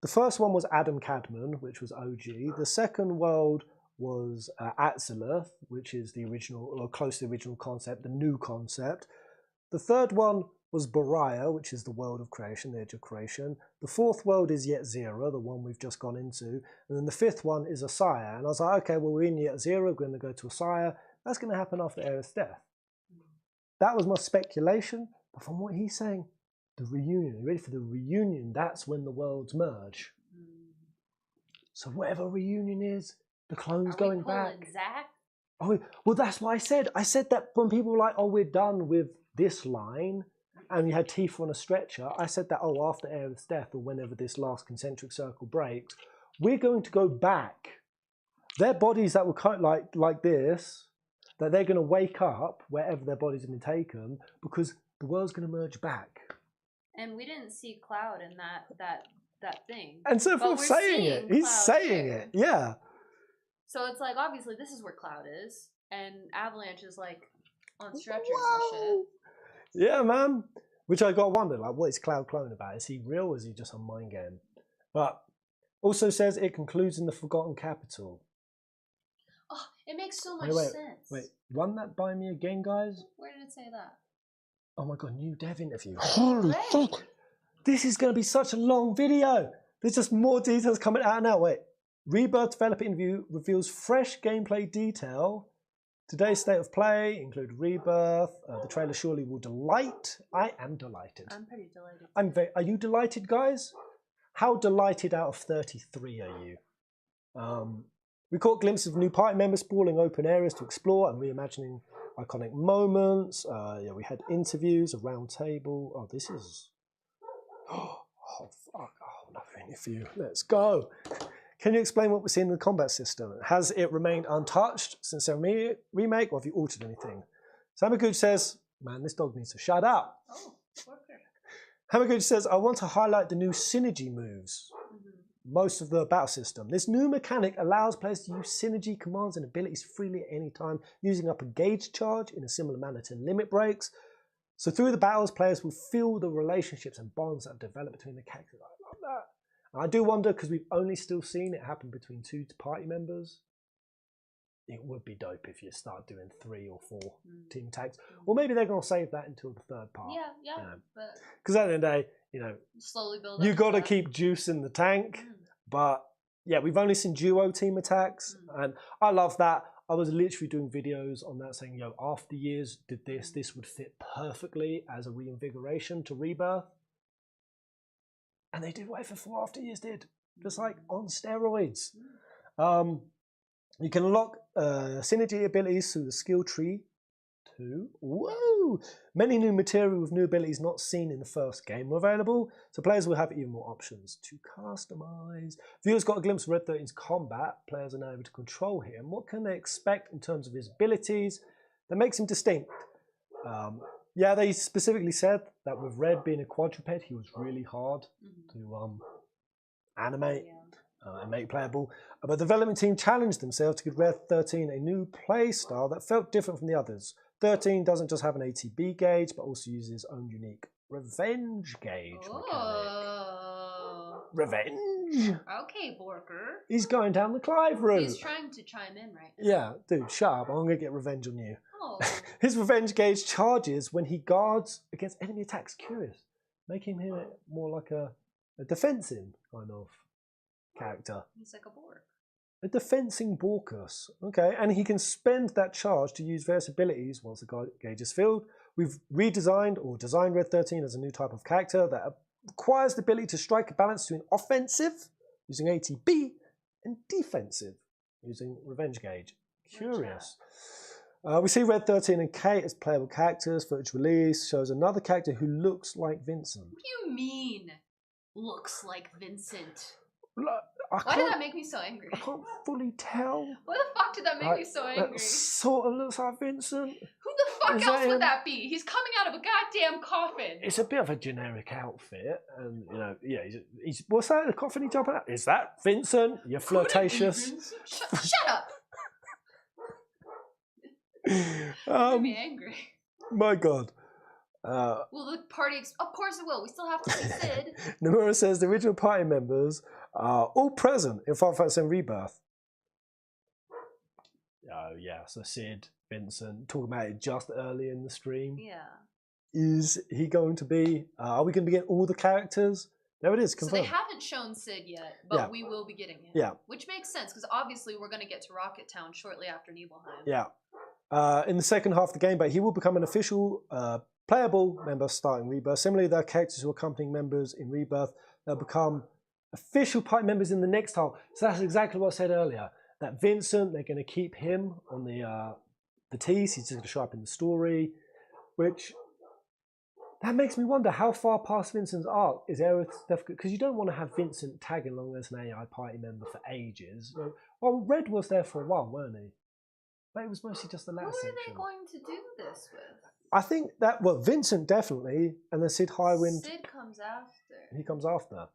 The first one was Adam Cadman, which was OG. The second world was Atzilith, which is the original, or close to the original concept, the new concept. The third one was Berseria, which is the world of creation, the edge of creation. The fourth world is Yet Zero, the one we've just gone into. And then the fifth one is Asaya. And I was like, okay, well, we're in Yet Zero, we're going to go to Asaya. That's going to happen after Aerith's death. That was my speculation. But from what he's saying, the reunion, ready for the reunion, that's when the worlds merge. So whatever reunion is, the clone's going back. Zach? Oh, well, that's what I said. I said that when people were like, oh, we're done with this line, and you had Tifa on a stretcher, I said that, oh, after Aerith's death, or whenever this last concentric circle breaks, we're going to go back. Their bodies that were kind of like this, that they're going to wake up wherever their bodies have been taken, because the world's going to merge back. And we didn't see Cloud in that thing. And so forth saying it. He's saying it. Yeah. So it's like, obviously, this is where Cloud is. And Avalanche is like on stretchers and shit. Yeah, man. Which I got to wonder, like, what is Cloud clone about? Is he real or is he just a mind game? But also says it concludes in the Forgotten Capital. Oh, it makes so much sense. Wait, run that by me again, guys. Where did it say that? Oh my god, new dev interview. Holy fuck! This is going to be such a long video. There's just more details coming out now. Wait. Rebirth developer interview reveals fresh gameplay detail. Today's state of play include Rebirth. The trailer surely will delight. I am delighted. I'm pretty delighted. Are you delighted, guys? How delighted out of 33 are you? We caught glimpses of new party members sprawling open areas to explore and reimagining iconic moments. Yeah, we had interviews, a round table. Oh, this is... Oh, fuck. Oh, another interview. Let's go. Can you explain what we're seeing in the combat system? Has it remained untouched since their remake, or have you altered anything? Hamaguchi says, man, this dog needs to shut up. Oh, okay. Hamaguchi says, I want to highlight the new synergy moves. Most of the battle system. This new mechanic allows players to use synergy commands and abilities freely at any time, using up a gauge charge in a similar manner to limit breaks. So through the battles, players will feel the relationships and bonds that have developed between the characters. I love that. And I do wonder, because we've only still seen it happen between 2 party members, it would be dope if you start doing 3 or 4 team tags. Or maybe they're going to save that until the third part. Yeah. Because at the end of the day, you know, slowly build you got to keep juice in the tank. But yeah, we've only seen duo team attacks, and I love that. I was literally doing videos on that saying, yo, after years did this would fit perfectly as a reinvigoration to Rebirth. And they did whatever 4 after years did, just like on steroids. You can unlock synergy abilities through the skill tree too. Whoa! Many new material with new abilities not seen in the first game are available, so players will have even more options to customize. Viewers got a glimpse of Red 13's combat. Players are now able to control him. What can they expect in terms of his abilities that makes him distinct? Yeah, they specifically said that with Red being a quadruped, he was really hard to animate and make playable. But the development team challenged themselves to give Red 13 a new play style that felt different from the others. 13 doesn't just have an ATB gauge, but also uses his own unique revenge gauge mechanic. Revenge? Okay, Borker. He's going down the Clive route. He's trying to chime in right now. Yeah, dude, shut up. I'm going to get revenge on you. Oh. His revenge gauge charges when he guards against enemy attacks. Curious. Making him more like a defensive kind of character. He's like a Bork. A defensing Borkus. Okay, and he can spend that charge to use various abilities once the gauge is filled. We've redesigned or designed Red 13 as a new type of character that requires the ability to strike a balance between offensive, using ATB, and defensive, using Revenge Gauge. Curious. We see Red 13 and Kate as playable characters. Footage release shows another character who looks like Vincent. What do you mean, looks like Vincent? Why did that make me so angry? I can't fully tell. Why the fuck did that make me so angry? That sort of looks like Vincent. Who the fuck else would that be? He's coming out of a goddamn coffin. It's a bit of a generic outfit, and you know, yeah, he's what's that? The coffin he jumping out? Is that Vincent? You're flirtatious. Shut up. Made me angry. My God. Will the party? Of course it will. We still have to see Sid. Nomura says the original party members are all present in Final Fantasy VII Rebirth. Oh yeah, so Sid, Vincent, talking about it just early in the stream. Yeah. Is he going to be? Are we going to be getting all the characters? There it is, So confirmed. they haven't shown Sid yet, but Yeah. we will be getting him. Yeah. Which makes sense, because obviously we're going to get to Rocket Town shortly after Nibelheim. Yeah. In the second half of the game, but he will become an official playable member starting Rebirth. Similarly, there are characters who are accompanying members in Rebirth. They'll become official party members in the next half. So that's exactly what I said earlier. That Vincent, they're going to keep him on the tease. He's just going to show up in the story, which that makes me wonder how far past Vincent's arc is Aerith, because you don't want to have Vincent tagging along as an AI party member for ages. Well, Red was there for a while, weren't he? But it was mostly just the last Who are section. they going to do this with? I think that, well, Vincent definitely, and then Sid Highwind. Sid comes after. He comes after.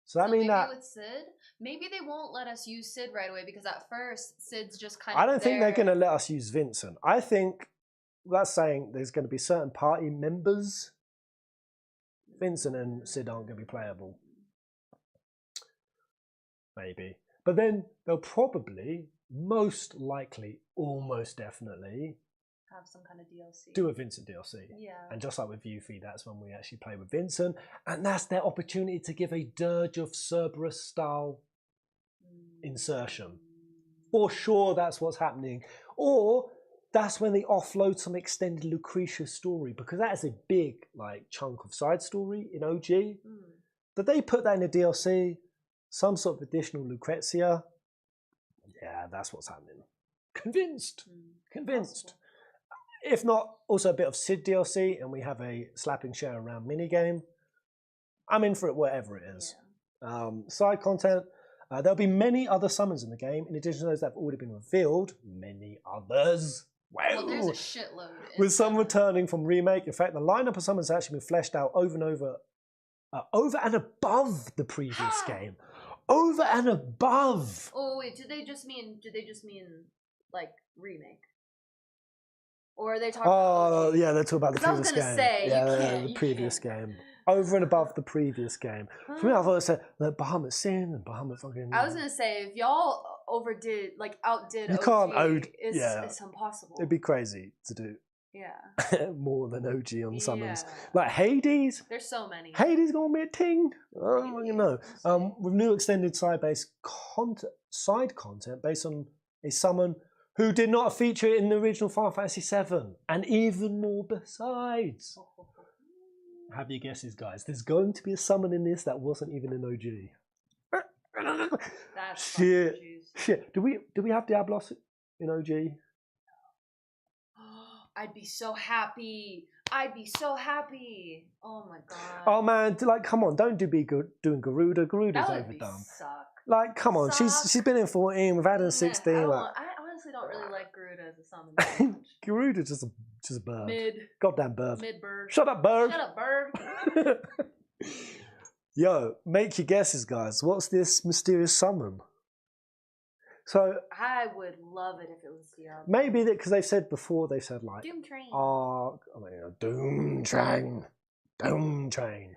So that So means maybe that with Sid, maybe they won't let us use Sid right away because at first Sid's just kind I of. don't think they're going to let us use Vincent. I think that's saying there's going to be certain party members. Vincent and Sid aren't going to be playable. Maybe. But then they'll probably, most likely, almost definitely, have some kind of DLC. do a Vincent DLC. Yeah. And just like with Yuffie, that's when we actually play with Vincent. And that's their opportunity to give a Dirge of Cerberus style insertion. Or sure, that's what's happening. Or that's when they offload some extended Lucretia story, because that is a big chunk of side story in OG. That they put that in a DLC, some sort of additional Lucrezia. Yeah, that's what's happening. Convinced. Convinced. If not, also a bit of Sid DLC, and we have a slapping share around minigame. I'm in for it, whatever it is. Yeah. Side content. There'll be many other summons in the game, in addition to those that have already been revealed. Many others. Wow. Well, there's a shitload. With some returning from Remake. In fact, the lineup of summons has actually been fleshed out over and above the previous game. Over and above. Oh wait, did they just mean like remake? Or are they talking about yeah, they're talking about the previous game. I was gonna say, the previous game. Over and above the previous game. For me, I thought it said that Bahamut Sin and Bahamut fucking. I was gonna say, if y'all outdid you OG, can't it's impossible. It'd be crazy to do. Yeah. More than OG on summons. Like Hades. There's so many. Hades gonna be a ting. Oh, you know. With new extended side-based side content based on a summon who did not feature in the original Final Fantasy VII, and even more besides. Have your guesses, guys. There's going to be a summon in this that wasn't even in OG. That's Shit. Do we have Diablos in OG? I'd be so happy. Oh my god. Oh man, come on, don't doing Garuda. Garuda's that would overdone. Suck. Come on, she's been in 14, we've had her in 16. I honestly don't really like Garuda as a summon. Garuda's just a bird. Mid. Goddamn bird. Mid bird. Shut up, bird. Shut up, bird. Yo, make your guesses, guys. What's this mysterious summon? So I would love it if it was Diablo. Maybe because they've said Doom Train. Doom Train. Doom Train.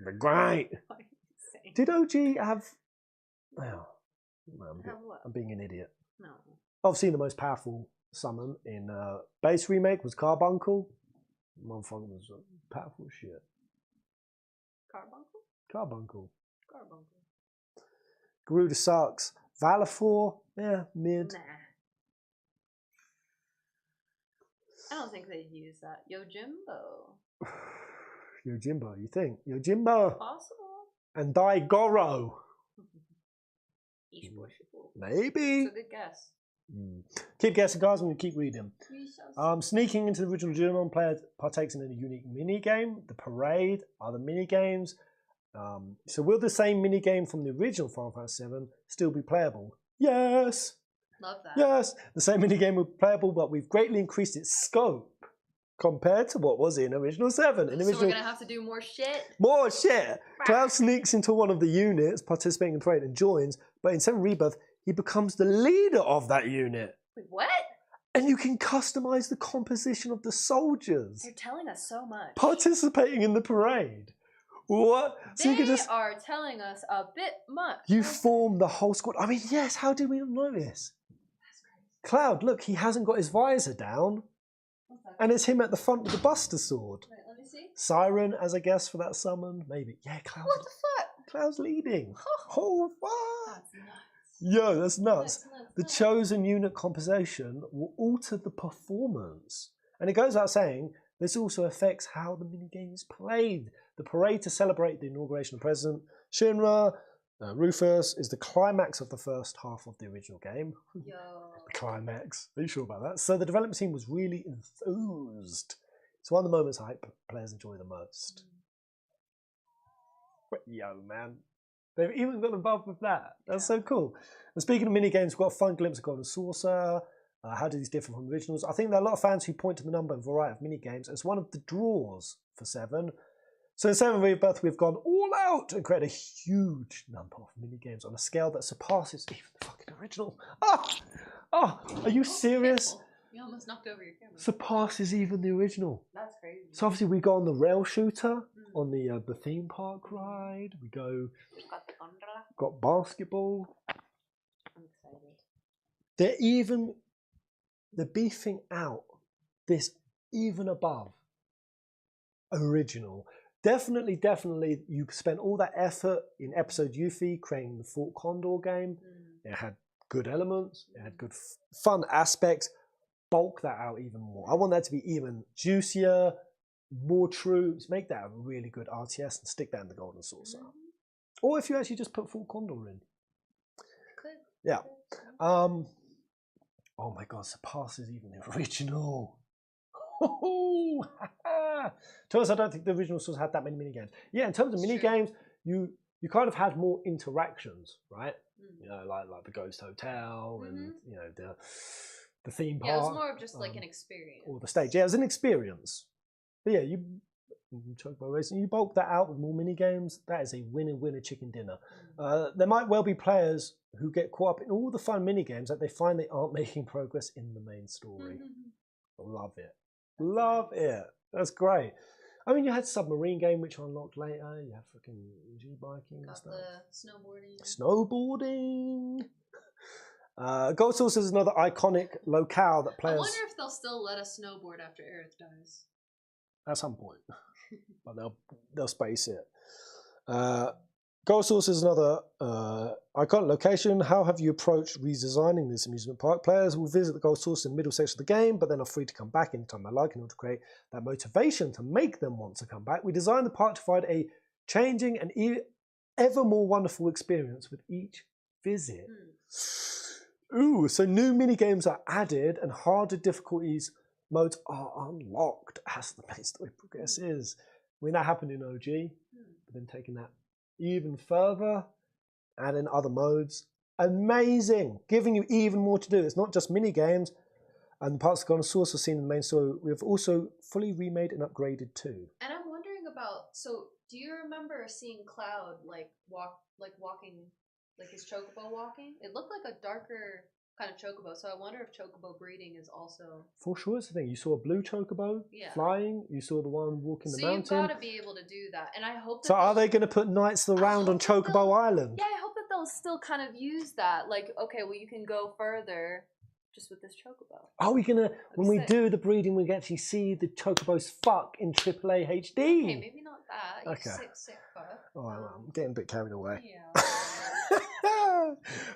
They're great. Did OG have? Well, I'm being an idiot. No. Obviously, the most powerful summon in base remake was Carbuncle. Motherfucker was powerful shit. Carbuncle. Carbuncle. Carbuncle. Garuda sucks. Valafor, yeah, mid. Nah. I don't think they'd use that. Yojimbo. Yojimbo, you think? Yojimbo. Possible. And Daigoro. Maybe. It's a good guess. Keep guessing, guys. I'm going to keep reading. Sneaking into the original journal, player partakes in a unique mini game. The parade are the mini games. So will the same mini game from the original Final Fantasy VII still be playable? Yes. Love that. Yes. The same mini game will be playable, but we've greatly increased its scope compared to what was in original 7. So we're gonna have to do more shit. More shit. Cloud sneaks into one of the units participating in the parade and joins, but in 7 Rebirth, he becomes the leader of that unit. Wait, what? And you can customize the composition of the soldiers You're telling us so much. participating in the parade. What? So you can just are telling us a bit much. you form the whole squad. I mean, yes. How did we not know this? Cloud, look, he hasn't got his visor down. And it's him at the front with the Buster Sword. Wait, let me see. Siren as a guest for that summon, maybe. Yeah, Cloud. What the fuck? Cloud's leading. Oh, fuck. That's nuts. Yo, that's nuts. That's nuts. The chosen unit composition will alter the performance. And it goes out saying this also affects how the minigame is played. The parade to celebrate the inauguration of President Shinra Rufus is the climax of the first half of the original game. Yo. The climax. Are you sure about that? So the development team was really enthused. It's one of the moments I hope players enjoy the most. Yo, man. They've even gone above with that. That's so cool. And speaking of minigames, we've got a fun glimpse of Golden Saucer. How do these differ from the originals? I think there are a lot of fans who point to the number and variety of minigames as one of the draws for 7. So in 7 Rebirth, we've gone all out and created a huge number of minigames on a scale that surpasses even the fucking original. Are you serious? You almost knocked over your camera. Surpasses even the original. That's crazy. So obviously we go on the rail shooter, on the theme park ride. We go. Got basketball. I'm excited. They're beefing out this even above original. Definitely, you spent all that effort in episode Yuffie creating the Fort Condor game. It had good elements, it had good fun aspects. Bulk that out even more. I want that to be even juicier, more troops. Make that a really good RTS and stick that in the Golden Saucer. Or if you actually just put Fort Condor in. Could. Yeah. Oh my god, surpasses even the original. To us, I don't think the original source had that many minigames. Yeah, in terms of minigames, you kind of had more interactions, right? You know, like the Ghost Hotel and you know the theme park. Yeah, it was more of just like an experience. Or the stage. Yeah, it was an experience. But yeah, you Chocobo Racing, you bulk that out with more minigames. That is a winner chicken dinner. There might well be players who get caught up in all the fun minigames that they find they aren't making progress in the main story. Love it. Love it. That's great. I mean, you had submarine game, which unlocked later. You have freaking G-biking and stuff. The Snowboarding. Gold Saucer is another iconic locale that players... I wonder if they'll still let us snowboard after Aerith dies. At some point. But they'll space it. Gold Saucer is another iconic location. How have you approached redesigning this amusement park? Players will visit the Gold Saucer in the middle section of the game, but then are free to come back anytime they like in order to create that motivation to make them want to come back. We designed the park to provide a changing and ever more wonderful experience with each visit. Ooh, so new mini-games are added and harder difficulties modes are unlocked as the main story progresses. I mean, that happened in OG, but then taking that even further, and in other modes. Amazing! Giving you even more to do. It's not just mini games, and the parts of Golden Source are seen in the main story. We have also fully remade and upgraded too. And I'm wondering about. So, do you remember seeing Cloud walking, like his chocobo walking? It looked like a darker kind of chocobo. So I wonder if chocobo breeding is also. For sure, it's the thing. You saw a blue chocobo flying. You saw the one walking the mountain. So you've got to be able to do that. And I hope. That so are they going to put Knights of the Round on Chocobo Island? Yeah, I hope that they'll still kind of use that. Like, okay, well, you can go further just with this chocobo. Are we gonna when we do the breeding, we can actually see the chocobos fuck in AAA HD? Okay, maybe not that. Okay. Sick fuck. Oh, I'm getting a bit carried away. Yeah.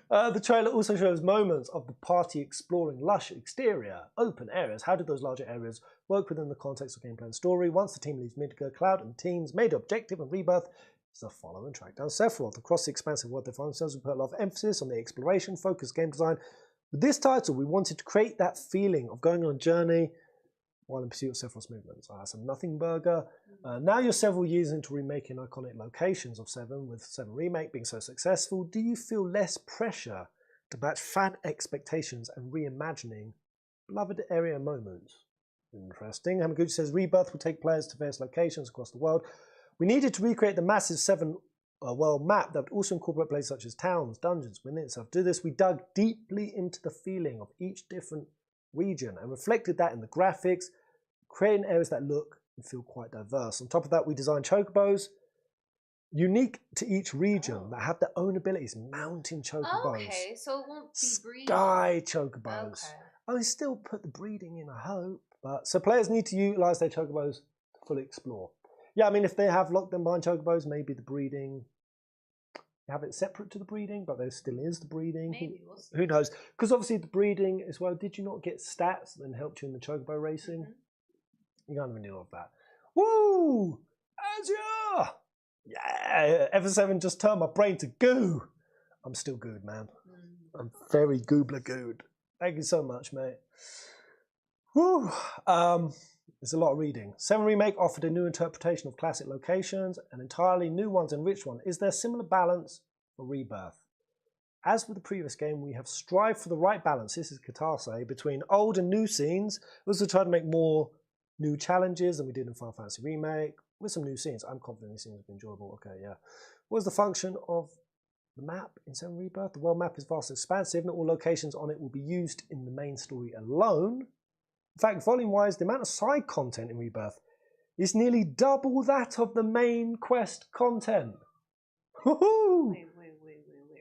The trailer also shows moments of the party exploring lush exterior, open areas. How did those larger areas work within the context of gameplay and story? Once the team leaves Midgar, Cloud and team's made objective and Rebirth is to follow and track down Sephiroth. Across the expansive world they find themselves, we put a lot of emphasis on the exploration, focused game design. With this title, we wanted to create that feeling of going on a journey while in pursuit of Sephiroth's movements. That's a nothing burger. Now you're several years into remaking iconic locations of 7, with 7 Remake being so successful. Do you feel less pressure to match fan expectations and reimagining beloved area moments? Interesting. Hamaguchi says Rebirth will take players to various locations across the world. We needed to recreate the massive 7 world map that would also incorporate places such as towns, dungeons, within itself. To do this, we dug deeply into the feeling of each different region and reflected that in the graphics, creating areas that look and feel quite diverse. On top of that, we designed chocobos unique to each region that have their own abilities. Mountain chocobos. Okay, so it won't be breeding. Sky chocobos. Okay. I would still put the breeding in, I hope. But so players need to utilize their chocobos to fully explore. Yeah, I mean, if they have locked them behind chocobos, maybe the breeding, have it separate to the breeding, but there still is the breeding. Maybe, we'll see. Who knows? Because obviously the breeding as well, did you not get stats that then helped you in the chocobo racing? You can't even deal with that. Woo! Azure! Yeah! F7 just turned my brain to goo. I'm still good, man. I'm very goobler good. Thank you so much, mate. Woo! There's a lot of reading. 7 Remake offered a new interpretation of classic locations, an entirely new one's enriched one. Is there a similar balance for Rebirth? As with the previous game, we have strived for the right balance, this is Katase, between old and new scenes. We also tried to make more new challenges than we did in Final Fantasy Remake, with some new scenes. I'm confident these scenes have been enjoyable. Okay, yeah. What is the function of the map in 7 Rebirth? The world map is vastly expansive, not all locations on it will be used in the main story alone. In fact, volume-wise, the amount of side content in Rebirth is nearly double that of the main quest content. Woohoo! Wait.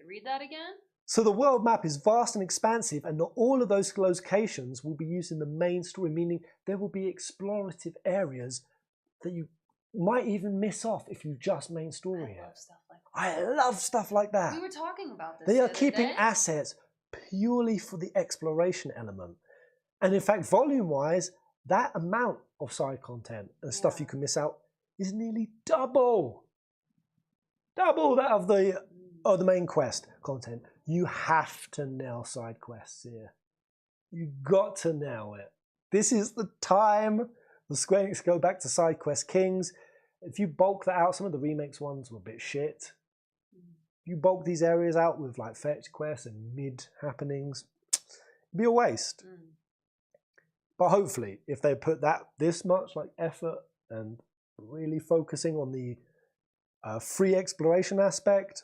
Read that again? So the world map is vast and expansive, and not all of those locations will be used in the main story, meaning there will be explorative areas that you might even miss off if you just main story it. I love stuff like that. We were talking about this. They the are other keeping day. assets purely for the exploration element. And in fact, volume-wise, that amount of side content and stuff you can miss out is nearly double that of the main quest content. You have to nail side quests here. You got to nail it. This is the time the Square Enix go back to side quest kings. If you bulk that out, some of the remakes ones were a bit shit. If you bulk these areas out with like fetch quests and mid happenings, it'd be a waste. But hopefully, if they put this much like effort and really focusing on the free exploration aspect,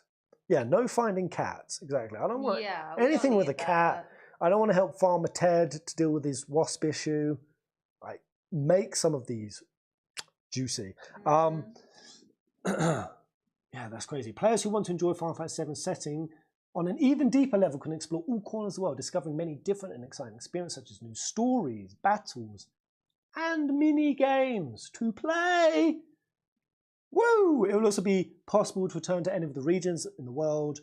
yeah, no finding cats. Exactly. I don't want anything with a cat. I don't want to help Farmer Ted to deal with his wasp issue. Like, make some of these juicy. Yeah, that's crazy. Players who want to enjoy Final Fantasy VII setting on an even deeper level can explore all corners of the world, discovering many different and exciting experiences such as new stories, battles, and mini-games to play. Woo! It will also be possible to return to any of the regions in the world,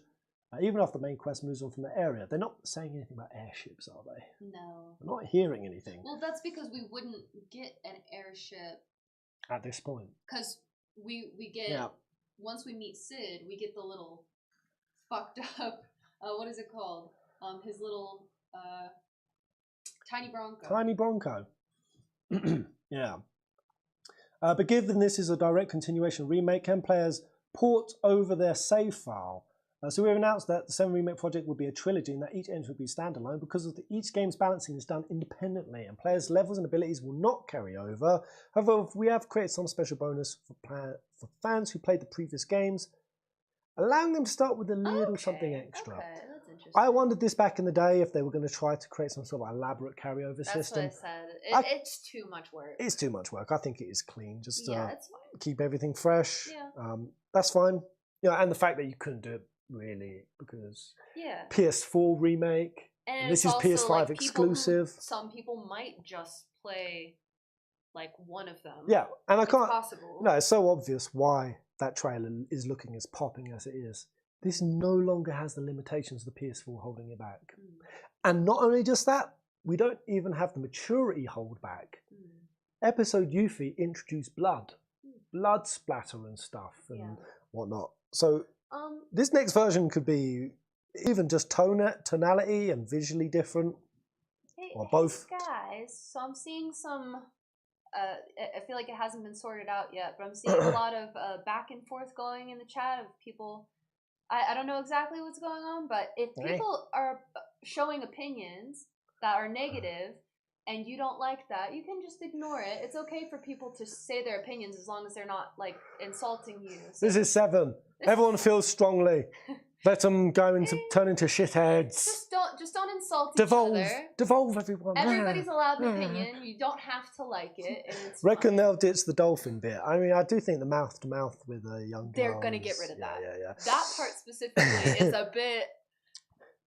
even after the main quest moves on from the area. They're not saying anything about airships, are they? No. I'm not hearing anything. Well, that's because we wouldn't get an airship at this point. Because we get once we meet Sid, we get the little fucked up. What is it called? His little tiny Bronco. Tiny Bronco. Yeah. But given this is a direct continuation remake, can players port over their save file? So we've announced that the 7 Remake project will be a trilogy and that each entry will be standalone because of each game's balancing is done independently and players' levels and abilities will not carry over. However, we have created some special bonus for fans who played the previous games, allowing them to start with a little something extra. Okay, that's interesting. I wondered this back in the day if they were going to try to create some sort of elaborate carryover system. That's what I said. It's too much work. It's too much work. I think it is clean. Just it's fine. keep everything fresh. Yeah. That's fine. Yeah, and the fact that you couldn't do it really because PS4 remake. And this is also, PS5 like, exclusive. Some people might just play like one of them. Yeah, and I can't. Possible. No, it's so obvious why that trailer is looking as popping as it is. This no longer has the limitations of the PS4 holding it back. And not only just that, we don't even have the maturity hold back. Episode Yuffie introduced blood splatter and stuff and whatnot. So this next version could be even just tonality and visually different, or both. Hey guys, so I'm seeing some. I feel like it hasn't been sorted out yet, but I'm seeing a lot of back and forth going in the chat of people. I don't know exactly what's going on, but if people are showing opinions that are negative and you don't like that, you can just ignore it. It's okay for people to say their opinions as long as they're not like insulting you. So this is 7. Everyone feels strongly. Let them go into turn into shitheads. Just don't insult Devolve, each other. devolve, everyone. Everybody's allowed an opinion. You don't have to like it, and it's Reckon fine. they'll ditch the dolphin bit. I mean, I do think the mouth to mouth with a young girl. They're gonna get rid of that. Yeah. That part specifically is a bit.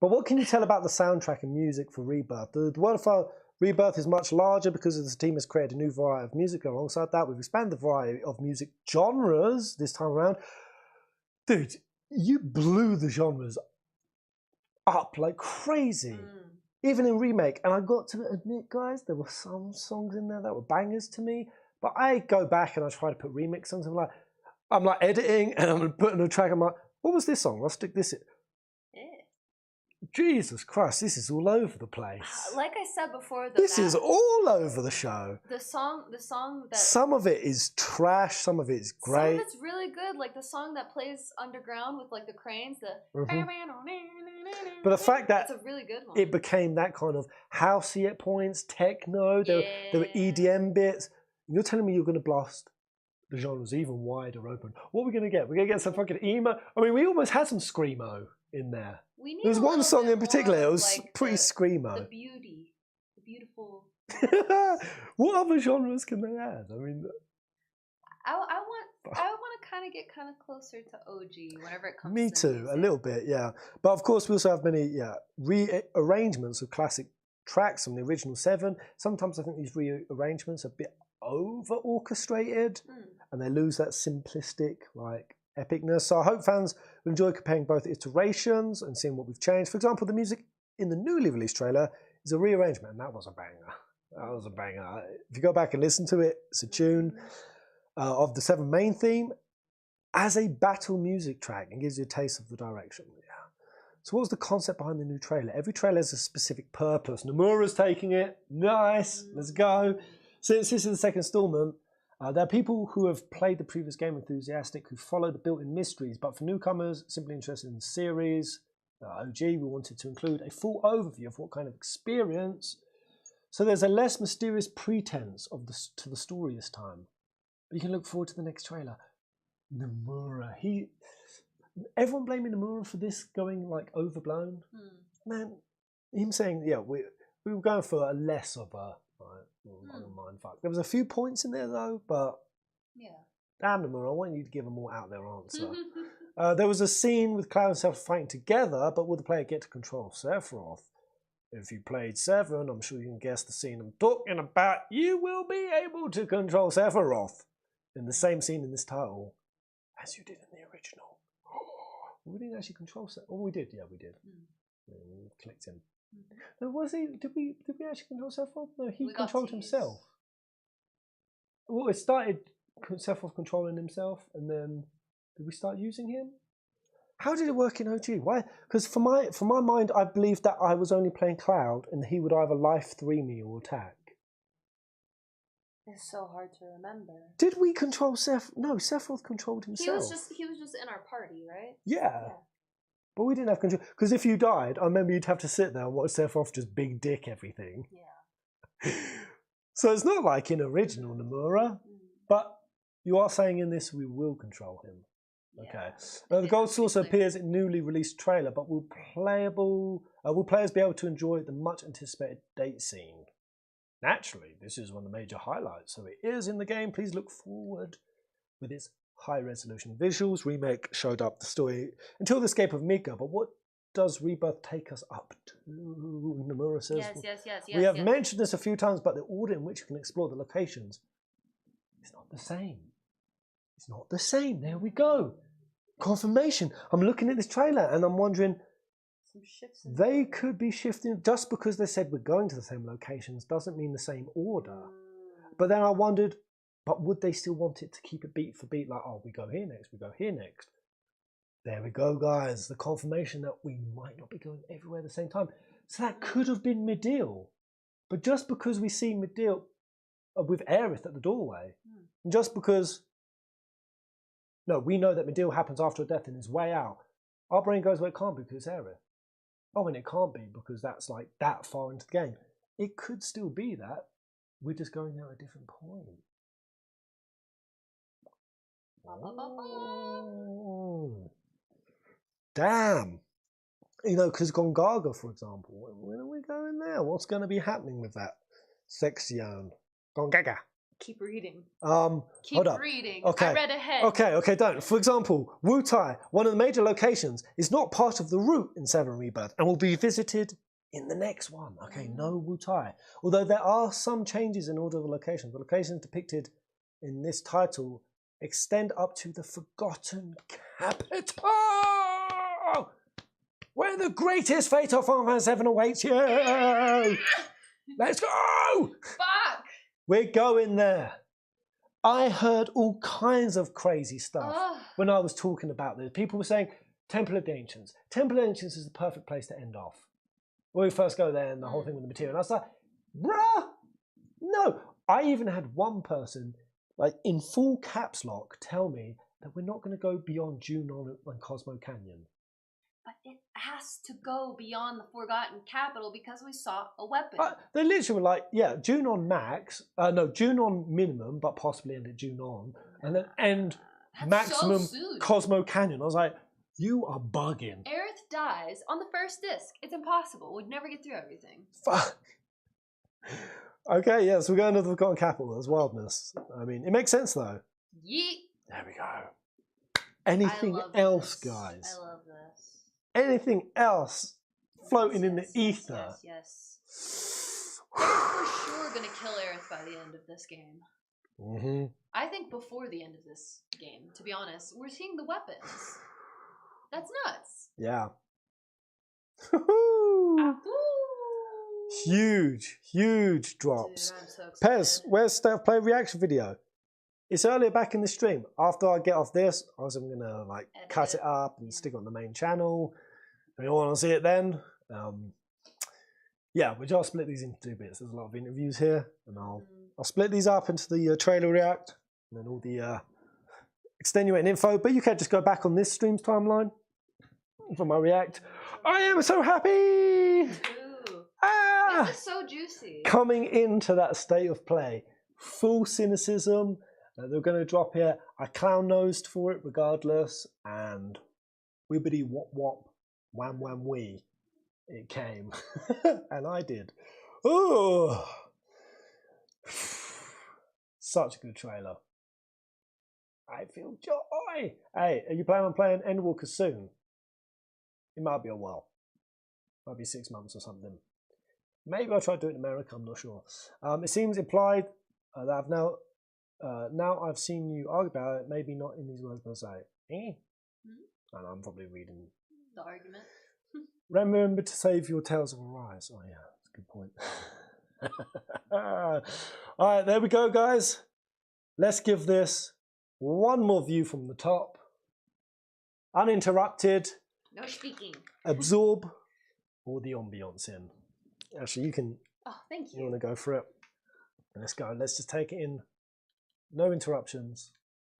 But what can you tell about the soundtrack and music for Rebirth? The world of Rebirth is much larger because the team has created a new variety of music. Alongside that, we've expanded the variety of music genres this time around. Dude, you blew the genres up like crazy. Even in remake. And I got to admit, guys, there were some songs in there that were bangers to me. But I go back and I try to put remix songs. I'm like editing and I'm putting a track. I'm like, what was this song? I'll stick this in. Jesus Christ, this is all over the place. Like I said before, This is all over the show. The song that Some of it is trash, some of it is great. Some of it's really good, like the song that plays underground with like the cranes. But the fact that it's a really good one. It became that kind of housey at points, techno. There were EDM bits. You're telling me you're going to blast the genres even wider open? What are we going to get? We're going to get some fucking emo. I mean, we almost had some screamo in there. There was one song in particular. It was pretty screamo. The beautiful. What other genres can they add? I mean, I want to kind of get closer to OG whenever it comes. Me to too, music. a little bit, yeah. But of course, we also have many rearrangements of classic tracks from the original 7. Sometimes I think these rearrangements are a bit over orchestrated, and they lose that simplistic epicness. So I hope fans will enjoy comparing both iterations and seeing what we've changed. For example, the music in the newly released trailer is a rearrangement, and that was a banger. That was a banger. If you go back and listen to it, it's a tune of the 7 main theme as a battle music track and gives you a taste of the direction. Yeah. So what was the concept behind the new trailer? Every trailer has a specific purpose. Nomura's taking it. Nice. Let's go. Since this is the second installment, there are people who have played the previous game enthusiastic, who follow the built-in mysteries, but for newcomers simply interested in the series, OG, we wanted to include a full overview of what kind of experience. So there's a less mysterious pretense to the story this time. But you can look forward to the next trailer. Nomura, everyone blaming Nomura for this going overblown. Man, him saying, yeah, we were going for a less of a mindfuck. There was a few points in there though, but damn Nomura, I want you to give a more out there answer. There was a scene with Cloud and Sephiroth fighting together, but will the player get to control Sephiroth? If you played 7, I'm sure you can guess the scene I'm talking about. You will be able to control Sephiroth in the same scene in this title as you did in the original. We didn't actually control Sephiroth. Oh, we did. Yeah, we did. We clicked him. No, was he? Did we actually control Sephiroth? No, he controlled himself. Well, it started Sephiroth controlling himself, and then did we start using him? How did it work in OG? Why? Because for my mind, I believed that I was only playing Cloud, and he would either life 3 me or attack. It's so hard to remember. Did we control Sephiroth? No, Sephiroth controlled himself. He was just in our party, right? Yeah. But we didn't have control. Because if you died, I remember you'd have to sit there and watch Sephiroth just big dick everything. Yeah. So it's not like in original Nomura. But you are saying in this we will control him. Okay. The gold saucer appears in newly released trailer, but will players be able to enjoy the much anticipated date scene? Naturally, this is one of the major highlights, so it is in the game. Please look forward with its high-resolution visuals. Remake showed up the story until the escape of Mika, but what does Rebirth take us up to? Nomura says. Yes. We have mentioned this a few times, but the order in which you can explore the locations is not the same. It's not the same. There we go. Confirmation. I'm looking at this trailer and I'm wondering, they could be shifting. Just because they said we're going to the same locations doesn't mean the same order. But then I wondered, but would they still want it to keep it beat for beat? Like, oh, we go here next, we go here next. There we go, guys. The confirmation that we might not be going everywhere at the same time. So that could have been Midil. But just because we see Midil with Aerith at the doorway, and just because, no, we know that Midil happens after a death and is way out, our brain goes, well, it can't be because it's Aerith. Oh, and it can't be because that's like that far into the game. It could still be that. We're just going there at a different point. Oh. Damn. You know, because Gongaga, for example, when are we going there? What's going to be happening with that section? Gongaga. Keep reading. Keep hold up. Reading. Okay. I read ahead. Okay, don't. For example, Wutai, one of the major locations, is not part of the route in Seven Rebirth and will be visited in the next one. Okay, no Wutai. Although there are some changes in order of locations. The locations depicted in this title extend up to the Forgotten Capital, where the greatest fate of Final Fantasy 7 awaits you. Let's go! Fuck! We're going there. I heard all kinds of crazy stuff when I was talking about this. People were saying, Temple of the Ancients. Temple of the Ancients is the perfect place to end off. When we first go there and the whole thing with the material. And I was like, bruh, no. I even had one person, like in full caps lock, tell me that we're not going to go beyond Junon and Cosmo Canyon. But it has to go beyond the Forgotten Capital because we saw a weapon. They literally were like, yeah, Junon max, Junon minimum, but possibly end at Junon, and then end maximum so soon. Cosmo Canyon. I was like, you are bugging. Aerith dies on the first disc. It's impossible. We'd never get through everything. Fuck. Okay, yes, we're going to the Forgotten Capital. There's wildness. I mean, it makes sense though. Yeet. There we go. Anything else, guys? I love this. Anything else floating in the ether? Yes. They're for sure gonna kill Aerith by the end of this game. Mm-hmm. I think before the end of this game, to be honest, we're seeing the weapons. That's nuts. Yeah. Huge drops. Dude, I'm so excited. Pez, where's State of Play reaction video? It's earlier back in the stream. After I get off this, I was going to like cut it up and stick it on the main channel. If you want to see it then, yeah, we'll just split these into 2 bits. There's a lot of interviews here, and I'll split these up into the trailer react and then all the extenuating info. But you can just go back on this stream's timeline for my react. I am so happy! This is so juicy. Coming into that State of Play, full cynicism. They're going to drop here. I clown-nosed for it regardless, and wibbity wop wop, wham wham wee, it came, and I did. Oh, such a good trailer. I feel joy. Hey, are you planning on playing Endwalker soon? It might be a while. Might be 6 months or something. Maybe I'll try to do it in America. I'm not sure. It seems implied that I've now I've seen you argue about it, maybe not in these words, but say, And I'm probably reading the argument. Remember to save your Tales of Arise. Oh yeah, that's a good point. Alright, there we go, guys. Let's give this one more view from the top. Uninterrupted. No speaking. Absorb all the ambience in. Actually, you can. Oh, thank you. You want to go for it? Let's go. Let's just take it in. No interruptions.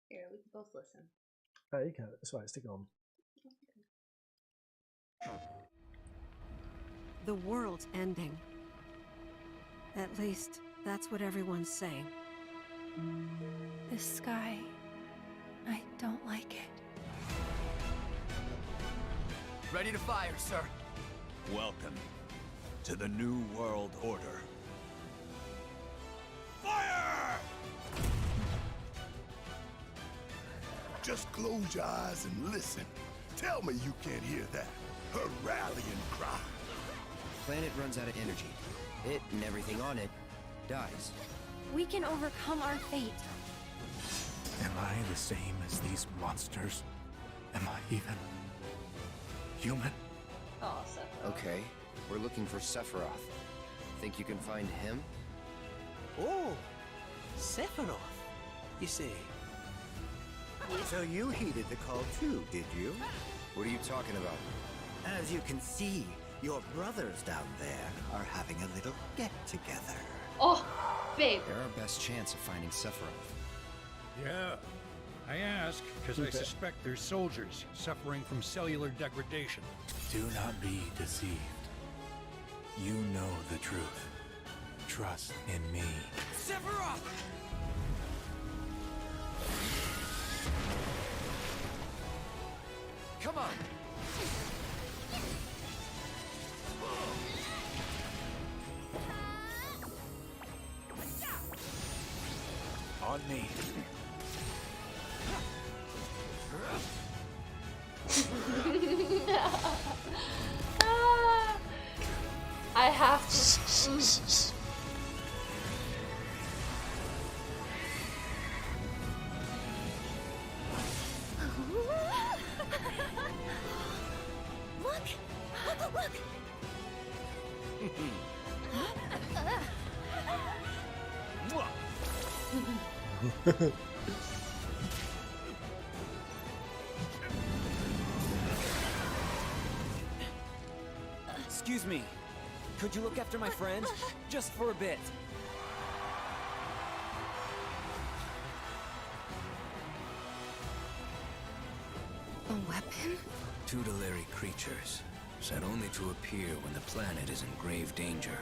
Here, we can both listen. Oh, you can. That's right. Stick it on. The world's ending. At least, that's what everyone's saying. The sky, I don't like it. Ready to fire, sir. Welcome to the New World Order. Fire! Just close your eyes and listen. Tell me you can't hear that. Her rallying cry. Planet runs out of energy. It and everything on it dies. We can overcome our fate. Am I the same as these monsters? Am I even human? Oh, Sephiroth. Okay, we're looking for Sephiroth. Think you can find him? Oh, Sephiroth, you say? So you heeded the call too, did you? What are you talking about? As you can see, your brothers down there are having a little get-together. Oh, babe. They're our best chance of finding Sephiroth. Yeah, I ask because I suspect there's soldiers suffering from cellular degradation. Do not be deceived. You know the truth. Trust in me. Sephiroth! Come on! on me. I have to. Excuse me. Could you look after my friend? Just for a bit. A weapon? Tutelary creatures, said only to appear when the planet is in grave danger.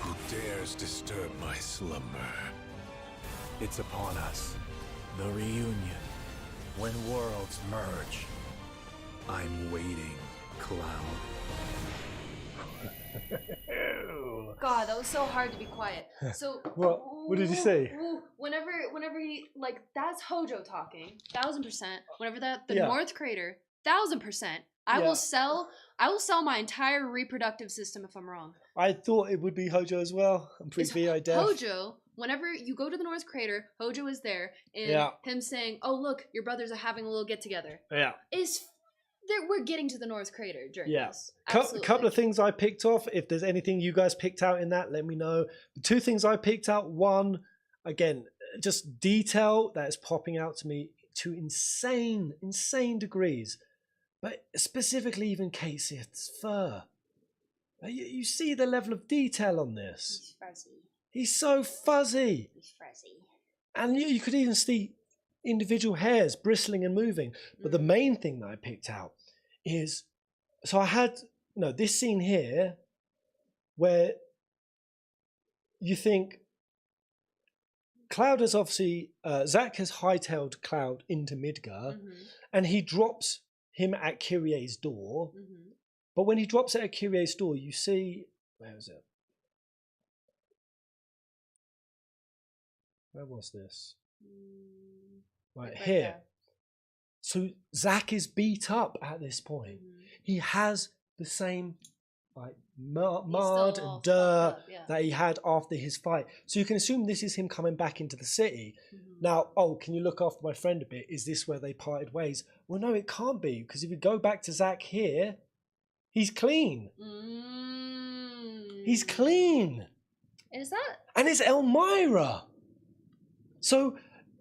Who dares disturb my slumber? It's upon us. The reunion. When worlds merge. I'm waiting, Cloud. God, that was so hard to be quiet. So what did you say? Whenever he like that's Hojo talking, 1000%. Whenever the Yeah. North Crater, 1000%. I Yeah. will sell my entire reproductive system if I'm wrong. I thought it would be Hojo as well. I'm pretty VI deaf. Hojo, whenever you go to the North Crater, Hojo is there, and Yeah. him saying, "Oh look, your brothers are having a little get together." Yeah. We're getting to the North Crater during Yeah. this. Couple of things I picked off. If there's anything you guys picked out in that, let me know. The two things I picked out, one, again, just detail that is popping out to me to insane degrees. But specifically even Kate Sith's fur. You see the level of detail on this. He's fuzzy. He's so fuzzy. He's fuzzy. And you could even see individual hairs bristling and moving. But the main thing that I picked out is, so I had this scene here where you think Cloud has obviously, Zack has hightailed Cloud into Midgar, and he drops him at Kyrie's door. But when he drops it at Kyrie's door, you see, where was it? Where was this? Right here. there. So Zack is beat up at this point. He has the same mud and dirt that he had after his fight. So you can assume this is him coming back into the city. Now, can you look after my friend a bit? Is this where they parted ways? Well, no, it can't be, because if you go back to Zack here, he's clean. He's clean. Is that? And it's Elmira. So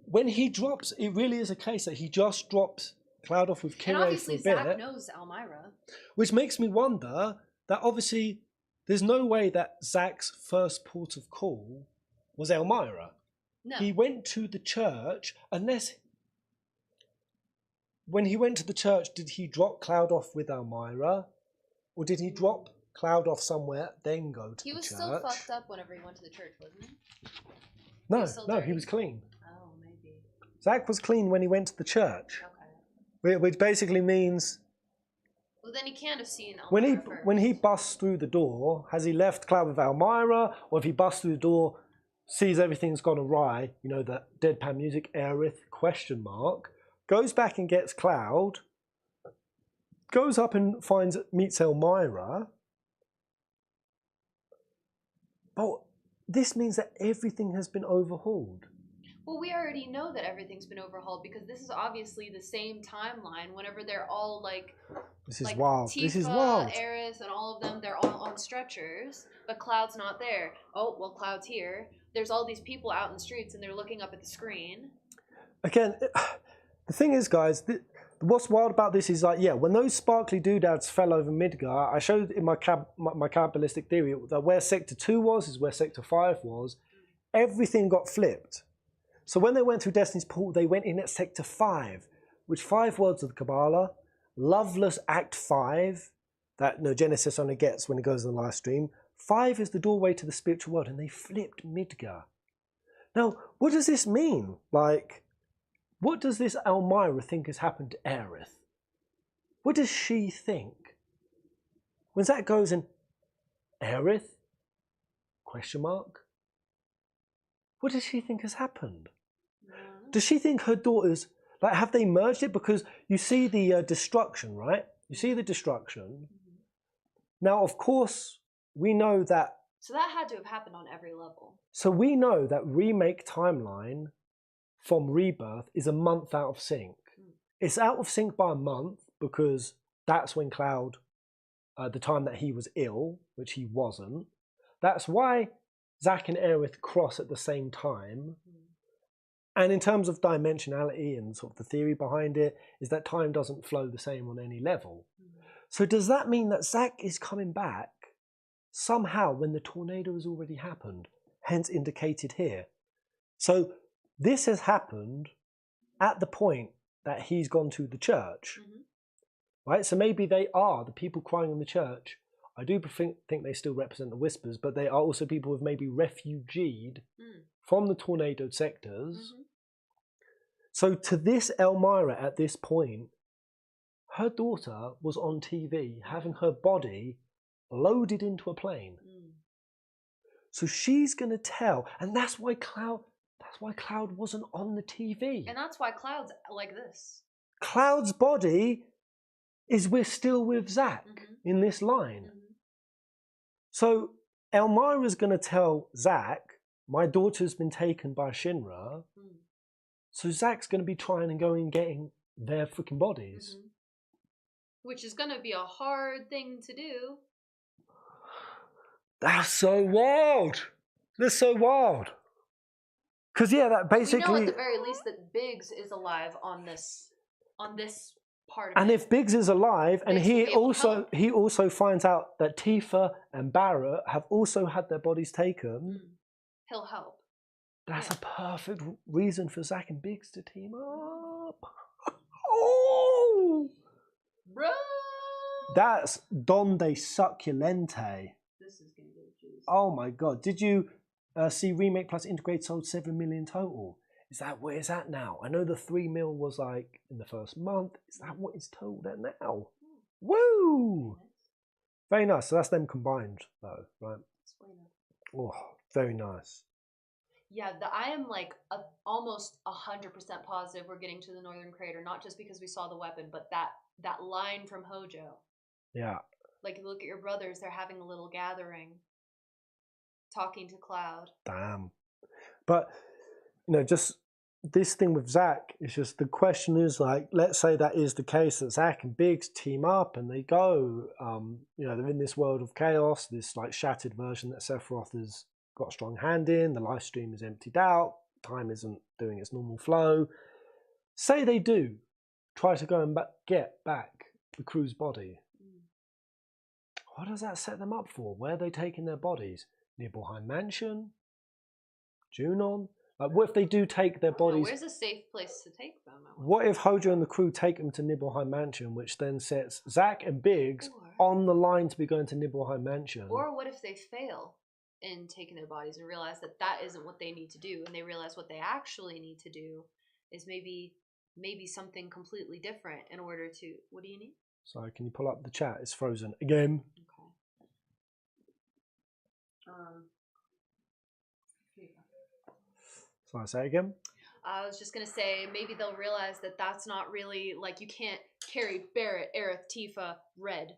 when he drops, it really is a case that he just drops Cloud off with And Kyrie for obviously a bit. Zack knows Elmira. Which makes me wonder that obviously there's no way that Zack's first port of call was Elmira. No. He went to the church, unless when he went to the church, did he drop Cloud off with Elmira? Or did he drop Cloud off somewhere, then go to the church? He was still fucked up whenever he went to the church, wasn't he? No, he was clean. Oh, maybe. Zack was clean when he went to the church. Okay. Which basically means Well, then he can't have seen Elmira when first. he busts through the door, has he left Cloud with Elmira, or if he busts through the door, sees everything's gone awry, the deadpan music, Aerith, ? Goes back and gets Cloud, goes up and meets Elmira. But this means that everything has been overhauled. Well, we already know that everything's been overhauled because this is obviously the same timeline. Whenever they're all This is wild. Tifa, This is wild. Aerith, and all of them, they're all on stretchers, but Cloud's not there. Oh, well, Cloud's here. There's all these people out in the streets, and they're looking up at the screen. Again, the thing is, guys, what's wild about this is when those sparkly doodads fell over Midgar, I showed in my Kabbalistic theory that where Sector 2 was is where Sector 5 was. Everything got flipped. So when they went through Destiny's Portal, they went in at Sector 5, which 5 words of the Kabbalah, Loveless Act 5, that Genesis only gets when it goes on the live stream. 5 is the doorway to the spiritual world, and they flipped Midgar. Now, what does this mean? What does this Elmira think has happened to Aerith? What does she think? When Zack goes in, Aerith? ? What does she think has happened? Does she think her daughters, like, have they merged it? Because you see the destruction, right? You see the destruction. Now, of course, we know that. So that had to have happened on every level. So we know that remake timeline from Rebirth is a month out of sync. It's out of sync by a month because that's when Cloud, the time that he was ill, which he wasn't. That's why Zack and Aerith cross at the same time. And in terms of dimensionality and sort of the theory behind it, is that time doesn't flow the same on any level. So does that mean that Zack is coming back somehow when the tornado has already happened, hence indicated here? So this has happened at the point that he's gone to the church, right? So maybe they are the people crying in the church. I do think they still represent the Whispers, but they are also people who have maybe refugeed from the tornadoed sectors. So to this Elmira at this point, her daughter was on TV having her body loaded into a plane. So she's going to tell, and that's why Cloud wasn't on the TV. And that's why Cloud's like this. Cloud's body is we're still with Zack in this line. So Elmira's going to tell Zack, my daughter's been taken by Shinra. So Zack's going to be trying and going and getting their freaking bodies. Which is going to be a hard thing to do. That's so wild. That's so wild. Because yeah, that basically. We know at the very least that Biggs is alive on this part of and it. if Biggs is alive, and Biggs he also finds out that Tifa and Barrett have also had their bodies taken. He'll help. That's a perfect reason for Zack and Biggs to team up. Oh, bro. That's Donde Succulente. This is gonna go juicy. Oh my god! Did you see Remake Plus Integrate sold 7 million total? Is that where it's at now? I know the 3 mil was like in the first month. Is that what it's totaled at now? Woo! Very nice. So that's them combined, though, right? Oh, very nice. Yeah, I am like almost 100% positive we're getting to the Northern Crater, not just because we saw the weapon, but that line from Hojo. Yeah. Like, look at your brothers; they're having a little gathering, talking to Cloud. Damn. But just this thing with Zack is just the question is like, let's say that is the case that Zack and Biggs team up and they go, they're in this world of chaos, this like shattered version that Sephiroth has got a strong hand in. The live stream is emptied out. Time isn't doing its normal flow. Say they do try to go and get back the crew's body. What does that set them up for? Where are they taking their bodies? Nibelheim Mansion? Junon? Like, what if they do take their bodies? Where's a safe place to take them? What if Hojo and the crew take them to Nibelheim Mansion, which then sets Zack and Biggs on the line to be going to Nibelheim Mansion? Or what if they fail in taking their bodies and realize that that isn't what they need to do, and they realize what they actually need to do is maybe something completely different in order to. What do you need? Sorry, can you pull up the chat? It's frozen again. So I say again. I was just gonna say maybe they'll realize that that's not really like you can't carry Barrett, Aerith, Tifa, Red.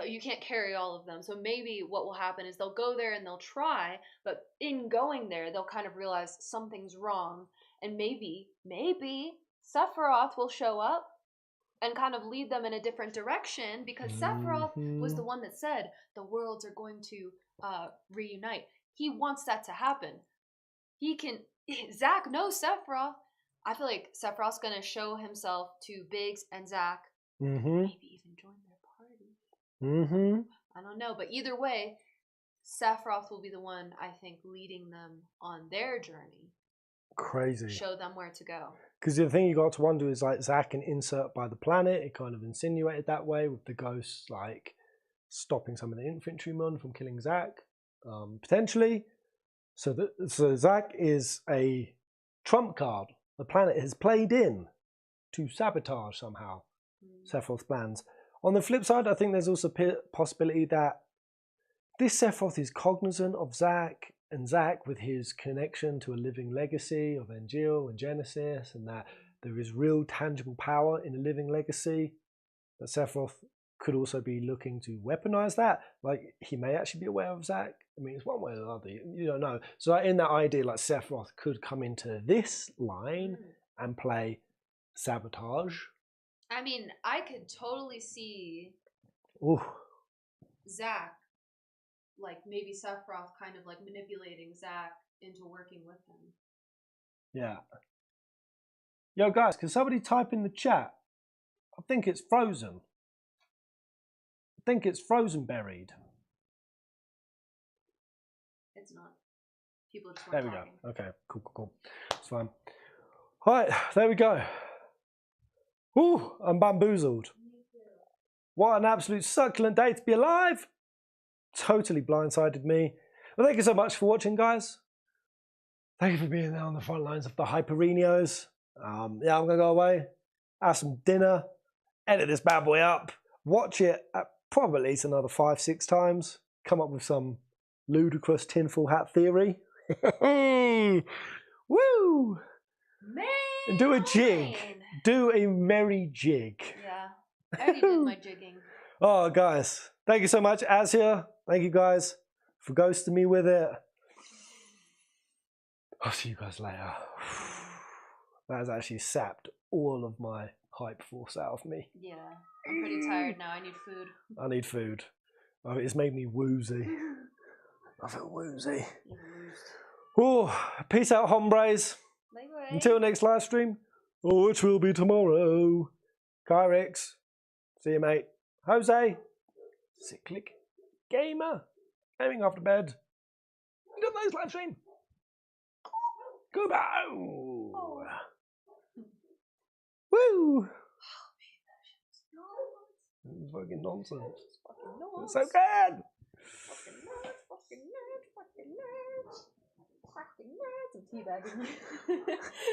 You can't carry all of them. So maybe what will happen is they'll go there and they'll try, but in going there they'll kind of realize something's wrong, and maybe Sephiroth will show up and kind of lead them in a different direction, because Sephiroth was the one that said the worlds are going to reunite. He wants that to happen. Zack knows Sephiroth. I feel like Sephiroth's gonna show himself to Biggs and Zack. Maybe even join their party. I don't know, but either way, Sephiroth will be the one, I think, leading them on their journey. Crazy. Show them where to go. Because the thing you got to wonder is like Zack can insert by the planet. It kind of insinuated that way with the ghosts like stopping some of the infantrymen from killing Zack, potentially. So Zack is a trump card the planet has played in to sabotage somehow Sephiroth's plans. On the flip side, I think there's also a possibility that this Sephiroth is cognizant of Zack and Zack with his connection to a living legacy of Angel and Genesis, and that there is real tangible power in a living legacy, that Sephiroth could also be looking to weaponize that. Like, he may actually be aware of Zack. I mean, it's one way or the other. You don't know. So in that idea, like, Sephiroth could come into this line and play sabotage. I mean, I could totally see Ooh. Zack, like maybe Sephiroth kind of like manipulating Zack into working with him. Yeah. Yo, guys, can somebody type in the chat? I think it's frozen. I think it's frozen buried. It's not. People just There weren't we talking. go. Okay, cool. It's fine. All right, there we go. Ooh, I'm bamboozled. What an absolute succulent day to be alive. Totally blindsided me. Well, thank you so much for watching, guys. Thank you for being there on the front lines of the Hyperinos. Yeah, I'm going to go away, have some dinner, edit this bad boy up, watch it probably at least another 5-6 times, come up with some ludicrous tinfoil hat theory. Woo! Man, And do a jig. Do a merry jig. Yeah, I already did my jigging. Oh, guys, thank you so much. Az here, thank you guys for ghosting me with it. I'll see you guys later. That has actually sapped all of my hype force out of me. Yeah, I'm pretty tired now. I need food. I need food. Oh, it's made me woozy. I feel woozy. Oh, peace out, hombres. Bye-bye. Until next live stream, which will be tomorrow. Kyrix, see you, mate. Jose, cyclic gamer, gaming after bed. Until next live stream. Goodbye. Oh. Woo! It's fucking nonsense. It's so good. Fucking nerds. I'm teabagging.